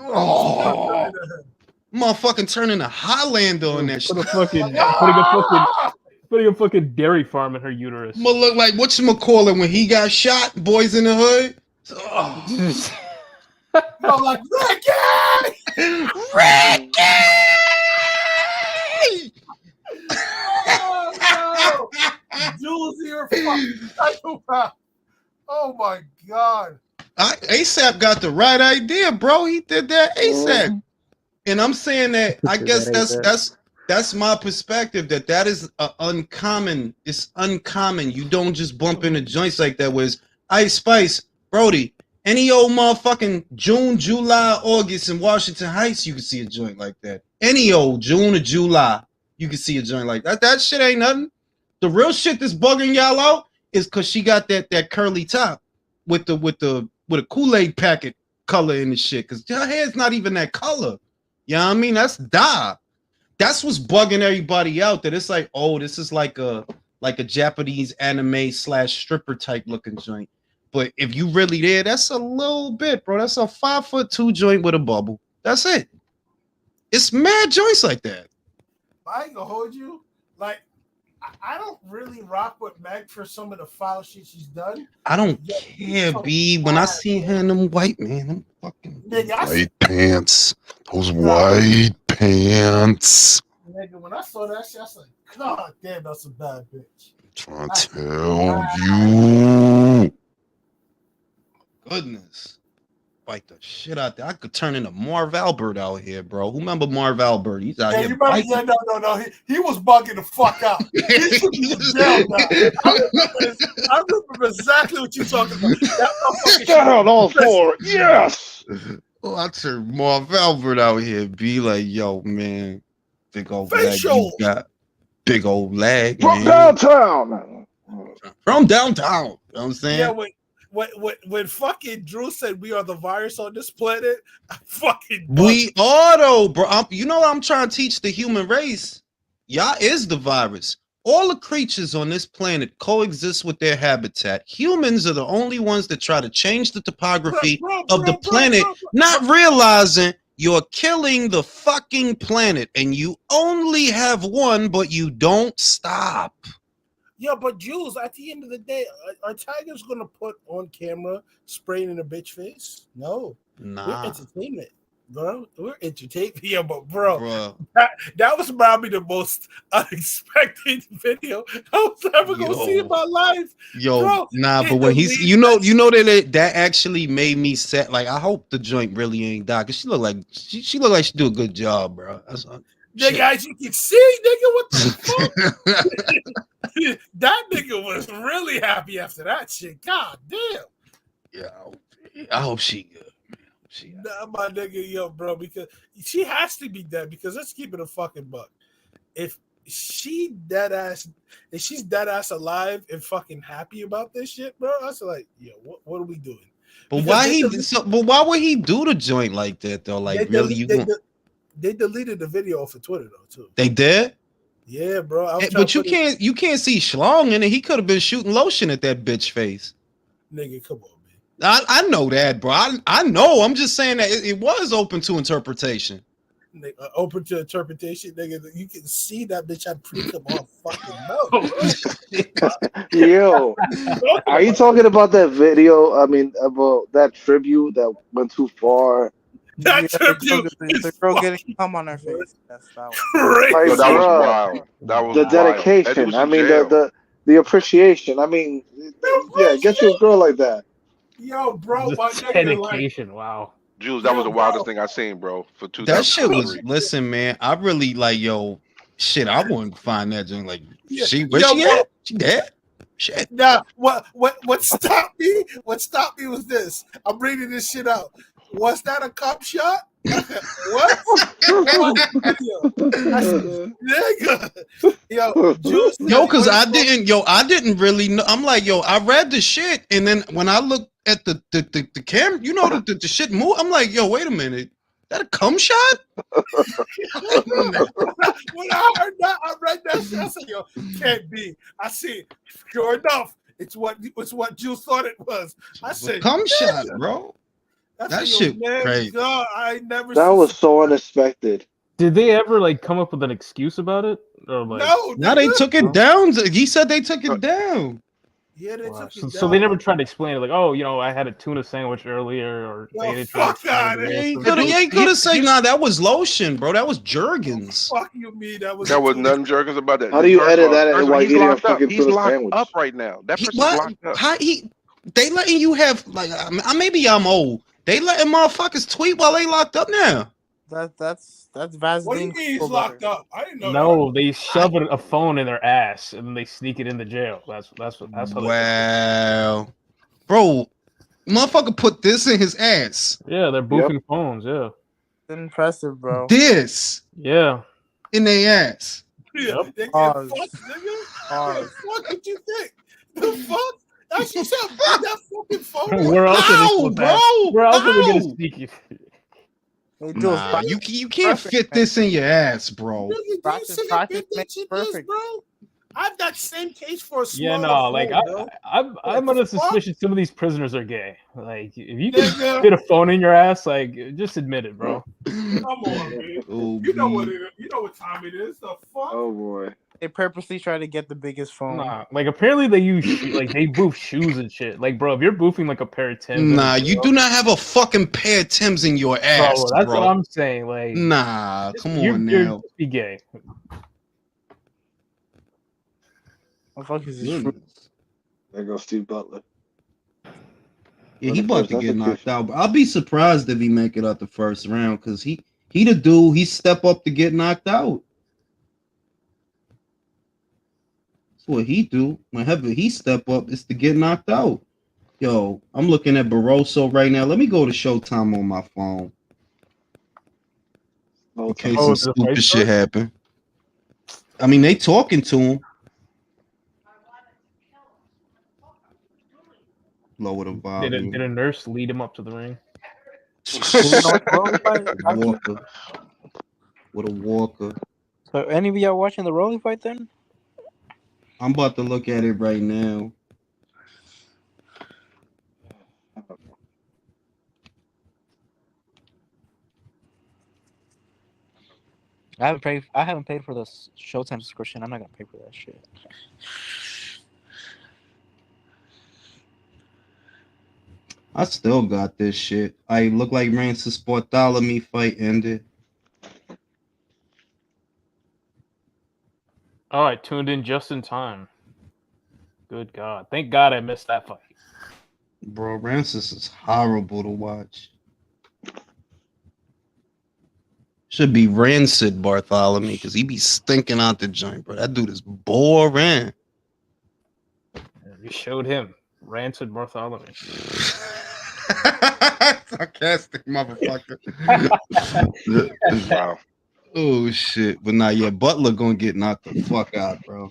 Oh. Motherfucking turning a Highlander on that shit. Putting a fucking dairy farm in her uterus. But look like whatchamacallit when he got shot, Boys in the Hood. Oh. I'm like, Ricky! Oh, no. Jules, you're a fucking psychopath. Oh my god. ASAP got the right idea, bro. He did that ASAP. And I'm saying that I guess that's my perspective, that is uncommon. It's uncommon. You don't just bump into joints like that. Whereas Ice Spice, Brody, any old motherfucking June, July, August in Washington Heights, you can see a joint like that. Any old June or July, you can see a joint like that. That shit ain't nothing. The real shit that's bugging y'all out is because she got that curly top with a Kool-Aid packet color in the shit. Because her hair's not even that color. You know what I mean? That's dye. That's what's bugging everybody out. That it's like, oh, this is like a Japanese anime / stripper type looking joint. But if you really there, that's a little bit, bro. That's a 5'2" joint with a bubble. That's it. It's mad joints like that. I ain't gonna hold you. Like, I don't really rock with Meg for some of the foul shit she's done. I don't care, B. When I see her in them white, man, them fucking white pants. Those white pants. Nigga, when I saw that shit, I was like, God damn, that's a bad bitch. Trying to tell you. Goodness. Fight the shit out there. I could turn into Marv Albert out here, bro. Who remember Marv Albert? He's out here. No. He was bugging the fuck out. He should be in jail now. I remember exactly what you're talking about. Get on all four. Yes. Oh, I turned Marv Albert out here. Be like, yo, man. Big old leg. You got big old leg. From downtown. From downtown. You know what I'm saying? Yeah, when fucking Drew said we are the virus on this planet, I fucking we are though, bro. You know what I'm trying to teach the human race? Y'all is the virus. All the creatures on this planet coexist with their habitat. Humans are the only ones that try to change the topography of the planet, not realizing you're killing the fucking planet and you only have one, but you don't stop. Yeah, but Jules, at the end of the day, are tigers gonna put on camera spraying in a bitch face? No. Nah. We're entertainment, bro. We're entertainment. Yeah, but bro. That was probably the most unexpected video I was ever gonna see in my life. Yo, bro, but when he's you know that actually made me sad. Like, I hope the joint really ain't die, because she look like she do a good job, bro. That's nigga, as you can see, nigga, what the fuck? That nigga was really happy after that shit. God damn. Yeah, I hope she good. Nah, my nigga, yo, bro, because she has to be dead. Because let's keep it a fucking buck. If she's dead ass alive and fucking happy about this shit, bro, I was like, yo, what are we doing? But why would he do the joint like that though? Like, really, they deleted the video off of Twitter though too. They did? Yeah, bro. But you can't see Schlong in it. He could have been shooting lotion at that bitch face. Nigga, come on, man. I know that, bro. I know. I'm just saying that it was open to interpretation. Open to interpretation, nigga. You can see that bitch had pre-cum all fucking mouth. Yo, are you talking about that video? I mean, about that tribute that went too far? That tribute the girl getting cum on her face. That's that one. Like, Yo, that was bruh, wild. That was the wild. That dude dedication. was I in mean, jail. the appreciation. I mean, yeah, get you a girl like that. Yo, bro, The my nigga, like, dedication. Wow. Jules, that was the yo, wildest bro. thing I seen, bro, for That shit was 2023. listen, man. I really like yo shit. I wouldn't find that joint like Yeah, where yo, she bro. at? She dead? Shit. Nah, what stopped me? What stopped me was this. I'm reading this shit out. Was that a cop shot? What? Nigga. Yo, Jules. Yo, cause I didn't really know. I'm like, yo, I read the shit, and then when I looked at the camera, you know, the shit move. I'm like, yo, wait a minute, that a cum shot? When I heard that, I read that shit. I said, yo, can't be. I see. Sure enough, it's what Jules thought it was. I said, Cum shot, bro. I That said, shit man, crazy. God, I never. That was so unexpected. Did they ever like come up with an excuse about it? Or like Now they took it down. He said they took it down. Yeah, they Wow. took it So, down. so they never tried to explain it, like, oh, you know, I had a tuna sandwich earlier, or Yo, they didn't try to fuck explain out the of real here. truth. You could have said, nah, that was lotion, bro. That was Jergens. Fuck you, me. That was. There was nothing jerkins about that. How do you First edit of all- that first of while all, he's eating a locked up. fucking He's tuna locked sandwich? up right now. That person's What? locked up. How they letting you have like maybe I'm old. They letting motherfuckers tweet while they locked up now. That's Vaseline. What do you mean he's locked up? I didn't know No, they shove a phone in their ass and then they sneak it into jail. That's how they. Wow, bro, motherfucker put this in his ass. Yeah, they're boofing phones. Yeah. Impressive, bro. This Yeah. in their ass. Yeah, Yep. they get Pause. fucked, nigga. Pause. The fuck did you think? The fuck? That's just how big that fucking phone. Where else are they How, supposed to bro? have- Where else are they gonna How? sneak you? Hey, Jules, Nah, you can't fit this in your ass, bro. Nigga, do you Practice- see how practice big that makes shit is, perfect. bro? I've got same case for a Yeah, smaller no, phone, like bro. I'm What under the fuck? suspicion some of these prisoners are gay. Like, if you can Nigga. fit a phone in your ass, like, just admit it, bro. Come on, man. Oh, You know what it is. You know what time it is. The fuck? Oh boy. They purposely try to get the biggest phone. Nah, like apparently they use like they boof shoes and shit. Like, bro, if you're boofing like a pair of Timbs, in a Nah, you jail- do not have a fucking pair of Timbs in your ass, Bro, that's bro. what I'm saying. Like, Nah, come you're, on you're now. just be gay. What the fuck is this? There goes Steve Butler. Yeah, For he the about first to get knocked execution. out. But I'll be surprised if he make it out the first round because he the dude. He step up to get knocked out. That's what he do. Whenever he step up, it's to get knocked out. Yo, I'm looking at Barroso right now. Let me go to Showtime on my phone in case some the stupid fight shit start? happen. I mean, they talking to him. Lower the Did volume. a nurse lead him up to the ring? Walker. With a walker. So any of y'all watching the Rolly fight then? I'm about to look at it right now. I haven't paid for the Showtime subscription. I'm not gonna pay for that shit. I still got this shit. I look like Rancis Bartholomew fight ended. Oh, I tuned in just in time. Good God. Thank God I missed that fight. Bro, Rancis is horrible to watch. Should be Rancid Bartholomew because he be stinking out the joint, bro. That dude is boring. You showed him. Rancid Bartholomew. Sarcastic motherfucker. Wow. Oh shit. But nah, yeah, Butler gonna get knocked the fuck out, bro.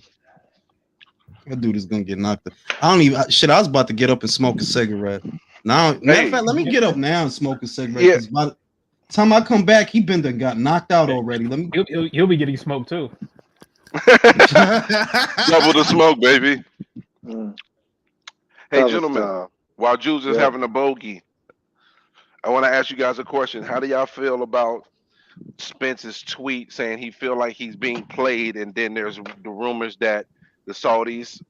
That dude is gonna get knocked out. I was about to get up and smoke a cigarette. Now, matter of fact, let me get up now and smoke a cigarette. Yeah. 'Cause by the time I come back, he been done got knocked out already. Let me He'll be getting smoked too. Double the smoke, baby. Hey, That was, gentlemen, while Jules is yeah. having a bogey, I want to ask you guys a question. How do y'all feel about Spence's tweet saying he feel like he's being played, and then there's the rumors that the Saudis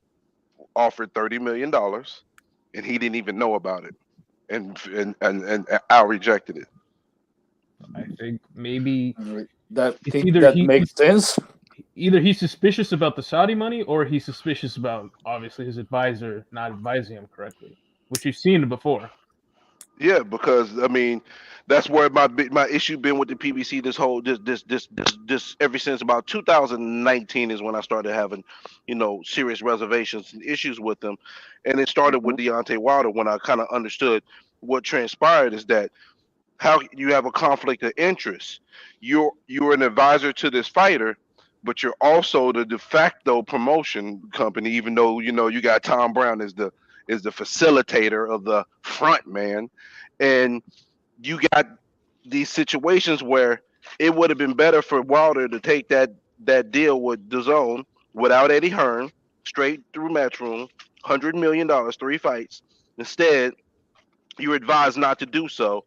offered $30 million, and he didn't even know about it, and Al rejected it. I think maybe that it's think either that makes sense. Either he's suspicious about the Saudi money, or he's suspicious about obviously his advisor not advising him correctly, which you've seen before. Yeah, because I mean, that's where my issue been with the PBC. This ever since about 2019 is when I started having, serious reservations and issues with them, and it started with Deontay Wilder when I kind of understood what transpired is that how you have a conflict of interest. You're an advisor to this fighter, but you're also the de facto promotion company, even though you got Tom Brown as the facilitator of the front man, and you got these situations where it would have been better for Wilder to take that deal with DAZN without Eddie Hearn, straight through Matchroom, $100 million, 3 fights. Instead, you're advised not to do so,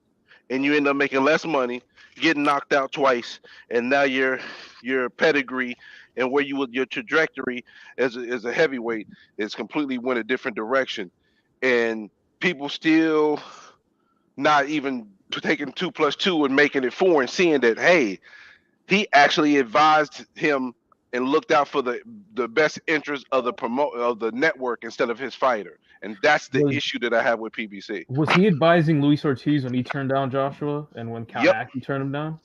and you end up making less money, getting knocked out twice, and now your pedigree and where your trajectory as a heavyweight is completely went a different direction, and people still not even taking 2 + 2 and making it 4 and seeing that, hey, he actually advised him and looked out for the best interest of the network instead of his fighter, and that's the issue that I have with PBC. Was he advising Luis Ortiz when he turned down Joshua and when Kalnacki turned him down?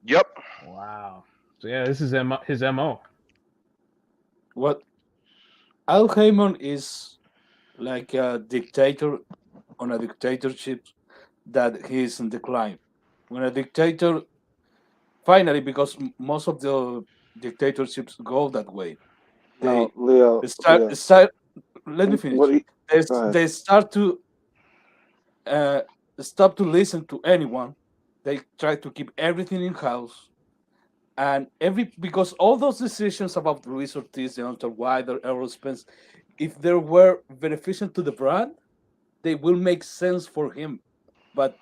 Yep. Wow. So yeah, this is his MO. What Al Heyman is like a dictator on a dictatorship that he is in decline. When a dictator finally, because most of the dictatorships go that way, they Leo, start. Let me finish. Go ahead. They start to stop to listen to anyone. They try to keep everything in house, and because all those decisions about Luis Ortiz, Deontay Wilder, Errol Spence, if they were beneficial to the brand, they will make sense for him. But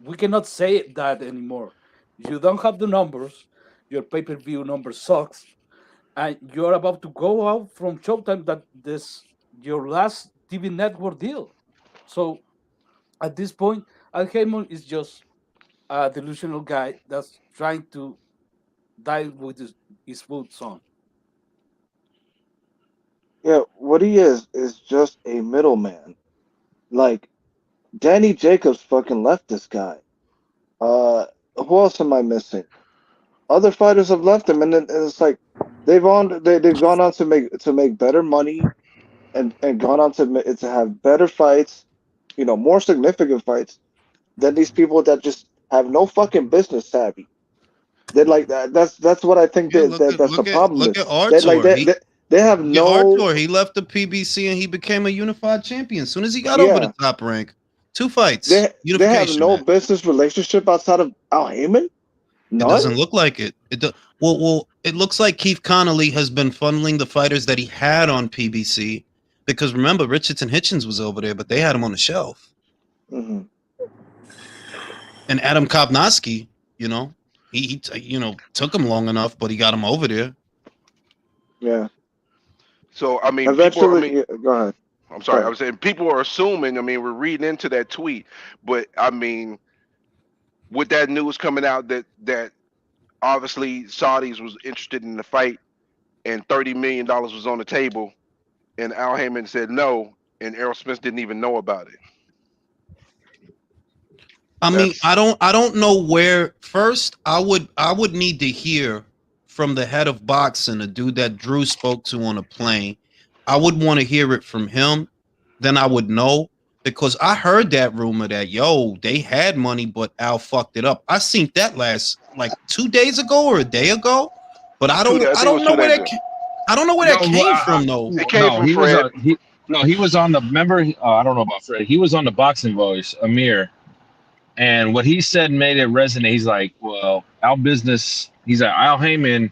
we cannot say that anymore. You don't have the numbers. Your pay-per-view number sucks, and you're about to go out from Showtime. That this your last TV network deal. So at this point, Al Heyman is just a delusional guy that's trying to die with his boots on. Yeah, what he is just a middleman. Like Danny Jacobs fucking left this guy. Who else am I missing? Other fighters have left him, and it's like they've gone on to make better money, and gone on to have better fights, more significant fights than these people that just have no fucking business savvy. They're like that. That's what I think that's the problem. Look at They're like Artur. they have no. Artur, he left the PBC and he became a unified champion as soon as he got over the top rank. 2 fights. They have no match. business relationship outside of Al Heyman. It doesn't look like it. Well, it looks like Keith Connolly has been funneling the fighters that he had on PBC, because remember Richardson Hitchens was over there, but they had him on the shelf. Mm-hmm. And Adam Kopnowski, he took him long enough, but he got him over there. Yeah. So I mean, eventually, go ahead. I'm sorry. I was saying people are assuming. I mean, we're reading into that tweet, but I mean, with that news coming out that obviously Saudis was interested in the fight, and $30 million was on the table, and Al Heyman said no, and Errol Spence didn't even know about it. I mean, I don't know where. First, I would need to hear from the head of boxing, a dude that Drew spoke to on a plane. I would want to hear it from him. Then I would know, because I heard that rumor that they had money, but Al fucked it up. I seen that last like 2 days ago or a day ago, but I don't know where that came from though. It came from Fred. He was on the. Remember, I don't know about Fred. He was on the Boxing Voice, Amir. And what he said made it resonate. He's like, well, our business, he's like, Al Heyman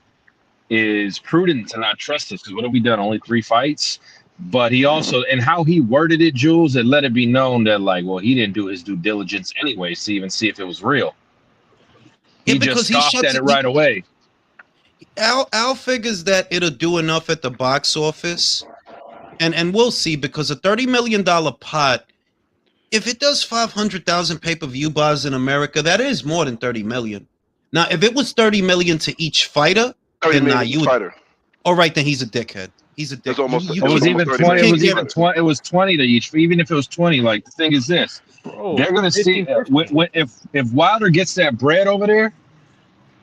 is prudent to not trust us, because what have we done? Only 3 fights. But he also, and how he worded it, Jules, it let it be known that, like, well, he didn't do his due diligence anyways to even see if it was real. He just scoffed at it right away. Al figures that it'll do enough at the box office, and we'll see, because a $30 million pot, if it does 500,000 pay-per-view buys in America, that is more than 30 million. Now, if it was 30 million to each fighter, then you would. Fighter. All right, then he's a dickhead. He's a dick. It was even 20. It was even 20. It was 20 to each. Even if it was 20, like the thing is this, they're gonna see if Wilder gets that bread over there,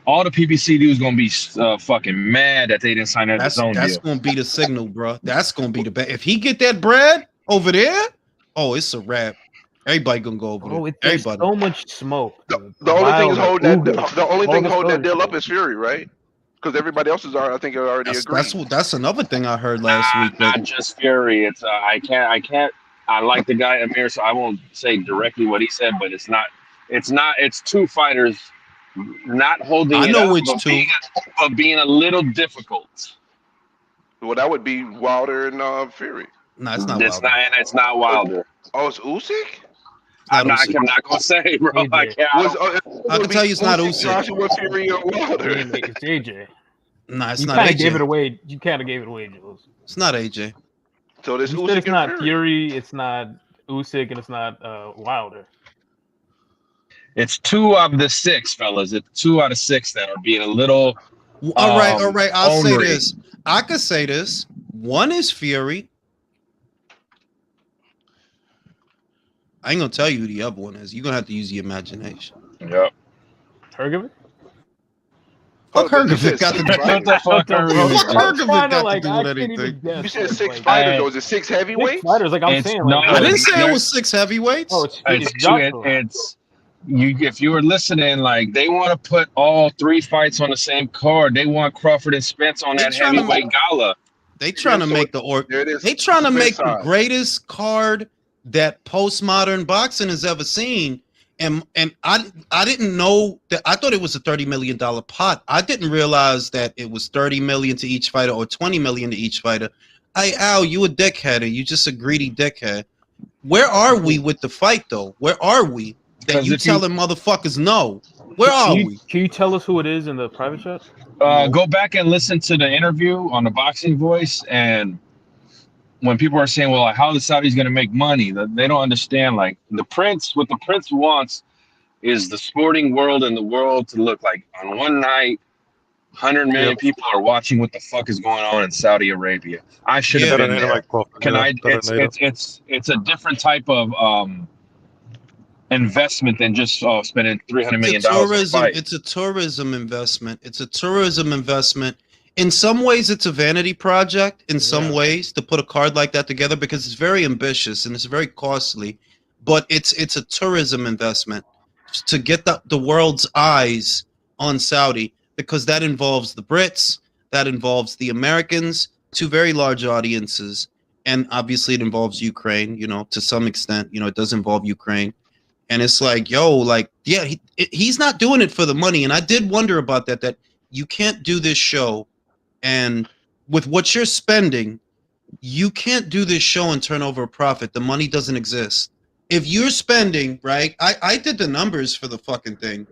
all the PBC dudes gonna be fucking mad that they didn't sign that zone deal. That's gonna be the signal, bro. That's gonna be the bet. If he get that bread over there, oh, it's a wrap. Everybody gonna go over there. There's Everybody. so much smoke. The only thing holding that deal up is Fury, right? Because everybody else is already, I think, already agreed. That's another thing I heard last week. Not just Fury. It's I can't. I like the guy Amir, so I won't say directly what he said, but it's not. It's two fighters not holding. I know which two, but being a little difficult. Well, that would be Wilder and Fury. No, it's not. It's not Wilder. Oh, it's Usyk. I'm not gonna say, bro. I can't. I can tell you it's not Usyk. Joshua Fury or Wilder. It's AJ. No, it's you not kinda AJ. Gave it away. You kind of gave it away, Jules. It's not AJ. So this Usyk. It's not Fury. It's not Usyk, and it's not Wilder. It's 2 out of the 6, fellas. It's 2 out of 6 that are being a little. All right. I'll say this. I could say this. One is Fury. I ain't gonna tell you who the other one is. You're gonna have to use your imagination. Yep. Hergovic? Fuck Hergovic got to do anything. You said 6 fighters, though. Is it 6 heavyweights? 6 fighters, like I'm saying. No, I didn't say it was 6 heavyweights. Oh, it's you. If you were listening, like they want to put all 3 fights on the same card. They want Crawford and Spence on that heavyweight gala. They trying to make They trying to make the greatest card that postmodern boxing has ever seen, and I didn't know that. I thought it was a $30 million pot. I didn't realize that it was 30 million to each fighter or 20 million to each fighter. Al, you a dickhead. You just a greedy dickhead. Where are we with the fight though? Where are we? That you telling motherfuckers no? Where are we? Can you tell us who it is in the private chat? Go back and listen to the interview on the Boxing Voice, and when people are saying, well, how the Saudis going to make money, they don't understand. Like what the prince wants is the sporting world and the world to look like on one night, 100 million people are watching what the fuck is going on in Saudi Arabia. I should have been there. It's a different type of investment than just spending $300 million. It's a tourism investment. It's a tourism investment. In some ways, it's a vanity project. In some ways, to put a card like that together, because it's very ambitious and it's very costly. But it's a tourism investment to get the world's eyes on Saudi, because that involves the Brits, that involves the Americans, 2 very large audiences, and obviously it involves Ukraine. To some extent, it does involve Ukraine. And it's like, he's not doing it for the money. And I did wonder about that. That you can't do this show. And with what you're spending, you can't do this show and turn over a profit. The money doesn't exist. If you're spending, right, I did the numbers for the fucking thing.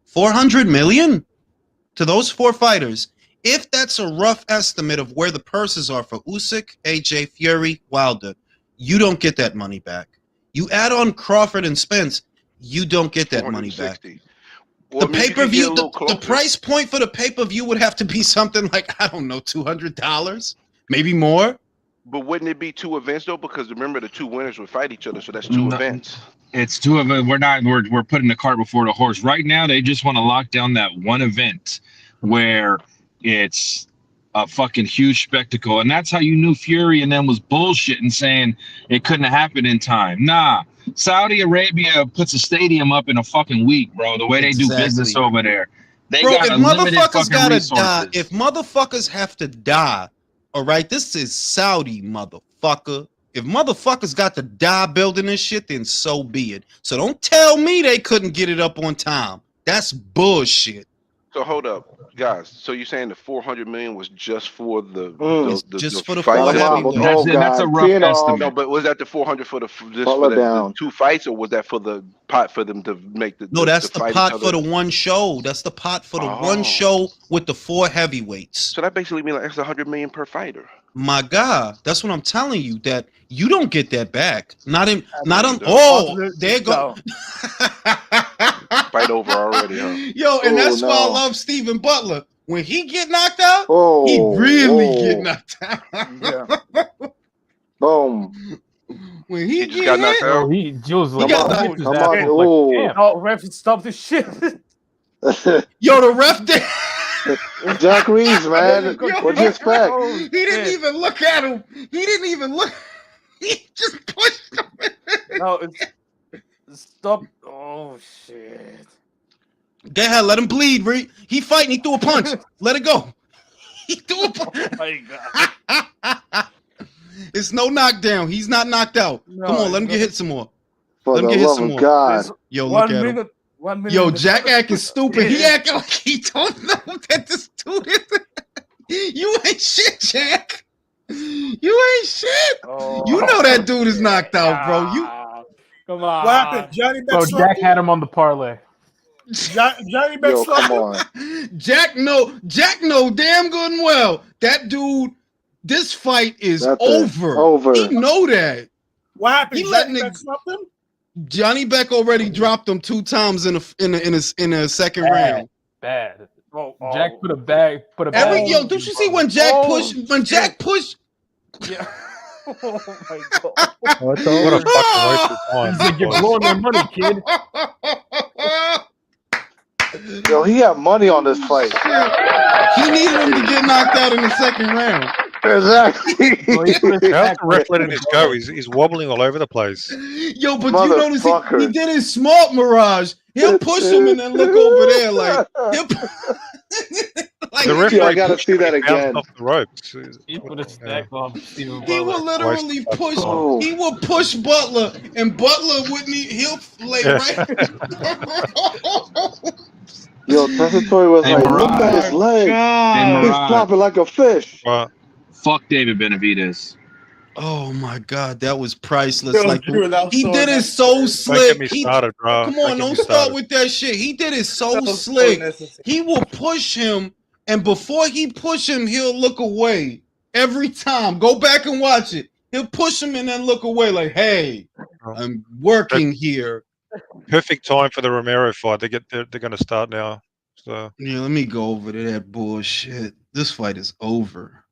400 million to those 4 fighters. If that's a rough estimate of where the purses are for Usyk, AJ, Fury, Wilder, you don't get that money back. You add on Crawford and Spence, you don't get that money back. Well, the pay-per-view, the price point for the pay-per-view would have to be something like, I don't know, $200, maybe more. But wouldn't it be 2 events though? Because remember, the 2 winners would fight each other, so that's 2 events. It's 2 of it. We're putting the cart before the horse. Right now, they just want to lock down that one event where it's a fucking huge spectacle, and that's how you knew Fury and them was bullshitting, saying it couldn't happen in time. Nah. Saudi Arabia puts a stadium up in a fucking week, bro. The way they do business over there, they got unlimited fucking resources. If motherfuckers have to die, all right, this is Saudi, motherfucker. If motherfuckers got to die building this shit, then so be it. So don't tell me they couldn't get it up on time. That's bullshit. So hold up, guys. So you're saying the 400 million was just for the just for the fights? four heavyweights. That's a rough estimate. No, but was that the 400 for just for Butler the down. 2 fights, or was that for the pot for them to make the? No, that's the fight pot each for other? the one show. That's the pot for the one show with the 4 heavyweights. So that basically means like extra 100 million per fighter. My God, that's what I'm telling you. That you don't get that back. Not on. There go. Fight over already, huh? Yo, and that's why I love Stephen Butler. When he get knocked out, he really get knocked out. Boom. When he just got knocked out. He got come on. Oh, ref, stop this shit. Yo, the ref did. Jack Reeves, man. What'd you expect? He didn't even look at him. He didn't even look. He just pushed him. No, stop. Oh shit. Go ahead, let him bleed, Reed. He fighting. He threw a punch. Let it go. He threw a punch. Oh my God. It's no knockdown. He's not knocked out. No, Come on, let him get hit some more. For let him the get hit love some of more. God. Yo, look at him. 1 minute. Yo, Jack acting stupid. He acting like he don't know that this dude is. You ain't shit, Jack. You ain't shit. You know that dude is knocked out, bro. You come on. What happened? Johnny Bro, Jack had him on the parlay. Johnny Beck Yo, come on. Jack know damn good and well that dude. This fight is over. He know that. What happened? He Johnny Beck slumped him? Johnny Beck already dropped him 2 times in a second round. Bad. Oh. Jack put a bag. Yo, don't you see when Jack pushed? When Jack pushed. Yeah. Oh my God. What a fucking waste of time. He's like, you're blowing my money, kid. Yo, he had money on this fight. He needed him to get knocked out in the second round. Exactly. How's the ref letting this go? He's wobbling all over the place. Yo, but you notice he did his smart Mirage. He'll push him and then look over there like the referee. I gotta see that again. Off the ropes. He put a stack on Stephen He will literally push. He will push Butler, and Butler wouldn't. He'll lay right. Yo, Tessitory was like, look at his leg. He's flopping like a fish. Fuck David Benavidez. Oh my God, that was priceless. Yo, like dude, he did it so slick. Don't get me started, bro. Come on, don't start with that shit. He did it so slick. He will push him, and before he push him, he'll look away every time. Go back and watch it. He'll push him and then look away, like, "Hey, I'm working here." Perfect time for the Romero fight. They're going to start now. So yeah, let me go over to that bullshit. This fight is over.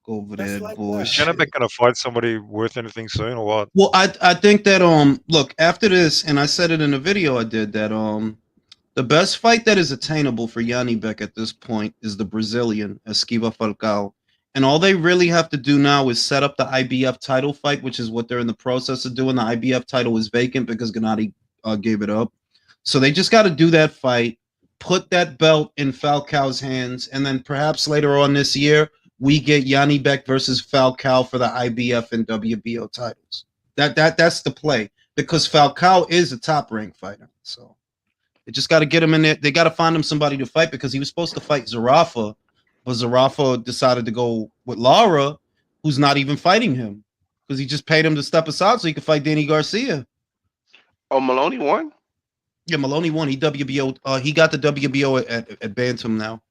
Go over that bullshit. Is Janibek going to fight somebody worth anything soon or what? Well, I think that look, after this, and I said it in the video I did, that the best fight that is attainable for Janibek at this point is the Brazilian Esquiva Falcao. And all they really have to do now is set up the IBF title fight, which is what they're in the process of doing. The IBF title is vacant because Gennady gave it up. So they just got to do that fight, put that belt in Falcao's hands, and then perhaps later on this year, we get Janibek versus Falcao for the IBF and WBO titles. That's the play, because Falcao is a top-ranked fighter. So they just got to get him in there. They got to find him somebody to fight, because he was supposed to fight Zarafa, but Zarafa decided to go with Lara, who's not even fighting him, because he just paid him to step aside so he could fight Danny Garcia. Oh, Maloney won? Yeah, Maloney won. He WBO. He got the WBO at Bantam now.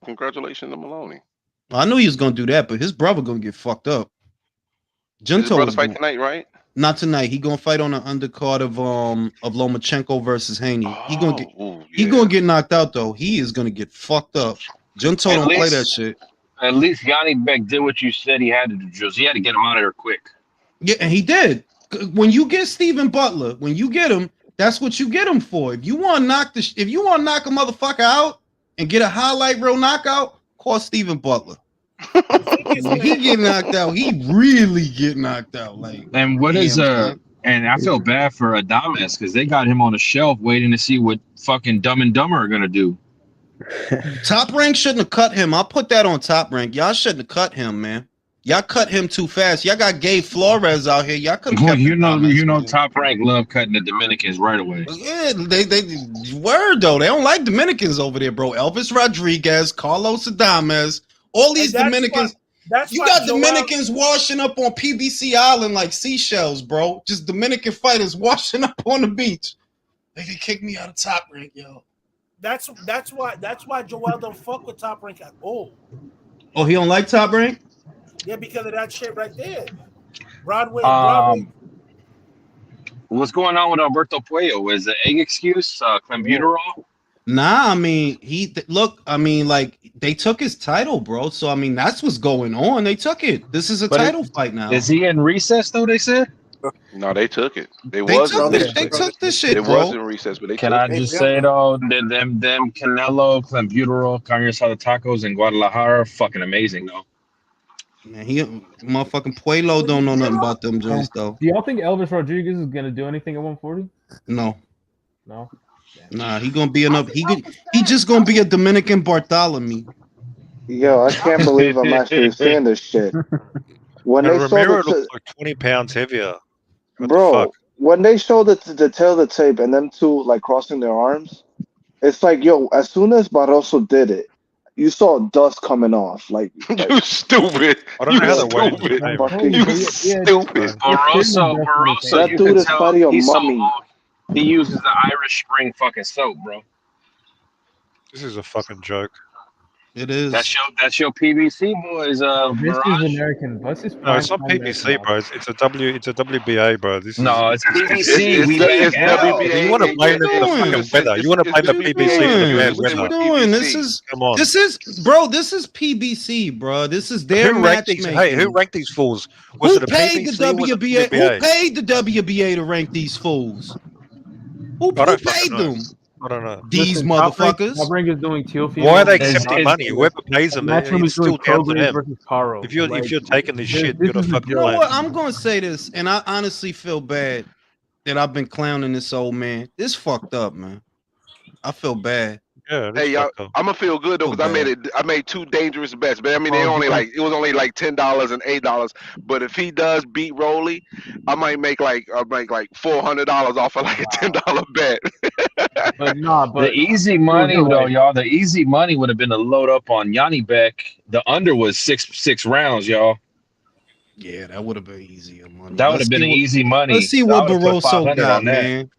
Congratulations to Maloney. I knew he was gonna do that, but his brother gonna get fucked up. His brother fight tonight, right? Not tonight. He gonna fight on the undercard of Lomachenko versus Haney. He gonna get knocked out though. He is gonna get fucked up. Junto don't play that shit. At least Janibek did what you said he had to do, Jules. He had to get him out of there quick. Yeah, and he did. When you get Stephen Butler, when you get him, that's what you get him for. If you want to knock a motherfucker out and get a highlight reel knockout, call Stephen Butler. When he get knocked out, he really get knocked out. Like, and what is and I feel bad for Adames because they got him on the shelf waiting to see what fucking Dumb and Dumber are gonna do. Top Rank shouldn't have cut him. I'll put that on Top Rank. Y'all shouldn't have cut him, man. Y'all cut him too fast. Y'all got Gabe Flores out here. Y'all could have Well, kept him. Top Rank love cutting the Dominicans right away. Yeah, they word though. They don't like Dominicans over there, bro. Elvis Rodriguez, Carlos Adames, all these Dominicans. You got Dominicans washing up on PBC Island like seashells, bro. Just Dominican fighters washing up on the beach. They can kick me out of Top Rank, yo. That's why Joel don't fuck with Top Rank at all. Oh, he don't like Top Rank? Yeah, because of that shit right there. Broadway. What's going on with Alberto Puello? Is the egg excuse clenbuterol? Nah, I mean like they took his title, bro. So I mean that's what's going on. They took it. This is a title fight now. Is he in recess though? They said. No, they took it. They took this shit, it bro. was in recess, but they Can took I it. just say though, them Canelo, clenbuterol, carne asada tacos in Guadalajara, fucking amazing though. Man, he motherfucking Puello don't know nothing about them joints though. Do y'all think Elvis Rodriguez is gonna do anything at 140? No. No. Nah, he gonna be enough. He just gonna be a Dominican Bartholomew. Yo, I can't believe I'm actually seeing this shit. When they Romero saw looks like 20 pounds heavier. bro, when they showed the tail of the tape and them two like crossing their arms, it's like, yo, as soon as Barroso did it, you saw dust coming off. Like you stupid. I don't know how the weight You stupid. Barroso, that you dude can is tell fighting a he's so mummy. old. He uses the Irish Spring fucking soap, bro. This is a fucking joke. It is. That's your PBC boys. This Mirage. is American. What's this? No, it's not PBC, bro. It's a WBA, bro. This No, is, it's PBC. We make WBA. You want to blame it for the fucking weather? You want to blame the PBC for the bad What you weather? doing? This is This is PBC, bro. This is their Who ranked these? matchmaking. Hey, who ranked these fools? Was Who it a paid PBC the or was it WBA? WBA? Who paid the WBA to rank these fools? Who I don't fucking paid know. them? I don't know. These motherfuckers. Top Rank is doing teal Why are they females. accepting money? Whoever pays them, Matchroom it's is doing still down to Prograde them. versus Caro. If you're taking this shit, you're the fucking You know blame. what? I'm gonna say this, and I honestly feel bad that I've been clowning this old man. This fucked up, man. I feel bad. Yeah, Hey y'all, I'm gonna feel good though because I made two dangerous bets, but I mean it was only like $10 and $8. But if he does beat Rolly, I might make like $400 off of like a $10 bet. The easy money though, y'all. The easy money would have been to load up on Janibek. The under was six rounds, y'all. Yeah, that would have been easier money. That would have been easy money. Let's see So what I would've put Barroso 500 got, on that. man.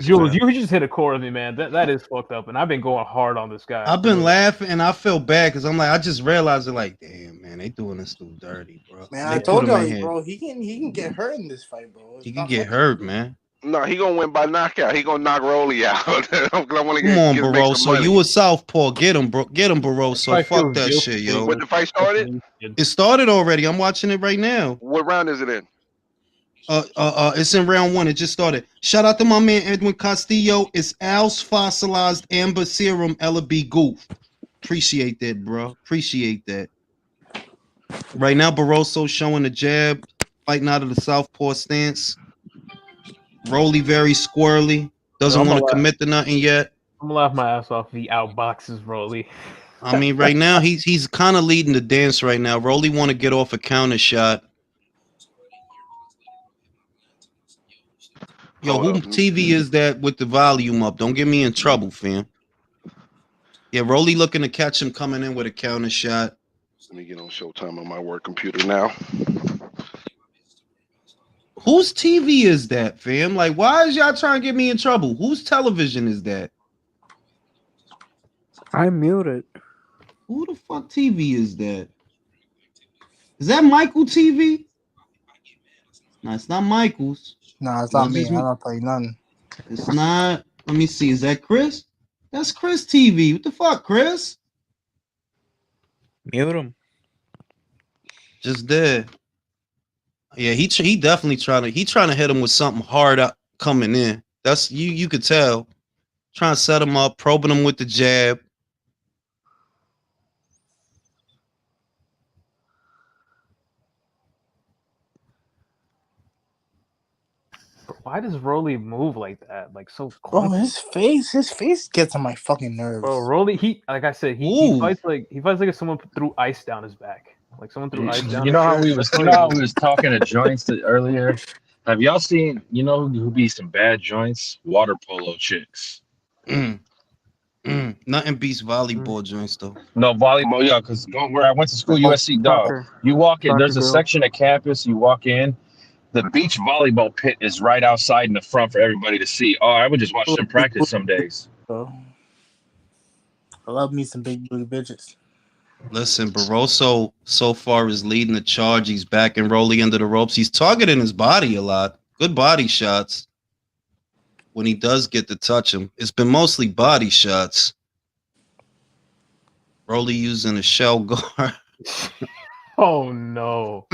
Jules, you just hit a core of me, man. That is fucked up, and I've been going hard on this guy. I've been laughing and I feel bad because I'm like, I just realized it. Like, damn, man, they doing this dude dirty, bro. Man, They I told put him in you, here. bro. He can get hurt in this fight, bro. He can get hurt, man. No, he gonna win by knockout. He gonna knock Rolly out. I want to Come on, make some Barroso. money. You a southpaw. Get him, bro. Get him, Barroso. Fuck that shit, yo. When the fight started? It started already. I'm watching it right now. What round is it in? It's in round 1. It just started. Shout out to my man Edwin Castillo. It's Al's fossilized amber serum Ella B Goof. Appreciate that, bro. Appreciate that. Right now, Barroso showing the jab, fighting out of the southpaw stance. Rolly very squirrely. Doesn't want to commit to nothing yet. I'm gonna laugh my ass off. He outboxes Rolly. I mean, right now he's kind of leading the dance right now. Rolly want to get off a counter shot. Yo, who TV is that with the volume up? Don't get me in trouble, fam. Yeah, Rolly looking to catch him coming in with a counter shot. Let me get on Showtime on my work computer now. Whose TV is that, fam? Like, why is y'all trying to get me in trouble? Whose television is that? I muted. Who the fuck TV is that? Is that Michael TV? No, it's not Michael's. No, it's not me. I don't play nothing. It's not. Let me see. Is that Chris? That's Chris TV. What the fuck, Chris? Mute him. Just did. Yeah, he definitely trying to hit him with something hard up coming in. That's you could tell. Trying to set him up, probing him with the jab. Why does Rolly move like that? Like so Bro, clunky? his face gets on my fucking nerves. Bro, Rolly, like I said, he fights like if someone threw ice down his back. Like someone threw ice down. You his know how shirt. we was talking to joints earlier. Have y'all seen? You know who be some bad joints? Water polo chicks. Nothing beats volleyball joints though. No volleyball, yeah. Because where I went to school, USC, dog. You walk in. There's a section of campus. You walk in. The beach volleyball pit is right outside in the front for everybody to see. Oh, I would just watch them practice some days. I love me some big booty bitches. Listen, Barroso so far is leading the charge. He's backing Rolly under the ropes. He's targeting his body a lot. Good body shots. When he does get to touch him, it's been mostly body shots. Rolly using a shell guard. Oh no.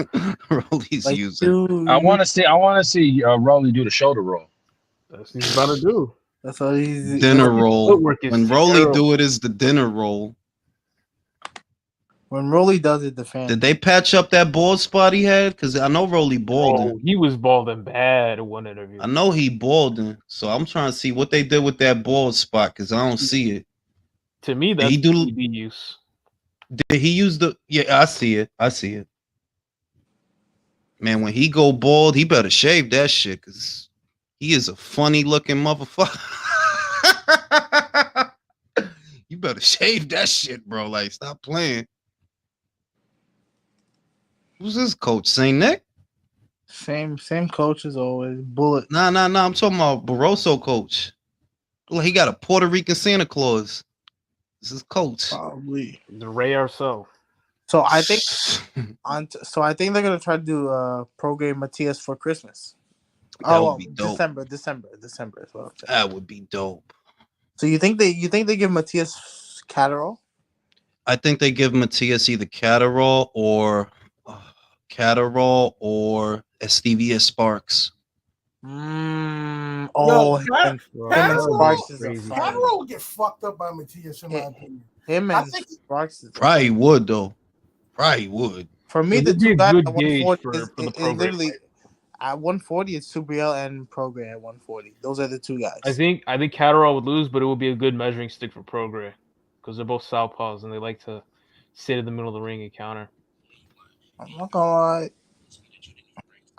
Rolly's using. I want to see Rolly do the shoulder roll. That's what he's about to do. That's what he's Dinner roll. Footwork is When Rolly terrible. do it, is the dinner roll. When Rolly does it, the fan. Did they patch up that bald spot he had? Because I know Rolly balding. Oh, he was balding bad in one interview. I know he balding. So I'm trying to see what they did with that bald spot because I don't see it. To me, that's PB use. Did he use the? Yeah, I see it. I see it. Man, when he go bald, he better shave that shit because he is a funny looking motherfucker. You better shave that shit, bro. Like, stop playing. Who's this coach? Saint Nick? Same coach as always. Bullet. Nah. I'm talking about Barroso coach. Look, he got a Puerto Rican Santa Claus. This is coach. Probably. The Ray Arceau. So I think they're gonna try to do pro game Matias for Christmas. That would be dope. December as well. That would be dope. So you think they give Matias Catterall? I think they give Matias either Catterall or Estevia Sparks. Catterall would get fucked up by Matias in my opinion. Him and Sparks Probably would though. Probably would. For me, It the would be two a guys good at gauge 140 for the is program. literally at 140. It's Subriel and Prograis at 140. Those are the two guys. I think Catterall would lose, but it would be a good measuring stick for Prograis because they're both southpaws and they like to sit in the middle of the ring and counter. I'm not gonna lie.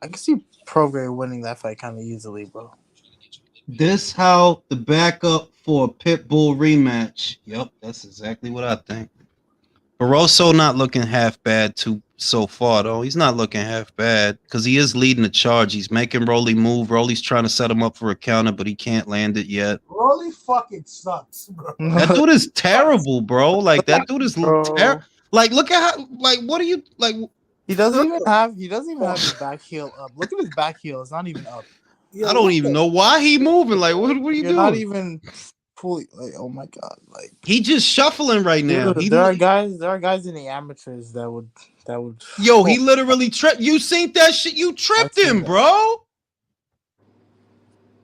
I can see Prograis winning that fight kind of easily, bro. This how the backup for a Pitbull rematch. Yep, that's exactly what I think. Barroso not looking half bad so far though. He's not looking half bad because he is leading the charge. He's making Rolly move. Rolly's trying to set him up for a counter, but he can't land it yet. Rolly fucking sucks, bro. That dude is terrible, bro. Like that dude is terrible. Like look at how. Like what do you like? He doesn't even have his back heel up. Look at his back heel. It's not even up. I don't even know why he moving. Like what are you doing? Not even fully. Like oh my god. Like he just shuffling right now. Dude, there are guys in the amateurs that would. Yo, he literally tripped. You seen that shit? You tripped him, bro.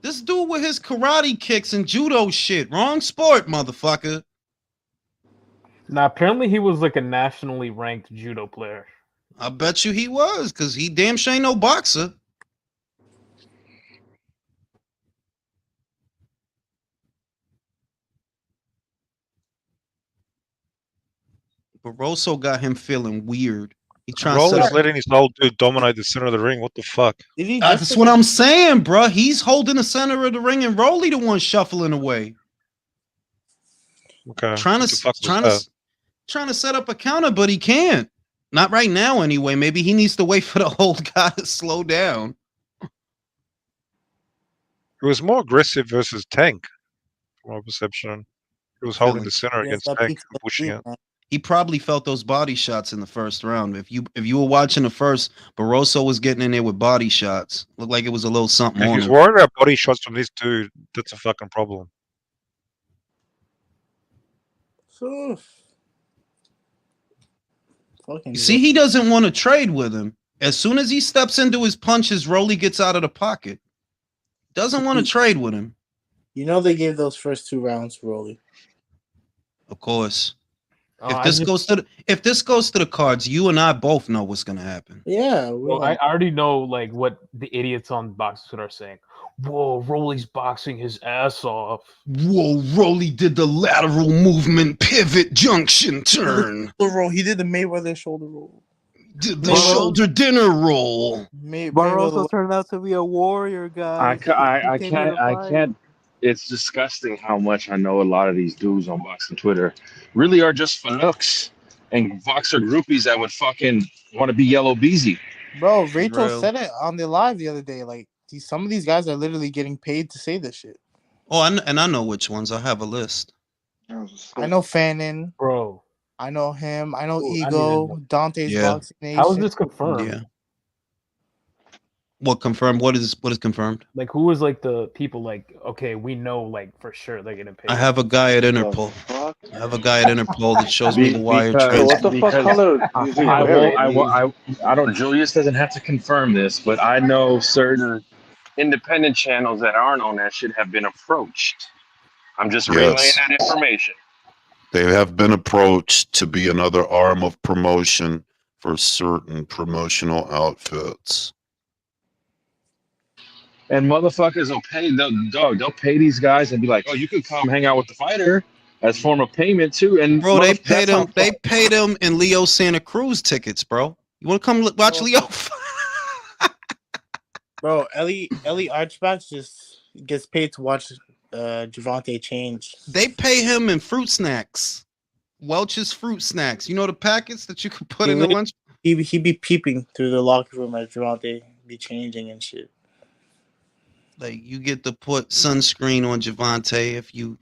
This dude with his karate kicks and judo shit. Wrong sport, motherfucker. Now, apparently he was like a nationally ranked judo player. I bet you he was, because he damn sure ain't no boxer. Barroso got him feeling weird. He trying to Roller's letting his old dude dominate the center of the ring. What the fuck? That's what I'm saying, bro. He's holding the center of the ring and Rolly the one shuffling away. Okay. Trying to set up a counter, but he can't. Not right now, anyway. Maybe he needs to wait for the old guy to slow down. It was more aggressive versus Tank, from my perception. He was holding the center against Tank and pushing it. He probably felt those body shots in the first round. If you were watching the first, Barroso was getting in there with body shots. Looked like it was a little something If on he's him. worried about body shots from this dude, that's a fucking problem. See, he doesn't want to trade with him. As soon as he steps into his punches, Rolly gets out of the pocket. Doesn't want to trade with him. You know they gave those first 2 rounds to Rolly. Of course. If this goes to the cards, you and I both know what's gonna happen. Yeah. Well, I already know like what the idiots on Boxing are saying. Whoa, Rolly's boxing his ass off. Whoa, Rolly did the lateral movement, pivot, junction, turn. He did the Mayweather shoulder roll. The shoulder dinner roll. Barroso turned out to be a warrior, guys. I can't. It's disgusting how much I know a lot of these dudes on boxing Twitter really are just fanooks and boxer groupies that would fucking want to be yellow beezy. Bro, Rachel said it on the live the other day. Like, some of these guys are literally getting paid to say this shit. Oh, and I know which ones. I have a list. I know Fannin. Bro. I know him. I know Ooh, Ego. Dante's Boxing Nation. How is this confirmed? Yeah. What confirmed? What is confirmed? Like, who is like the people? Like, okay, we know like for sure they're getting paid. I have a guy at Interpol. I have a guy at Interpol that shows me the wire transfer. I don't. Julius doesn't have to confirm this, but I know certain independent channels that aren't on that shit have been approached. I'm just relaying that information. They have been approached to be another arm of promotion for certain promotional outfits. And motherfuckers will pay they'll pay these guys and be like, oh, you can come hang out with the fighter as form of payment too. And bro, they paid him in Leo Santa Cruz tickets, bro. You want to come watch Leo? Bro, Ellie Archbacks just gets paid to watch Javante change. They pay him in fruit snacks. Welch's fruit snacks. You know the packets that you can put in the lunch? He be peeping through the locker room as Javante be changing and shit. Like, you get to put sunscreen on Javante if you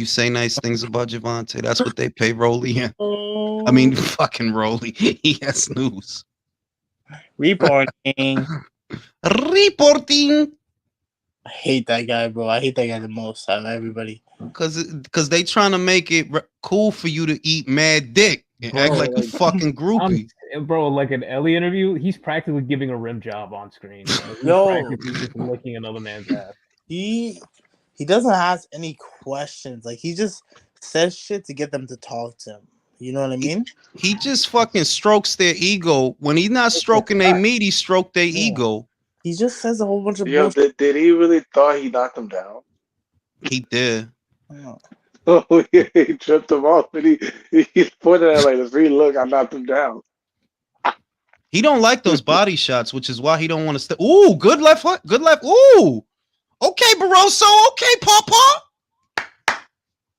say nice things about Javante. That's what they pay Rolly in. I mean, fucking Rolly. He has news. Reporting. Reporting. I hate that guy, bro. I hate that guy the most out of everybody. Because they trying to make it cool for you to eat mad dick and act like a fucking groupie. Bro, like an Ellie interview, he's practically giving a rim job on screen. He's practically just licking another man's ass. He doesn't ask any questions. Like, he just says shit to get them to talk to him. You know what I mean? He just fucking strokes their ego. When he's not stroking their meat, he stroked their ego. He just says a whole bunch of bullshit. Did he really thought he knocked him down? He did. Oh, yeah, he tripped him off, and he pointed at like, look, I knocked him down. He don't like those body shots, which is why he don't want to stay. Ooh, good left hook. Good left. Ooh. Okay, Barroso. Okay, Papa.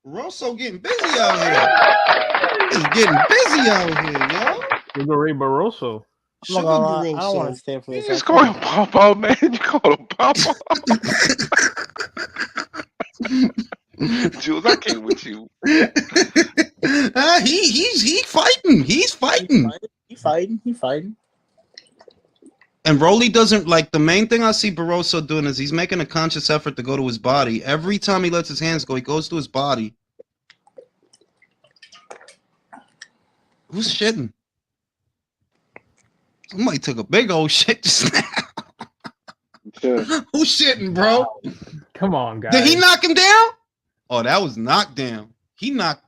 Barroso getting busy out here. He's getting busy out here, yo. Sugar Ray Barroso. I don't want to stay for this. You just call him Papa, man. You call him Papa. Jules, I came with you. He's fighting. He's fighting. He fighting. And Rolly doesn't like the main thing I see Barroso doing is he's making a conscious effort to go to his body. Every time he lets his hands go, he goes to his body. Who's shitting? Somebody took a big old shit just now. Who's shitting, bro? Come on, guys. Did he knock him down? Oh, that was knockdown. He knocked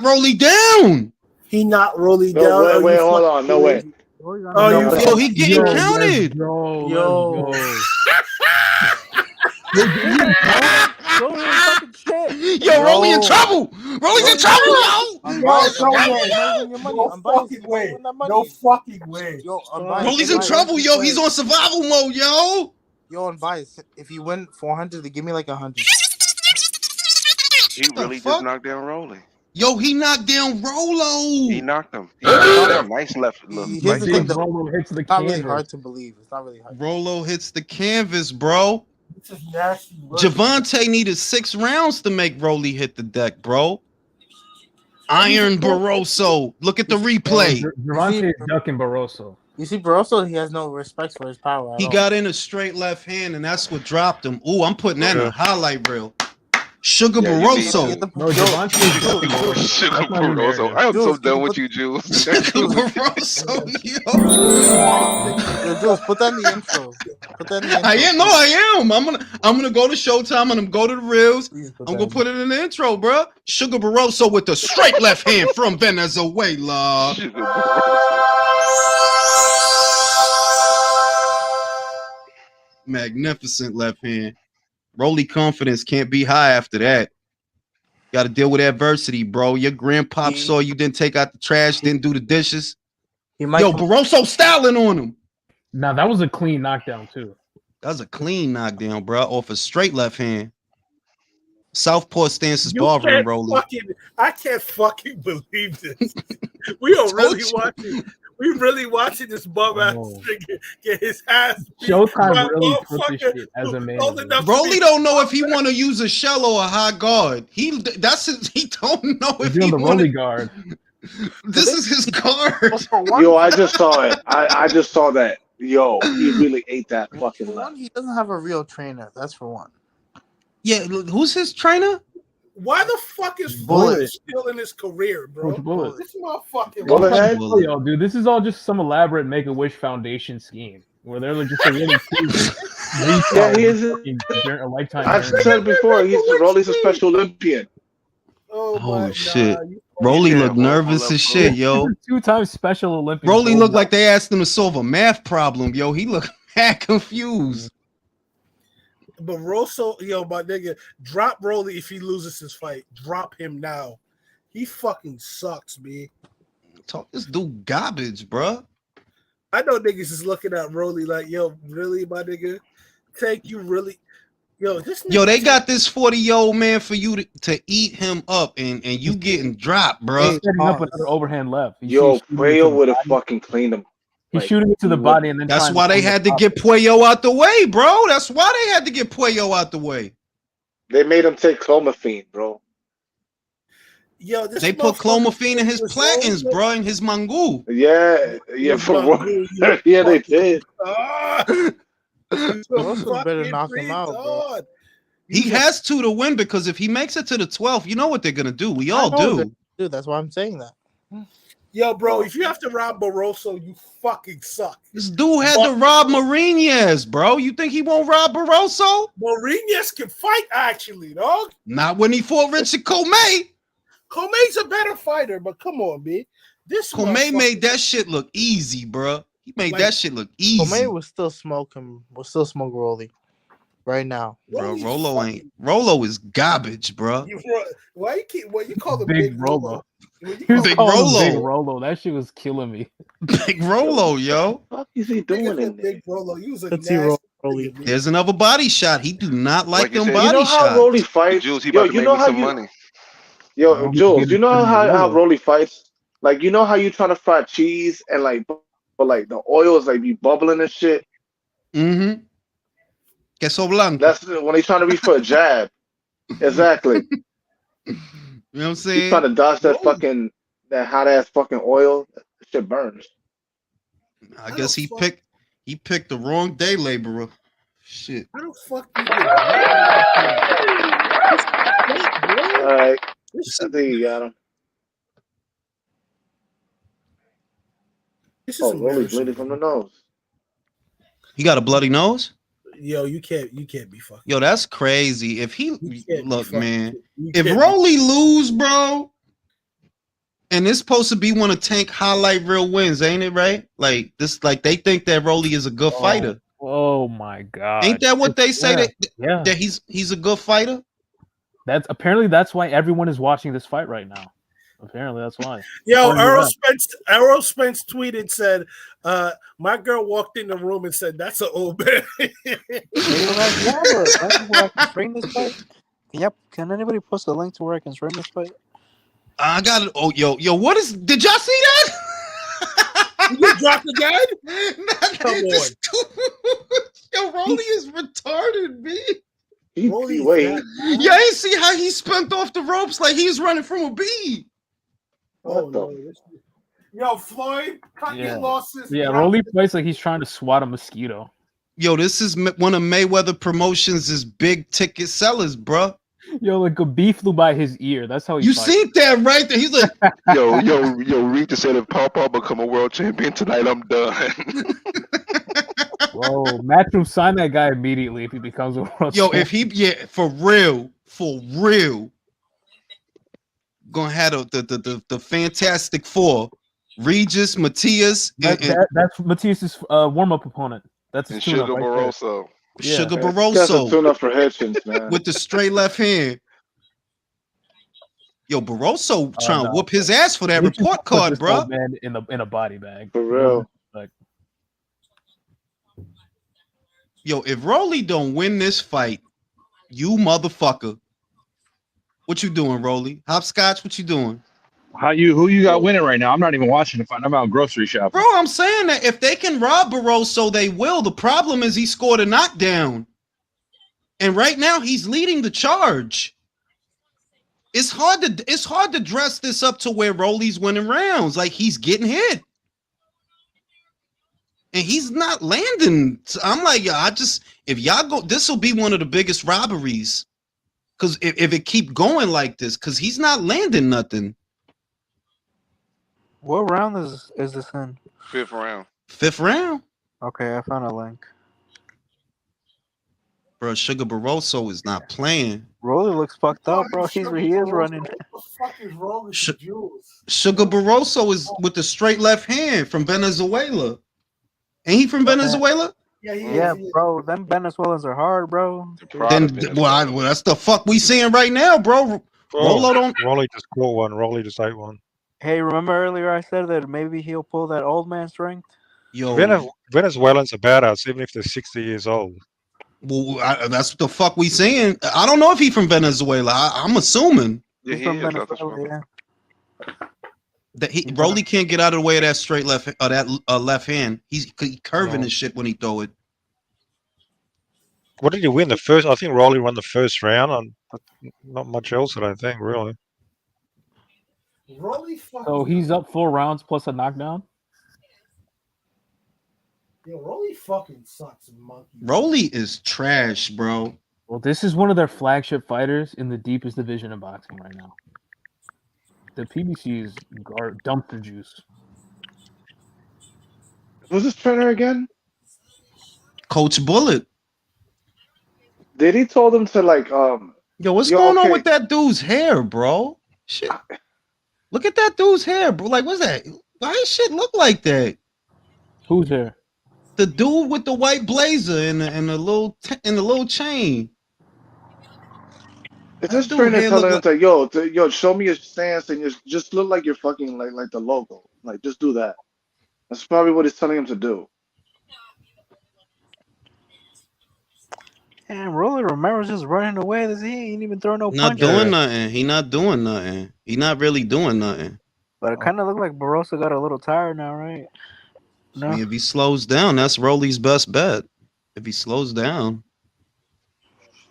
Rolly down. He knocked Rolly down. Wait, hold on. No way. Yo, he getting counted. Yo. Yo, Rolly in trouble. Rolly's in trouble, yo. No fucking way. Rolly's in trouble, yo. He's on survival mode, yo. Yo, Unbiased, if you win 400, they give me like 100. He really just knocked down Rolly. Yo, he knocked down Rolo. He knocked him. He knocked down. Nice left look. Here's the thing, though. Rolo hits the It's not canvas. really hard to believe. It's not really hard. Rolo hits the canvas, bro. This is nasty. Javante needed 6 rounds to make Rolly hit the deck, bro. Iron Barroso. Look at the replay. Javante is ducking Barroso. You see, Barroso, he has no respect for his power. He got in a straight left hand, and that's what dropped him. Ooh, I'm putting that in a highlight reel. Sugar Barroso. No, Javante is ducking Barroso. Sugar Barroso. I am so done with you, Jules. Sugar Barroso, yo. Yo, Jules, put that in the intro. Put that in the intro. I am. I'm gonna go to Showtime. I'm gonna go to the reels. I'm gonna put it in the intro, bro. Sugar Barroso with the straight left hand from Venezuela. Sugar Barroso. Magnificent left hand. Rolly confidence can't be high after that. Got to deal with adversity, bro. Your grandpop saw you didn't take out the trash, didn't do the dishes. Yo, Barroso styling on him. Now that was a clean knockdown too. That was a clean knockdown, bro, off a straight left hand. Southpaw stance is You bothering can't Rolly. I can't fucking believe this. We are really watching. We really watching this bum ass nigga get his ass beat. Showtime by a really took this motherfucker shit as a man. old enough to Rolly be- don't know if he want to use a shell or a high guard. He don't know if He's he doing the want Rolly to. guard. This is his card. Yo, I just saw it. I just saw that. Yo, he really ate that fucking left. He doesn't have a real trainer. That's for one. Yeah, who's his trainer? Why the fuck is Bullet. Bullet still in his career, bro? Coach Bullet. This motherfucker. Yo, dude, this is all just some elaborate Make-A-Wish Foundation scheme where they're just a really Yeah, he is. a lifetime. I've said before, Rolly's a Special Olympian. Oh shit. Rolly looked nervous as shit, yo. Two-time Special Olympic. Rolly looked like they asked him to solve a math problem, yo. He looked mad confused. Barroso, yo, my nigga, drop Rolly if he loses his fight. Drop him now. He fucking sucks, man. Talk this dude garbage, bro. I know niggas is looking at Rolly like, yo, really, my nigga? Tank, you really? Yo, this nigga. Yo, they got this 40-year-old man for you to eat him up, and you getting dropped, bro. He's setting up another overhand left. Yo, Puello would have fucking cleaned him. He's shooting it to the body, and then That's why they had to get Puello out the way, bro. That's why they had to get Puello out the way. They made him take clomiphene, bro. Yo, this They put clomiphene in his plantains, bro, in his mango. Yeah, for what? Yeah, they did. Barroso better knock him out, bro. He has to win, because if he makes it to the 12th, you know what they're gonna do. We all do. Dude, that's why I'm saying that. Yo, bro, if you have to rob Barroso, you fucking suck. This dude had to rob Marinez, bro. You think he won't rob Barroso? Marinez can fight, actually, dog. Not when he fought Richard Comey. Comey's a better fighter, but come on, man. This Comey made that shit look easy, bro. He made that shit look easy. Romero was still smoking Rolly right now. Bro, Rolo is garbage, bro. Why you call the Big Rolo? Big Rolo. Big Rolo. That shit was killing me. Big Rolo, yo. What is he doing in there? Big Rolo. He was a Let's see nasty. There's another body shot. He do not like them You body know how shots. Rolly fights? Jules, he Yo, about to you make know me how some you, money. Yo, Jules, you know how Rolly fights? Like, you know how you trying to fry cheese and but like the oils like be bubbling and shit? Mm-hmm. Queso blanco. That's when he's trying to reach for a jab. Exactly. You know what I'm saying? He's trying to dodge that hot ass fucking oil. That shit burns. I guess he picked the wrong day laborer. Shit. I don't fuck you. All right. I think you got him. This is Rolly's bleeding from the nose. He got a bloody nose? Yo, you can't be fucking. Yo, that's crazy. If he look, man, if can't Rolly lose, bro, and it's supposed to be one of Tank highlight real wins, ain't it? Right? Like this, like they think that Rolly is a good fighter. Oh my god! Ain't that what they say Yeah. that he's a good fighter? That's why everyone is watching this fight right now. Apparently, that's why. Yo, Errol Spence tweeted, said, my girl walked in the room and said, that's an old man. Bring this fight. Yep. Can anybody post a link to where I can stream this fight? I got it. Oh, yo, what is? Did y'all see that? You dropped again? Come on. Yo, Rolly is retarded, B. Wait. Yeah, I ain't see how he spun off the ropes like he's running from a bee. Yo, Floyd, cut your losses. Yeah, Rolly plays like he's trying to swat a mosquito. Yo, this is one of Mayweather Promotions' big ticket sellers, bro. Yo, like a bee flew by his ear. That's how he. You seen that right there? He's like, yo, Reed just said if Papa become a world champion tonight, I'm done. Whoa, Matchroom, sign that guy immediately if he becomes a world champion. for real, gonna have the Fantastic Four, Regis, Matias, that's Matias's warm-up opponent. That's his Sugar tune-up Barroso. Yeah. Sugar That's a Barroso tune-up for Hitchens, man. with the straight left hand. Yo, Barroso trying to whoop his ass for that report card, bro. Man in a body bag. For real. Like, yo, if Rolly don't win this fight, you motherfucker. What you doing, Rolly? Hopscotch, what you doing? Who you got winning right now? I'm not even watching the fight. I'm out grocery shopping. Bro, I'm saying that if they can rob Barroso, they will. The problem is he scored a knockdown. And right now he's leading the charge. It's hard to dress this up to where Rolly's winning rounds. Like he's getting hit. And he's not landing. So I'm like, if y'all go, this will be one of the biggest robberies. Because if it keep going like this, because he's not landing nothing. What round is this in? 5th round. 5th round. Okay, I found a link. Bro, Sugar Barroso is not playing. Rolly looks fucked up, bro. He is running. What the fuck is wrong with you, Jules? Sugar Barroso is with the straight left hand from Venezuela. Ain't he from Venezuela? Yeah, bro. Them Venezuelans are hard, bro. Then, well, that's the fuck we seeing right now, bro. Rolly just caught one. Rolly just ate one. Hey, remember earlier I said that maybe he'll pull that old man strength? Yo, Venezuelans are badass, even if they're 60 years old. Well, that's what the fuck we saying. I don't know if he's from Venezuela. I'm assuming. Yeah, He's from Venezuela, That Rolly can't get out of the way of that straight left left hand. He's curving his shit when he throw it. What did he win? The first? I think Rolly won the first round. On not much else, I don't think, really. so he's up 4 rounds plus a knockdown. Yo, Rolly fucking sucks, monkey. Rolly is trash, bro. Well, this is one of their flagship fighters in the deepest division of boxing right now. The PBC is dumpster juice. Who's this trainer again? Coach Bullet. Did he told him to like Yo, what's going on with that dude's hair, bro? Shit. Look at that dude's hair, bro. Like, what's that? Why does shit look like that? Who's hair? The dude with the white blazer and the little chain. Is this trainer telling him to yo, show me your stance and just look like you're fucking like the logo. Like just do that. That's probably what he's telling him to do. Damn, Rolly Romero's just running away. He ain't even throwing no Not punches. doing nothing. He not doing nothing. He not really doing nothing. But it kind of looked like Barroso got a little tired now, right? No. I mean, if he slows down, that's Rolly's best bet. If he slows down.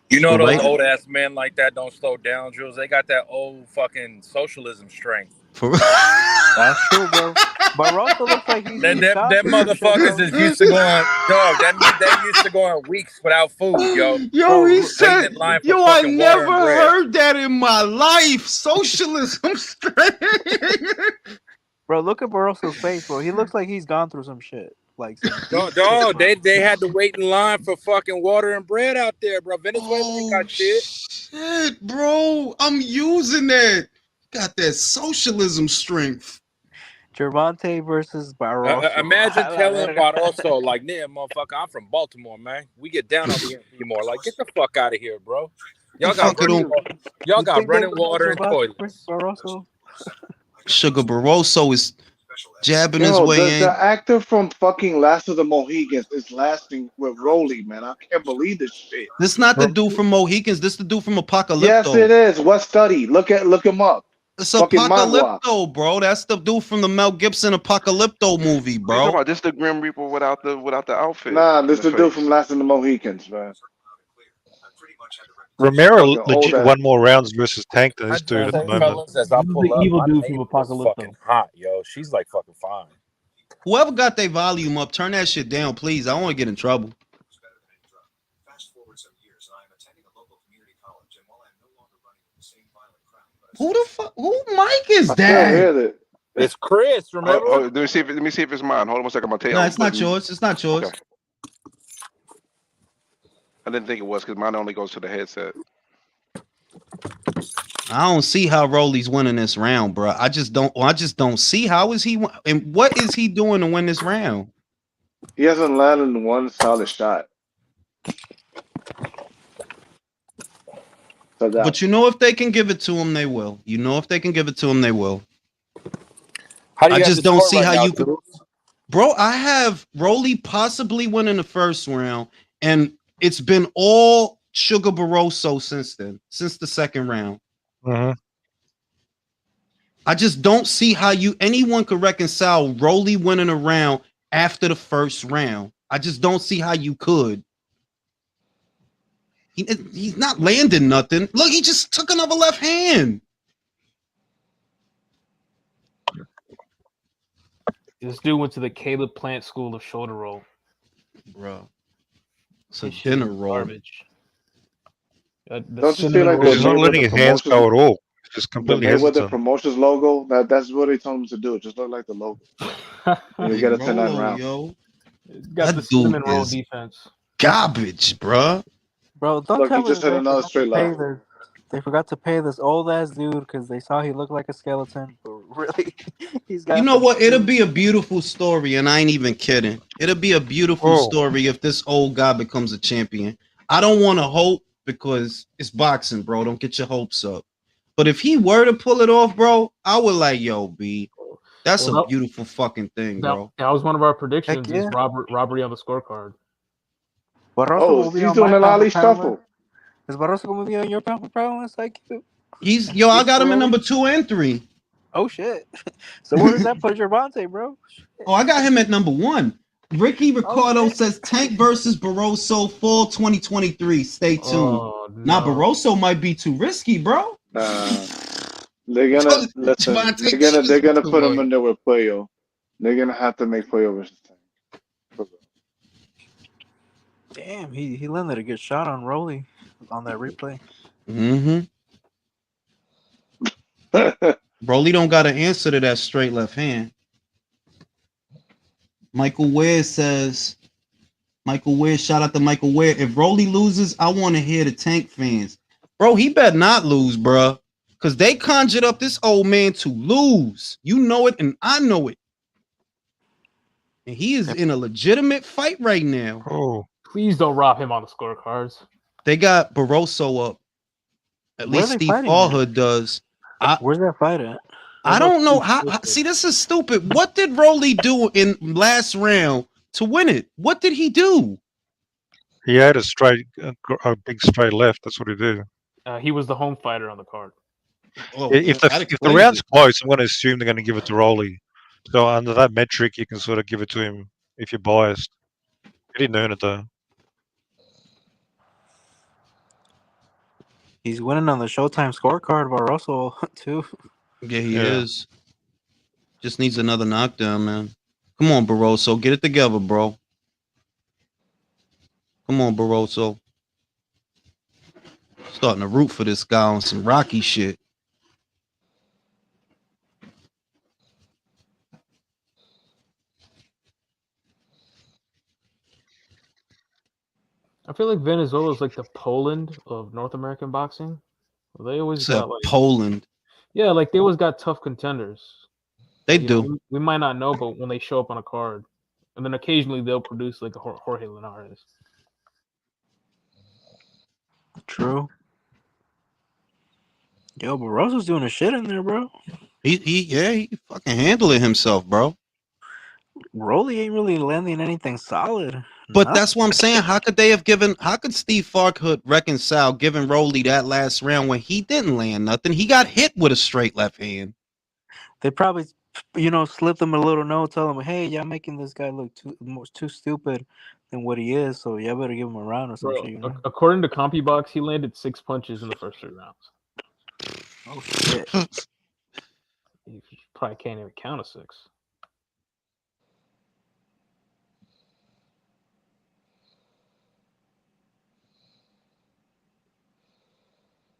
You know, Right. those old ass men like that don't slow down, Jules. They got that old fucking socialism strength. That's true, bro. Barroso looks like he's Them motherfuckers is used to going, dog. They used to going weeks without food, yo. Yo, he Waiting said, in line for yo, I fucking water never and bread. heard that in my life. Socialism straight. Bro, look at Barroso's face, bro. He looks like he's gone through some shit. Like, Dog, they had to wait in line for fucking water and bread out there, bro. Venezuela ain't got shit. Shit, bro. I'm using that. Got that socialism strength. Gervonta versus Barroso. Imagine telling Barroso, like, nah, motherfucker, I'm from Baltimore, man. We get down over here in Baltimore. Like, get the fuck out of here, bro. Y'all got running water and toilets. Barroso? Sugar Barroso is jabbing his Yo, way in. the actor from fucking Last of the Mohicans is lasting with Rolly, man. I can't believe this shit. This not the dude from Mohicans. This the dude from Apocalypto. Yes, it is. What study? Look him up. It's Fucking Magua. Apocalypto, bro. That's the dude from the Mel Gibson Apocalypto movie, bro. This the Grim Reaper without the outfit. Nah, this the dude from Last of the Mohicans, man. Romero Fucking old legit ass. won more rounds versus Tank than this dude at the moment. Fellas, as I pull up, evil my dude neighbor from is Apocalypto. fucking hot, yo. She's like fucking fine. Whoever got their volume up, turn that shit down, please. I don't want to get in trouble. Who the fuck? Who mic is that? It's Chris, remember? Let me see if it's mine. Hold on 1 second. I'm gonna tell you. No, it's not yours. It's not yours. Okay. I didn't think it was because mine only goes to the headset. I don't see how Rolly's winning this round, bro. I just don't see how is he and what is he doing to win this round? He hasn't landed one solid shot. But you know, if they can give it to him, they will. You know, if they can give it to him, they will. How do you I have just the don't score see right how now, you could. Deuce? Bro, I have Rolly possibly winning the first round, and it's been all Sugar Barroso since then, since the second round. I just don't see how anyone could reconcile Rolly winning a round after the first round. I just don't see how you could. He's not landing nothing. Look, he just took another left hand. This dude went to the Caleb Plant School of Shoulder Roll. Bro. It's His a shit dinner is roll. Garbage. The Don't you see cinnamon like the roll. He's not letting Mayweather his hands Promotions, go at all. He's just the completely Mayweather hesitant. Promotions logo? That's what they told him to do. Just look like the logo. And you Big get a 10-9 Rolo, round. yo. Got the That dude cinnamon roll is defense. garbage, bro. Bro, don't Look, he tell me just hit that another straight left. they forgot to pay this old ass dude because they saw he looked like a skeleton. But really, he's got You know some what? It'll juice. be a beautiful story, and I ain't even kidding. It'll be a beautiful Oh. story if this old guy becomes a champion. I don't want to hope because it's boxing, bro. Don't get your hopes up. But if he were to pull it off, bro, I would like, yo, B. That's Well, a beautiful fucking thing, bro. that was one of our predictions. Heck yeah. Is robbery on the scorecard. Barroso Oh, will be he's on doing my an pound for Ali pound shuffle. list. Is Barroso going to be on your pound for pound list? Like you? Yo, I got him in number 2 and 3. Oh shit! So where does that put Gervonta, bro? Oh, I got him at number 1. Ricky Ricardo shit. says Tank versus Barroso fall 2023. Stay tuned. Oh, Now no. Barroso might be too risky, bro. They're gonna listen. Javante They're gonna Davis, put him boy. in there with Puyo. They're gonna have to make Puyo versus Tank. Damn, he landed a good shot on Rolly on that replay. Mm-hmm. Broly don't got an answer to that straight left hand. Michael Ware says, shout out to Michael Ware. If Broly loses, I want to hear the Tank fans. Bro, he better not lose, bro. Because they conjured up this old man to lose. You know it, and I know it. And he is in a legitimate fight right now. Oh, please don't rob him on the scorecards. They got Barroso up. At Where least are they Steve fighting Fallhood does. Where's that fight at? I don't know how. See, this is stupid. What did Rolly do in last round to win it? What did he do? he had a big straight left. That's what he did. He was the home fighter on the card. Oh, If the round's close, I'm going to assume they're going to give it to Rolly. So under that metric, you can sort of give it to him if you're biased. He didn't earn it though. He's winning on the Showtime scorecard, Barroso too. Yeah, he is. Just needs another knockdown, man. Come on, Barroso. Get it together, bro. Come on, Barroso. Starting to root for this guy on some Rocky shit. I feel like Venezuela is like the Poland of North American boxing. They always It's got like Poland. Yeah, like they always got tough contenders. They You know, do. we might not know, but when they show up on a card, and then occasionally they'll produce like a Jorge Linares. True. Yo, Barroso's doing a shit in there, bro. He fucking handling himself, bro. Rolly ain't really landing anything solid. But that's what I'm saying. How could Steve Farhood reconcile giving Rolly that last round when he didn't land nothing? He got hit with a straight left hand. They probably, slipped him a little note, tell him, hey, y'all making this guy look too stupid than what he is, so y'all better give him a round or some Bro, shit, you know? according to CompuBox, he landed 6 punches in the first 3 rounds. Oh shit! He probably can't even count a 6.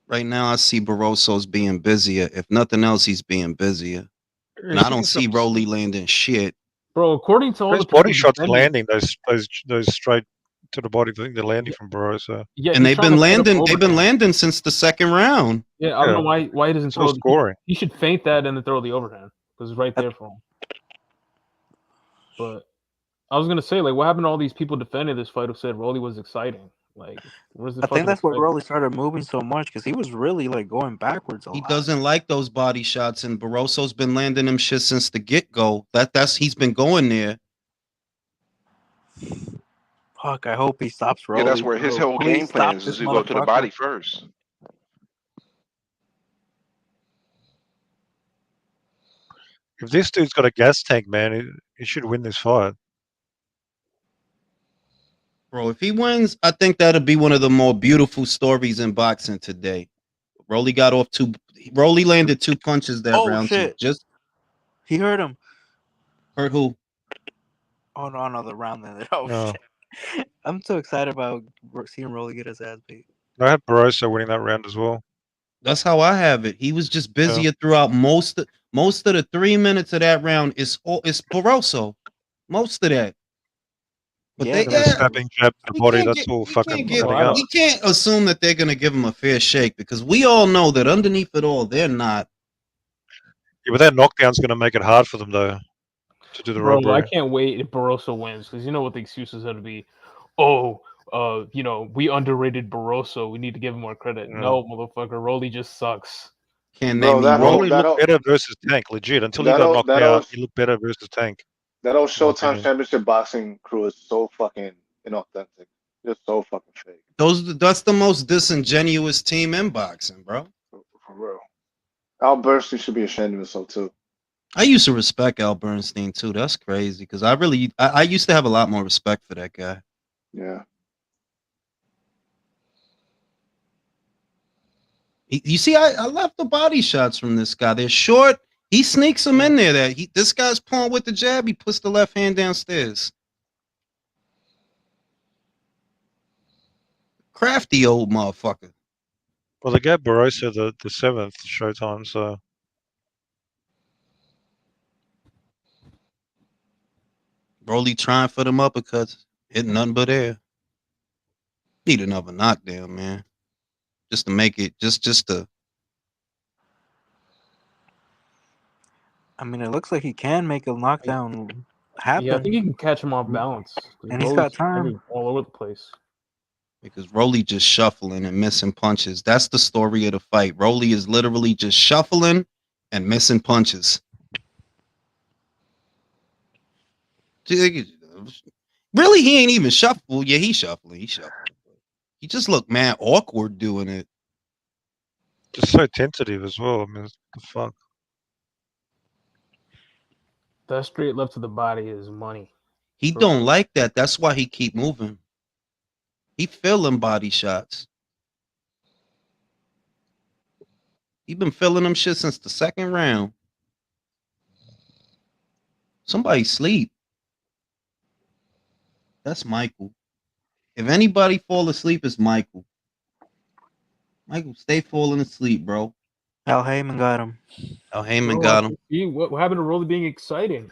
Right now, I see Barroso's being busier. If nothing else, he's being busier. And I don't see Rolly landing shit. Bro, according to all Those the people body shots defending- landing, those straight to the body, I think they're landing from Barroso. Yeah, And he's they've trying been to set up landing. They've been overhand. landing since the second round. Yeah, I don't know why he doesn't It's all throw scoring. He should feint that and then throw the overhand because it's right there for him. But I was gonna say, like, what happened to all these people defending this fight who said Rolly was exciting? Like, where's the I think fucking that's what respect? Rolly started moving so much because he was really like going backwards a He lot. doesn't like those body shots, and Barroso's been landing them shit since the get go. He's been going there. Fuck, I hope he stops Rolly. Yeah, that's where his bro. whole Please game plan stop is this to go to the motherfucker. body first. If this dude's got a gas tank, man, he should win this fight. Bro, if he wins, I think that'll be one of the more beautiful stories in boxing today. Rolly landed 2 punches that Oh round. shit! Just He hurt him. hurt who? Oh no, the round then. Oh No. shit! I'm so excited about seeing Rolly get his ass beat. I had Barroso winning that round as well. That's how I have it. He was just busier throughout most of the 3 minutes of that round. It's Barroso, most of that. But Yeah, The snapping jab to the body, that's all fucking adding up. we can't assume that they're gonna give him a fair shake because we all know that underneath it all, they're not. Yeah, but that knockdown's going to make it hard for them, though, to do the Bro, robbery. I can't wait if Barroso wins because you know what the excuses are to be. Oh, we underrated Barroso. We need to give him more credit. Yeah. No, motherfucker, Rolly just sucks. Can't Bro, name me Rolly that'll looked better versus Tank, legit. Until he got that'll knocked that'll out, he looked better versus Tank. that old in my Showtime opinion. Championship boxing crew is so fucking inauthentic. Just so fucking fake. That's the most disingenuous team in boxing, bro. For real. Al Bernstein should be ashamed of himself too. I used to respect Al Bernstein too. That's crazy because I used to have a lot more respect for that guy. Yeah. You see, I left the body shots from this guy. They're short. He sneaks them in there. This guy's pulling with the jab. He puts the left hand downstairs. Crafty old motherfucker. Well, they gave Barroso the 7th Showtime, so. Broly trying for them uppercuts. Hitting nothing but air. Need another knockdown, man. Just to make it, just to. I mean, it looks like he can make a knockdown happen. Yeah, I think he can catch him off balance. And he's got time. All over the place. Because Rolly just shuffling and missing punches. That's the story of the fight. Rolly is literally just shuffling and missing punches. Really, he ain't even shuffle. Yeah, he's shuffling. He's shuffling. He just looked mad awkward doing it. Just so tentative as well. I mean, what the fuck? That straight left to the body is money. He don't like that. That's why he keep moving. He feeling body shots. He been feeling them shit since the 2nd round. Somebody sleep. That's Michael. If anybody fall asleep, it's Michael. Michael, stay falling asleep, bro. Al Heyman got him. Al Heyman got him. What happened to Rolly being exciting?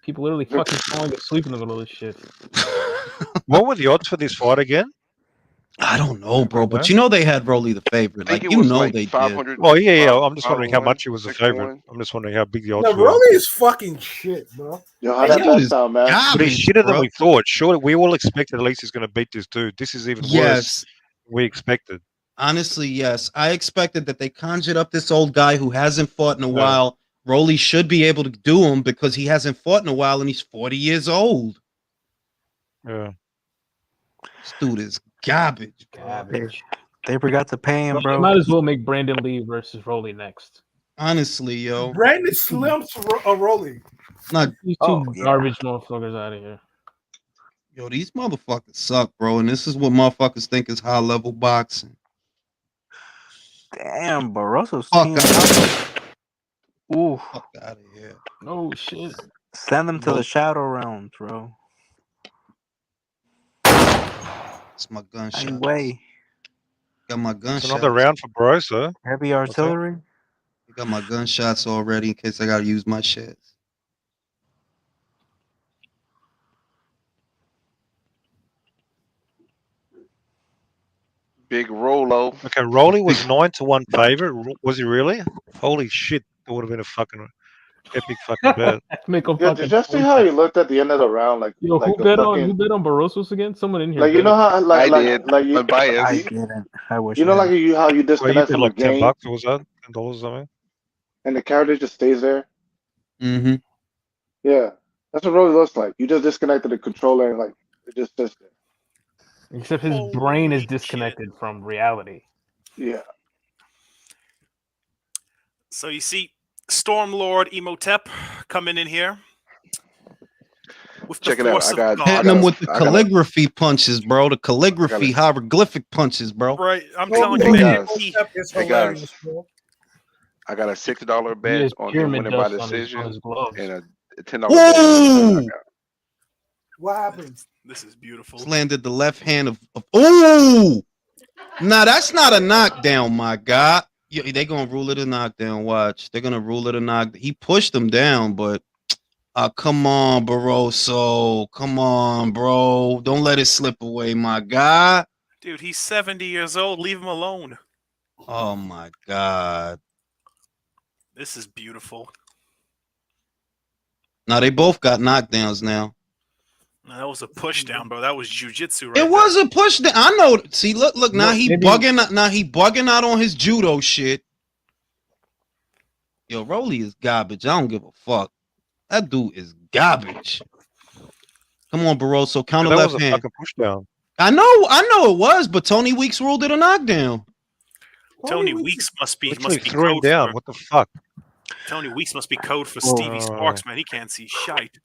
People literally fucking falling asleep in the middle of this shit. What were the odds for this fight again? I don't know, bro, but you know they had Rolly the favorite. Like, you know they did. Oh, yeah. I'm just wondering how much he was the favorite. I'm just wondering how big the odds No, were. Rolly is fucking shit, bro. Yo, how that sound, man? But he's shitter than we thought. Sure, we all expected at least he's going to beat this dude. This is even worse than we expected. Honestly, yes. I expected that they conjured up this old guy who hasn't fought in a while. Rolly should be able to do him because he hasn't fought in a while and he's 40 years old. Yeah. This dude is garbage. They forgot to pay him, bro. Might as well make Brandon Lee versus Rolly next. Honestly, yo. Brandon Slim's Rolly. Not these two garbage motherfuckers out of here. Yo, these motherfuckers suck, bro. And this is what motherfuckers think is high level boxing. Damn, Barroso's Fuck team. Ooh. Fuck out of here. Oh shit. Send them to the shadow rounds, bro. It's my gunshot. Way. Got my It's gunshots. another round for Barroso. Heavy artillery. I got my gunshots already in case I gotta use my shit. Big Rolo. Okay, Rolly was 9-1 favorite. Was he really? Holy shit! That would have been a fucking Epic fucking bet. Make him Yeah, fucking did you see how he looked at the end of the round? Like, Yo, like who the bet fucking, on Barrosos again? Someone in here. like, you bet. know how, I did. you, Unbiased. I didn't. I wish you know, I like had. how you Well, you disconnect bet from a like $10, game what was that? $10 or something? and the character just stays there. Mm-hmm. Yeah, that's what it really looks like. You just disconnected the controller and like it just sits there. Except his brain is disconnected from reality. Yeah. So you see Stormlord Emotep coming in here with the Check it out. force I of got Hitting God. him with the calligraphy punches, bro. The calligraphy hieroglyphic punches, bro. Right, I'm Oh, telling you, Hey man. guys, It's hey hilarious, guys, bro. I got a $6 He bet has on him pyramid winning by dust on decision his gloves. and a $10 bet on him getting knocked out. What happened? This is beautiful. Slandered the left hand of ooh. Nah, that's not a knockdown, my guy. Yeah, they gonna rule it a knockdown. Watch, they're gonna rule it a knockdown. He pushed him down, but come on, Barroso. Come on, bro. Don't let it slip away, my guy. Dude, he's 70 years old. Leave him alone. Oh my God. This is beautiful. Now they both got knockdowns now. Now, that was a push down, bro. That was jujitsu right It was a push down. I know. See, look. Now he maybe- bugging. Now he bugging out on his judo shit. Yo, Rolly is garbage. I don't give a fuck. That dude is garbage. Come on, Barroso. Counter That left was a hand. fucking push down. I know it was, but Tony Weeks ruled it a knockdown. Tony Weeks must be Literally threw him code down. for What the fuck? Tony Weeks must be code for Whoa. Stevie Sparks, man. He can't see shite.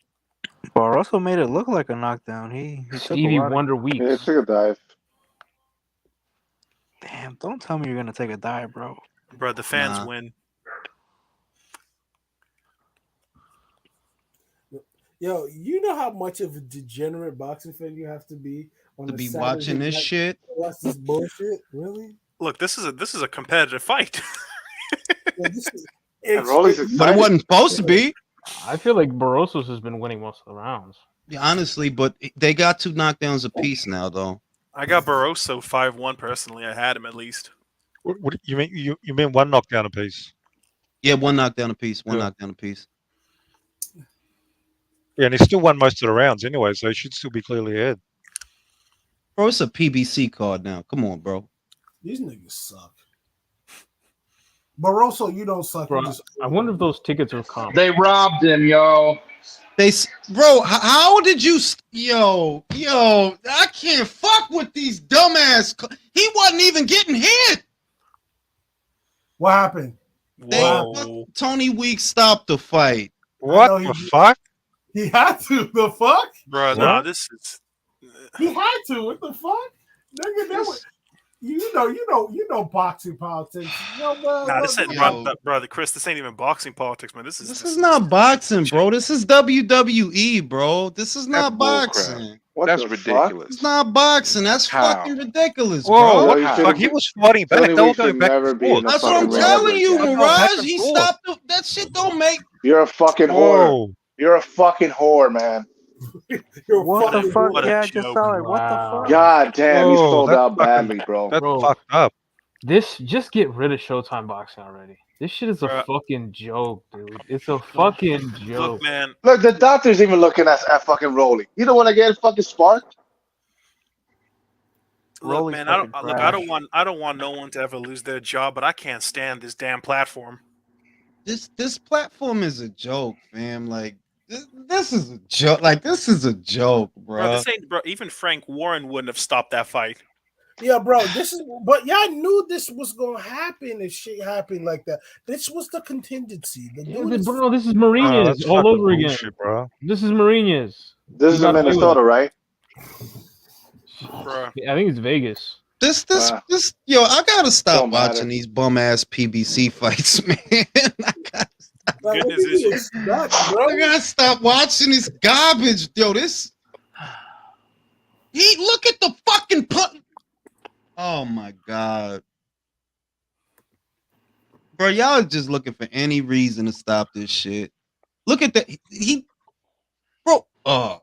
Barroso made it look like a knockdown. He took a Stevie lot of- Wonder Yeah, Weeks. took a dive. Damn, don't tell me you're gonna take a dive, bro. Bro, the fans Nah. win. Yo, you know how much of a degenerate boxing fan you have to be on To a be Saturday watching this night shit. to watch this bullshit? Really? Look, this is a competitive fight. Yeah, this is, And Rolly's But excited. it wasn't supposed to be. I feel like Barrosos has been winning most of the rounds. Yeah, honestly, but they got 2 knockdowns apiece now, though. I got Barroso 5-1 personally. I had him at least. What you mean? You mean one knockdown apiece? Yeah, 1 knockdown apiece. One Yeah. knockdown apiece. Yeah, and he still won most of the rounds anyway, so he should still be clearly ahead. Bro, it's a PBC card now. Come on, bro. these niggas suck. Barroso, you don't suck. Bro, You just I wonder if those tickets are comp. They robbed him, yo. Bro, how did you? Yo, I can't fuck with these dumbass. He wasn't even getting hit. What happened? Tony Weeks stopped the fight. What the fuck? He had to. The fuck? Bro, What? nah, this is He had to. What the fuck? Nigga, that was, you know boxing politics. No, man, nah, this ain't Yo. brother Chris, this ain't even boxing politics, man. This This is not boxing, bro. This is WWE, bro. This is not boxing. That's ridiculous. It's not boxing. That's How? fucking ridiculous, Whoa, bro. what the fuck? He was fighting back. Tony They were Weeks going should back never and be in forth. a That's what I'm fucking ring telling ever you, again. Mirage. He stopped. That shit don't make. You're a fucking whore. Whoa. You're a fucking whore, man. What the fuck? what a Yeah, I just saw it. What the Wow. fuck? God damn, you Whoa, sold that's out fucking- badly, bro. That's Bro. fucked up. Just get rid of Showtime boxing already. This shit is a Bruh. fucking joke, dude. It's a fucking joke. Look, man. Look, the doctor's even looking at fucking Rolly. You don't want to get fucking sparked? Look, Rolly man, fucking I trash. don't want no one to ever lose their job, but I can't stand this damn platform. This platform is a joke, fam. Like this is a joke. Like this is a joke, Bro, bro. this ain't bro. Even Frank Warren wouldn't have stopped that fight. Yeah, bro. This is, but y'all knew this was gonna happen if shit happened like that. This was the contingency. The Yeah, dude is, bro, this is Marinas that's all fucking over bullshit, again. bro. This is Marinas. This is in Minnesota, right? Bro. I think it's Vegas. This, yo, I gotta stop Don't matter. watching these bum ass PBC fights, man. like, what Goodness did is you you. expect, bro? I gotta stop watching this garbage, yo. This, look at the fucking put. Oh my god, bro, y'all just looking for any reason to stop this shit. Look at that, bro.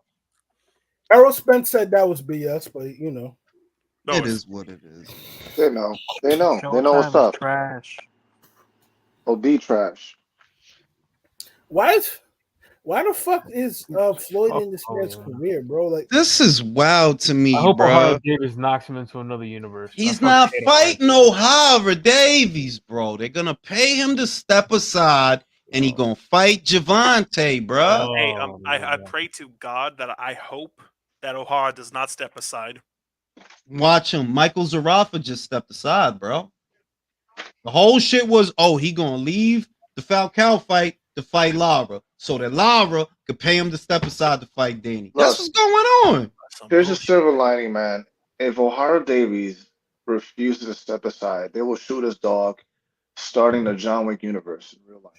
Errol Spence said that was BS, but you know, It is what it is. They know. They know. They know Showtime what's is up. trash. OD trash. Why the fuck is Floyd in this man's career, bro? Like, This is wild to I me, hope bro. Ohio Davis knocks him into another universe. He's not fighting O'Hara Davies, bro. They're gonna pay him to step aside, and he gonna fight Javante, bro. Hey, I pray to God that I hope that O'Hara does not step aside. Watch him. Michael Zarafa just stepped aside, bro. The whole shit was, oh, he gonna leave the Falcao fight to fight Lara, so that Lara could pay him to step aside to fight Danny. That's what's going on. Here's a silver lining, man. If O'Hara Davies refuses to step aside, they will shoot his dog, starting the John Wick universe in real life.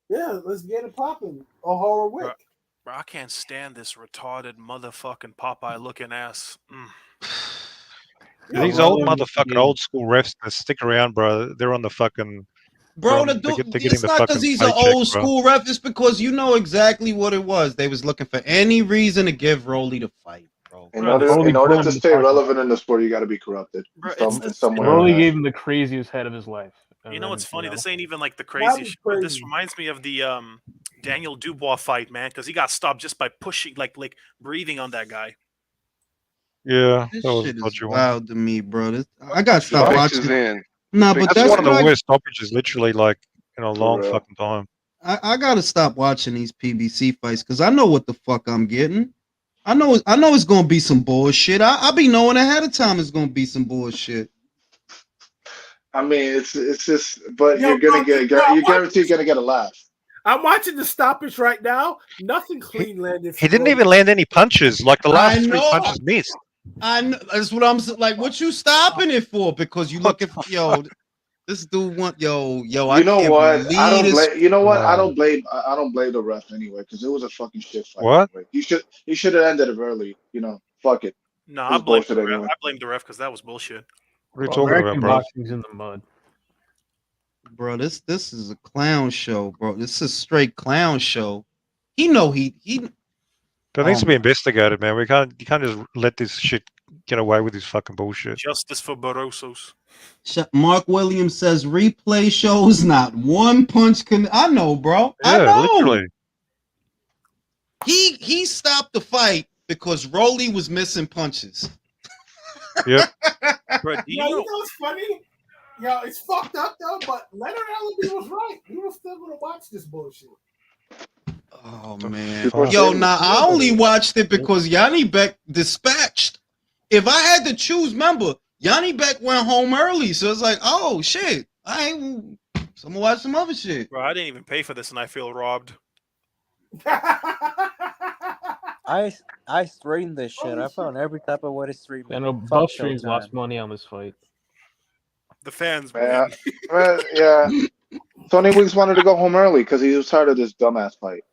yeah, let's get it popping. O'Hara Wick. Bro, I can't stand this retarded motherfucking Popeye looking ass. These old motherfucking old school refs that stick around, bro. They're on the fucking. Bro, they're getting it's the not because fucking he's an paycheck, old bro. school ref. It's because you know exactly what it was. They was looking for any reason to give Rolly the fight, bro. In order to stay relevant in the sport, you got to be corrupted in some way. Rolly gave him the craziest head of his life. You know what's funny? This ain't even like the crazy shit. But this reminds me of the Daniel Dubois fight, man, because he got stopped just by pushing, like breathing on that guy. Yeah, This that was shit a is dodgy one. wild to me, bro. I got to stop Stoppage is watching. in. Nah, but That's one of the worst stoppages, literally, like in a long real. fucking time. I gotta stop watching these PBC fights because I know what the fuck I'm getting. I know it's gonna be some bullshit. I be knowing ahead of time it's gonna be some bullshit. I mean, it's just, but Yo, you're gonna bro, get, you guarantee you're gonna get a laugh. I'm watching the stoppage right now. Nothing clean landed. He didn't even land any punches. Like the last three know. punches missed. I know that's what I'm like. What you stopping it for? Because you looking for this dude want yo. I You know can't what? believe I don't this. blame. You know what? I don't blame the ref anyway because it was a fucking shit fight. What? Anyway. He should have ended it early. You know, fuck it. No, It I was blame bullshit the ref. anyway. I blame the ref because that was bullshit. What are you talking American about, bro? boxing's in the mud. Bro, this is a clown show, bro. This is a straight clown show. He know he That needs to be investigated, man. You can't just let this shit get away with this fucking bullshit. Justice for Barrosos. Mark Williams says replay shows not one punch can. I know, bro. I Yeah, know. literally. He stopped the fight because Rolly was missing punches. Yep. Bro, You know what's funny? Yo, it's fucked up though, but Leonard Allaby was right. We were still gonna watch this bullshit. Oh man. Yo, I only watched it because Janibek dispatched. If I had to choose, remember, Janibek went home early, so it's like, oh shit. So I'm gonna watch some other shit. Bro, I didn't even pay for this and I feel robbed. I streamed this shit. I found every type of way to stream it. I know Fuck Buff Streams Showtime. lost money on this fight. The fans, Yeah, yeah. Tony Weeks wanted to go home early because he was tired of this dumbass fight.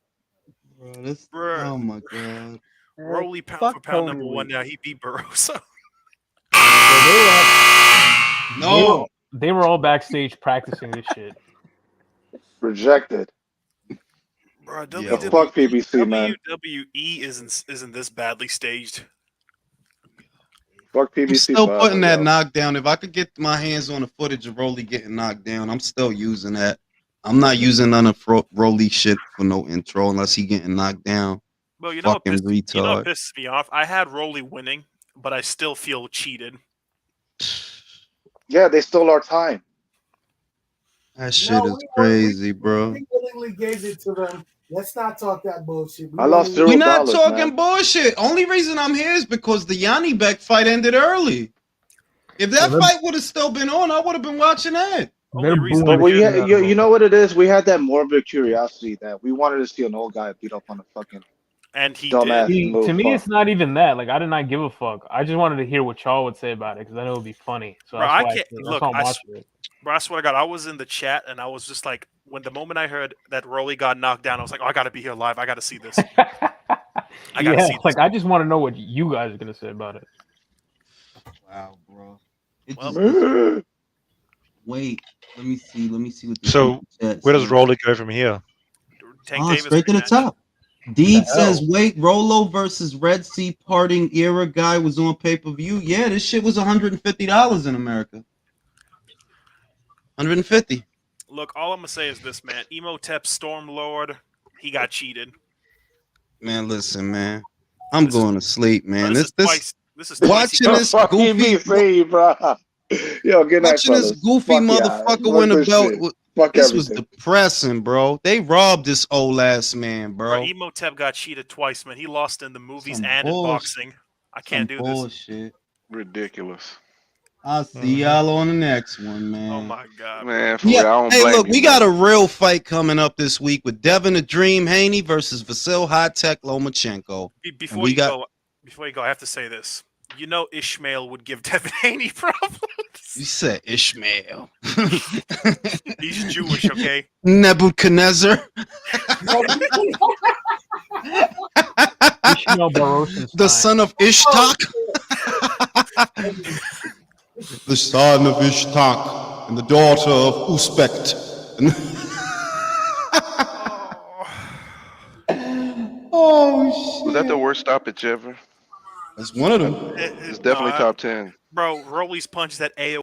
Bro, oh my god. Rolly pound for pound number one now. He beat Barroso. No. They were all backstage practicing this shit. Rejected. Bro, Yeah, fuck PBC, man. WWE isn't this badly staged. Fuck PBC. I'm still forever, putting that yo. knockdown. If I could get my hands on the footage of Rolly getting knocked down, I'm still using that. I'm not using none of Rolly shit for no intro unless he getting knocked down. Well, you know what Fucking pisses, you know what retard. pisses me off? I had Rolly winning, but I still feel cheated. Yeah, they stole our time. That shit is crazy, bro. We willingly gave it to them. Let's not talk that bullshit. I lost We're not $0, talking man. bullshit. Only reason I'm here is because the Janibek fight ended early. If that fight would have still been on, I would have been watching that. But you know what it is? We had that morbid curiosity that we wanted to see an old guy beat up on a fucking and he dumbass See, move. to me, it's not even that. Like, I did not give a fuck. I just wanted to hear what Charlo would say about it because I know it would be funny. So Bro, that's I why can't that's look. why I'm watching it. Bro, I swear to God, I was in the chat and I was just like, when the moment I heard that Rolly got knocked down, I was like, oh, I gotta be here live. I gotta see this. I gotta see this. Like, I just want to know what you guys are gonna say about it. Wow, bro. Wait, let me see what the So chat where does says. Rolly go from here? Straight to the top. Deed says, wait, Rolo versus Red Sea parting era guy was on pay-per-view. Yeah, this shit was $150 in America. 150. Look, all I'm gonna say is this, man. Emotep Stormlord, he got cheated. Man, listen, man. I'm going to sleep, man. This is twice watching this goofy, bro. Yo, good night, watching this fellas. goofy Fuck yeah. motherfucker Fuck win a this belt. shit. Fuck This was everything. depressing, bro. They robbed this old ass man, bro. Emotep got cheated twice, man. He lost in the movies Some and in bullshit. boxing. I can't do this. Bullshit. Ridiculous. I'll see y'all on the next one, man. Oh my god, man. For real, I don't hey, blame look, you, we man. got a real fight coming up this week with Devin the Dream Haney versus Vasil High Tech Lomachenko. Before you go, I have to say this. You know Ishmael would give Devin Haney problems. You said Ishmael. He's Jewish, okay? Nebuchadnezzar. Ishmael Barroso. The son of Ishtak. The son of Ishtak and the daughter of Uspekt. Oh shit! Was that the worst stoppage ever? That's one of them. It's definitely top 10. Bro, Rolly's punch that AO